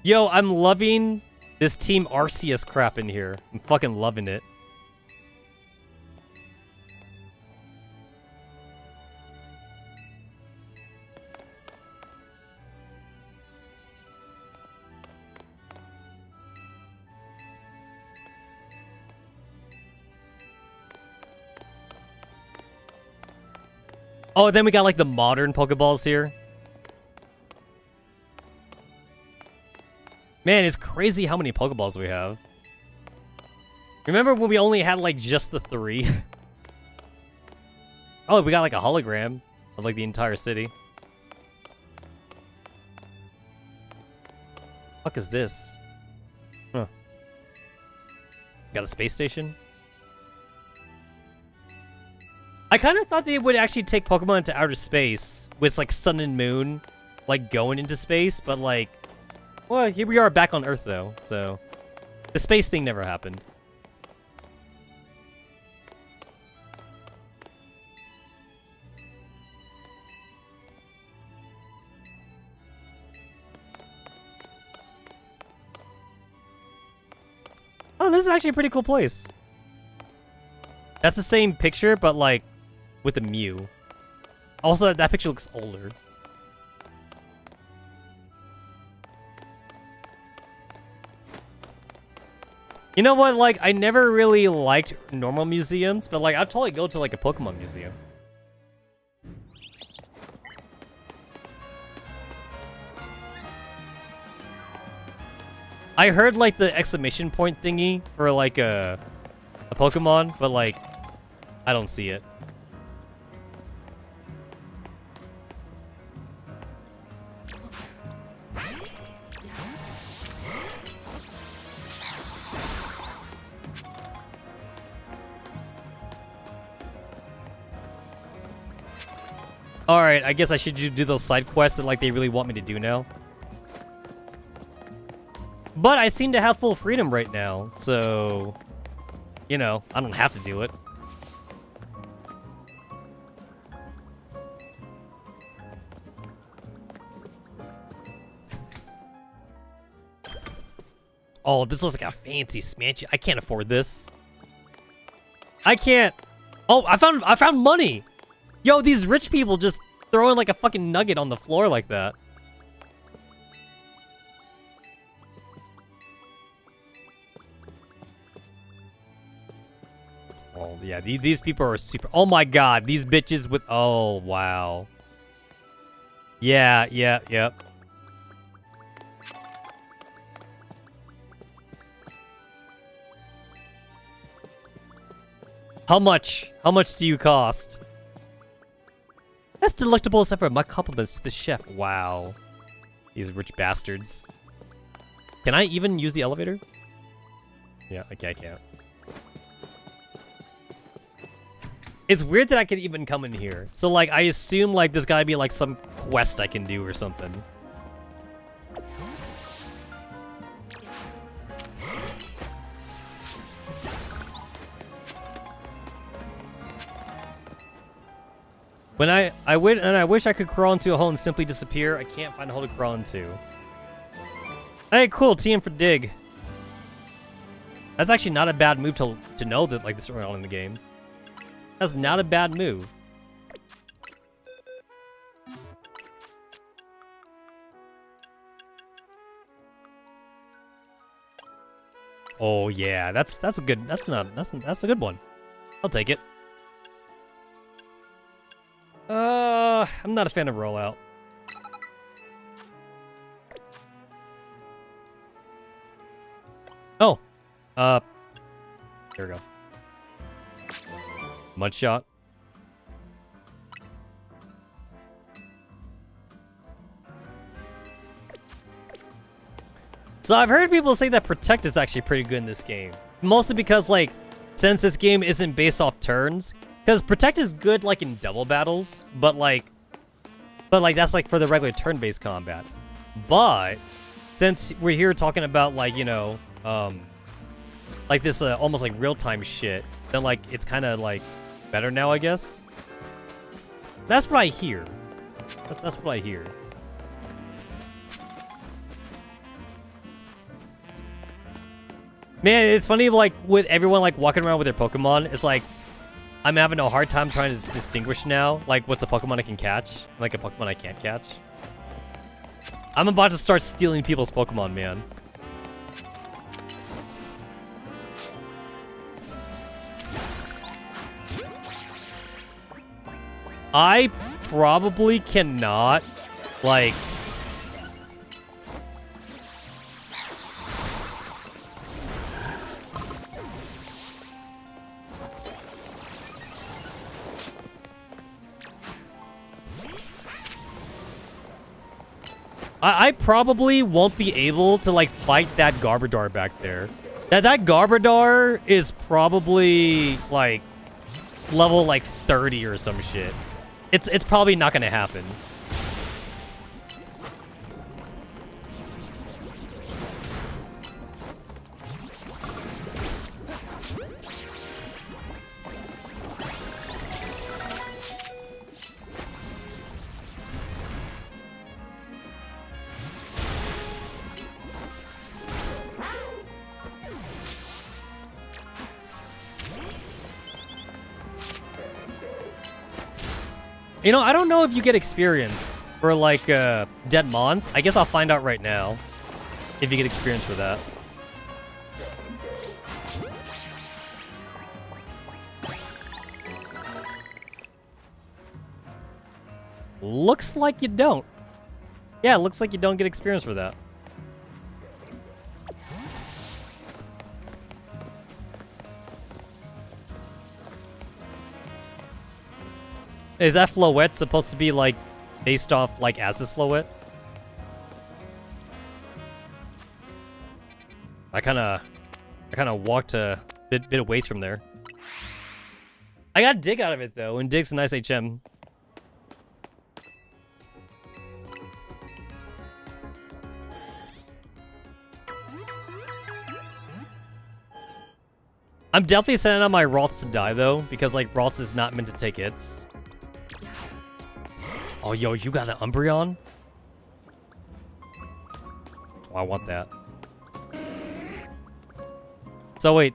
Speaker 1: Yo, I'm loving this Team Arceus crap in here. I'm fucking loving it. Oh, then we got like the modern Pokeballs here. Man, it's crazy how many Pokeballs we have. Remember when we only had like just the 3? Oh, we got like a hologram of like the entire city. Fuck is this? Huh. Got a space station? I kind of thought they would actually take Pokemon into outer space with like Sun and Moon like going into space, but like, well, here we are back on Earth though, so the space thing never happened. Oh, this is actually a pretty cool place. That's the same picture, but like with a Mew. Also, that picture looks older. You know what? Like, I never really liked normal museums, but like, I'd totally go to like a Pokemon museum. I heard like the exclamation point thingy for like a Pokemon, but like, I don't see it. Alright, I guess I should do those side quests that like they really want me to do now. But I seem to have full freedom right now, so, you know, I don't have to do it. Oh, this looks like a fancy mansion. I can't afford this. I can't. Oh, I found money. Yo, these rich people just throwing like a fucking nugget on the floor like that. Oh, yeah, these people are super... Oh, my God. These bitches with... Oh, wow. Yeah, yep. How much? How much do you cost? That's delectable as ever. My compliments to the chef. Wow. These rich bastards. Can I even use the elevator? Yeah, okay, I can't. It's weird that I can even come in here. So, like, I assume, like, there's gotta be, like, some quest I can do or something. When I wish I could crawl into a hole and simply disappear. I can't find a hole to crawl into. Hey, cool. TM for dig. That's actually not a bad move to know that, like, this is early on in the game. That's not a bad move. Oh yeah, that's a good that's a good one. I'll take it. I'm not a fan of rollout. Oh. There we go. Mud shot. So I've heard people say that Protect is actually pretty good in this game. Mostly because, like, since this game isn't based off turns, because Protect is good, like, in double battles, but that's, like, for the regular turn-based combat. But, since we're here talking about, like, you know, like, this, almost, like, real-time shit, then, like, it's kind of, like, better now, I guess? That's what I hear. That's what I hear. Man, it's funny, like, with everyone, like, walking around with their Pokemon, it's like, I'm having a hard time trying to distinguish now, like, what's a Pokemon I can catch, like a Pokemon I can't catch. I'm about to start stealing people's Pokemon, man. I probably cannot, like... I probably won't be able to, like, fight that Garbodor back there. That Garbodor is probably, like, level, like, 30 or some shit. It's probably not gonna happen. You know, I don't know if you get experience for, like, dead mons. I guess I'll find out right now if you get experience for that. Looks like you don't. Yeah, it looks like you don't get experience for that. Is that Floette supposed to be, like, based off, like, Az's Floette? I kind of walked a bit of ways from there. I got Dig out of it, though, and Dig's a nice HM. I'm definitely sending out my Ralts to die, though, because, like, Ralts is not meant to take hits. Oh, yo, you got an Umbreon? Oh, I want that. So, wait.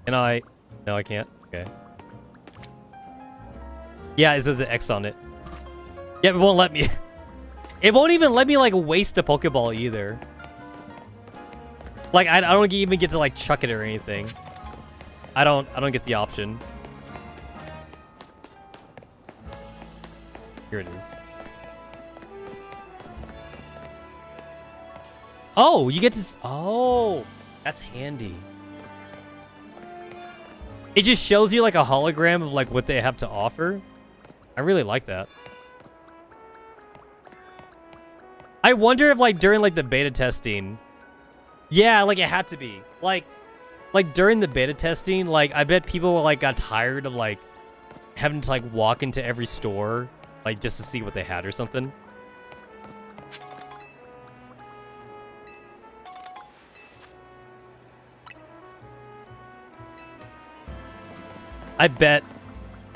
Speaker 1: Can I... No, I can't. Okay. Yeah, it says an X on it. Yeah, it won't let me... It won't even let me, like, waste a Pokeball, either. Like, I don't even get to, like, chuck it or anything. I don't get the option. Here it is. Oh, you get to... Oh, that's handy. It just shows you like a hologram of like what they have to offer. I really like that. I wonder if like during like the beta testing, yeah, like it had to be like during the beta testing, like I bet people like got tired of like having to like walk into every store like just to see what they had or something. I bet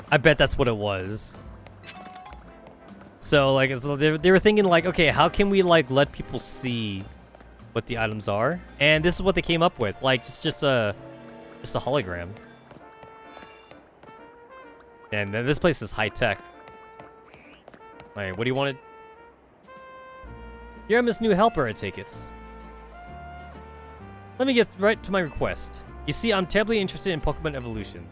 Speaker 1: that's what it was. So like so they were thinking like, okay, how can we like let people see what the items are? And this is what they came up with. Like just a hologram. And this place is high tech. Wait, what do you want? You're Miss New Helper, I take it. Let me get right to my request. You see, I'm terribly interested in Pokemon evolutions.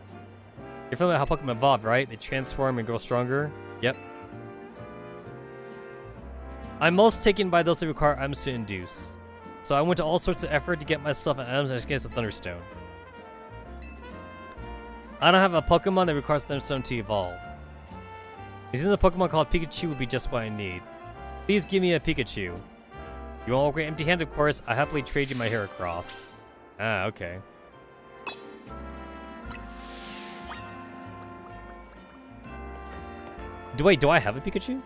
Speaker 1: You're familiar with how Pokemon evolve, right? They transform and grow stronger. Yep. I'm most taken by those that require items to induce. So I went to all sorts of effort to get myself an items against the Thunderstone. I don't have a Pokemon that requires Thunderstone to evolve. It seems a Pokemon called Pikachu would be just what I need. Please give me a Pikachu. You won't walk away empty-handed, of course. I happily trade you my Heracross. Ah, okay. Do I have a Pikachu?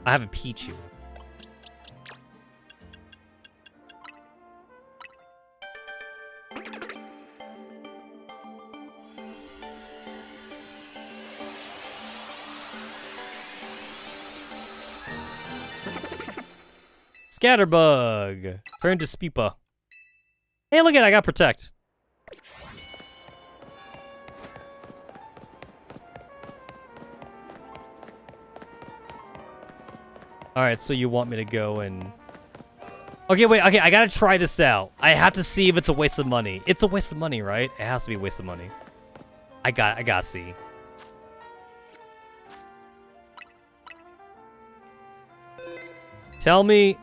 Speaker 1: I have a Pichu. Scatterbug. Turn to Speepa. Hey, look at it, I got Protect. Alright, so you want me to go and... Okay, wait, okay, I gotta try this out. I have to see if it's a waste of money. It's a waste of money, right? It has to be a waste of money. I gotta see. Tell me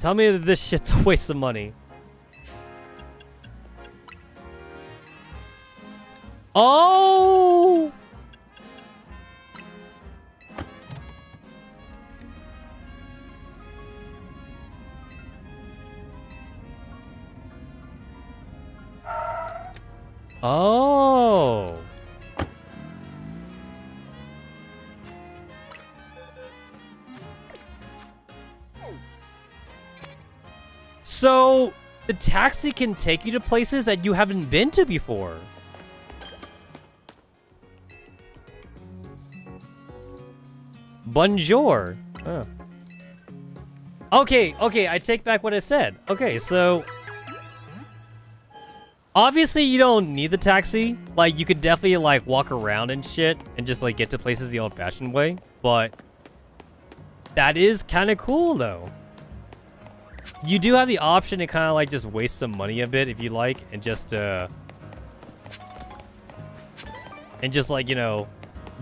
Speaker 1: that this shit's a waste of money. Oh! Oh! So, the taxi can take you to places that you haven't been to before. Bonjour. Oh. Okay, I take back what I said. Okay, so... Obviously, you don't need the taxi. Like, you could definitely, like, walk around and shit and just, like, get to places the old-fashioned way. But that is kind of cool, though. You do have the option to kind of, like, just waste some money a bit if you like and just, like, you know,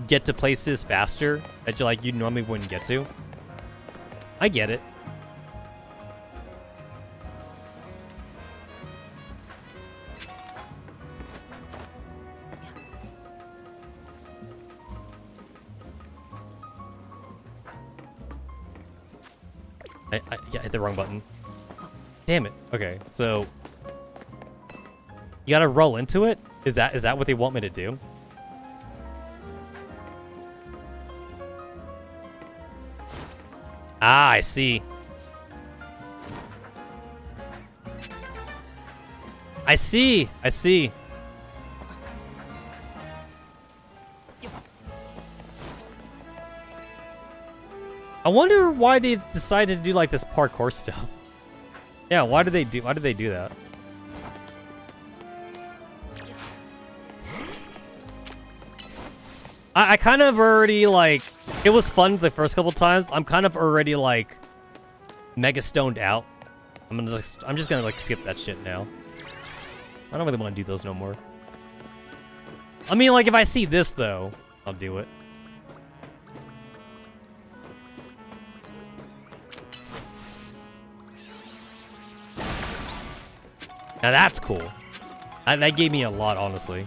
Speaker 1: get to places faster that you normally wouldn't get to. I get it. Yeah, I hit the wrong button. Damn it. Okay, so you gotta roll into it? Is that what they want me to do? Ah, I see. I see. I wonder why they decided to do like this parkour stuff. Yeah, why did they do that? I kind of already like it was fun the first couple times. I'm kind of already like mega stoned out. I'm just gonna like skip that shit now. I don't really want to do those no more. I mean, like if I see this though, I'll do it. Now that's cool. That gave me a lot, honestly.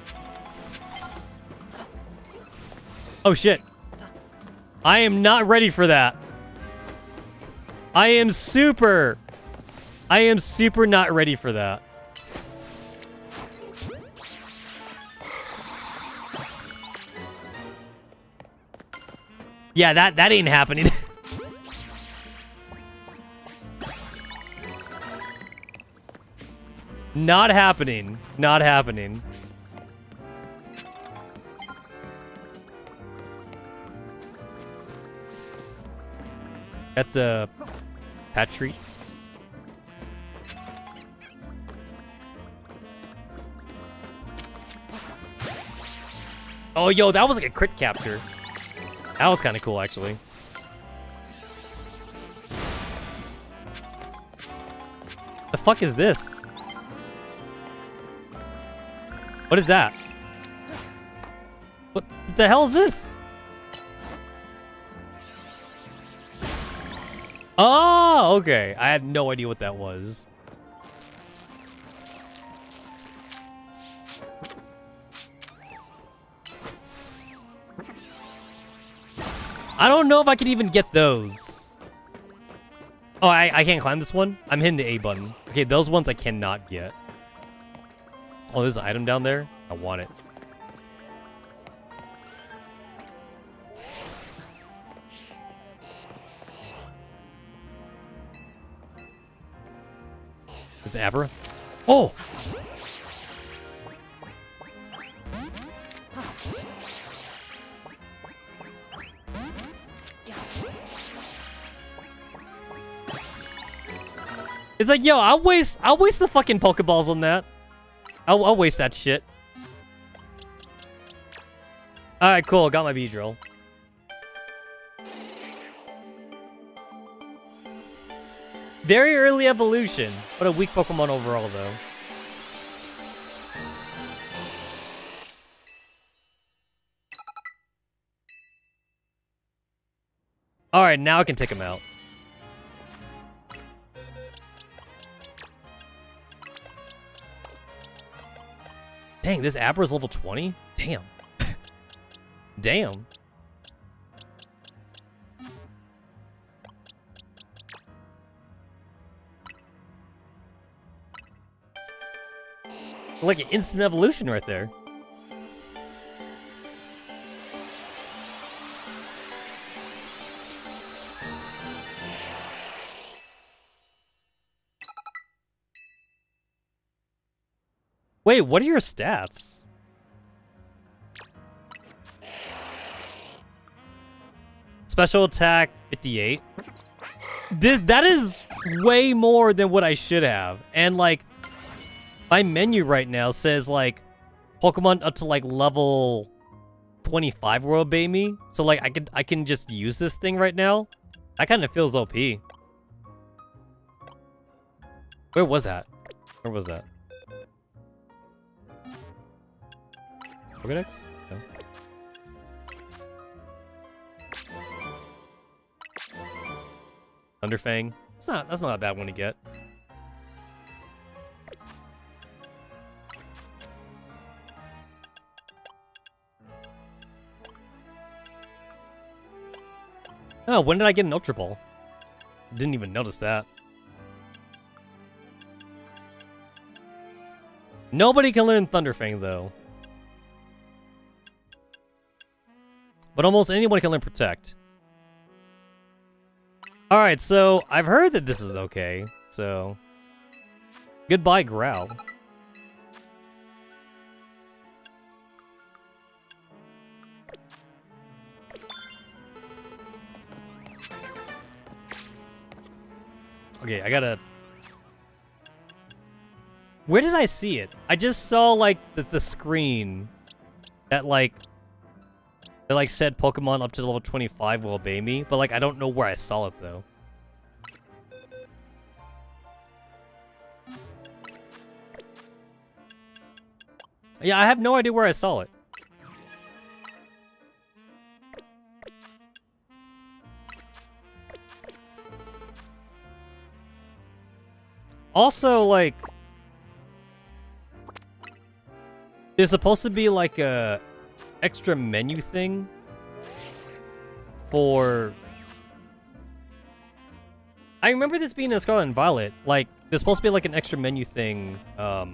Speaker 1: Oh, shit. I am not ready for that. I am super not ready for that. Yeah, that ain't happening. Not happening. Not happening. That's a pet treat. Oh, yo, that was like a crit capture. That was kind of cool, actually. The fuck is this? What is that? What the hell is this? Oh, okay. I had no idea what that was. I don't know if I can even get those. Oh, I can't climb this one? I'm hitting the A button. Okay, those ones I cannot get. Oh, there's an item down there? I want it. Is it Abra? Oh! It's like, yo, I'll waste the fucking Pokeballs on that. I'll waste that shit. Alright, cool. Got my Beedrill. Very early evolution, but a weak Pokemon overall, though. Alright, now I can take him out. Dang, this Abra's level 20? Damn. Damn. Like an instant evolution right there. Wait, what are your stats? Special attack 58. That is way more than what I should have. And like, my menu right now says like Pokemon up to like level 25 will obey me. So like I can just use this thing right now. That kind of feels OP. Where was that? Where was that? Pokedex? No. Thunderfang. That's not a bad one to get. Oh, when did I get an Ultra Ball? Didn't even notice that. Nobody can learn Thunderfang, though. But almost anyone can learn Protect. Alright, so I've heard that this is okay, so... Goodbye, Growl. Okay, I gotta... Where did I see it? I just saw, like, the screen that, like... That, like, said Pokemon up to level 25 will obey me, but, like, I don't know where I saw it, though. Yeah, I have no idea where I saw it. Also, like... There's supposed to be like a extra menu thing for... I remember this being in Scarlet and Violet. Like, there's supposed to be like an extra menu thing. Oh,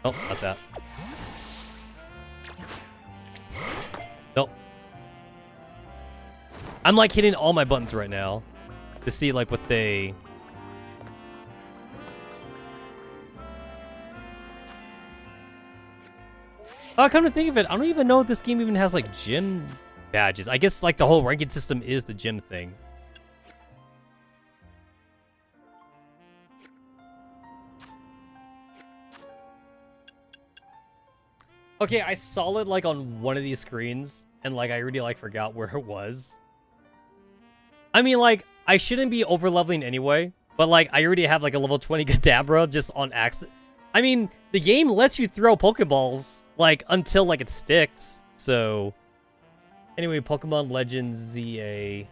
Speaker 1: not that. Nope. I'm like hitting all my buttons right now to see like what they... Oh, come to think of it, I don't even know if this game even has like gym badges. I guess like the whole ranking system is the gym thing. Okay, I saw it like on one of these screens and like I already like forgot where it was. I mean, like, I shouldn't be over leveling anyway, but like I already have like a level 20 Kadabra just on accident. I mean, the game lets you throw Pokeballs, like, until, like, it sticks. So, anyway, Pokemon Legends ZA.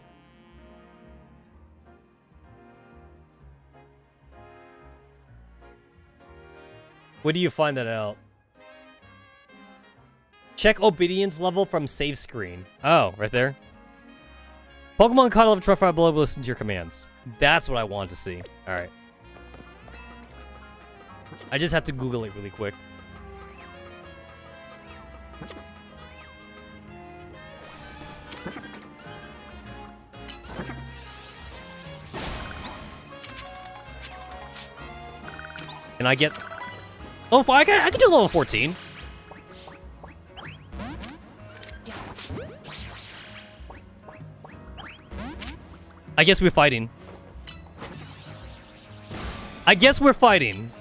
Speaker 1: Where do you find that out? Check obedience level from save screen. Oh, right there. Pokemon caught level 25 below will listen to your commands. That's what I wanted to see. Alright. I just had to Google it really quick. Can I get... Oh, I can do level 14. I guess we're fighting. I guess we're fighting.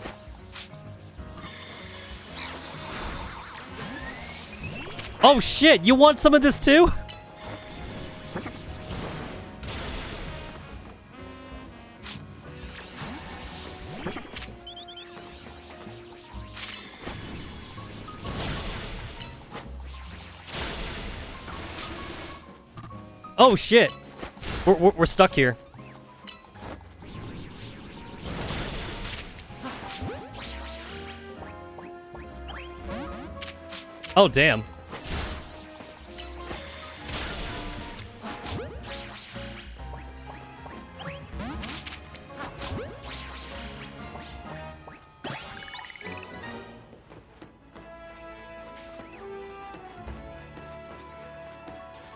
Speaker 1: Oh shit, you want some of this too? Oh shit. We're stuck here. Oh damn.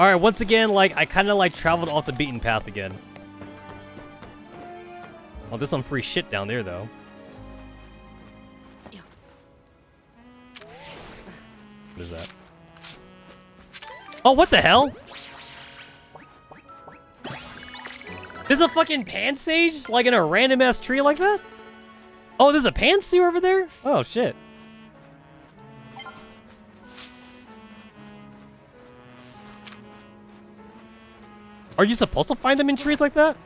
Speaker 1: Alright, once again, like, I kind of, like, traveled off the beaten path again. Oh, there's some free shit down there, though. What is that? Oh, what the hell? There's a fucking Pansage? Like, in a random-ass tree like that? Oh, there's a Pantsu over there? Oh, shit. Are you supposed to find them in trees like that?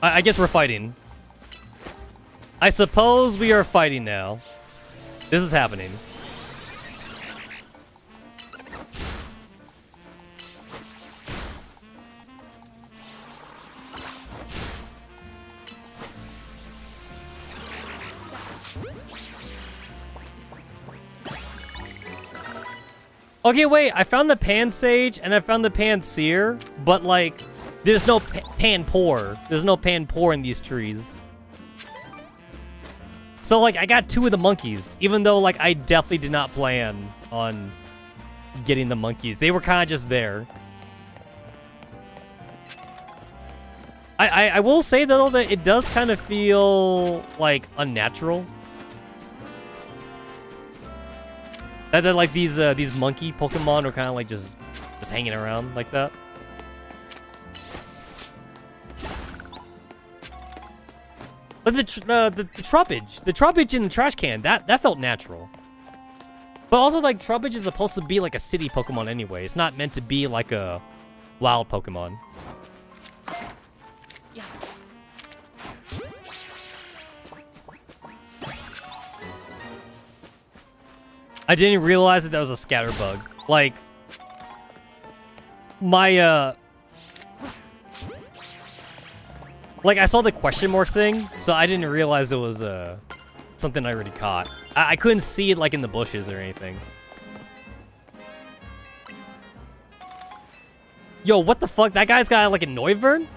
Speaker 1: I guess we're fighting. I suppose we are fighting now. This is happening. Okay, wait, I found the Pansage and I found the Panseer, but like, there's no Panpour. There's no Panpour in these trees. So like, I got 2 of the monkeys, even though like, I definitely did not plan on getting the monkeys. They were kind of just there. I will say though that it does kind of feel like unnatural. That like these monkey Pokemon are kind of like just hanging around like that. But the Trubbish in the trash can, that felt natural. But also like Trubbish is supposed to be like a city Pokemon anyway. It's not meant to be like a wild Pokemon. I didn't realize that was a Scatterbug. Like, my Like, I saw the question mark thing, so I didn't realize it was, something I already caught. I couldn't see it, like, in the bushes or anything. Yo, what the fuck? That guy's got, like, a Noivern?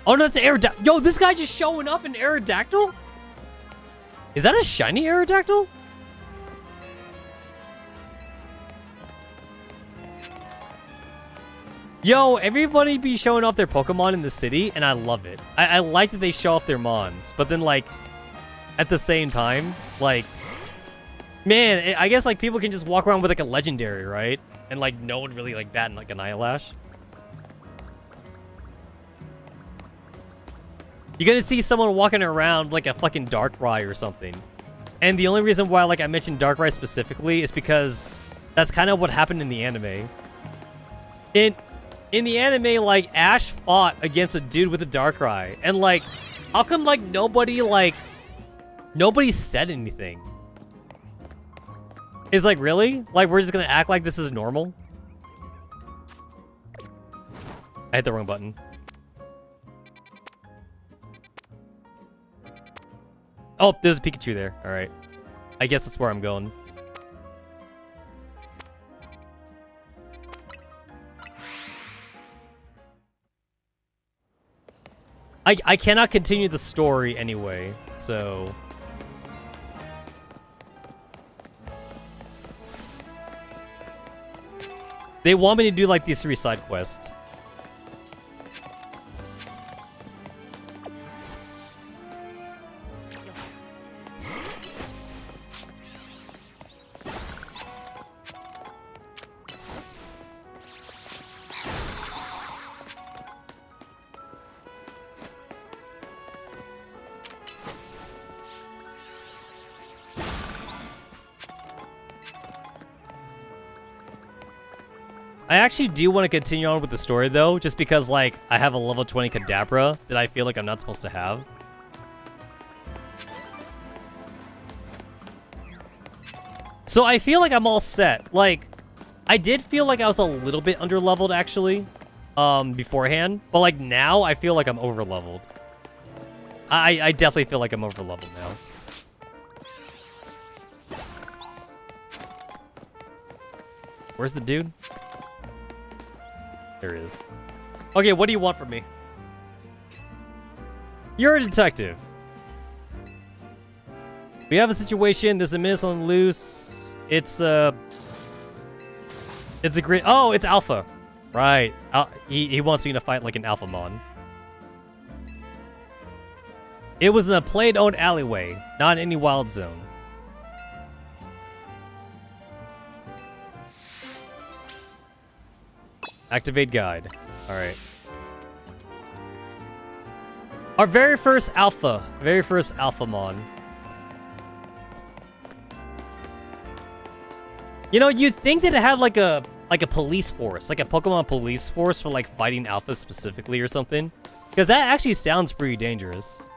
Speaker 1: Oh, no, that's an Aerodactyl. Yo, this guy just showing up in Aerodactyl? Is that a shiny Aerodactyl? Yo, everybody be showing off their Pokemon in the city, and I love it. I like that they show off their Mons, but then, like, at the same time, like, man, I guess, like, people can just walk around with, like, a Legendary, right? And, like, no one really, like, bat in, like, an Eyelash. You're gonna see someone walking around like a fucking Darkrai or something. And the only reason why, like, I mentioned Darkrai specifically is because that's kind of what happened in the anime. In the anime, like, Ash fought against a dude with a Darkrai. And, like, how come, like, nobody said anything? It's like, really? Like, we're just gonna act like this is normal? I hit the wrong button. Oh, there's a Pikachu there. All right. I guess that's where I'm going. I cannot continue the story anyway, so... They want me to do, like, these 3 side quests. I actually do want to continue on with the story, though, just because, like, I have a level 20 Kadabra that I feel like I'm not supposed to have. So I feel like I'm all set. Like, I did feel like I was a little bit under-leveled, actually, beforehand. But, like, now I feel like I'm over-leveled. I definitely feel like I'm over-leveled now. Where's the dude? There he is. Okay, what do you want from me? You're a detective. We have a situation. There's a menace on the loose. It's a great... Oh, it's Alpha. Right. He wants me to fight like an Alphamon. It was in a plate-owned alleyway, not in any wild zone. Activate guide. Alright. Our very first Alphamon. You know, you'd think that it had like a police force, like a Pokemon police force for like fighting Alpha specifically or something. Because that actually sounds pretty dangerous.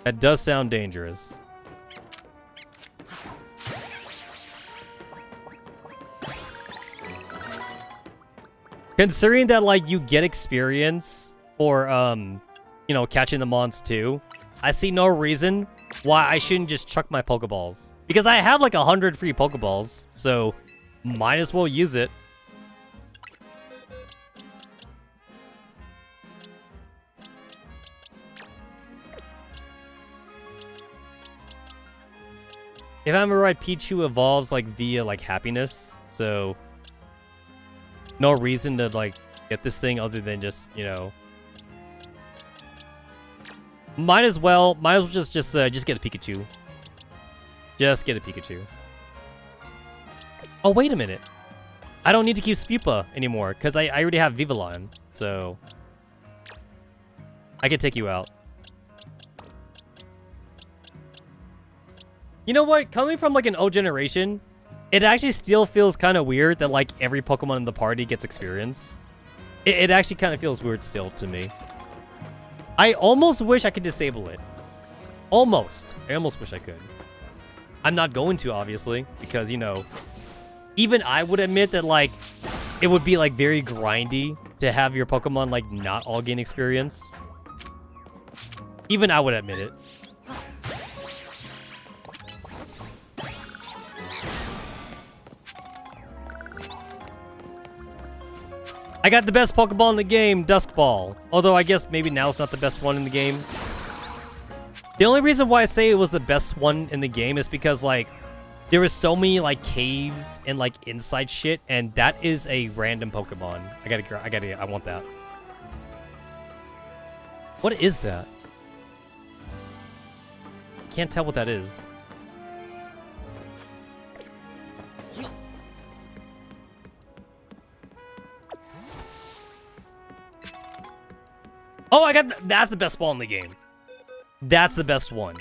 Speaker 1: That does sound dangerous. Considering that, like, you get experience for, you know, catching the mons too, I see no reason why I shouldn't just chuck my Pokeballs. Because I have, like, 100 free Pokeballs, so might as well use it. If I'm right, Pichu evolves, like, via, like, happiness, so... No reason to, like, get this thing other than just, you know... Might as well just get a Pikachu. Just get a Pikachu. Oh, wait a minute. I don't need to keep Spupa anymore, because I already have Vivillon, so... I can take you out. You know what? Coming from, like, an O generation, it actually still feels kind of weird that, like, every Pokemon in the party gets experience. It actually kind of feels weird still to me. I almost wish I could disable it. Almost. I almost wish I could. I'm not going to, obviously, because, you know, even I would admit that, like, it would be, like, very grindy to have your Pokemon, like, not all gain experience. Even I would admit it. I got the best Pokeball in the game, Duskball. Although I guess maybe now it's not the best one in the game. The only reason why I say it was the best one in the game is because, like, there was so many, like, caves and, like, inside shit, and that is a random Pokemon. I want that. What is that? Can't tell what that is. Oh, that's the best ball in the game. That's the best one.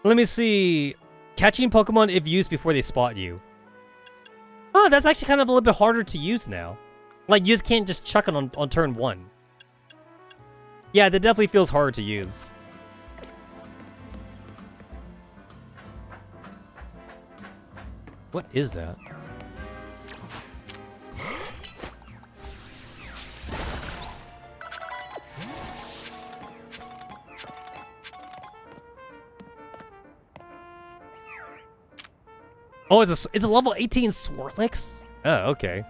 Speaker 1: Let me see. Catching Pokemon if used before they spot you. Oh, that's actually kind of a little bit harder to use now. Like, you just can't just chuck it on turn 1. Yeah, that definitely feels harder to use. What is that? Oh, it's a level 18 Swirlix? Oh, okay.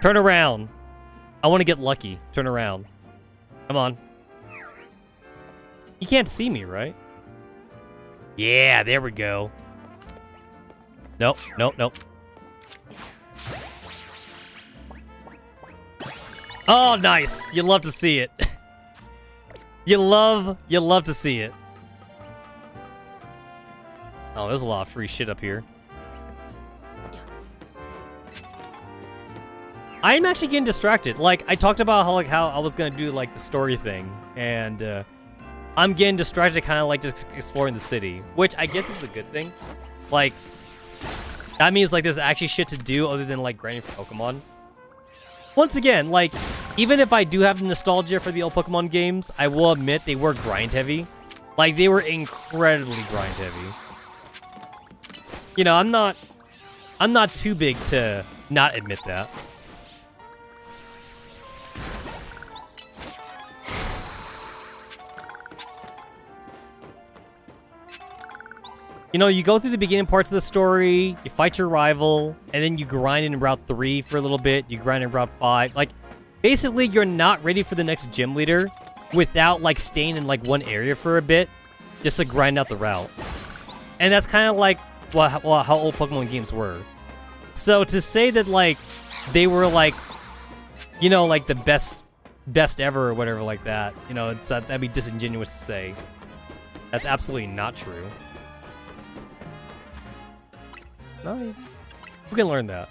Speaker 1: Turn around. I want to get lucky. Turn around. Come on. You can't see me, right? Yeah, there we go. Nope, nope, nope. Oh, nice. You love to see it. You love to see it. Oh, there's a lot of free shit up here. I'm actually getting distracted. Like, I talked about how I was gonna do, like, the story thing, and I'm getting distracted, kind of like just exploring the city, which I guess is a good thing. Like, that means, like, there's actually shit to do other than, like, grinding for Pokemon. Once again, like, even if I do have nostalgia for the old Pokemon games, I will admit they were grind heavy. Like, they were incredibly grind heavy. You know, I'm not too big to not admit that. You know, you go through the beginning parts of the story, you fight your rival, and then you grind in Route 3 for a little bit, you grind in Route 5. Like, basically, you're not ready for the next gym leader without, like, staying in, like, one area for a bit just to grind out the route. And that's kind of like how old Pokemon games were. So to say that, like, they were, like, you know, like, the best ever or whatever like that, you know, that'd be disingenuous to say. That's absolutely not true. No, we can learn that.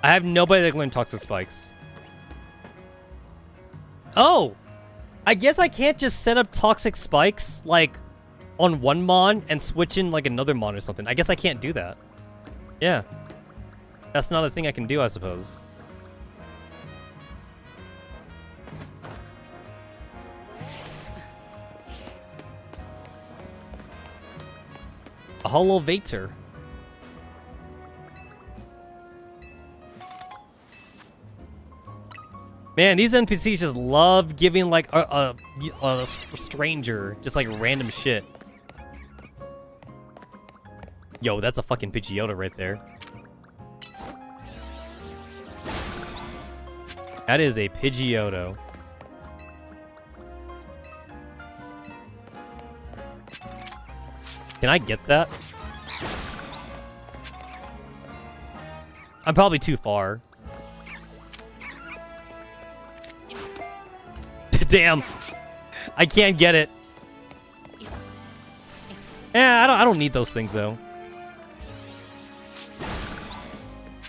Speaker 1: I have nobody that can learn Toxic Spikes. Oh! I guess I can't just set up Toxic Spikes, like, on one Mon and switch in, like, another Mon or something. I guess I can't do that. Yeah. That's not a thing I can do, I suppose. A Hollow Vator. Man, these NPCs just love giving, like, a stranger just, like, random shit. Yo, that's a fucking Pidgeotto right there. That is a Pidgeotto. Can I get that? I'm probably too far. Damn. I can't get it. Yeah, I don't need those things though.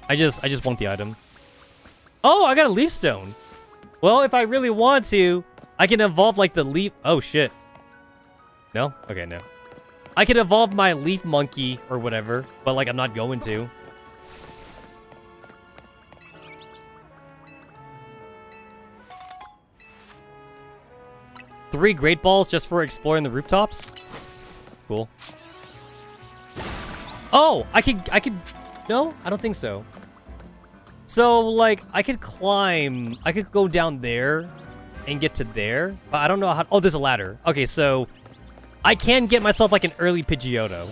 Speaker 1: I just want the item. Oh, I got a Leaf Stone. Well, if I really want to, I can evolve like the leaf. Oh shit. No? Okay, no. I can evolve my Leaf Monkey or whatever, but like I'm not going to. 3 Great Balls just for exploring the rooftops? Cool. Oh, I could... No, I don't think so. So, like, I could climb... I could go down there and get to there. But I don't know how... Oh, there's a ladder. Okay, so... I can get myself, like, an early Pidgeotto.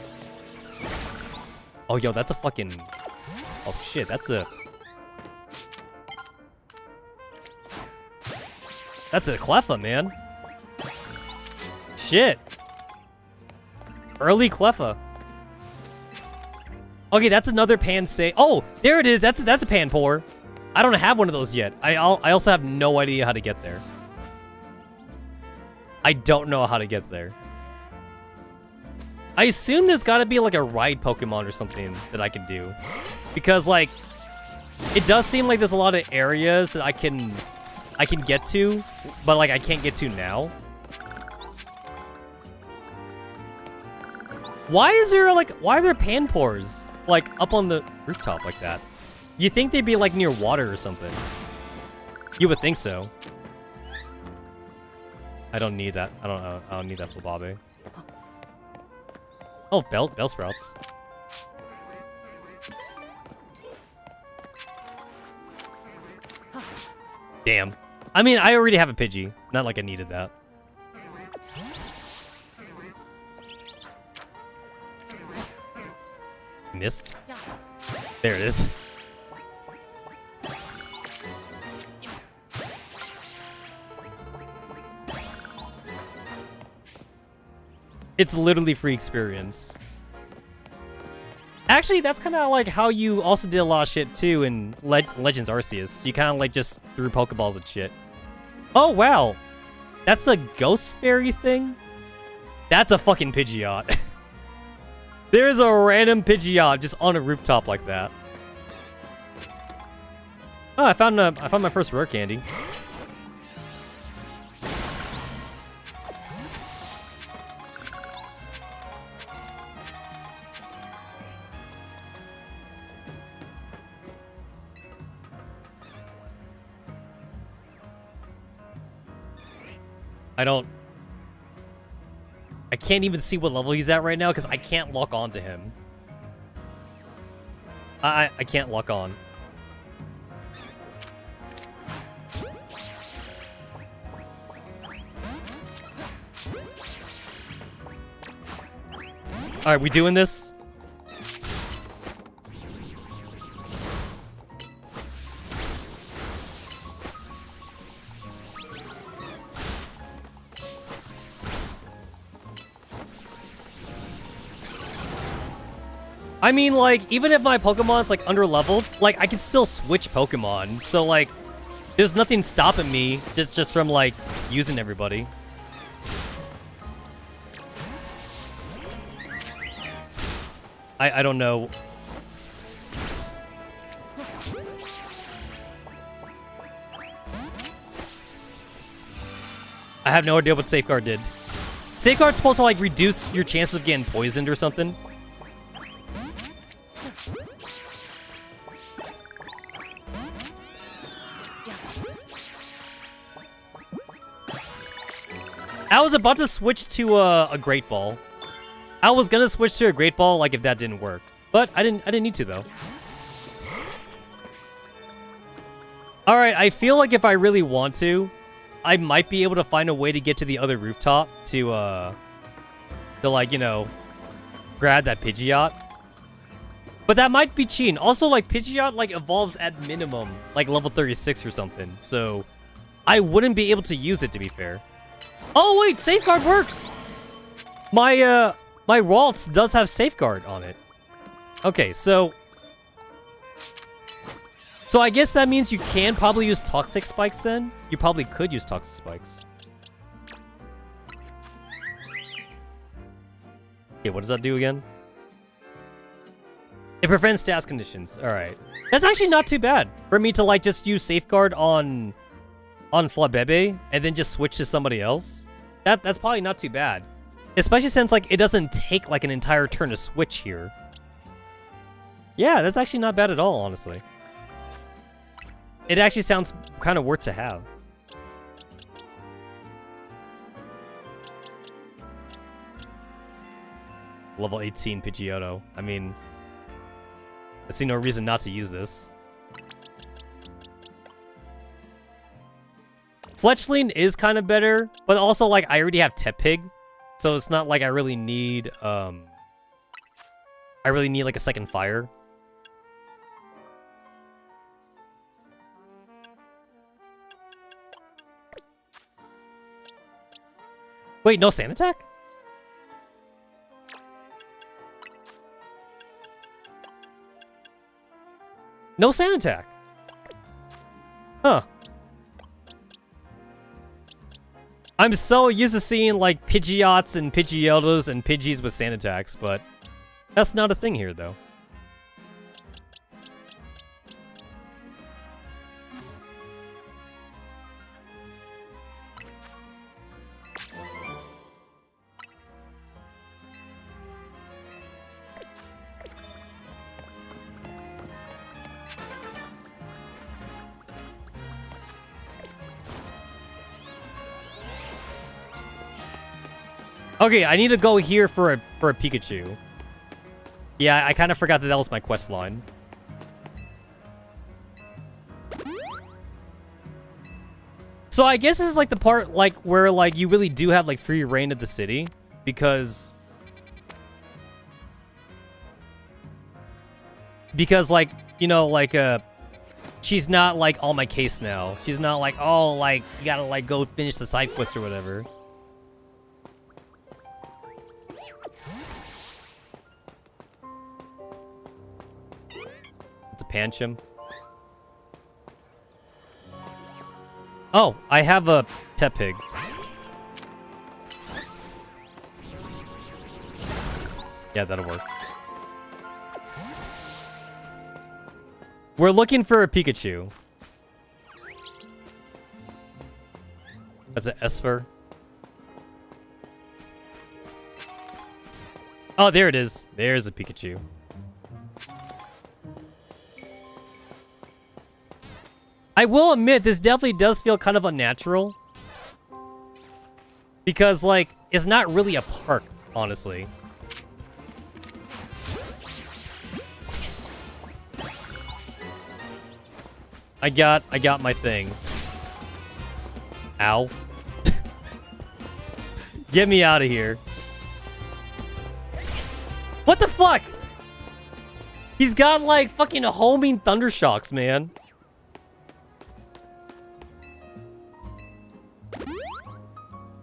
Speaker 1: Oh, yo, that's a fucking... Oh, shit, that's a... That's a Cleffa, man. Shit. Early Cleffa. Okay, that's another Pansay. Oh, there it is. That's a Panpour. I don't have one of those yet. I also have no idea how to get there. I don't know how to get there. I assume there's got to be like a ride Pokemon or something that I can do, because like it does seem like there's a lot of areas that I can get to, but like I can't get to now. Why are there Panpours like up on the rooftop like that? You think they'd be like near water or something? You would think so. I don't need that. I don't need that Flababe. Oh, Bellsprouts. Damn. I mean, I already have a Pidgey. Not like I needed that. Missed. There it is. It's literally free experience. Actually, that's kind of like how you also did a lot of shit too in Legends Arceus. You kind of like just threw Pokeballs at shit. Oh, wow. That's a Ghost Fairy thing? That's a fucking Pidgeot. There's a random Pidgeot just on a rooftop like that. Oh, I found my first rare candy. I can't even see what level he's at right now because I can't lock on to him. I can't lock on. Alright, we doing this? I mean, like, even if my Pokemon's, like, under-leveled, like, I can still switch Pokemon. So, like, there's nothing stopping me just from, like, using everybody. I don't know. I have no idea what Safeguard did. Safeguard's supposed to, like, reduce your chances of getting poisoned or something. I was about to switch to a Great Ball. I was gonna switch to a Great Ball, like, if that didn't work. But I didn't need to, though. Alright, I feel like if I really want to, I might be able to find a way to get to the other rooftop to like, you know, grab that Pidgeot. But that might be cheating. Also, like, Pidgeot, like, evolves at minimum, like, level 36 or something. So, I wouldn't be able to use it, to be fair. Oh, wait, Safeguard works! My Ralts does have Safeguard on it. Okay, so I guess that means you can probably use Toxic Spikes then? You probably could use Toxic Spikes. Okay, what does that do again? It prevents status conditions. Alright. That's actually not too bad for me to, like, just use Safeguard on Flabebe and then just switch to somebody else. That's probably not too bad. Especially since, like, it doesn't take, like, an entire turn to switch here. Yeah, that's actually not bad at all, honestly. It actually sounds kind of worth to have. Level 18 Pidgeotto. I mean, I see no reason not to use this. Fletchling is kind of better, but also, like, I already have Tepig, so it's not like I really need, like, a second fire. Wait, no sand attack? No sand attack. Huh. I'm so used to seeing, like, Pidgeots and Pidgeotos and Pidgeys with sand attacks, but that's not a thing here, though. Okay, I need to go here for a Pikachu. Yeah, I kind of forgot that that was my quest line. So I guess this is like the part like where like you really do have like free reign of the city because like, you know, like she's not like on my case now. She's not like, oh, like you gotta like go finish the side quest or whatever. It's a Pancham. Oh, I have a Tepig. Yeah, that'll work. We're looking for a Pikachu. That's an Esper. Oh, there it is. There's a Pikachu. I will admit, this definitely does feel kind of unnatural. Because, like, it's not really a park, honestly. I got my thing. Ow. Get me out of here. What the fuck? He's got, like, fucking homing Thundershocks, man.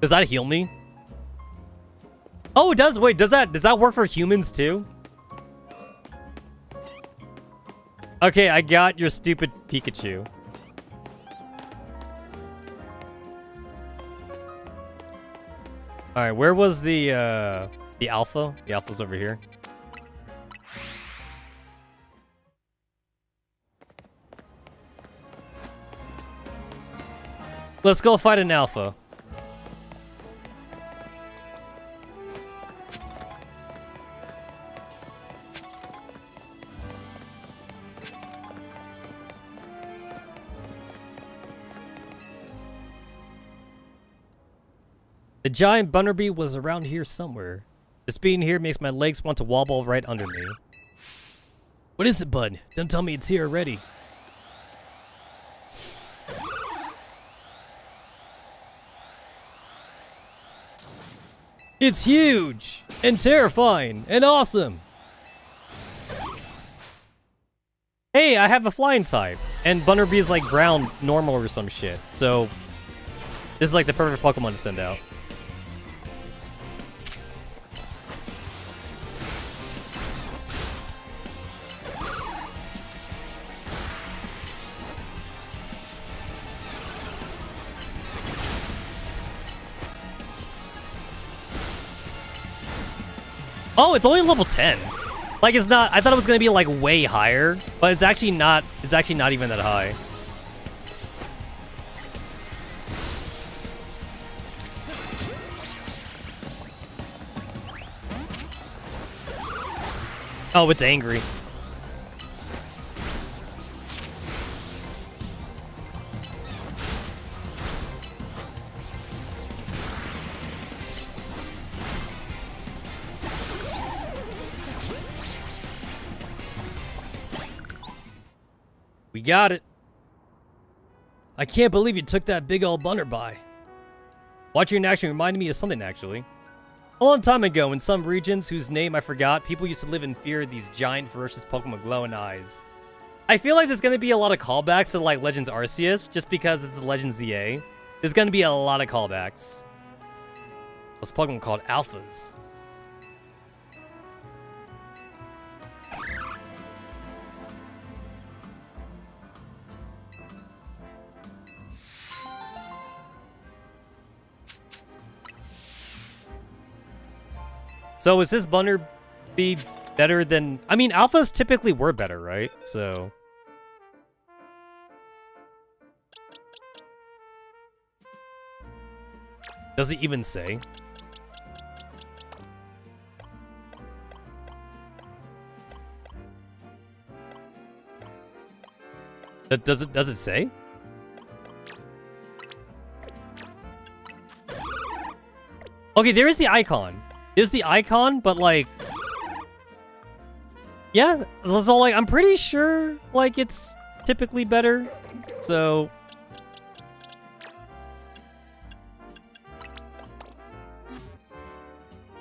Speaker 1: Does that heal me? Oh, it does. Wait, does that work for humans too? Okay, I got your stupid Pikachu. All right, where was the alpha? The alpha's over here. Let's go fight an alpha. The giant Bunnerbee was around here somewhere. This being here makes my legs want to wobble right under me. What is it, bud? Don't tell me it's here already. It's huge! And terrifying! And awesome! Hey, I have a flying type! And Bunnerbee is like ground normal or some shit. So, this is like the perfect Pokemon to send out. Oh, it's only level 10. Like, it's not... I thought it was gonna be, like, way higher. But it's actually not... It's actually not even that high. Oh, it's angry. We got it. I can't believe you took that big old blunderby. Watching in action reminded me of something, actually. A long time ago, in some regions whose name I forgot, people used to live in fear of these giant, ferocious Pokemon with glowing eyes. I feel like there's going to be a lot of callbacks to, like, Legends Arceus, just because this is Legends ZA. There's going to be a lot of callbacks. Those Pokemon called Alphas. So is this Bunnerby better than... I mean, alphas typically were better, right? So... Does it even say? Does it say? Okay, there is the icon. There's the icon, but like... Yeah, so like, I'm pretty sure, like, it's typically better, so...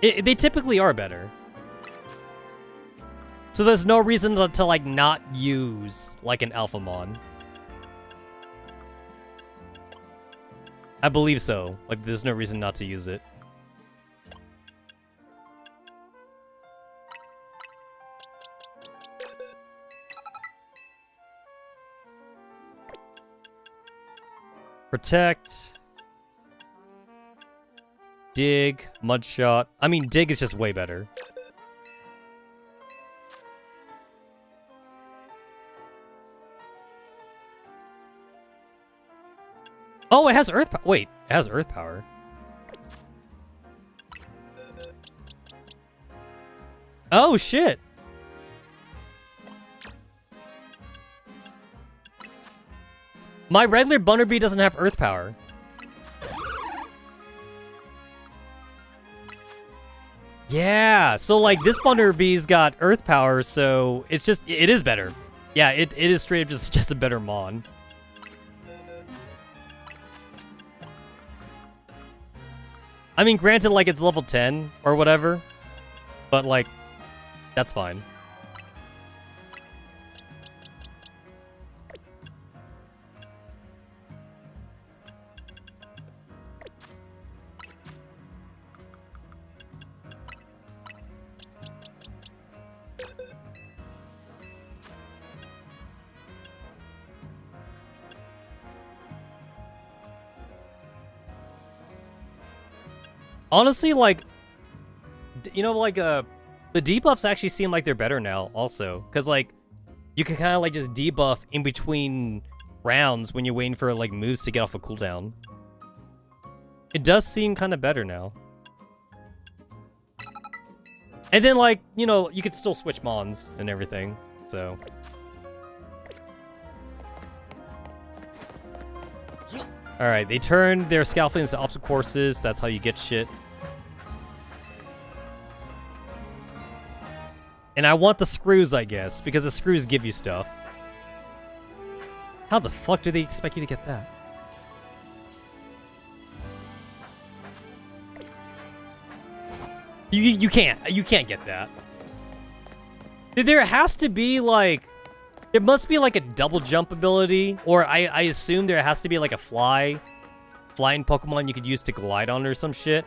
Speaker 1: They typically are better. So there's no reason to like, not use, like, an Alphamon. I believe so. Like, there's no reason not to use it. Protect. Dig. Mudshot. I mean, Dig is just way better. Oh, it has Earth Power. Wait, it has Earth Power. Oh, shit. My regular Bunnerby doesn't have Earth Power. Yeah, so like this Bunnerby's got Earth Power, so it's just, it is better. Yeah, it is straight up just a better Mon. I mean, granted, like, it's level 10 or whatever, but like, that's fine. Honestly, like, you know, like, the debuffs actually seem like they're better now, also. Because, like, you can kind of, like, just debuff in between rounds when you're waiting for, like, moves to get off a cooldown. It does seem kind of better now. And then, like, you know, you could still switch Mons and everything, so... Alright, they turn their Scalflings to obstacle courses. That's how you get shit. And I want the screws, I guess, because the screws give you stuff. How the fuck do they expect you to get that? You can't get that. There has to be, like... There must be, like, a double jump ability, or I assume there has to be, like, a flying Pokemon you could use to glide on or some shit.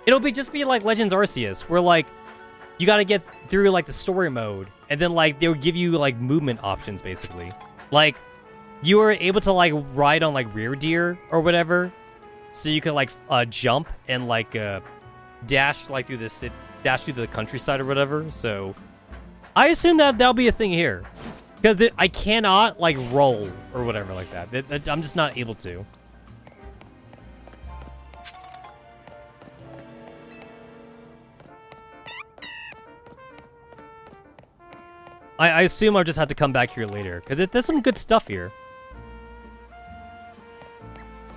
Speaker 1: It'll just be like Legends Arceus, where, like, you gotta get through, like, the story mode, and then, like, they'll give you, like, movement options, basically. Like, you were able to, like, ride on, like, rear deer or whatever, so you could, like, jump and, like, dash, like, through the countryside or whatever, so... I assume that that'll be a thing here. Because I cannot, like, roll or whatever like that. I'm just not able to. I assume I'll just have to come back here later. Because there's some good stuff here.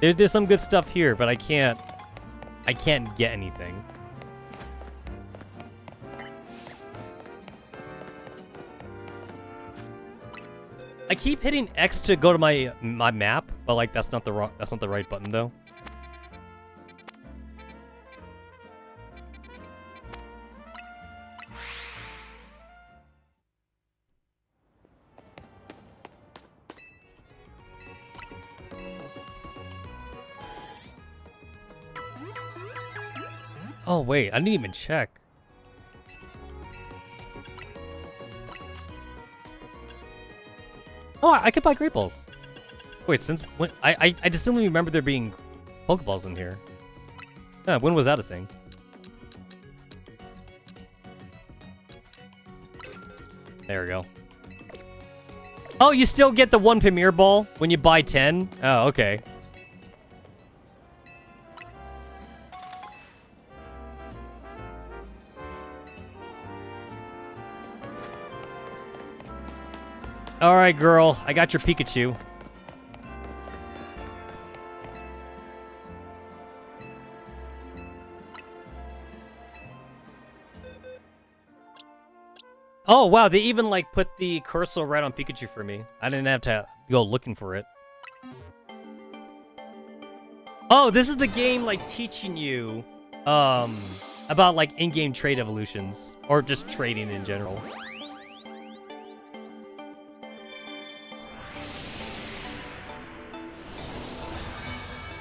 Speaker 1: There's some good stuff here, but I can't get anything. I keep hitting X to go to my map, but like that's not the right button though. Oh wait, I didn't even check. Oh, I could buy Great Balls. Wait, since when? I distinctly remember there being Pokeballs in here. When was that a thing? There we go. Oh, you still get the 1 Premier Ball when you buy 10? Oh, okay. Alright, girl. I got your Pikachu. Oh, wow. They even, like, put the cursor right on Pikachu for me. I didn't have to go looking for it. Oh, this is the game, like, teaching you, about, like, in-game trade evolutions. Or just trading in general.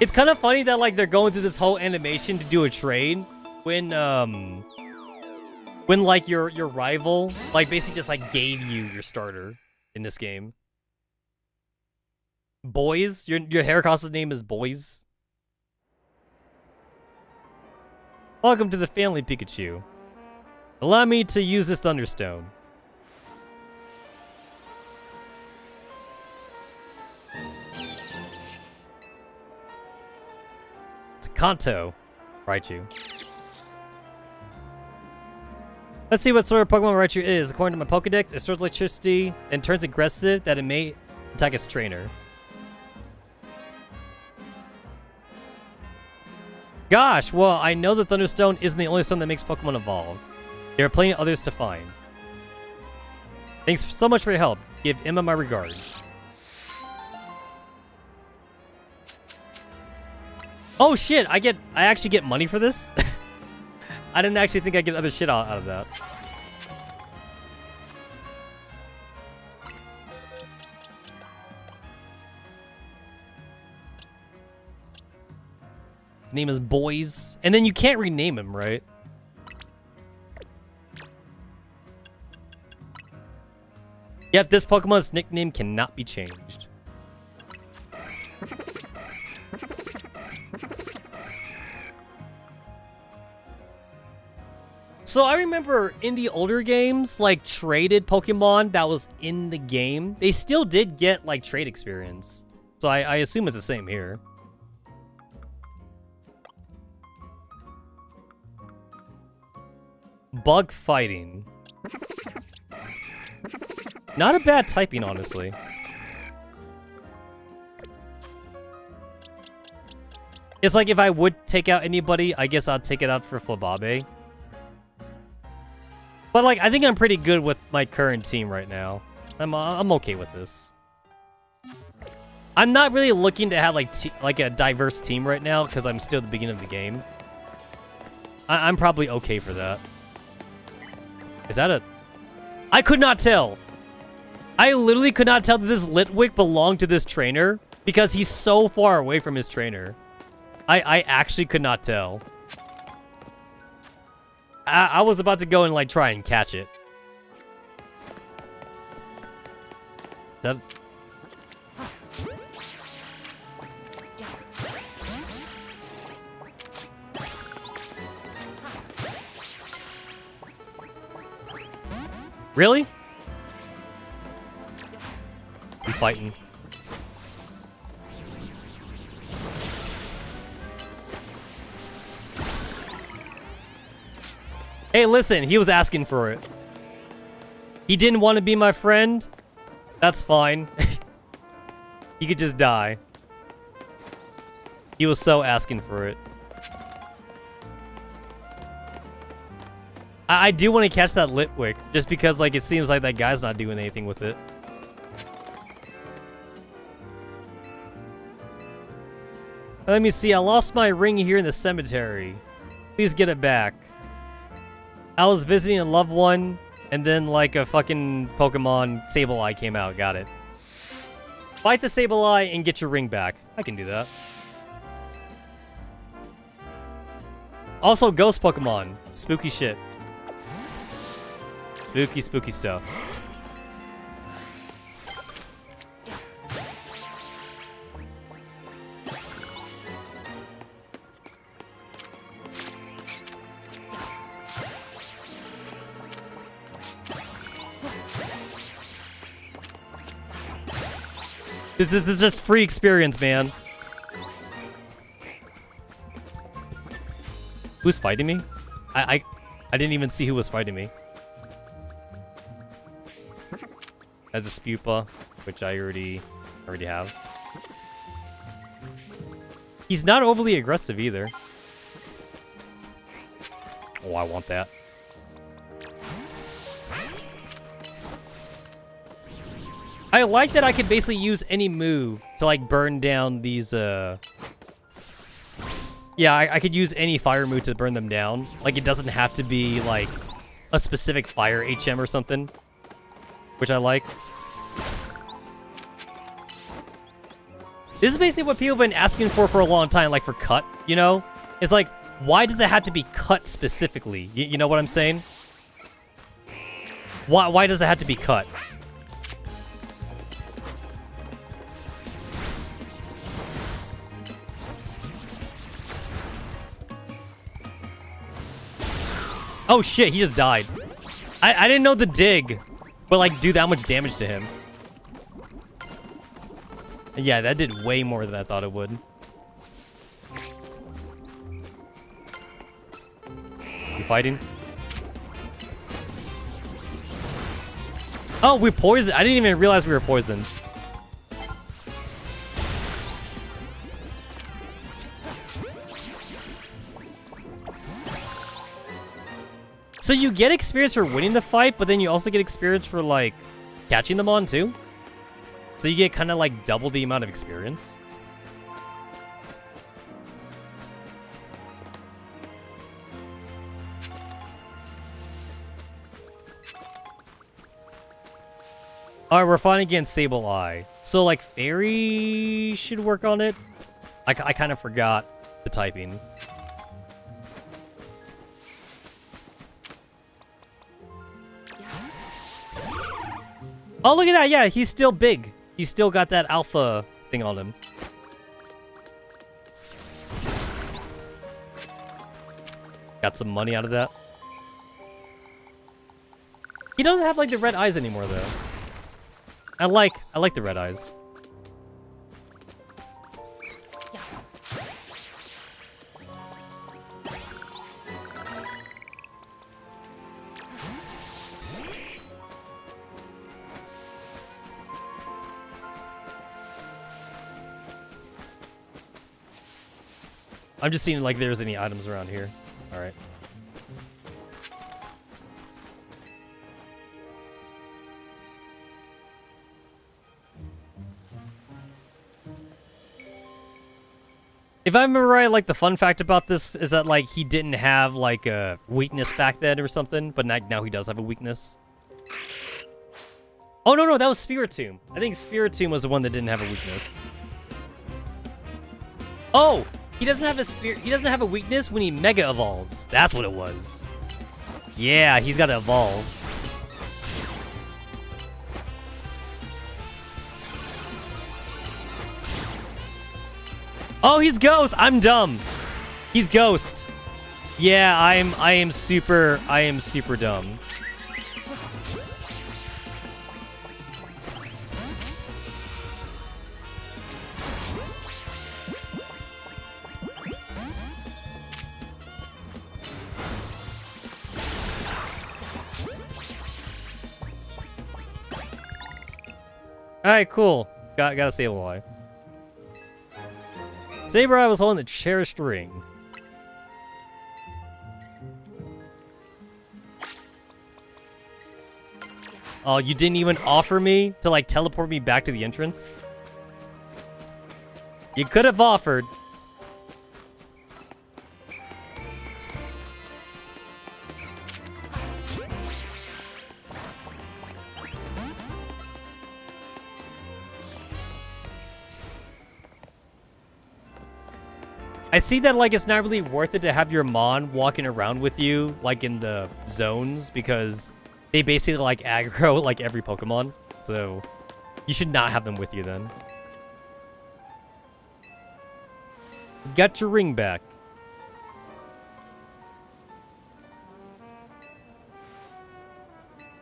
Speaker 1: It's kind of funny that, like, they're going through this whole animation to do a trade when like, your rival, like, basically just, like, gave you your starter in this game. Boys? Your Heracross's name is Boys? Welcome to the family, Pikachu. Allow me to use this Thunderstone. Kanto, Raichu. Let's see what sort of Pokemon Raichu is. According to my Pokedex, it stores electricity and turns aggressive that it may attack its trainer. Gosh, well, I know the Thunderstone isn't the only stone that makes Pokemon evolve. There are plenty of others to find. Thanks so much for your help. Give Emma my regards. Oh shit, I actually get money for this? I didn't actually think I'd get other shit out of that. His name is Boys. And then you can't rename him, right? Yep, this Pokemon's nickname cannot be changed. So I remember in the older games, like, traded Pokemon that was in the game, they still did get, like, trade experience. So I assume it's the same here. Bug fighting. Not a bad typing, honestly. It's like if I would take out anybody, I guess I'd take it out for Flababe. But, like, I think I'm pretty good with my current team right now. I'm okay with this. I'm not really looking to have, like a diverse team right now, because I'm still at the beginning of the game. I'm probably okay for that. Is that a... I could not tell. I literally could not tell that this Litwick belonged to this trainer, because he's so far away from his trainer. I actually could not tell. I was about to go and, like, try and catch it. That... Really? I'm fighting. Hey, listen, he was asking for it. He didn't want to be my friend. That's fine. He could just die. He was so asking for it. I do want to catch that Litwick, just because, like, it seems like that guy's not doing anything with it. Let me see. I lost my ring here in the cemetery. Please get it back. I was visiting a loved one, and then like a fucking Pokemon Sableye came out. Got it. Fight the Sableye and get your ring back. I can do that. Also, ghost Pokemon. Spooky shit. Spooky, spooky stuff. This is just free experience, man. Who's fighting me? I didn't even see who was fighting me. As a Spupa, which I already have. He's not overly aggressive either. Oh, I want that. I like that I could basically use any move to like burn down these yeah, I could use any fire move to burn them down. Like, it doesn't have to be like a specific fire HM or something, which I like. This is basically what people have been asking for a long time, like for cut, you know? It's like, why does it have to be cut specifically? You know what I'm saying? Why does it have to be cut? Oh shit, he just died. I didn't know the dig would like do that much damage to him. Yeah, that did way more than I thought it would. You fighting? Oh, we're poisoned. I didn't even realize we were poisoned. So you get experience for winning the fight, but then you also get experience for, like, catching them on, too? So you get kind of, like, double the amount of experience? Alright, we're fighting against Sableye. So, like, Fairy should work on it? I kind of forgot the typing. Oh, look at that. Yeah, he's still big. He's still got that alpha thing on him. Got some money out of that. He doesn't have, like, the red eyes anymore, though. I like the red eyes. I'm just seeing like there's any items around here. All right. If I remember right, like the fun fact about this is that like he didn't have like a weakness back then or something, but now he does have a weakness. Oh no, that was Spiritomb. I think Spiritomb was the one that didn't have a weakness. Oh! He doesn't have a weakness when he mega evolves. That's what it was. Yeah, he's got to evolve. Oh, he's Ghost. I'm dumb. He's Ghost. Yeah, I am super dumb. Alright, cool. Got a Sableye. Sableye was holding the cherished ring. Oh, you didn't even offer me to, like, teleport me back to the entrance? You could have offered. I see that, like, it's not really worth it to have your Mon walking around with you, like, in the zones, because they basically, like, aggro, like, every Pokemon. So, you should not have them with you, then. Got your ring back.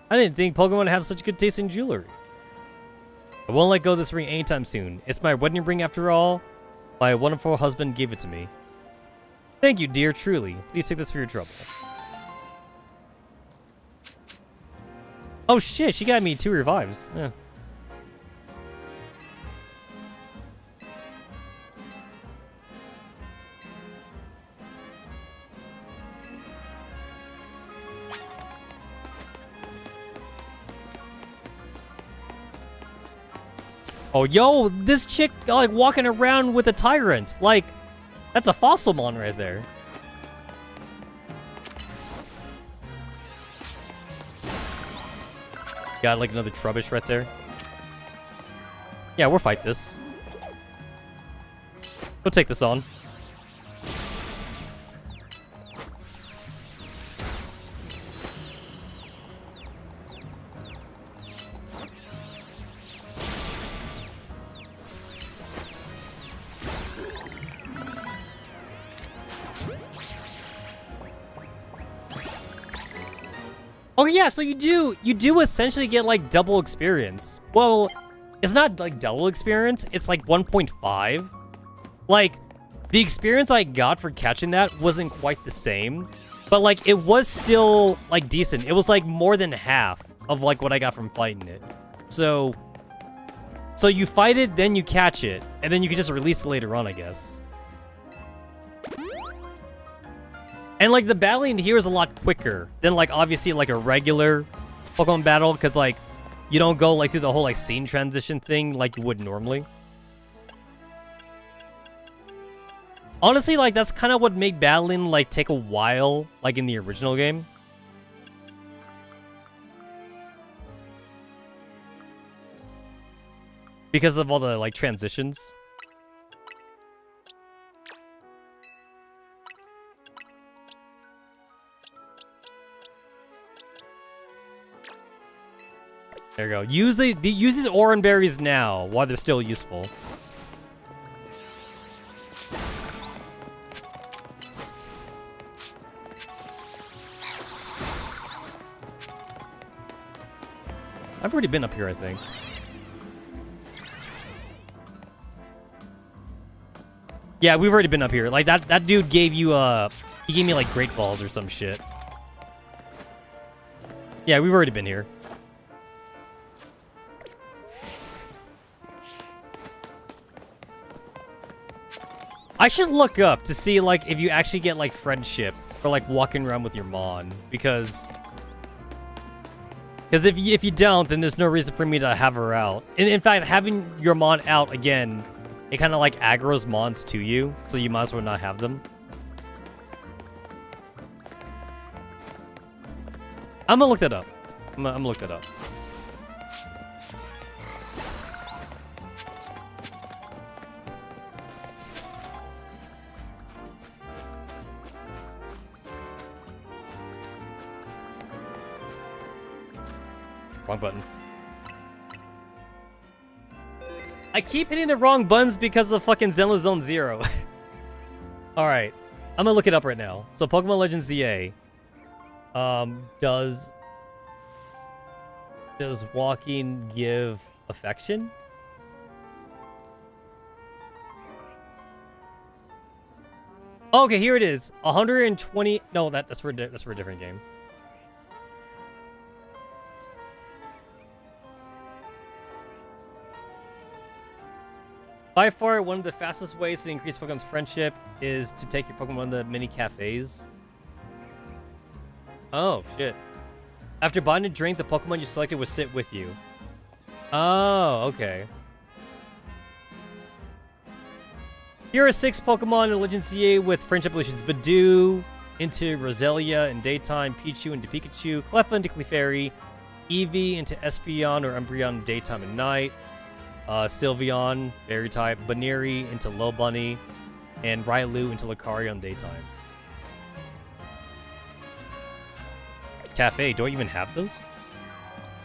Speaker 1: I didn't think Pokemon have such good taste in jewelry. I won't let go of this ring anytime soon. It's my wedding ring, after all. My wonderful husband gave it to me. Thank you, dear, truly. Please take this for your trouble. Oh shit, she got me 2 revives. Yeah. Oh, yo, this chick, like, walking around with a Tyrant. Like, that's a Fossilmon right there. Got, like, another Trubbish right there. Yeah, we'll fight this. Go take this on. Oh yeah, so you do essentially get like double experience. Well, it's not like double experience, it's like 1.5. Like, the experience I got for catching that wasn't quite the same, but like it was still like decent. It was like more than half of like what I got from fighting it. So you fight it, then you catch it, and then you can just release it later on, I guess. And, like, the battling here is a lot quicker than, like, obviously, like, a regular Pokemon battle, because, like, you don't go, like, through the whole, like, scene transition thing like you would normally. Honestly, like, that's kind of what made battling, like, take a while, like, in the original game. Because of all the, like, transitions. There you go. Use these Oran Berries now, while they're still useful. I've already been up here, I think. Yeah, we've already been up here. Like, that dude gave you, he gave me, like, Great Balls or some shit. Yeah, we've already been here. I should look up to see, like, if you actually get, like, friendship for, like, walking around with your Mon, because if you don't, then there's no reason for me to have her out. In fact, having your Mon out, again, it kind of, like, aggroes Mons to you, so you might as well not have them. I'm gonna look that up. I'm gonna look that up. Wrong button. I keep hitting the wrong buttons because of fucking Zenless Zone Zero. Alright. I'm gonna look it up right now. So Pokemon Legends ZA. Does walking give affection? Oh, okay, here it is. 120. No, that's for a different game. By far, one of the fastest ways to increase Pokemon's friendship is to take your Pokemon to mini cafes. Oh, shit. After buying a drink, the Pokemon you selected will sit with you. Oh, okay. Here are 6 Pokemon in Legends ZA with friendship evolutions. Badoo into Roselia in daytime, Pichu into Pikachu, Cleffa into Clefairy, Eevee into Espeon or Umbreon in daytime and night, Sylveon, Fairy type, Baneri into Low Bunny, and Railu into Lucario in daytime. Cafe, do I even have those?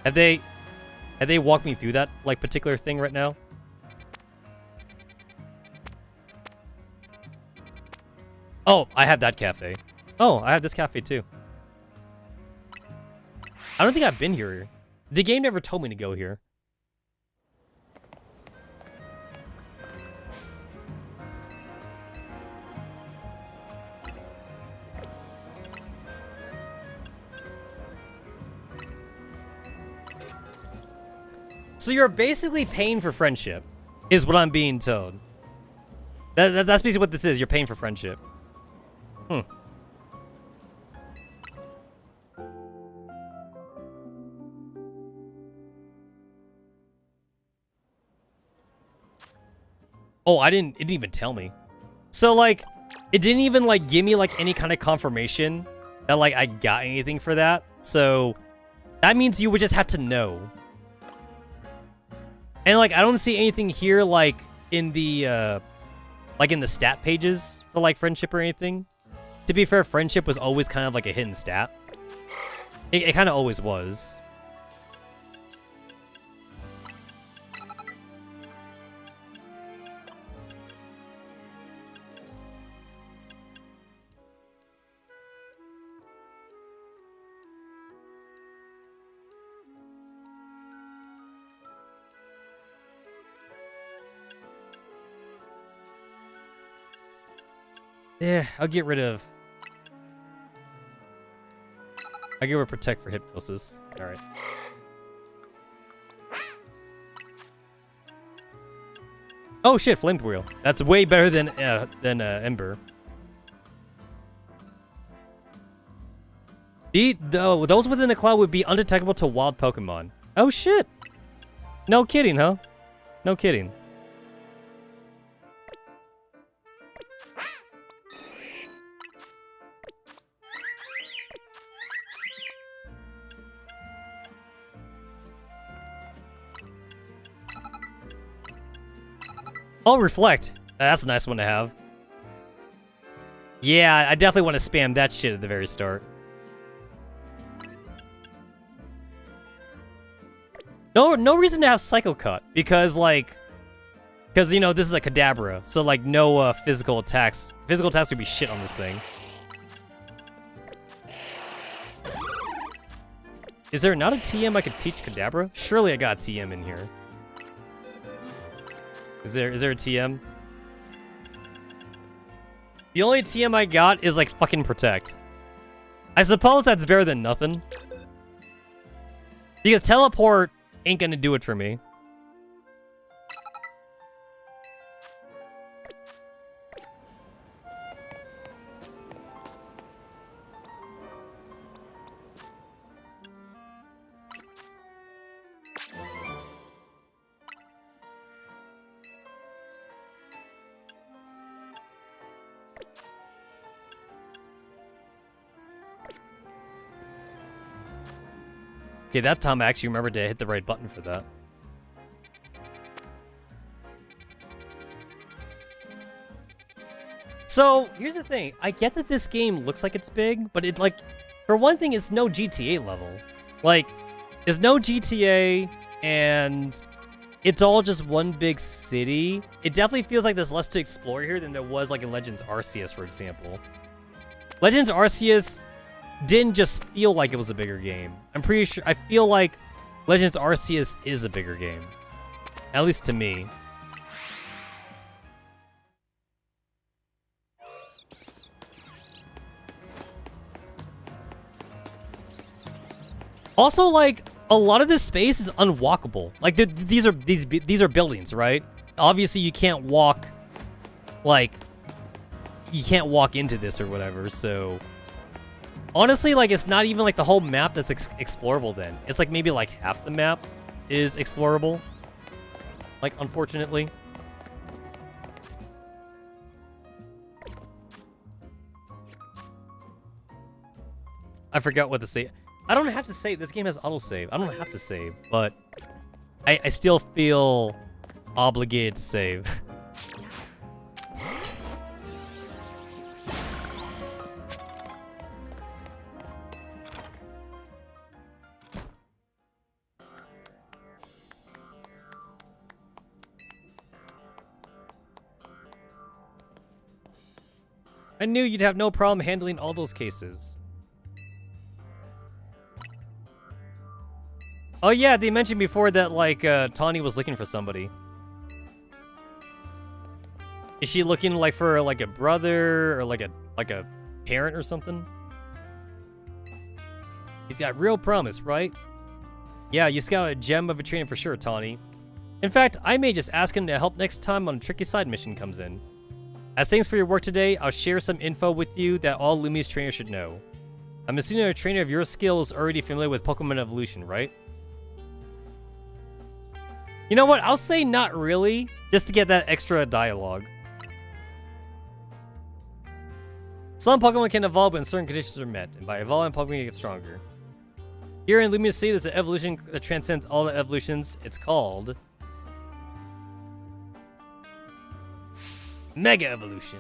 Speaker 1: Have they walked me through that like particular thing right now? Oh, I have that cafe. Oh, I have this cafe too. I don't think I've been here. The game never told me to go here. So you're basically paying for friendship, is what I'm being told. That's basically what this is. You're paying for friendship. Oh, it didn't even tell me. So, like, it didn't even, like, give me, like, any kind of confirmation that, like, I got anything for that. So, that means you would just have to know. And, like, I don't see anything here, like, in the stat pages for, like, friendship or anything. To be fair, friendship was always kind of, like, a hidden stat. It kind of always was. Yeah, I'll get rid of Protect for Hypnosis. Alright. Oh shit, Flamed Wheel. That's way better than Ember. Those within the cloud would be undetectable to wild Pokemon. Oh shit! No kidding, huh? No kidding. Oh, Reflect. That's a nice one to have. Yeah, I definitely want to spam that shit at the very start. No reason to have Psycho Cut, because, you know, this is a Kadabra, so, like, no physical attacks. Physical attacks would be shit on this thing. Is there not a TM I could teach Kadabra? Surely I got a TM in here. Is there a TM? The only TM I got is, like, fucking Protect. I suppose that's better than nothing. Because Teleport ain't gonna do it for me. Okay, that time I actually remembered to hit the right button for that. So, here's the thing. I get that this game looks like it's big, but for one thing, it's no GTA level. Like, it's no GTA, and it's all just one big city. It definitely feels like there's less to explore here than there was, like, in Legends Arceus, for example. Legends Arceus didn't just feel like it was a bigger game. I'm pretty sure, I feel like Legends Arceus is a bigger game. At least to me. Also, like, a lot of this space is unwalkable. Like, these are buildings, right? Obviously, you can't walk, like, you can't walk into this or whatever, so honestly, like, it's not even, like, the whole map that's explorable then. It's, like, maybe, like, half the map is explorable. Like, unfortunately. I forgot what to say. I don't have to save. This game has autosave. I don't have to save, but I still feel obligated to save. I knew you'd have no problem handling all those cases. Oh yeah, they mentioned before that, like, Tawny was looking for somebody. Is she looking, like, for, like, a brother or, like a parent or something? He's got real promise, right? Yeah, you scout a gem of a trainer for sure, Tawny. In fact, I may just ask him to help next time on a tricky side mission comes in. As thanks for your work today, I'll share some info with you that all Lumi's trainers should know. I'm assuming a trainer of your skill is already familiar with Pokemon evolution, right? You know what? I'll say not really, just to get that extra dialogue. Some Pokemon can evolve when certain conditions are met, and by evolving, Pokemon get stronger. Here in Lumia's Sea, there's an evolution that transcends all the evolutions. It's called Mega Evolution.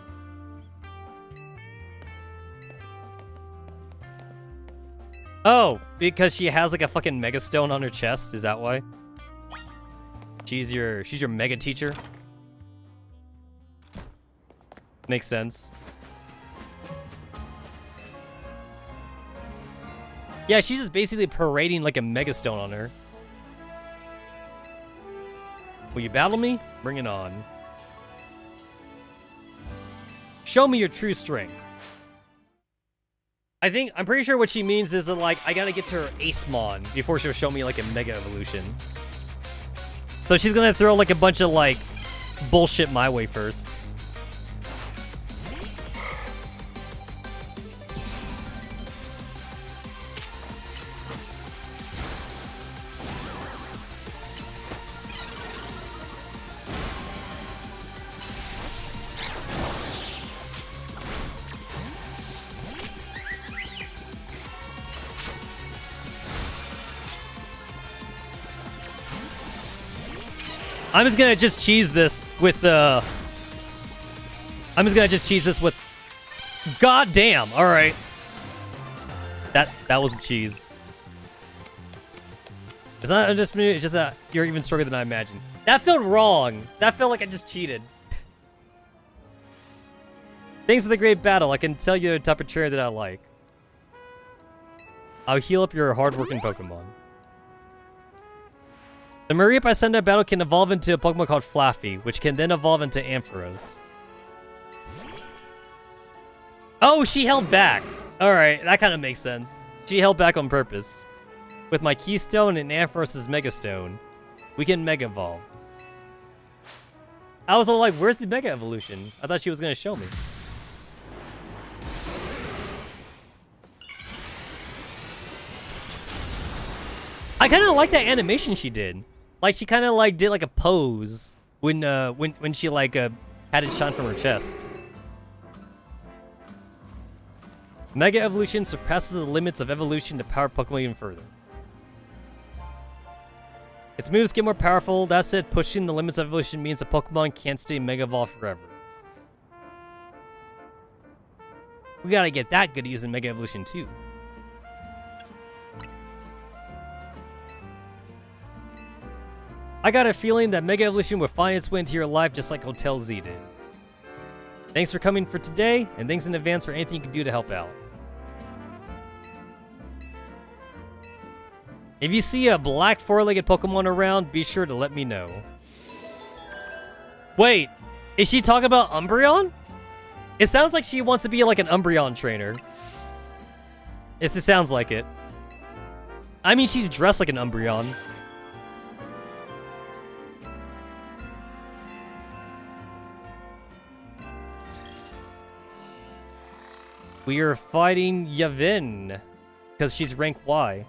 Speaker 1: Oh, because she has like a fucking Mega Stone on her chest. Is that why? She's your Mega teacher. Makes sense. Yeah, she's just basically parading like a Mega Stone on her. Will you battle me? Bring it on. Show me your true strength. I'm pretty sure what she means is that, like, I gotta get to her Acemon before she'll show me, like, a Mega Evolution. So she's gonna throw, like, a bunch of, like, bullshit my way first. I'm just gonna cheese this with God damn! All right, that was a cheese. It's not just me. It's just that you're even stronger than I imagined. That felt wrong. That felt like I just cheated. Thanks for the great battle. I can tell you the type of trainer that I like. I'll heal up your hardworking Pokemon. The Mareep I send out battle can evolve into a Pokemon called Flaffy, which can then evolve into Ampharos. Oh, she held back. Alright, that kind of makes sense. She held back on purpose. With my Keystone and Ampharos' Mega Stone, we can Mega Evolve. I was all like, where's the Mega Evolution? I thought she was going to show me. I kind of like that animation she did. Like, she kind of, like, did, like, a pose when she, like, had it shot from her chest. Mega Evolution surpasses the limits of evolution to power Pokemon even further. Its moves get more powerful. That said, pushing the limits of evolution means a Pokemon can't stay Mega Evolved forever. We gotta get that good at using Mega Evolution, too. I got a feeling that Mega Evolution will find its way into your life just like Hotel Z did. Thanks for coming for today, and thanks in advance for anything you can do to help out. If you see a black four-legged Pokemon around, be sure to let me know. Wait, is she talking about Umbreon? It sounds like she wants to be like an Umbreon trainer. It sounds like it. I mean, she's dressed like an Umbreon. We are fighting Yavin, because she's rank Y.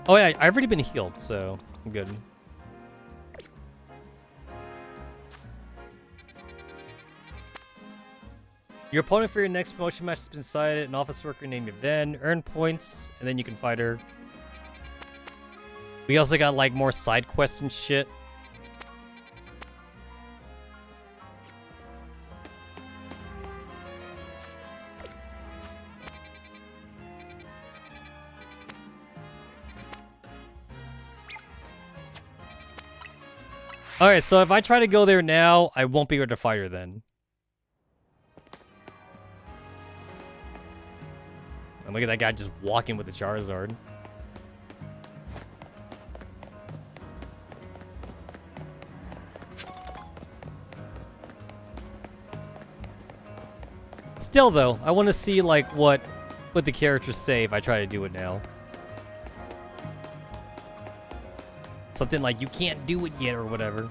Speaker 1: Oh yeah, I've already been healed, so I'm good. Your opponent for your next promotion match has been decided. An office worker named Yvonne. Earn points, and then you can fight her. We also got, like, more side quests and shit. Alright, so if I try to go there now, I won't be able to fight her then. And look at that guy just walking with the Charizard. Still, though, I want to see, like, what the characters say if I try to do it now. Something like, you can't do it yet, or whatever.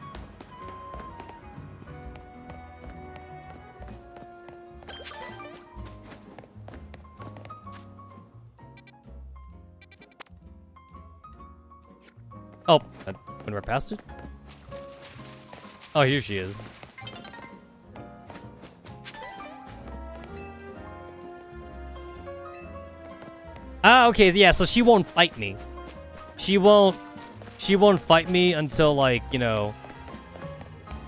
Speaker 1: Oh, that went right past it? Oh, here she is. Ah, okay, yeah, so she won't fight me. She won't fight me until, like, you know,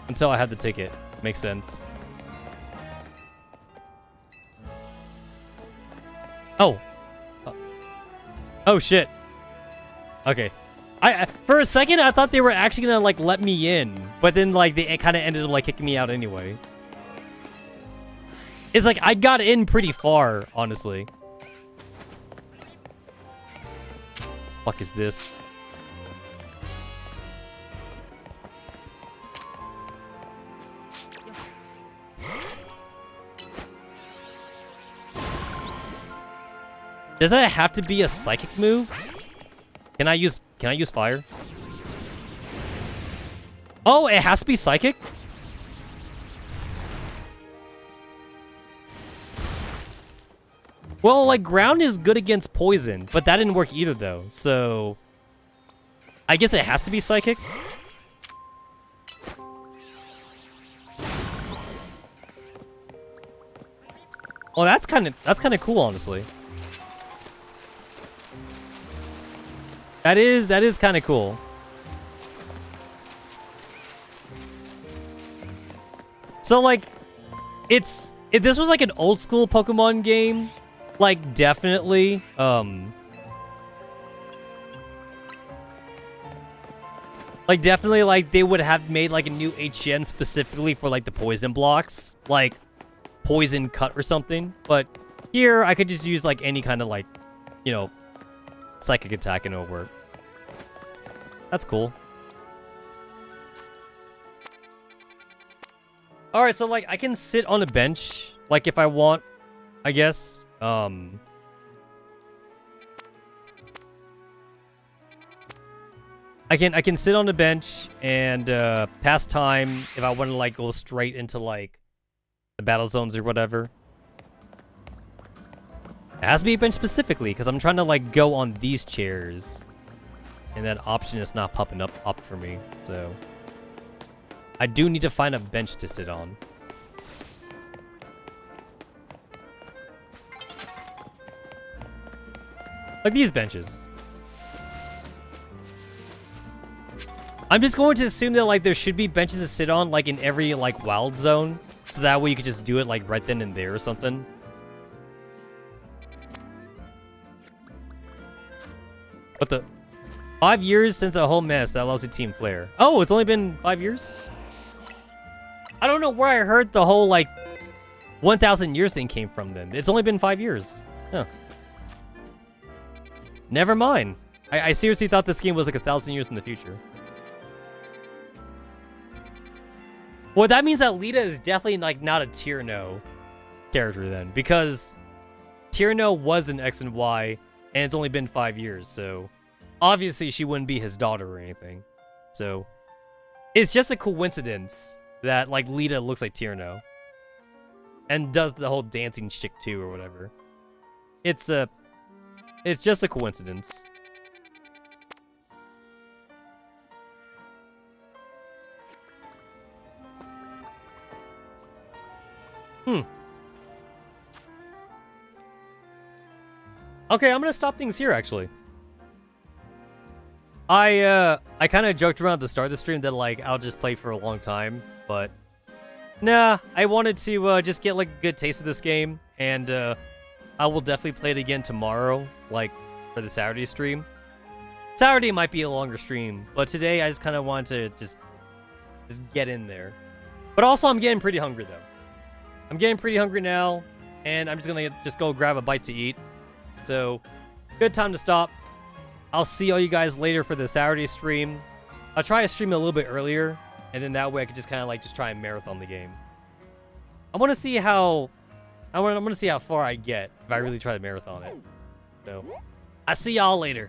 Speaker 1: until I have the ticket. Makes sense. Oh. Oh, shit. Okay. For a second, I thought they were actually gonna, like, let me in. But then, like, they kind of ended up, like, kicking me out anyway. It's like, I got in pretty far, honestly. Fuck is this? Does that have to be a psychic move? Can I use fire? Oh, it has to be psychic? Well, like, ground is good against poison, but that didn't work either, though. So, I guess it has to be psychic. Well, that's kind of cool, honestly. That is kind of cool. So, like, if this was like an old school Pokemon game, like, definitely, like, they would have made, like, a new HM specifically for, like, the poison blocks, like, poison cut or something. But here, I could just use, like, any kind of, like, you know, psychic attack and it'll work. That's cool. Alright, so, like, I can sit on a bench, like, if I want, I guess. I can sit on the bench and pass time if I want to, like, go straight into, like, the battle zones or whatever. It has to be a bench specifically because I'm trying to, like, go on these chairs, and that option is not popping up for me. So I do need to find a bench to sit on. Like these benches. I'm just going to assume that, like, there should be benches to sit on, like, in every, like, wild zone. So that way you could just do it, like, right then and there or something. What the? 5 years since a whole mess. That allows the team flare. Oh, it's only been 5 years? I don't know where I heard the whole, like, 1,000 years thing came from then. It's only been 5 years. Huh. Never mind. I seriously thought this game was, like, 1,000 years in the future. Well, that means that Lita is definitely, like, not a tier no character then. Because tier no was an X and Y, and it's only been 5 years, so obviously she wouldn't be his daughter or anything. So it's just a coincidence that, like, Lita looks like Tierno and does the whole dancing shtick too or whatever. It's just a coincidence. Okay, I'm gonna stop things here, actually. I kind of joked around at the start of the stream that, like, I'll just play for a long time, but nah, I wanted to just get, like, a good taste of this game, and I will definitely play it again tomorrow, like, for the Saturday stream. Saturday might be a longer stream, but today I just kind of wanted to just get in there. But also, I'm getting pretty hungry, though. I'm getting pretty hungry now, and I'm just gonna go grab a bite to eat. So, good time to stop. I'll see all you guys later for the Saturday stream. I'll try to stream a little bit earlier, and then that way I can just kind of like try and marathon the game. I want to see how far I get if I really try to marathon it. So, I'll see y'all later.